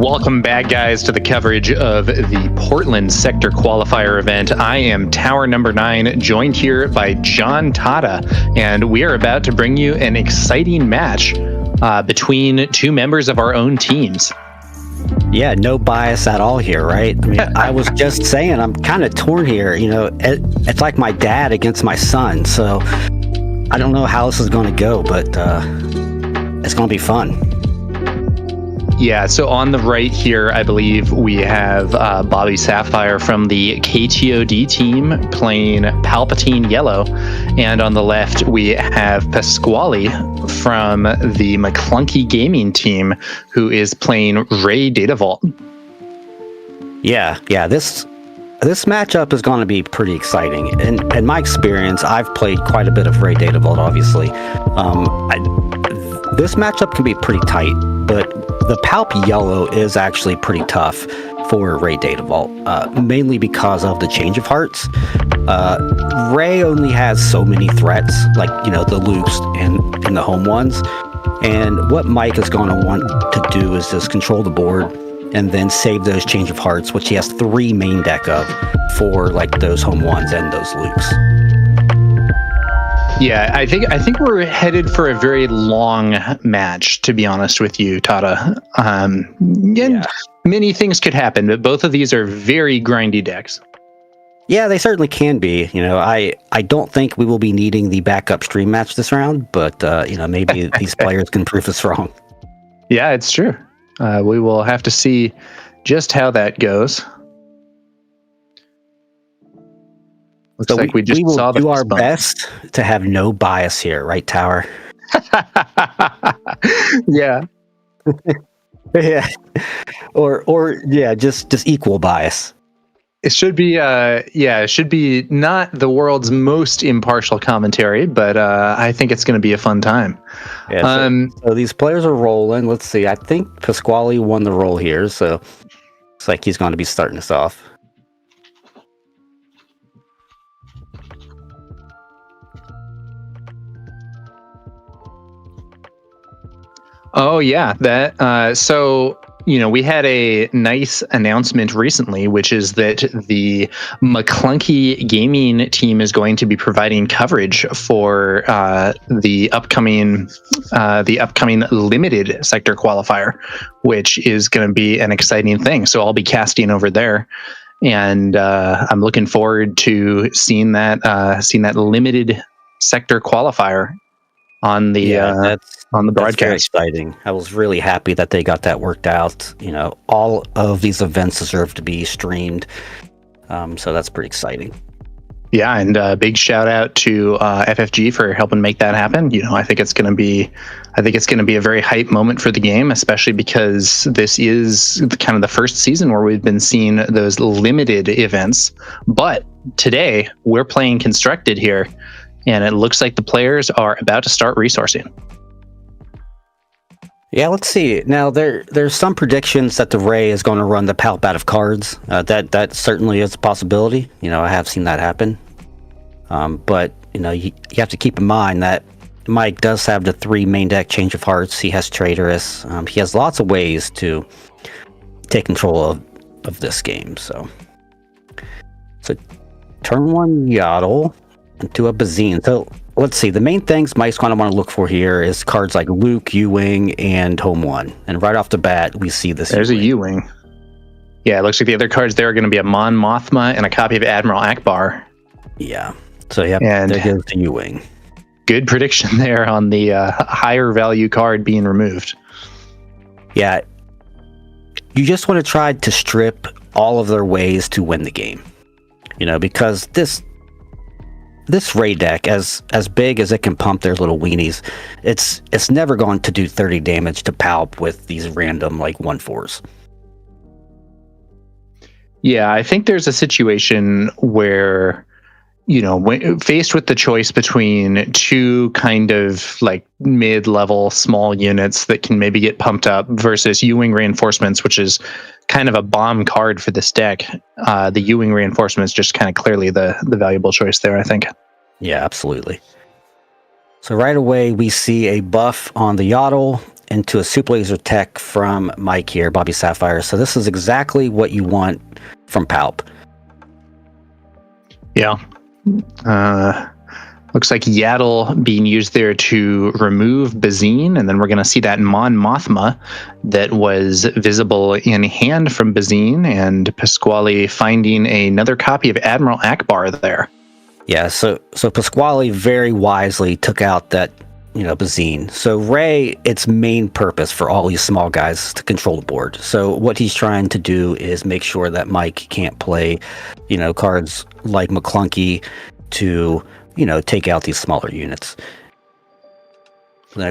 Welcome back, guys, to the coverage of the Portland Sector Qualifier event. I am Tower number 9, joined here by John Tata, and we are about to bring you an exciting match between two members of our own teams. Yeah, no bias at all here, right? I mean, I was just saying, I'm kind of torn here. You know, it's like my dad against my son, so I don't know how this is going to go, but it's going to be fun. Yeah, so on the right here, I believe we have Bobby Sapphire from the KTOD team playing Palpatine Yellow. And on the left, we have Pasquale from the McClunky Gaming team, who is playing Ray Datavault. Yeah, this matchup is going to be pretty exciting. In my experience, I've played quite a bit of Ray Datavault, obviously. This matchup can be pretty tight, but the Palp Yellow is actually pretty tough for Ray Datavault, mainly because of the change of hearts. Ray only has so many threats, like, you know, the loops and the home ones. And what Mike is going to want to do is just control the board and then save those change of hearts, which he has 3 main deck of for like those home ones and those loops. Yeah, I think we're headed for a very long match, to be honest with you, Tata. Many things could happen, but both of these are very grindy decks. Yeah, they certainly can be. You know, I don't think we will be needing the backup stream match this round, but you know, maybe these players can prove us wrong. Yeah, it's true. We will have to see just how that goes. Looks like we just saw the do our best to have no bias here, right, Tower? Yeah. Yeah. Or just equal bias. It should be it should be not the world's most impartial commentary, but I think it's going to be a fun time. Yeah, so these players are rolling. Let's see. I think Pasquale won the roll here, so looks like he's going to be starting us off. Oh yeah, that. So you know, we had a nice announcement recently, which is that the McClunky Gaming team is going to be providing coverage for the upcoming limited sector qualifier, which is going to be an exciting thing. So I'll be casting over there, and I'm looking forward to seeing that limited sector qualifier on the on the broadcast. Very exciting. I was really happy that they got that worked out. You know, all of these events deserve to be streamed, so that's pretty exciting. Yeah, and big shout out to FFG for helping make that happen. You know, I think it's going to be a very hype moment for the game, especially because this is kind of the first season where we've been seeing those limited events. But today we're playing Constructed here, and it looks like the players are about to start resourcing. Yeah, let's see. Now, there's some predictions that the Ray is going to run the Palp out of cards. That certainly is a possibility. You know, I have seen that happen. But, you know, you have to keep in mind that Mike does have the 3 main deck change of hearts. He has Traitorous. He has lots of ways to take control of this game. So turn 1 Yaddle into a Bazine. So let's see. The main things Mike's going to want to look for here is cards like Luke, U-Wing, and Home 1. And right off the bat, we see this. There's U-Wing. A U-Wing. Yeah, it looks like the other cards there are going to be a Mon Mothma and a copy of Admiral Akbar. Yeah. So, yeah, there goes the U-Wing. Good prediction there on the higher value card being removed. Yeah. You just want to try to strip all of their ways to win the game. You know, because this Ray deck, as big as it can pump their little weenies, it's never going to do 30 damage to Palp with these random like 1/4s. Yeah, I think there's a situation where, you know, when faced with the choice between 2 kind of like mid-level small units that can maybe get pumped up versus U-Wing reinforcements, which is kind of a bomb card for this deck, the U-Wing reinforcement is just kind of clearly the valuable choice there, I think. Yeah, absolutely. So right away we see a buff on the Yaddle, into a Super Laser Tech from Mike here, Bobby Sapphire. So this is exactly what you want from Palp. Yeah. Looks like Yaddle being used there to remove Bazine, and then we're going to see that Mon Mothma that was visible in hand from Bazine, and Pasquale finding another copy of Admiral Akbar there. Yeah, so Pasquale very wisely took out that, Bazine. So Ray, its main purpose for all these small guys is to control the board. So what he's trying to do is make sure that Mike can't play, cards like McClunky to, take out these smaller units.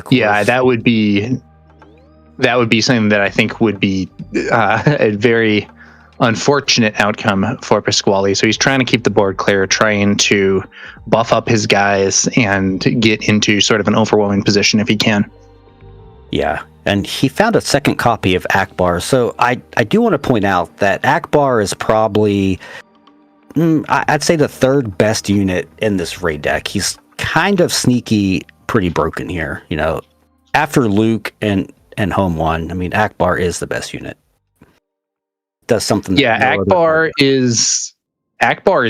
Yeah, that would be something that I think would be a very unfortunate outcome for Pasquale. So he's trying to keep the board clear, trying to buff up his guys and get into sort of an overwhelming position if he can. Yeah, and he found a second copy of Akbar. So I do want to point out that Akbar is probably, I'd say, the third best unit in this raid deck. He's kind of sneaky, pretty broken here. After Luke and Home One, Akbar is the best unit. Does something. Yeah, Akbar is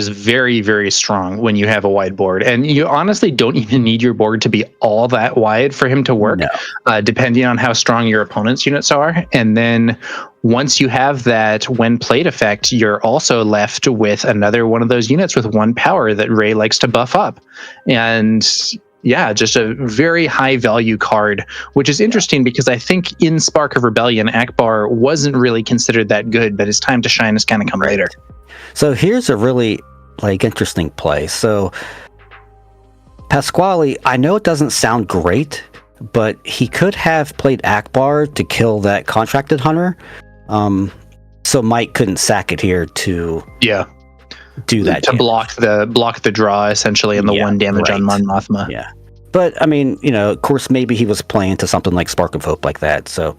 very, very strong when you have a wide board, and you honestly don't even need your board to be all that wide for him to work, depending on how strong your opponent's units are. And then once you have that when played effect, you're also left with another one of those units with 1 power that Ray likes to buff up. And yeah, just a very high value card, which is interesting because I think in Spark of Rebellion, Akbar wasn't really considered that good, but his time to shine has kind of come later. So here's a really interesting play. So Pasquale, I know it doesn't sound great, but he could have played Akbar to kill that contracted hunter. So Mike couldn't sack it here to do that to block the draw essentially, and the 1 damage on Mon Mothma. Yeah, but of course, maybe he was playing to something like Spark of Hope like that. So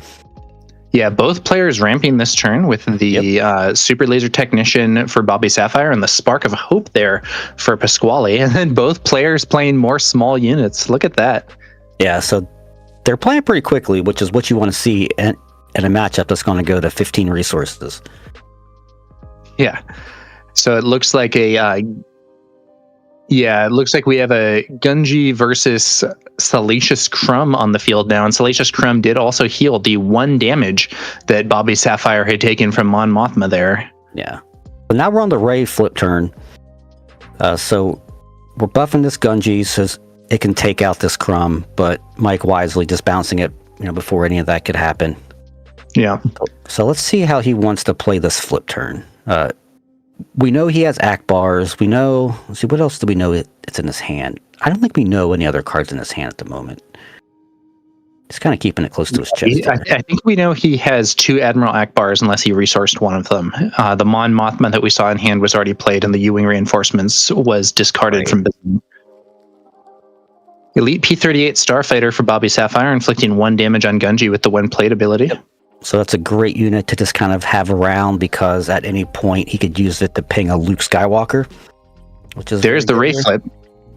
yeah, both players ramping this turn with the Super Laser Technician for Bobby Sapphire and the Spark of Hope there for Pasquale, and then both players playing more small units. Look at that. Yeah, so they're playing pretty quickly, which is what you want to see in a matchup that's going to go to 15 resources. Yeah. So it looks like we have a Gunji versus Salacious Crumb on the field now, and Salacious Crumb did also heal the 1 damage that Bobby Sapphire had taken from Mon Mothma there. Yeah. But now we're on the Ray flip turn. So we're buffing this Gunji so it can take out this Crumb, but Mike wisely just bouncing it, before any of that could happen. Yeah. So let's see how he wants to play this flip turn. We know he has Akbars. We know. Let's see, what else do we know it's in his hand? I don't think we know any other cards in his hand at the moment. He's kind of keeping it close to his chest. I think we know he has 2 Admiral Akbars unless he resourced one of them. The Mon Mothma that we saw in hand was already played, and the U-Wing Reinforcements was discarded from business. Elite P-38 Starfighter for Bobby Sapphire, inflicting 1 damage on Gunji with the when played ability. Yep. So that's a great unit to just kind of have around, because at any point he could use it to ping a Luke Skywalker. There's the Ray flip.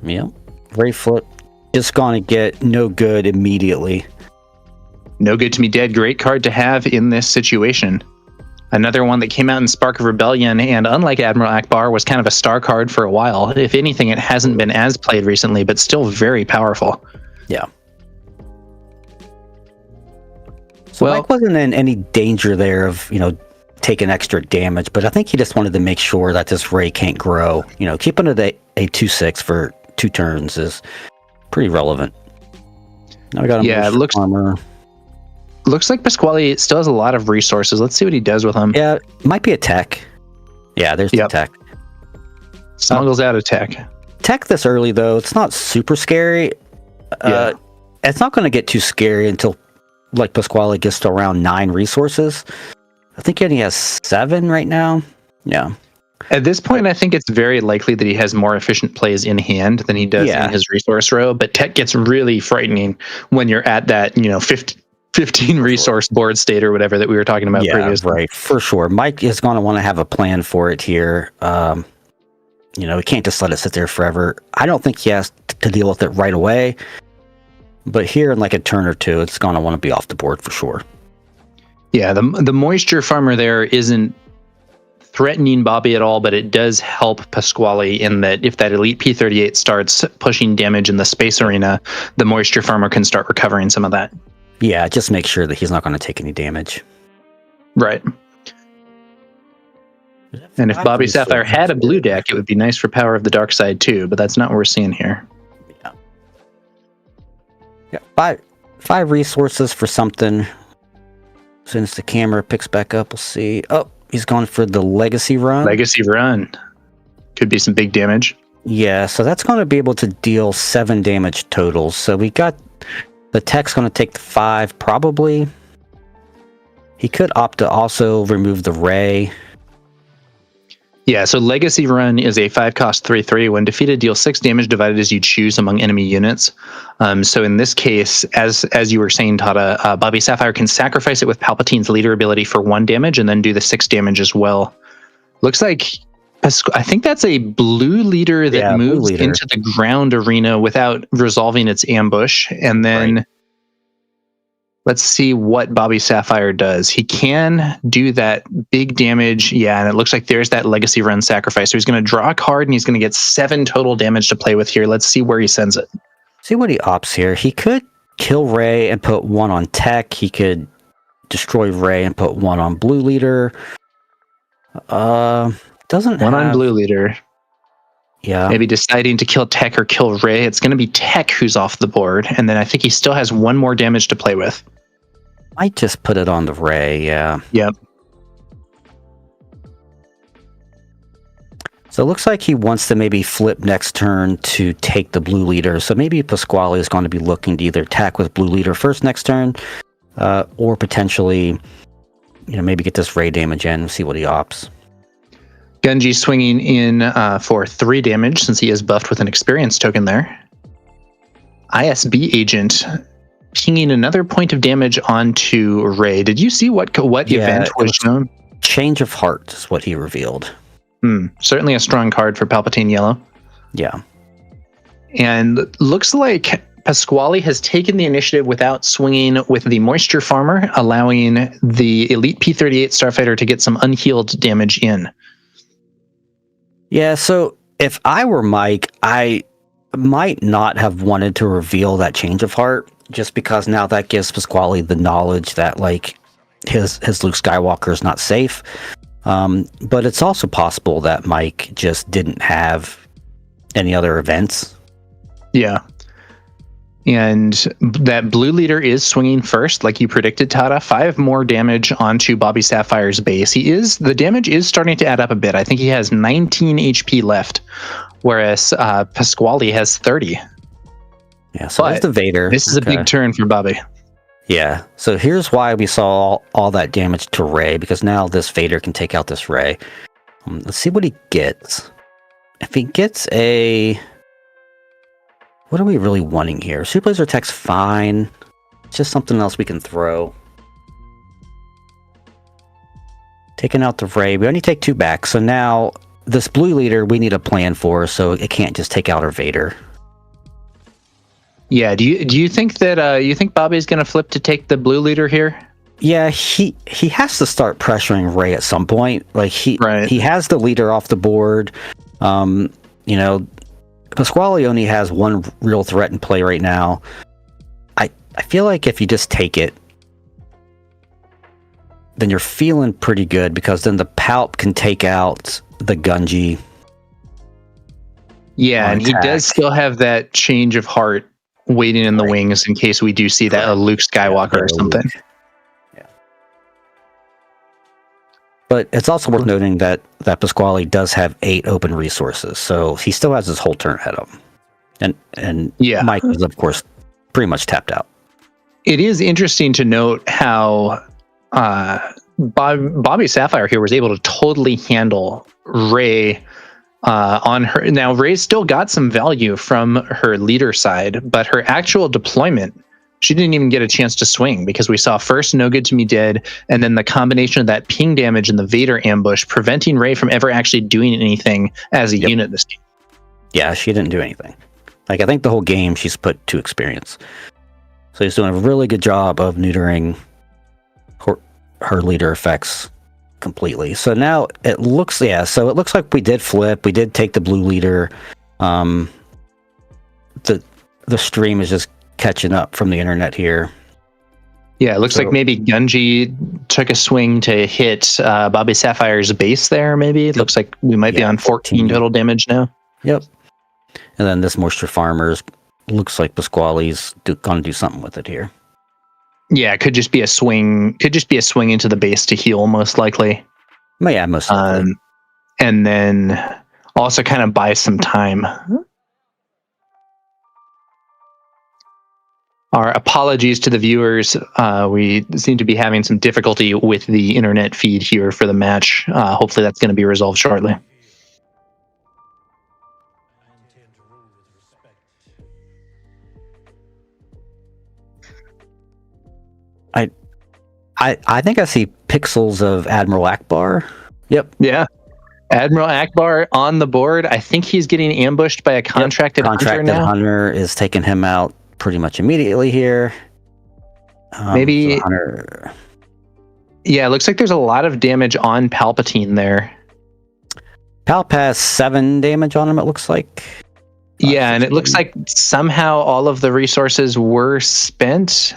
Yeah, Ray flip. Just going to get no good immediately. No good to me dead. Great card to have in this situation. Another one that came out in Spark of Rebellion, and unlike Admiral Akbar, was kind of a star card for a while. If anything, it hasn't been as played recently, but still very powerful. Yeah. So Mike wasn't in any danger there of, taking extra damage, but I think he just wanted to make sure that this Ray can't grow. Keeping it a 2/6 for 2 turns is pretty relevant. Now we got it looks armor. Looks like Pasquale still has a lot of resources. Let's see what he does with them. Yeah, might be a tech. Yeah, there's the tech. Smuggles out a tech. Tech this early, though, it's not super scary. It's not going to get too scary until Pasquale gets to around 9 resources. I think he only has 7 right now. Yeah. At this point, I think it's very likely that he has more efficient plays in hand than he does in his resource row. But tech gets really frightening when you're at that, 15 resource board state or whatever that we were talking about previously. Right, for sure. Mike is going to want to have a plan for it here. He can't just let it sit there forever. I don't think he has to deal with it right away. But here in like a turn or two, it's going to want to be off the board for sure. Yeah, the moisture farmer there isn't threatening Bobby at all, but it does help Pasquale in that if that elite P38 starts pushing damage in the space arena, the moisture farmer can start recovering some of that. Yeah, just make sure that he's not going to take any damage. Right. And if Bobby Sapphire had a blue deck, it would be nice for Power of the Dark Side too, but that's not what we're seeing here. Yeah, five resources for something. As soon as the camera picks back up, we'll see. Oh, he's going for the Legacy Run. Legacy Run. Could be some big damage. Yeah, so that's going to be able to deal 7 damage total. So we got the tech's going to take the 5 probably. He could opt to also remove the Ray. Yeah, so Legacy Run is a 5-cost 3/3. When defeated, deal 6 damage divided as you choose among enemy units. So in this case, as you were saying, Tata, Bobby Sapphire can sacrifice it with Palpatine's leader ability for 1 damage and then do the 6 damage as well. Looks like, I think that's a blue leader that moves into the ground arena without resolving its ambush. And then let's see what Bobby Sapphire does. He can do that big damage. Yeah, and it looks like there's that Legacy Run sacrifice. So he's going to draw a card and he's going to get 7 total damage to play with here. Let's see where he sends it. See what he opts here. He could kill Ray and put 1 on tech. He could destroy Ray and put 1 on blue leader. Doesn't 1 on blue leader. Yeah. Maybe deciding to kill tech or kill Ray. It's going to be tech who's off the board. And then I think he still has 1 more damage to play with. Might just put it on the Ray, yeah. Yep. So it looks like he wants to maybe flip next turn to take the blue leader. So maybe Pasquale is going to be looking to either attack with blue leader first next turn, or potentially, maybe get this Ray damage in and see what he opts. Gunji swinging in for 3 damage since he is buffed with an experience token there. ISB agent pinging another point of damage onto Ray. Did you see what event was shown? Change of Heart is what he revealed. Certainly a strong card for Palpatine Yellow. Yeah. And looks like Pasquale has taken the initiative without swinging with the Moisture Farmer, allowing the Elite P38 Starfighter to get some unhealed damage in. Yeah, so if I were Mike, I might not have wanted to reveal that Change of Heart, just because now that gives Pasquale the knowledge that his Luke Skywalker is not safe. But it's also possible that Mike just didn't have any other events. Yeah. And that blue leader is swinging first, like you predicted, Tata. 5 more damage onto Bobby Sapphire's base. The damage is starting to add up a bit. I think he has 19 HP left, whereas Pasquale has 30. Yeah, so there's the Vader. This is a big turn for Bobby. Yeah, so here's why we saw all that damage to Ray, because now this Vader can take out this Ray. Let's see what he gets. If he gets a... What are we really wanting here? Super Laser Tech's fine. It's just something else we can throw. Taking out the Ray. We only take 2 back, so now this blue leader we need a plan for, so it can't just take out our Vader. Yeah, do you think that you think Bobby's going to flip to take the blue leader here? Yeah, he has to start pressuring Ray at some point. He has the leader off the board. Pasquale only has 1 real threat in play right now. I feel like if you just take it, then you're feeling pretty good, because then the Palp can take out the Gunji. Yeah, and he does still have that Change of Heart waiting in the wings in case we do see that Luke Skywalker or something. Yeah. But it's also worth noting that Pasquale does have 8 open resources, so he still has his whole turn ahead of him. And Mike is, of course, pretty much tapped out. It is interesting to note how Bobby Sapphire here was able to totally handle Ray on her. Now, Ray's still got some value from her leader side, but her actual deployment, she didn't even get a chance to swing, because we saw first No Good to Me Dead, and then the combination of that ping damage and the Vader ambush preventing Ray from ever actually doing anything as a unit this game. Yeah, she didn't do anything. I think the whole game she's put to experience. So he's doing a really good job of neutering her leader effects completely. So now it looks like we did flip. We did take the blue leader. The stream is just catching up from the internet here. Yeah, it looks like maybe Gunji took a swing to hit Bobby Sapphire's base there, maybe. It looks like we might be on 14 total damage now. Yep. And then this Moisture Farmers looks like Pasquale's going to do something with it here. Yeah, it could just be a swing. Could just be a swing into the base to heal, most likely. Yeah, most likely. And then also kind of buy some time. Our apologies to the viewers. We seem to be having some difficulty with the internet feed here for the match. Hopefully that's going to be resolved shortly. I think I see pixels of Admiral Akbar. Yep. Yeah. Admiral Akbar on the board. I think he's getting ambushed by a contracted hunter now. Hunter is taking him out pretty much immediately here. Maybe. Hunter... Yeah, it looks like there's a lot of damage on Palpatine there. Palp has 7 damage on him, it looks like. Yeah, and it looks like somehow all of the resources were spent.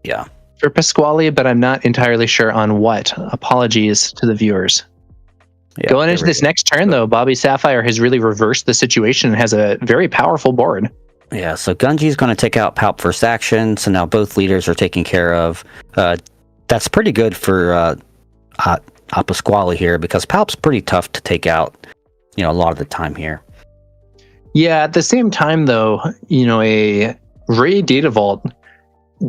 Yeah. For Pasquale, but I'm not entirely sure on what. Apologies to the viewers. Yeah, going into this next turn, though, Bobby Sapphire has really reversed the situation and has a very powerful board. Yeah, so Gunji's going to take out Palp first action, so now both leaders are taken care of. That's pretty good for Pasquale here, because Palp's pretty tough to take out, a lot of the time here. Yeah, at the same time, though, a Ray Data Vault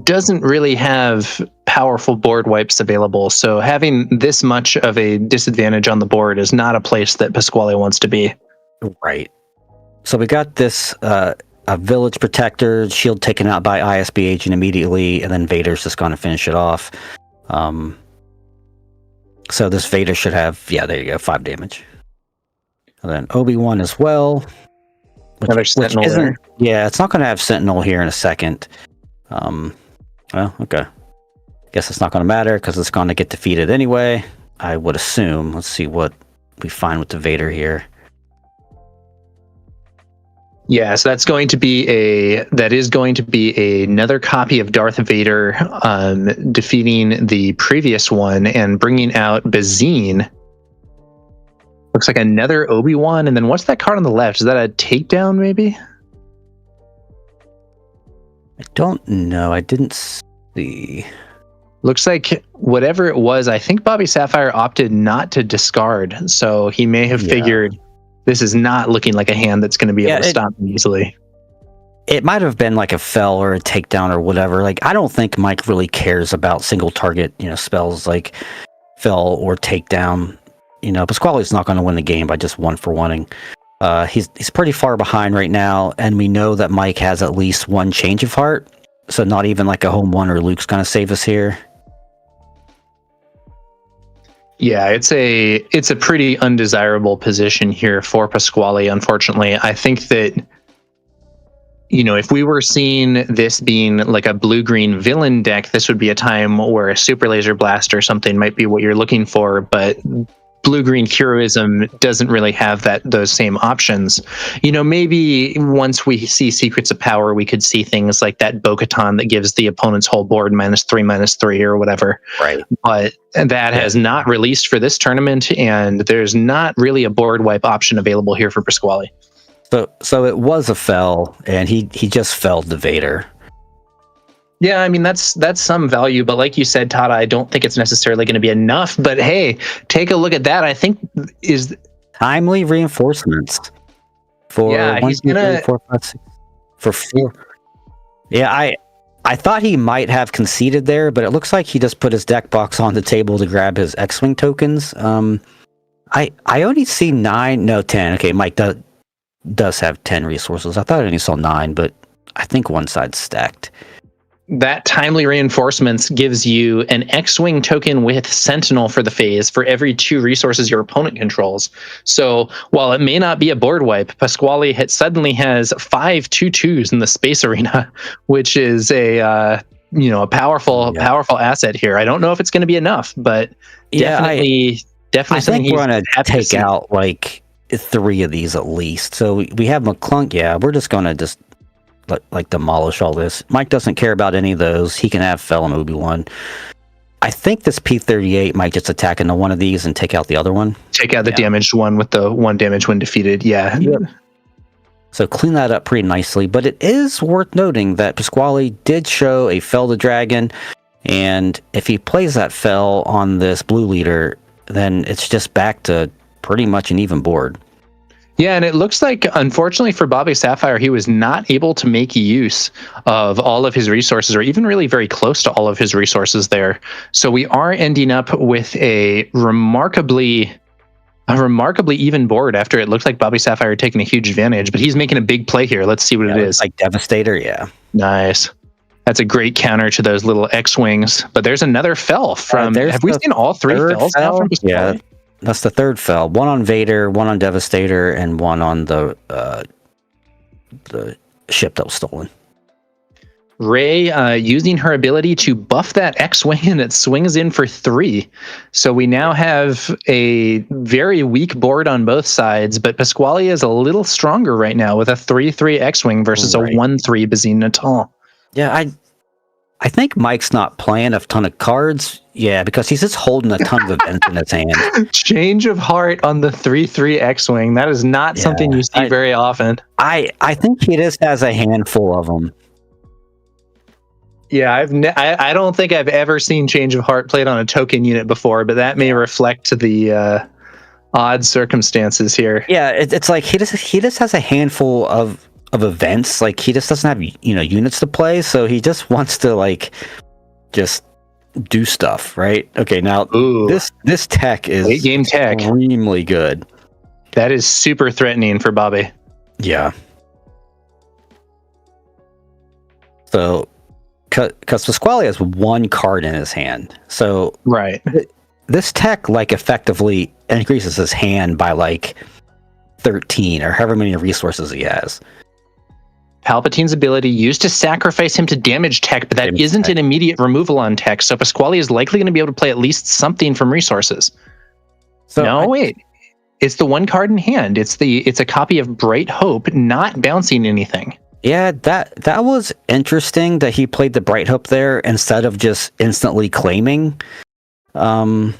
doesn't really have powerful board wipes available, so having this much of a disadvantage on the board is not a place that Pasquale wants to be. Right. So we got this a Village Protector, shield taken out by ISB agent immediately, and then Vader's just going to finish it off. So this Vader should have, there you go, 5 damage. And then Obi-Wan as well. Another Sentinel there. Yeah, it's not going to have Sentinel here in a second. Well, okay. Guess it's not going to matter because it's going to get defeated anyway, I would assume. Let's see what we find with the Vader here. Yeah, so that's going to be another copy of Darth Vader defeating the previous one and bringing out Bazine. Looks like another Obi-Wan, and then what's that card on the left? Is that a takedown, maybe? I don't know. I didn't see. Looks like whatever it was, I think Bobby Sapphire opted not to discard, so he may have figured this is not looking like a hand that's going to be able to stop him easily. It might have been like a fell or a takedown or whatever. Like, I don't think Mike really cares about single target, spells like fell or takedown. Pasquale's not going to win the game by just 1-for-1ing. He's pretty far behind right now, and we know that Mike has at least 1 change of heart, so not even like a home 1 or Luke's going to save us here. Yeah, it's a pretty undesirable position here for Pasquale, unfortunately. I think that, if we were seeing this being like a blue-green villain deck, this would be a time where a Super Laser Blast or something might be what you're looking for, but blue-green heroism doesn't really have those same options. Maybe once we see Secrets of Power, we could see things like that Bo-Katan that gives the opponent's whole board -3/-3 or whatever. Right. But that has not released for this tournament, and there's not really a board wipe option available here for Pasquale. So it was a fell, and he just felled the Vader. Yeah, I mean, that's some value, but like you said, Tata, I don't think it's necessarily going to be enough. But hey, take a look at that. I think is timely reinforcements for he's gonna 4, 5, 6, for 4. Yeah, I thought he might have conceded there, but it looks like he just put his deck box on the table to grab his X-Wing tokens. I only see 9, no 10. Okay, Mike does have 10 resources. I thought I only saw 9, but I think one side's stacked. that timely reinforcements gives you an X-Wing token with Sentinel for the phase for every 2 resources your opponent controls. So while it may not be a board wipe, Pasquale suddenly has 5 2/2s in the space arena, which is a powerful asset here. I don't know if it's going to be enough, but definitely I think we're going to take out like 3 of these at least. So we have McClunk. Yeah, we're just going to just like demolish all this. Mike doesn't care about any of those. He can have Fel and Obi-Wan. I think this P-38 might just attack into one of these and take out the other one. Take out the damaged one with the 1 damage when defeated. Yeah. Yep. So clean that up pretty nicely. But it is worth noting that Pasquale did show a Fel the Dragon, and if he plays that Fel on this blue leader, then it's just back to pretty much an even board. Yeah, and it looks like, unfortunately for Bobby Sapphire, he was not able to make use of all of his resources, or even really very close to all of his resources there. So we are ending up with a remarkably even board after it looked like Bobby Sapphire had taken a huge advantage, but he's making a big play here. Let's see what it is. Like Devastator, yeah. Nice. That's a great counter to those little X-Wings. But there's another Fel from... have we seen all 3 Fels now from Pasquale? Yeah. That's the 3rd Fel. 1 on Vader, 1 on Devastator, and 1 on the ship that was stolen. Rey using her ability to buff that X-Wing, and it swings in for 3. So we now have a very weak board on both sides, but Pasquale is a little stronger right now with a 3/3 X-Wing versus a 1/3 Bazine Natal. Yeah, I think Mike's not playing a ton of cards. Yeah, because he's just holding a ton of events in his hand. Change of heart on the 3/3 X-Wing. That is not something you see very often. I think he just has a handful of them. Yeah, I don't think I've ever seen Change of Heart played on a token unit before, but that may reflect the odd circumstances here. Yeah, it's like he just has a handful of events. Like he just doesn't have units to play, so he just wants to just do stuff, right? Okay, now this tech is late game tech, extremely good. That is super threatening for Bobby. Yeah. So, because Pasquale has 1 card in his hand, so this tech effectively increases his hand by 13 or however many resources he has. Palpatine's ability used to sacrifice him to damage tech, but that isn't an immediate removal on tech, so Pasquale is likely going to be able to play at least something from resources. So wait. It's the 1 card in hand. It's a copy of Bright Hope, not bouncing anything. Yeah, that was interesting that he played the Bright Hope there instead of just instantly claiming. Yeah,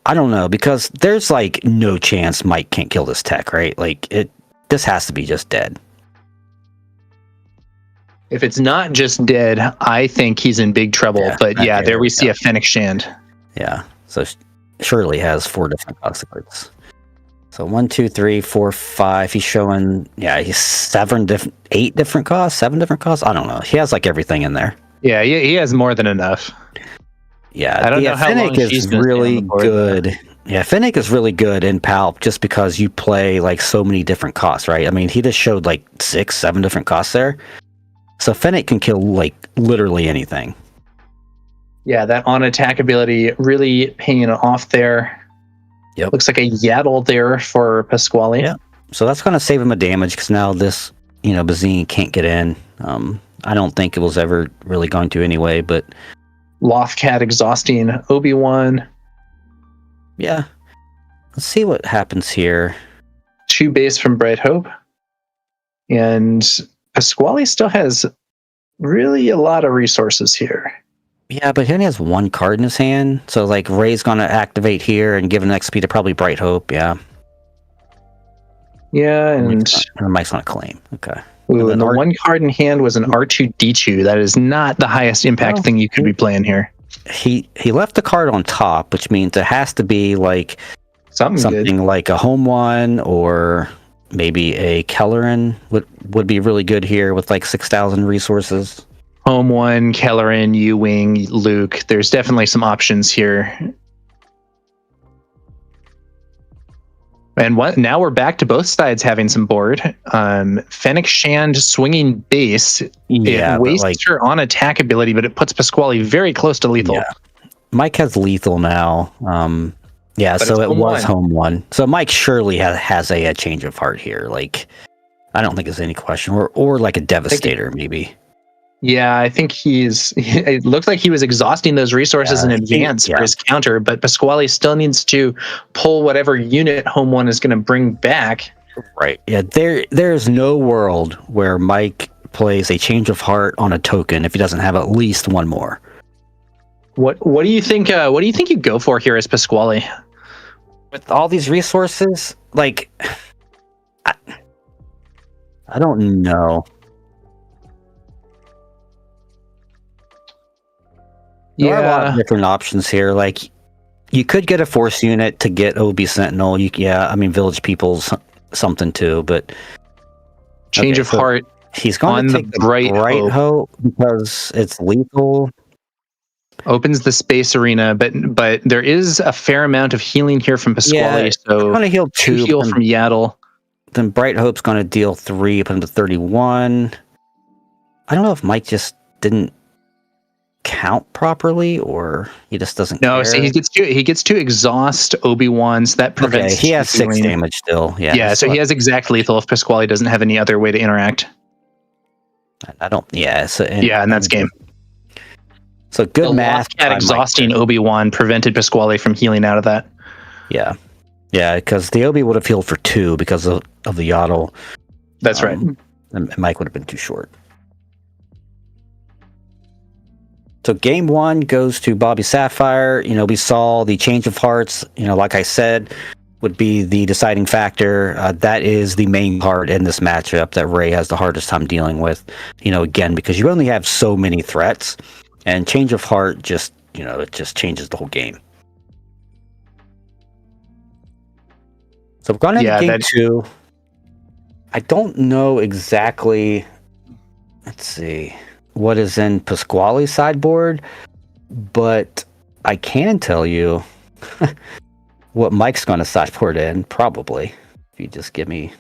I don't know, because there's no chance Mike can't kill this tech, right? This has to be just dead. If it's not just dead, I think he's in big trouble. Yeah, but yeah, there we see a Fennec Shand. Yeah, so Shirley has 4 different cards. So 1, 2, 3, 4, 5. He's showing, he's 8 different costs, 7 different costs. I don't know. He has everything in there. Yeah, he has more than enough. Yeah, I don't know how long she's really good. Yeah, Fennec is really good in Palp just because you play so many different costs, right? I mean, he just showed 6, 7 different costs there. So Fennec can kill literally anything. Yeah, that on attack ability really paying off there. Yep. Looks like a Yaddle there for Pasquale. Yeah. So that's going to save him a damage because now this, Bazine can't get in. I don't think it was ever really going to anyway, but Lothcat exhausting Obi-Wan. Yeah. Let's see what happens here. 2 base from Bright Hope. And Pasquale still has really a lot of resources here. Yeah, but he only has 1 card in his hand. So, Rey's going to activate here and give an XP to probably Bright Hope. Yeah. Yeah, and Mike's on a claim. Okay. Ooh, and the 1 card in hand was an R2-D2. That is not the highest impact thing you could be playing here. He left the card on top, which means it has to be something like a home one, or maybe a Kelleran would be really good here with 6,000 resources. Home one, Kelleran, U-Wing, Luke. There's definitely some options here. And now we're back to both sides having some board. Fennec Shand swinging base. Yeah, it wastes her on attack ability, but it puts Pasquale very close to lethal. Yeah. Mike has lethal now. Yeah, but so it was home one. So Mike surely has a change of heart here. Like, I don't think there's any question. Or like a Devastator, maybe. Yeah, I think it looks like he was exhausting those resources in advance for his counter, but Pasquale still needs to pull whatever unit home one is going to bring back. Right. Yeah, there's no world where Mike plays a change of heart on a token if he doesn't have at least one more. What do you think? What do you think you go for here as Pasquale? With all these resources, like, I don't know. There are a lot of different options here. Like, you could get a force unit to get OB Sentinel. Village People's something too, but change of heart. He's going to take the Bright Hope because it's lethal. Opens the space arena, but there is a fair amount of healing here from Pasquale. So going to heal 2 from Yaddle. Then Bright Hope's going to deal 3 up into 31. I don't know if Mike just didn't count properly, or he just doesn't care. So he gets to exhaust Obi-Wan's. That prevents he has 6 damage still. So he has exact lethal if Pasquale doesn't have any other way to interact. I don't and that's game. So good math at exhausting Obi-Wan prevented Pasquale from healing out of that. Yeah because the Obi would have healed for 2 because of the Yaddle. That's right, and Mike would have been too short. So game 1 goes to Bobby Sapphire. We saw the change of hearts, like I said, would be the deciding factor. That is the main part in this matchup that Ray has the hardest time dealing with. Again, because you only have so many threats, and change of heart just, it just changes the whole game. So we've gone into game 2. I don't know exactly. Let's see what is in Pasquale's sideboard, but I can tell you what Mike's going to sideboard in, probably. If you just give me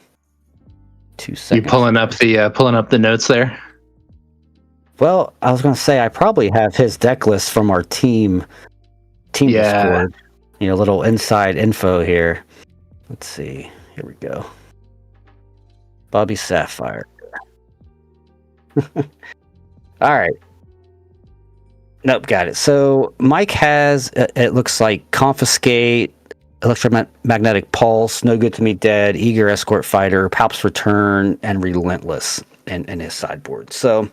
2 seconds. You pulling up the notes there? Well, I was going to say I probably have his deck list from our team Discord. Little inside info here. Let's see. Here we go. Bobby Sapphire. All right. Nope, got it. So Mike has, it looks like Confiscate, Electromagnetic Pulse, No Good to Me Dead, Eager Escort Fighter, Palp's Return, and Relentless in his sideboard. So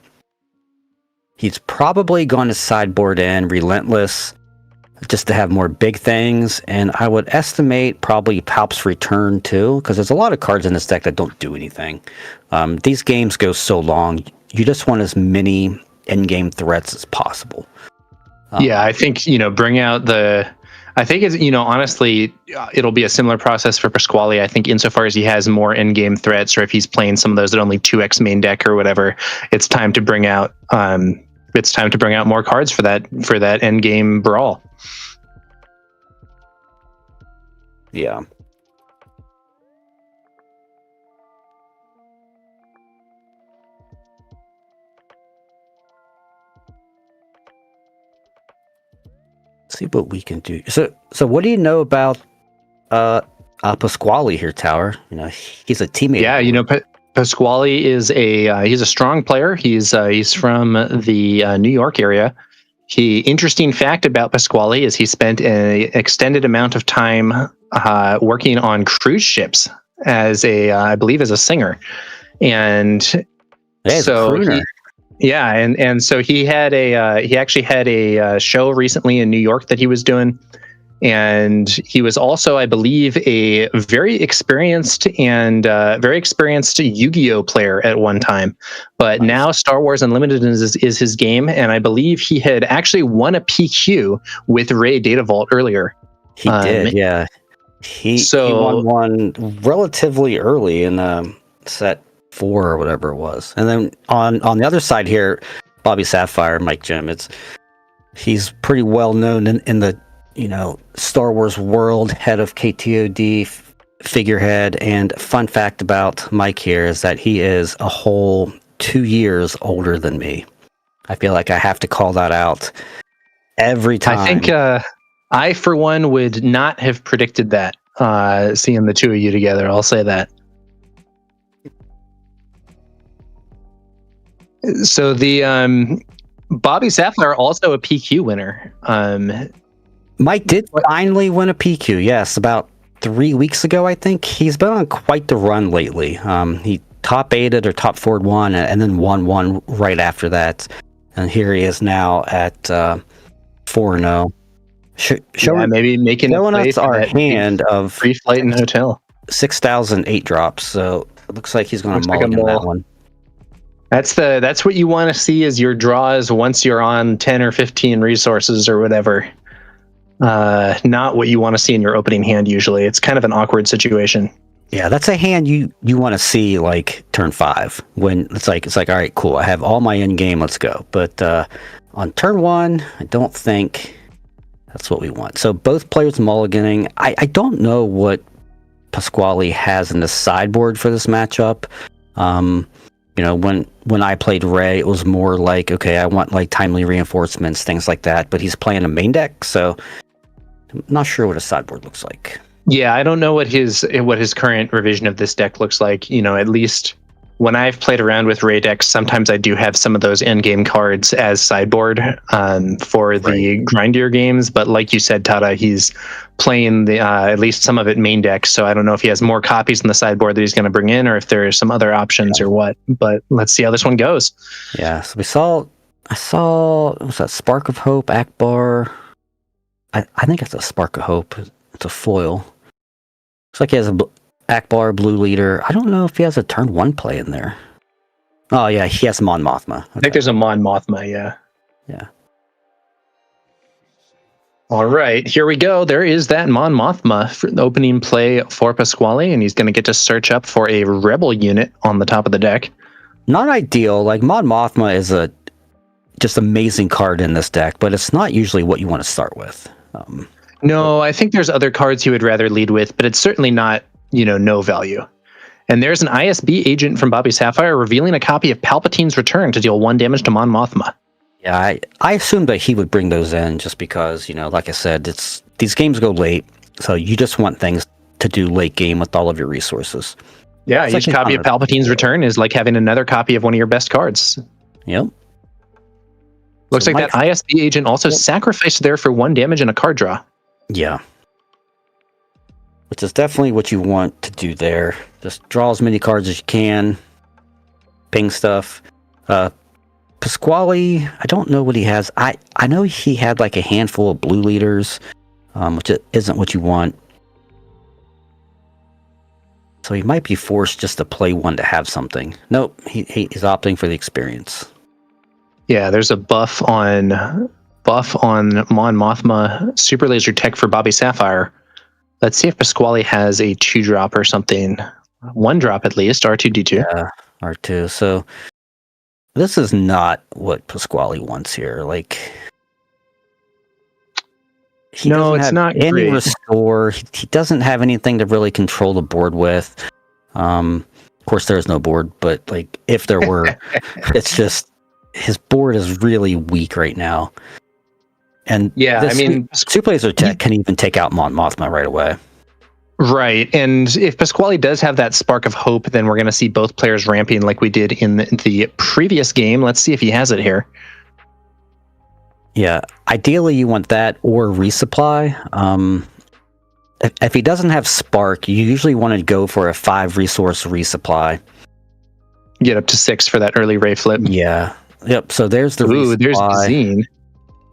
he's probably going to sideboard in Relentless just to have more big things, and I would estimate probably Palp's Return too, because there's a lot of cards in this deck that don't do anything. These games go so long, you just want as many in-game threats as possible. I think, bring out I think it's, honestly, it'll be a similar process for Pasquale. I think insofar as he has more in-game threats, or if he's playing some of those that only 2x main deck or whatever, it's time to bring out more cards for that end-game brawl. Yeah. See what we can do. So what do you know about Pasquale here, Tower? He's a teammate. Yeah, Pasquale is he's a strong player. He's from the New York area. Interesting fact about Pasquale is he spent an extended amount of time working on cruise ships as I believe as a singer, and so so he had he actually had a show recently in New York that he was doing, and he was also, I believe, a very experienced Yu-Gi-Oh player at one time. But now Star Wars Unlimited is his game, and I believe he had actually won a PQ with Ray Data Vault earlier. He did, yeah. He won one relatively early in set 4 or whatever it was. And then on the other side here, Bobby Sapphire, Mike Jim, he's pretty well known in the Star Wars world, head of KTOD, figurehead. And fun fact about Mike here is that he is a whole 2 years older than me. I feel like I have to call that out every time. I think I, for one, would not have predicted that, seeing the two of you together. I'll say that. So the Bobby Sapphire, also a PQ winner. Mike did finally win a PQ, yes, about 3 weeks ago, I think. He's been on quite the run lately. He top 8'd or top 4'd one, and then won one right after that. And here he is now at 4-0. Maybe making us our hand of free flight and hotel. 6,008 drops, so it looks like he's going to mulligan that one. That's what you want to see as your draws once you're on 10 or 15 resources or whatever. Not what you want to see in your opening hand usually. It's kind of an awkward situation. Yeah, that's a hand you want to see like turn 5 when it's like all right, cool. I have all my end game. Let's go. But on turn 1, I don't think that's what we want. So both players mulliganing. I don't know what Pasquale has in the sideboard for this matchup. When I played Ray, it was more like, okay, I want like timely reinforcements, things like that. But he's playing a main deck, so I'm not sure what his sideboard looks like. Yeah, I don't know what his current revision of this deck looks like. At least when I've played around with Ray decks, sometimes I do have some of those endgame cards as sideboard for the grindier games. But like you said, Tada, he's playing the at least some of it main deck. So I don't know if he has more copies in the sideboard that he's going to bring in, or if there are some other options or what. But let's see how this one goes. Yeah. So I saw was that Spark of Hope, Akbar. I think it's a Spark of Hope. It's a foil. Looks like he has a Akbar, Blue Leader. I don't know if he has a turn 1 play in there. Oh yeah, he has Mon Mothma. Okay. I think there's a Mon Mothma, yeah. Yeah. All right, here we go. There is that Mon Mothma for the opening play for Pasquale, and he's going to get to search up for a Rebel unit on the top of the deck. Not ideal. Like Mon Mothma is a just amazing card in this deck, but it's not usually what you want to start with. No, I think there's other cards you would rather lead with, but it's certainly not, no value. And there's an ISB agent from Bobby Sapphire revealing a copy of Palpatine's Return to deal 1 damage to Mon Mothma. Yeah, I assumed that he would bring those in just because, like I said, these games go late, so you just want things to do late game with all of your resources. Yeah, each copy of Palpatine's Return is like having another copy of one of your best cards. Yep. Looks like that ISB agent also sacrificed there for 1 damage and a card draw. Yeah. Which is definitely what you want to do there. Just draw as many cards as you can. Ping stuff. Pasquale, I don't know what he has. I know he had like a handful of blue leaders, which isn't what you want. So he might be forced just to play one to have something. Nope, he's opting for the experience. Yeah, there's a buff on Mon Mothma Super Laser Tech for Bobby Sapphire. Let's see if Pasquale has a 2-drop or something. 1-drop at least, R2D2. Yeah, R2. So this is not what Pasquale wants here. Like, it's not any great. Restore. He doesn't have anything to really control the board with. Of course, there is no board, but like if there were, it's just his board is really weak right now. And yeah, Super Laser Tech can even take out Mon Mothma right away. Right, and if Pasquale does have that Spark of Hope, then we're going to see both players ramping like we did in the previous game. Let's see if he has it here. Yeah, ideally you want that or resupply. If he doesn't have Spark, you usually want to go for a 5-resource resupply. Get up to 6 for that early Ray flip. Yeah. Yep. So there's the resupply. There's Zine.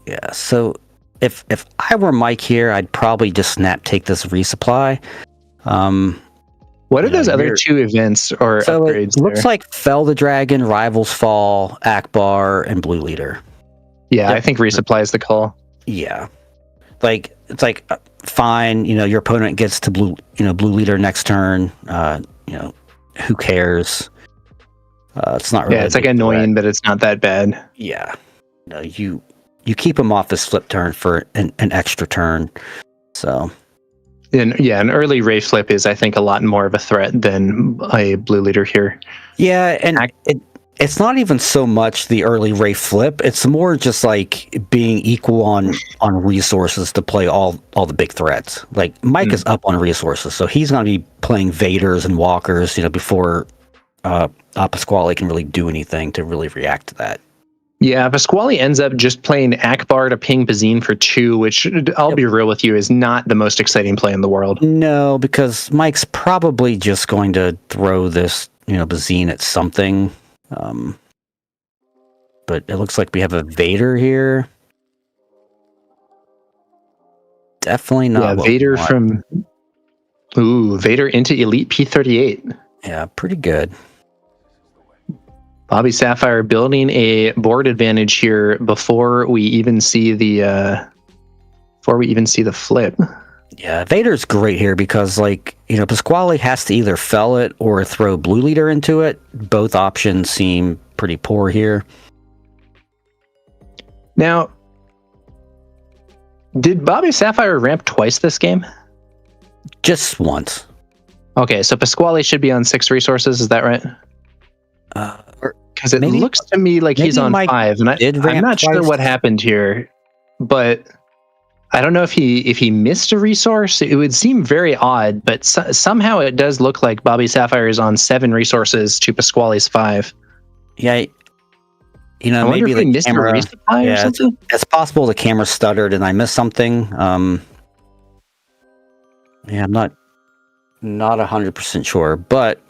Yeah. So if I were Mike here, I'd probably just take this resupply. What are those other 2 events or upgrades? It looks like Fell the Dragon, Rivals Fall, Akbar, and Blue Leader. Yeah, I think resupply is the call. Yeah. Like it's like fine, your opponent gets to blue Leader next turn. Who cares? It's not really. Yeah, it's like annoying, but it's not that bad. Yeah. No, you keep him off this flip turn for an extra turn. So an early Ray flip is, I think, a lot more of a threat than a blue leader here. Yeah, and it's not even so much the early Ray flip. It's more just like being equal on resources to play all the big threats. Like Mike is up on resources, so he's going to be playing Vaders and Walkers, before Pasquale can really do anything to really react to that. Yeah, Pasquale ends up just playing Akbar to ping Bazine for 2, which, I'll be real with you, is not the most exciting play in the world. No, because Mike's probably just going to throw this, Bazine at something. But it looks like we have a Vader here. Definitely not. Yeah, Vader from... Ooh, Vader into Elite P38. Yeah, pretty good. Bobby Sapphire building a board advantage here before we even see the flip. Yeah, Vader's great here because, Pasquale has to either fell it or throw blue leader into it. Both options seem pretty poor here. Now, did Bobby Sapphire ramp twice this game? Just once. Okay, so Pasquale should be on 6 resources, is that right? Because it looks to me like he's on Mike 5, and I'm not sure what happened here, but I don't know if he missed a resource. It would seem very odd, but somehow it does look like Bobby Sapphire is on 7 resources to Pasquale's 5. Yeah, maybe the missed camera, a resupply or something. It's possible the camera stuttered and I missed something. Yeah, I'm not 100% sure, but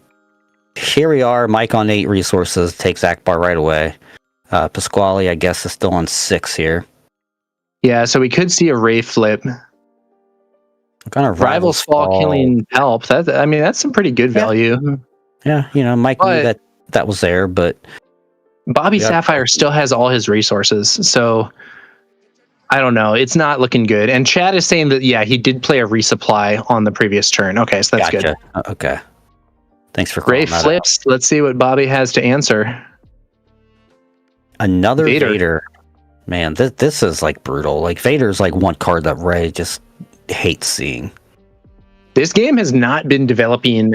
here we are. Mike on 8 resources, takes Akbar right away. Pasquale, I guess, is still on 6 here. Yeah, so we could see a Ray flip. Kind of Rivals fall killing Palp. That's some pretty good value. Yeah, Mike knew that was there, but Bobby Sapphire still has all his resources, so I don't know. It's not looking good. And Chad is saying that, he did play a resupply on the previous turn. Okay, so that's good. Okay. Thanks for Ray flips. Let's see what Bobby has to answer. Another Vader. Man, this is brutal. Vader's one card that Ray just hates seeing. This game has not been developing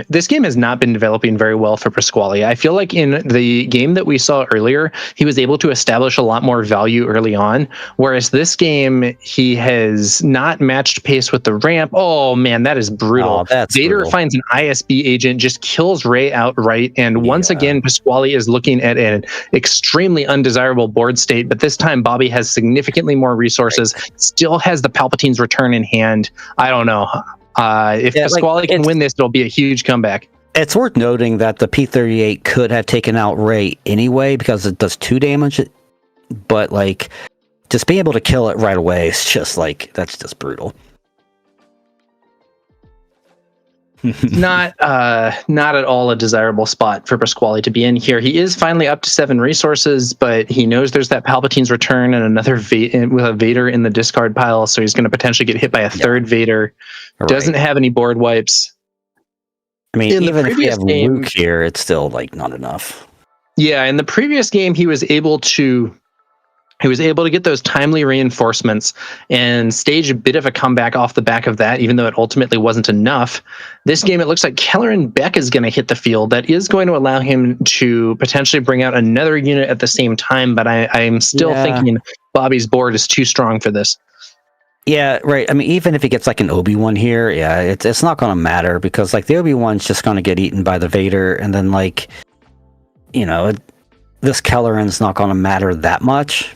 very well for Pasquale. I feel like in the game that we saw earlier, he was able to establish a lot more value early on, whereas this game, he has not matched pace with the ramp. Oh man, that is brutal. Vader finds an ISB agent, just kills Ray outright, and once again, Pasquale is looking at an extremely undesirable board state, but this time Bobby has significantly more resources, still has the Palpatine's return in hand. I don't know. If Pasquale can win this, it'll be a huge comeback. It's worth noting that the P38 could have taken out Ray anyway because it does 2 damage, but just being able to kill it right away is just that's just brutal. Not at all a desirable spot for Pasquale to be in here. He is finally up to 7 resources, but he knows there's that Palpatine's return and another with a Vader in the discard pile, so he's going to potentially get hit by a third Vader. Right. Doesn't have any board wipes. I mean, even if you have Luke here, it's still not enough. Yeah, in the previous game, he was able to get those timely reinforcements and stage a bit of a comeback off the back of that, even though it ultimately wasn't enough. This game, it looks like Kelleran Beck is going to hit the field. That is going to allow him to potentially bring out another unit at the same time, but I'm still thinking Bobby's board is too strong for this. Yeah, right. I mean, even if he gets an Obi-Wan here, it's not going to matter because the Obi-Wan's just going to get eaten by the Vader, and then this Kelleran's not going to matter that much.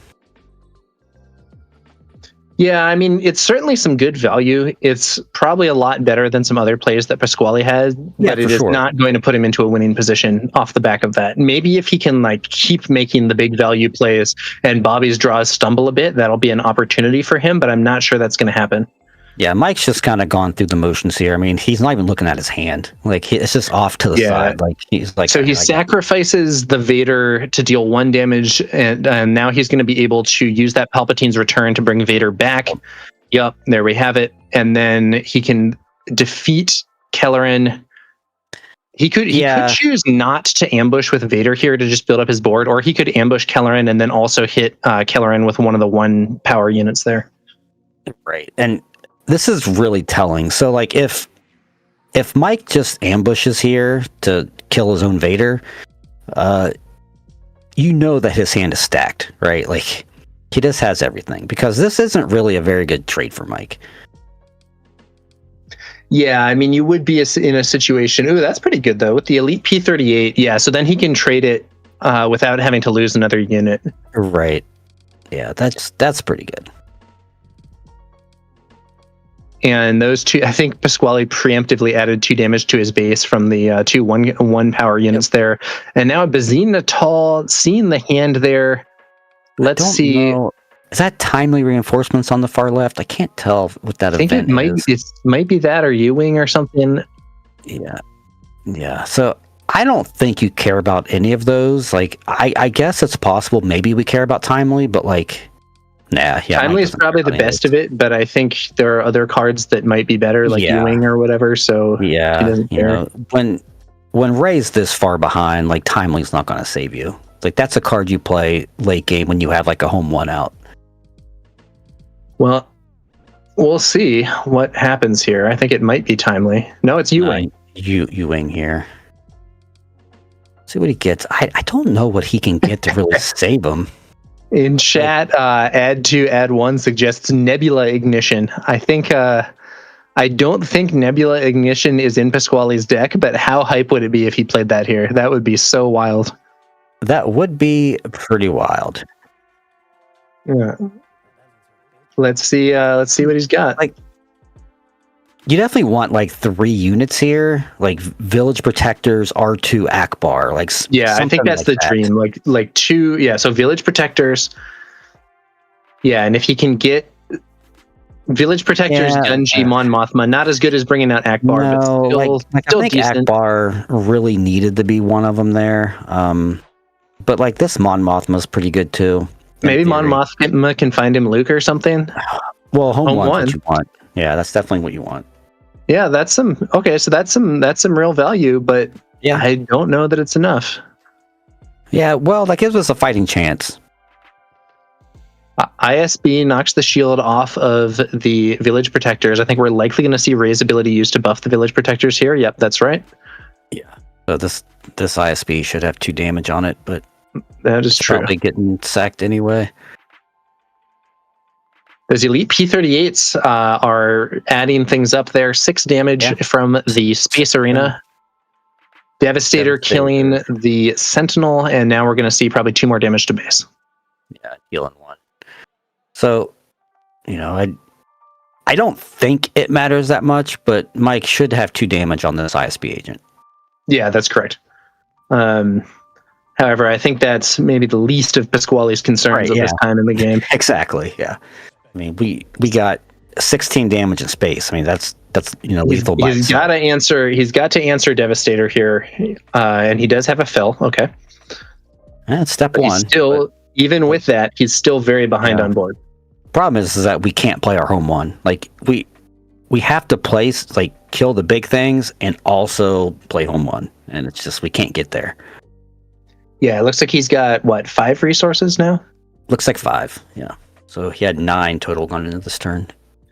Yeah, I mean, it's certainly some good value. It's probably a lot better than some other plays that Pasquale has, but it is not going to put him into a winning position off the back of that. Maybe if he can keep making the big value plays and Bobby's draws stumble a bit, that'll be an opportunity for him, but I'm not sure that's going to happen. Yeah, Mike's just kind of gone through the motions here. I mean, he's not even looking at his hand. It's just off to the side. So he sacrifices the Vader to deal 1 damage, and now he's going to be able to use that Palpatine's return to bring Vader back. Yep, there we have it. And then he can defeat Kelleran. He could choose not to ambush with Vader here to just build up his board, or he could ambush Kelleran and then also hit Kelleran with one of the 1 power units there. Right, and this is really telling. So like if Mike just ambushes here to kill his own Vader, you know that his hand is stacked, right? Like he just has everything, because this isn't really a very good trade for Mike. Yeah, I mean, you would be in a situation. Ooh, that's pretty good though with the Elite P38. Yeah, so then he can trade it without having to lose another unit. Right. Yeah, that's pretty good. And those two, I think Pasquale preemptively added 2 damage to his base from the 2 one power units there. And now Bazine Natal, seeing the hand there. Let's see. Know. Is that timely reinforcements on the far left? I can't tell what that event is. It might be that or U-Wing or something. Yeah. So I don't think you care about any of those. Like, I guess it's possible. Maybe we care about timely, but like, nah. Yeah, timely is probably the best of it, but I think there are other cards that might be better, like U-Wing or whatever. So yeah, he doesn't care. When Ray's this far behind, like timely's not going to save you. Like that's a card you play late game when you have like a home 1 out. Well, we'll see what happens here. I think it might be timely. No, it's U-Wing. U-Wing here. See what he gets. I don't know what he can get to really save him. In chat, add 1 suggests Nebula Ignition. I think I don't think Nebula Ignition is in Pasquale's deck, but how hype would it be if he played that here? That would be so wild. That would be pretty wild. Yeah. Let's see what he's got. Like, you definitely want like 3 units here, like Village Protectors, R2 Akbar. Like, yeah, I think that's like the dream. Like 2, yeah. So Village Protectors, yeah, and if he can get Village Protectors, Gunji, Mon Mothma, not as good as bringing out Akbar, but still I think decent. Akbar really needed to be one of them there. But like this Mon Mothma is pretty good too. Maybe Mon Mothma can find him Luke or something. Well, home 1's what you want. Yeah, that's definitely what you want. Yeah, that's some real value, but yeah, I don't know that it's enough. Yeah, well, that gives us a fighting chance. ISB knocks the shield off of the Village Protectors. I think we're likely going to see Ray's ability used to buff the Village Protectors here. Yep, that's right. Yeah. So this ISB should have 2 damage on it, but that is true. Probably getting sacked anyway. Those Elite P38s are adding things up there. 6 damage from the Space Arena. Devastator killing the Sentinel, and now we're going to see probably 2 more damage to base. Yeah, healing 1. So, I don't think it matters that much, but Mike should have 2 damage on this ISB agent. Yeah, that's correct. However, I think that's maybe the least of Pasquale's concerns at this time in the game. Exactly, yeah. I mean, we got 16 damage in space. I mean, that's lethal. He's got to answer Devastator here, and he does have a fill. Okay, that's step 1. Even with that, he's still very behind on board. Problem is that we can't play our home 1. Like we have to place kill the big things and also play home 1, and it's just we can't get there. Yeah, it looks like he's got 5 resources now. Looks like 5. Yeah. So he had 9 total going into this turn.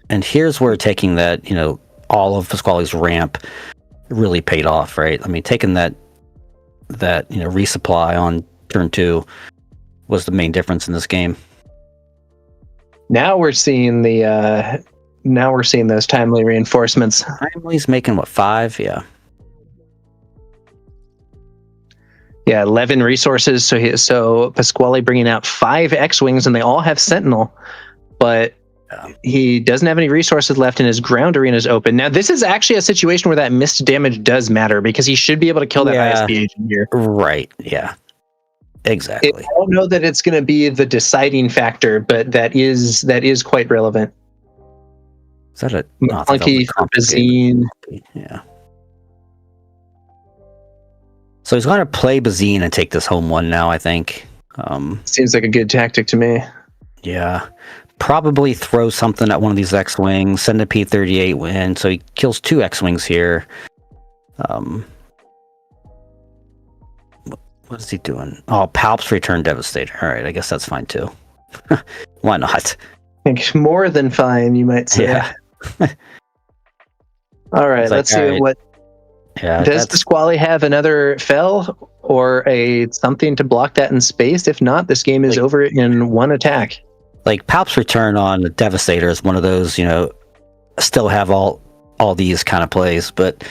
And here's where taking that, all of Pasquale's ramp really paid off, right? I mean, taking that resupply on turn 2 was the main difference in this game. Now we're seeing those timely reinforcements. Timely's making 5? Yeah. Yeah, 11 resources. So Pasquale bringing out 5 X-Wings, and they all have Sentinel, but he doesn't have any resources left, and his ground arena is open. Now, this is actually a situation where that missed damage does matter, because he should be able to kill that ISB agent here. Right, yeah. Exactly. I don't know that it's going to be the deciding factor, but that is quite relevant. Is that a Clunky for Bazine? Yeah. So he's going to play Bazine and take this home 1 now, I think. Seems like a good tactic to me. Yeah. Probably throw something at one of these X-Wings, send a P-38 win, so he kills 2 X-Wings here. What is he doing? Oh, Palp's Return Devastator. All right, I guess that's fine too. Why not? I think more than fine, you might say. Yeah. All right, let's see what. Yeah, does Pasquale have another fell or a something to block that in space? If not, this game is over in one attack. Like Palp's return on the Devastator is one of those, still have all these kind of plays, but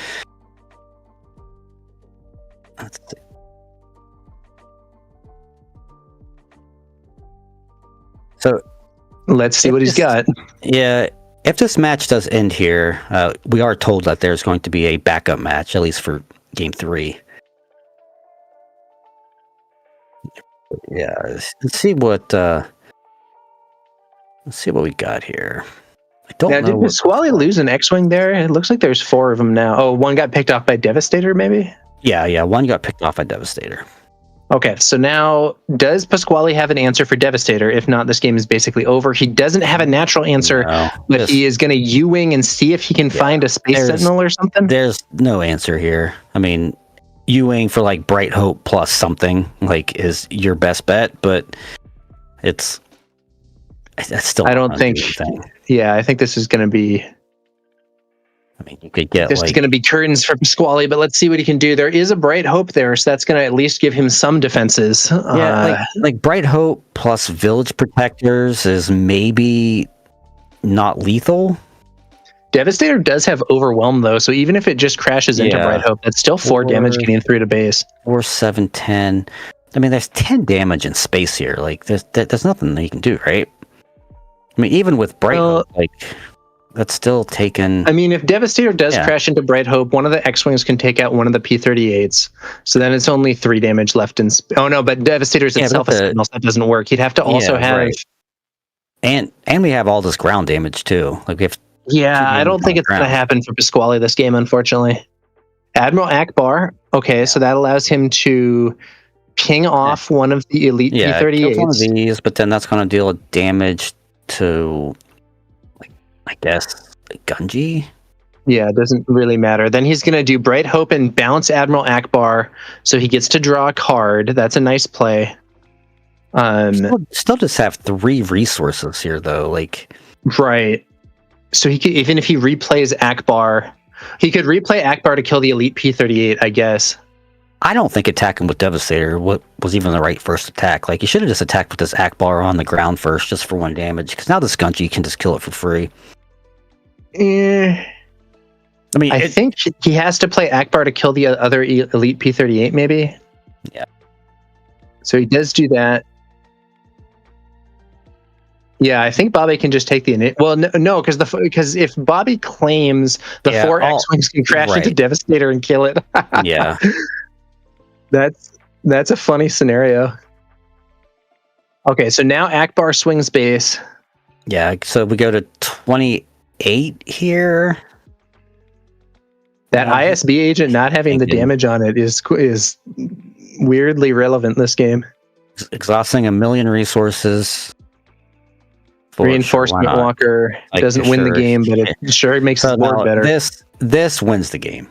let's see. So let's see what he's got. Yeah, if this match does end here, we are told that there's going to be a backup match, at least for Game 3. Yeah, let's see what we got here. I don't know. Did Pasquale lose an X-Wing there? It looks like there's 4 of them now. Oh, one got picked off by Devastator, maybe? Yeah, one got picked off by Devastator. Okay, so now, does Pasquale have an answer for Devastator? If not, this game is basically over. He doesn't have a natural answer, but he is going to U-wing and see if he can find a Space Sentinel or something? There's no answer here. I mean, U-wing for like Bright Hope plus something is your best bet, but it's still. I don't think. Yeah, I think this is going to be. I mean, you could get this is going to be curtains for Pasquale, but let's see what he can do. There is a Bright Hope there, so that's going to at least give him some defenses. Yeah, like Bright Hope plus Village Protectors is maybe not lethal. Devastator does have Overwhelm though, so even if it just crashes into Bright Hope, that's still 4 damage getting through to base. Or 7, 10. I mean, there's 10 damage in space here. Like, there's nothing that you can do, right? I mean, even with Bright Hope, that's still taken. I mean, if Devastator does crash into Bright Hope, one of the X-Wings can take out one of the P-38s. So then it's only 3 damage left in oh no, but Devastator's itself is Sentinel, so that doesn't work. He'd have to also have... Right. And we have all this ground damage, too. Like, we have... Yeah, I don't think it's going to happen for Pasquale this game, unfortunately. Admiral Akbar, so that allows him to ping off one of the elite P-38s. One of these, but then that's going to deal damage to... I guess Gunji. Yeah, it doesn't really matter. Then he's going to do Bright Hope and bounce Admiral Akbar, so he gets to draw a card. That's a nice play. Still just have 3 resources here, though. Right. So he could, even if he replays Akbar, he could replay Akbar to kill the elite P-38, I guess. I don't think attacking with Devastator was even the right first attack. Like, he should have just attacked with this Akbar on the ground first, just for 1 damage, because now this Gunji can just kill it for free. I mean, I think he has to play Akbar to kill the other elite P-38, maybe? Yeah. So he does do that. Yeah, I think Bobby can just take the... Well, no, because if Bobby claims the 4 X-Wings can crash into Devastator and kill it... Yeah. That's a funny scenario. Okay, so now Akbar swings base. Yeah, so we go to 28 here. That ISB agent not having the damage on it is weirdly relevant this game. Exhausting 1 million resources. Reinforcement Walker doesn't win the game, but it sure makes the board better. This wins the game.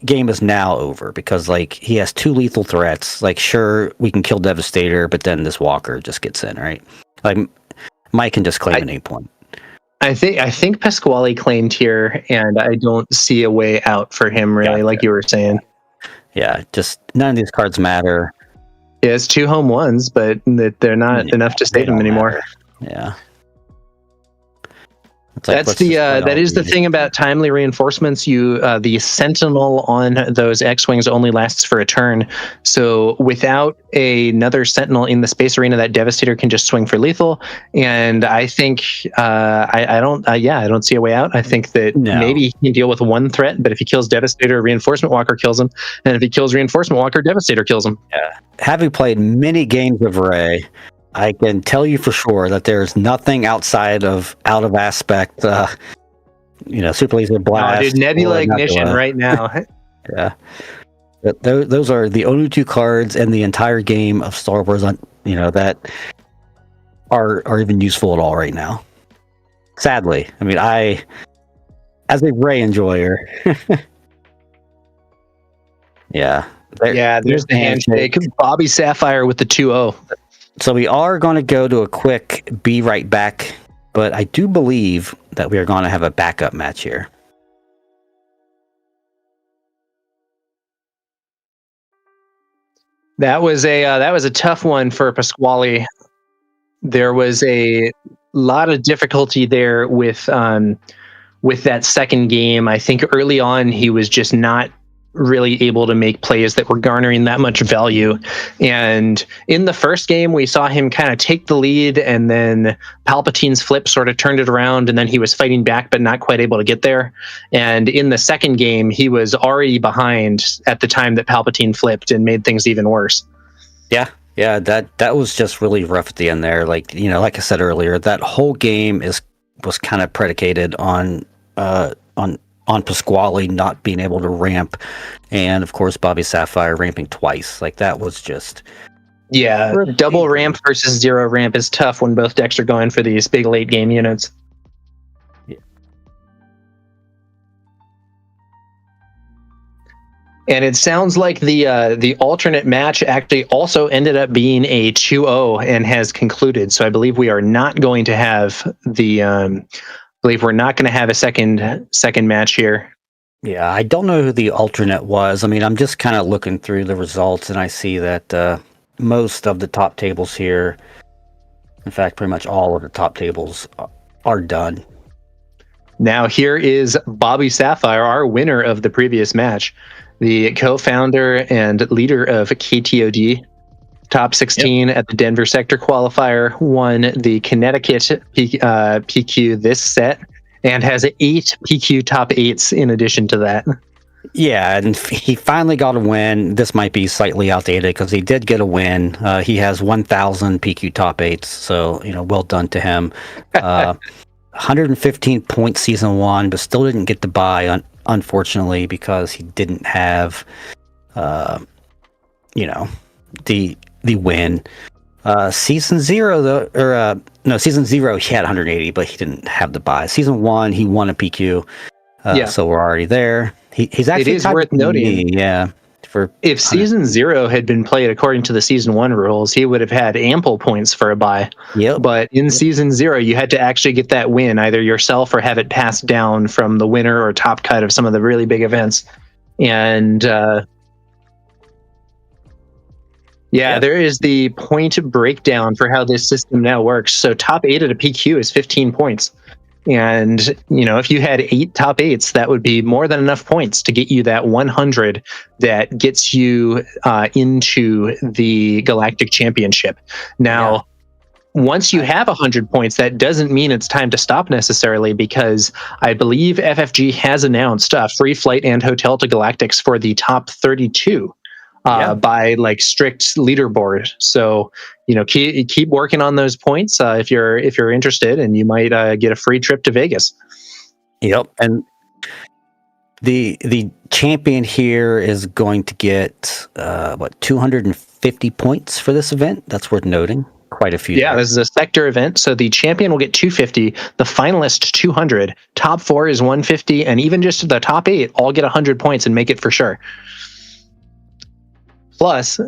Game is now over because he has 2 lethal threats. Sure, we can kill Devastator, but then this Walker just gets in, right? Mike can just claim an 8 point. I think Pasquale claimed here, and I don't see a way out for him really, you were saying. Yeah, just none of these cards matter. Yeah, it's 2 home ones, but they're not enough to save him anymore. Matter. Yeah. That's that is the thing about timely reinforcements. The Sentinel on those X-Wings only lasts for a turn. So without another Sentinel in the space arena, that Devastator can just swing for lethal. And I think I don't see a way out. I think that maybe he can deal with 1 threat, but if he kills Devastator, Reinforcement Walker kills him. And if he kills Reinforcement Walker, Devastator kills him. Yeah. Having played many games of Ray, I can tell you for sure that there's nothing outside of out of aspect, Super Laser Blast. Oh, dude, Nebula Ignition right now. Yeah. Those are the only 2 cards in the entire game of Star Wars, that are even useful at all right now. Sadly. I mean, as a Ray enjoyer. Yeah. There's the handshake. Bobby Sapphire with the 2-0. So we are going to go to a quick be right back but I do believe that we are going to have a backup match here. That was a tough one for Pasquale. There was a lot of difficulty there with that second game. I think early on he was just not really able to make plays that were garnering that much value. And in the first game, we saw him kind of take the lead, and then Palpatine's flip sort of turned it around, and then he was fighting back, but not quite able to get there. And in the second game, he was already behind at the time that Palpatine flipped and made things even worse. Yeah, that was just really rough at the end there. Like, like I said earlier, that whole game was kind of predicated on Pasquale not being able to ramp, and of course Bobby Sapphire ramping twice. Like, that was just double ramp versus zero ramp is tough when both decks are going for these big late game units. And it sounds like the alternate match actually also ended up being a 2-0 and has concluded. So I believe we are not going to have a second match here. Yeah, I don't know who the alternate was. I mean, I'm just kind of looking through the results, and I see that most of the top tables here, in fact, pretty much all of the top tables are done. Now here is Bobby Sapphire, our winner of the previous match. The co-founder and leader of KTOD, top 16 at the Denver Sector Qualifier, won the Connecticut PQ this set, and has 8 PQ top 8s in addition to that. Yeah, and he finally got a win. This might be slightly outdated because he did get a win. He has 1,000 PQ top 8s, so, well done to him. 115 points season 1, but still didn't get the bye, unfortunately, because he didn't have, the win. Season 0 though, season 0 he had 180, but he didn't have the bye. Season 1 he won a PQ, so we're already there. He's actually, it is worth noting, if season 0 had been played according to the season 1 rules, he would have had ample points for a bye. Yep. But in season 0, you had to actually get that win either yourself or have it passed down from the winner or top cut of some of the really big events. And there is the point breakdown for how this system now works. So top 8 at a PQ is 15 points. And, if you had 8 top 8s, that would be more than enough points to get you that 100 that gets you into the Galactic Championship. Now, once you have 100 points, that doesn't mean it's time to stop necessarily, because I believe FFG has announced free flight and hotel to Galactics for the top 32 by strict leaderboard. So, keep working on those points if you're interested, and you might get a free trip to Vegas. Yep, and the champion here is going to get 250 points for this event. That's worth noting. Quite a few. Yeah, this is a sector event, so the champion will get 250, the finalist 200, top 4 is 150, and even just the top 8 all get 100 points and make it for sure. Plus,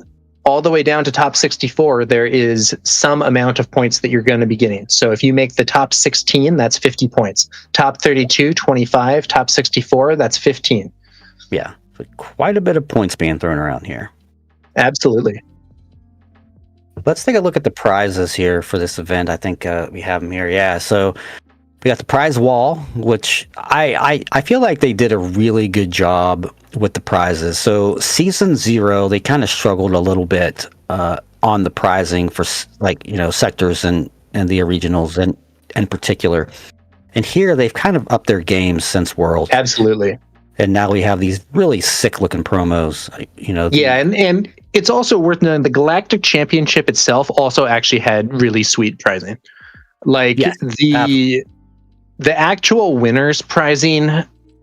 all the way down to top 64, there is some amount of points that you're going to be getting. So if you make the top 16, that's 50 points. Top 32, 25. Top 64, that's 15. Yeah, so quite a bit of points being thrown around here. Absolutely. Let's take a look at the prizes here for this event. I think we have them here. Yeah, so we got the prize wall, which I feel like they did a really good job with the prizes. So season 0, they kind of struggled a little bit on the prizing for sectors and the regionals in particular. And here they've kind of upped their game since World. Absolutely. And now we have these really sick looking promos. And it's also worth noting the Galactic Championship itself also actually had really sweet prizing. The actual winners prizing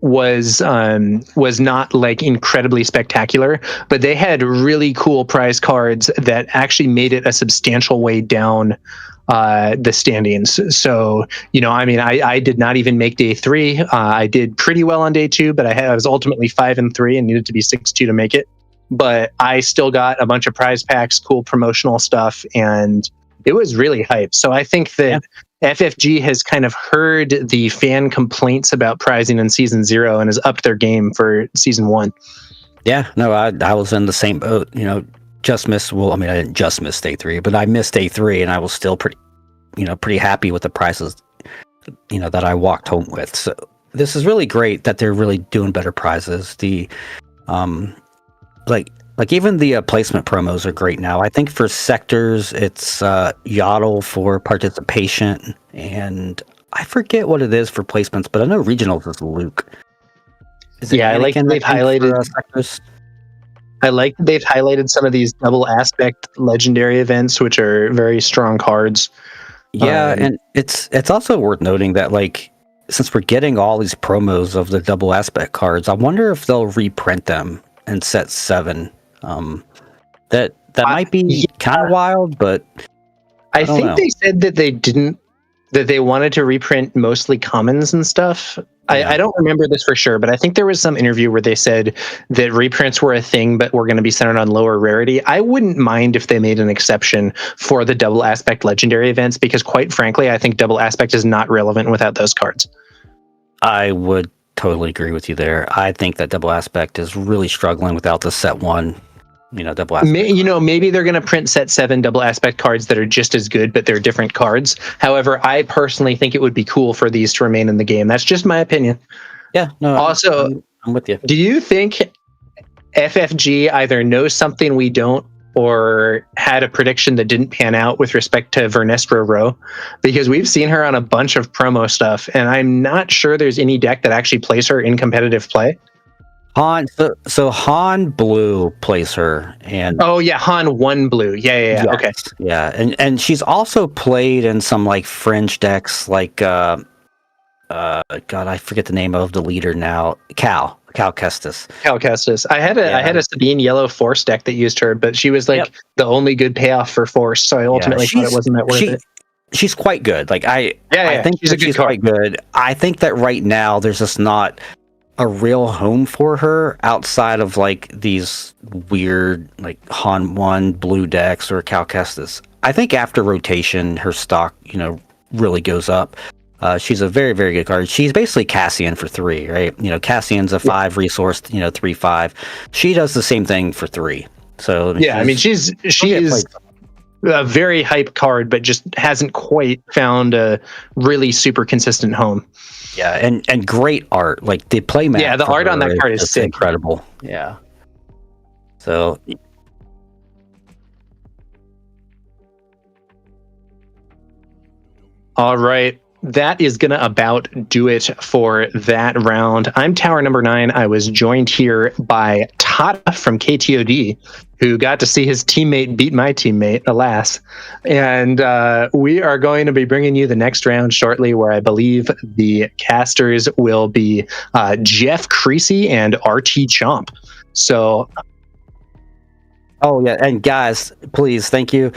was not incredibly spectacular, but they had really cool prize cards that actually made it a substantial way down the standings. So, I did not even make day 3. I did pretty well on day 2, but I was ultimately 5-3 and needed to be 6-2 to make it. But I still got a bunch of prize packs, cool promotional stuff, and it was really hype. So I think that FFG has kind of heard the fan complaints about pricing in Season 0 and has upped their game for Season 1. Yeah, no, I was in the same boat. Just missed. Well, I mean, I didn't just miss day 3, but I missed day 3, and I was still pretty happy with the prices, that I walked home with. So this is really great that they're really doing better prizes. The, like even the placement promos are great now. I think for sectors, it's Yaddle for participation, and I forget what it is for placements, but I know regionals is Luke. I like they've highlighted sectors. I like that they've highlighted some of these double aspect legendary events, which are very strong cards. Yeah, and it's also worth noting that, like, since we're getting all these promos of the double aspect cards, I wonder if they'll reprint them in set 7. That might be kind of wild, but I think they said that they didn't, that they wanted to reprint mostly commons and stuff. I don't remember this for sure, but I think there was some interview where they said that reprints were a thing, but were going to be centered on lower rarity. I wouldn't mind if they made an exception for the double aspect legendary events, because quite frankly, I think double aspect is not relevant without those cards. I would totally agree with you there. I think that double aspect is really struggling without the set 1. Double aspect. Maybe they're going to print set 7 double aspect cards that are just as good, but they're different cards. However, I personally think it would be cool for these to remain in the game. That's just my opinion. Yeah. No. Also, I'm with you. Do you think FFG either knows something we don't, or had a prediction that didn't pan out with respect to Vernestra Rowe? Because we've seen her on a bunch of promo stuff, and I'm not sure there's any deck that actually plays her in competitive play. Han, so Han Blue plays her, and Han 1 Blue, yes, okay, and she's also played in some like fringe decks, like God, I forget the name of the leader now. Cal Kestis. I had a Sabine Yellow Force deck that used her, but she was like the only good payoff for Force, so I ultimately thought it wasn't that worth it. She's quite good. Like I think she's quite good. I think that right now there's just not a real home for her outside of like these weird like Han 1 Blue decks or Cal Kestis. I think after rotation, her stock, really goes up. She's a very, very good card. She's basically Cassian for 3, right? Cassian's a 5 resource, 3/5. She does the same thing for 3. So she is a very hype card, but just hasn't quite found a really super consistent home. Yeah, and great art. Like the playmat. Yeah, the art on that card is sick. Incredible. Yeah. So. All right. That is going to about do it for that round. I'm Tower number 9. I was joined here by Tata from KTOD, who got to see his teammate beat my teammate, alas. And we are going to be bringing you the next round shortly, where I believe the casters will be Jeff Creasy and RT Chomp. So... Oh, yeah. And guys, please, thank you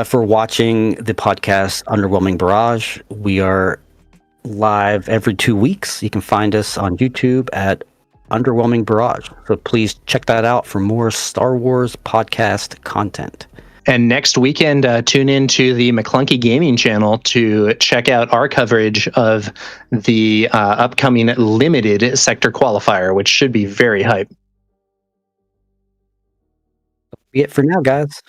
for watching the podcast Underwhelming Barrage. We are live every 2 weeks. You can find us on YouTube at Underwhelming Barrage. So please check that out for more Star Wars podcast content. And next weekend, tune into the McClunky Gaming channel to check out our coverage of the upcoming limited sector qualifier, which should be very hype. Be it for now, guys.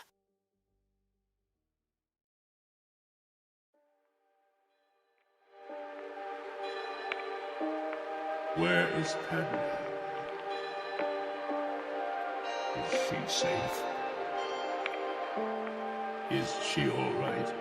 Where is Padme? Is she safe? Is she all right?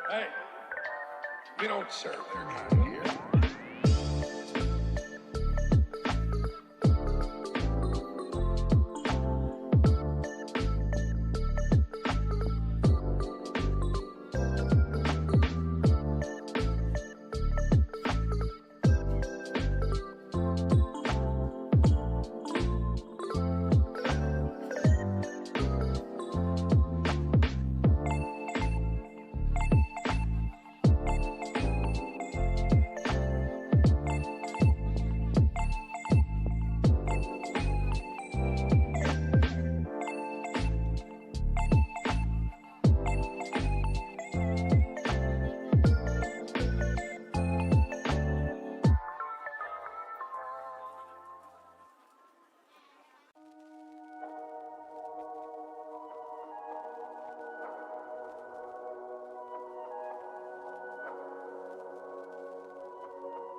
Hey, we don't serve their kind here.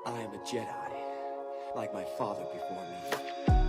I am a Jedi, like my father before me.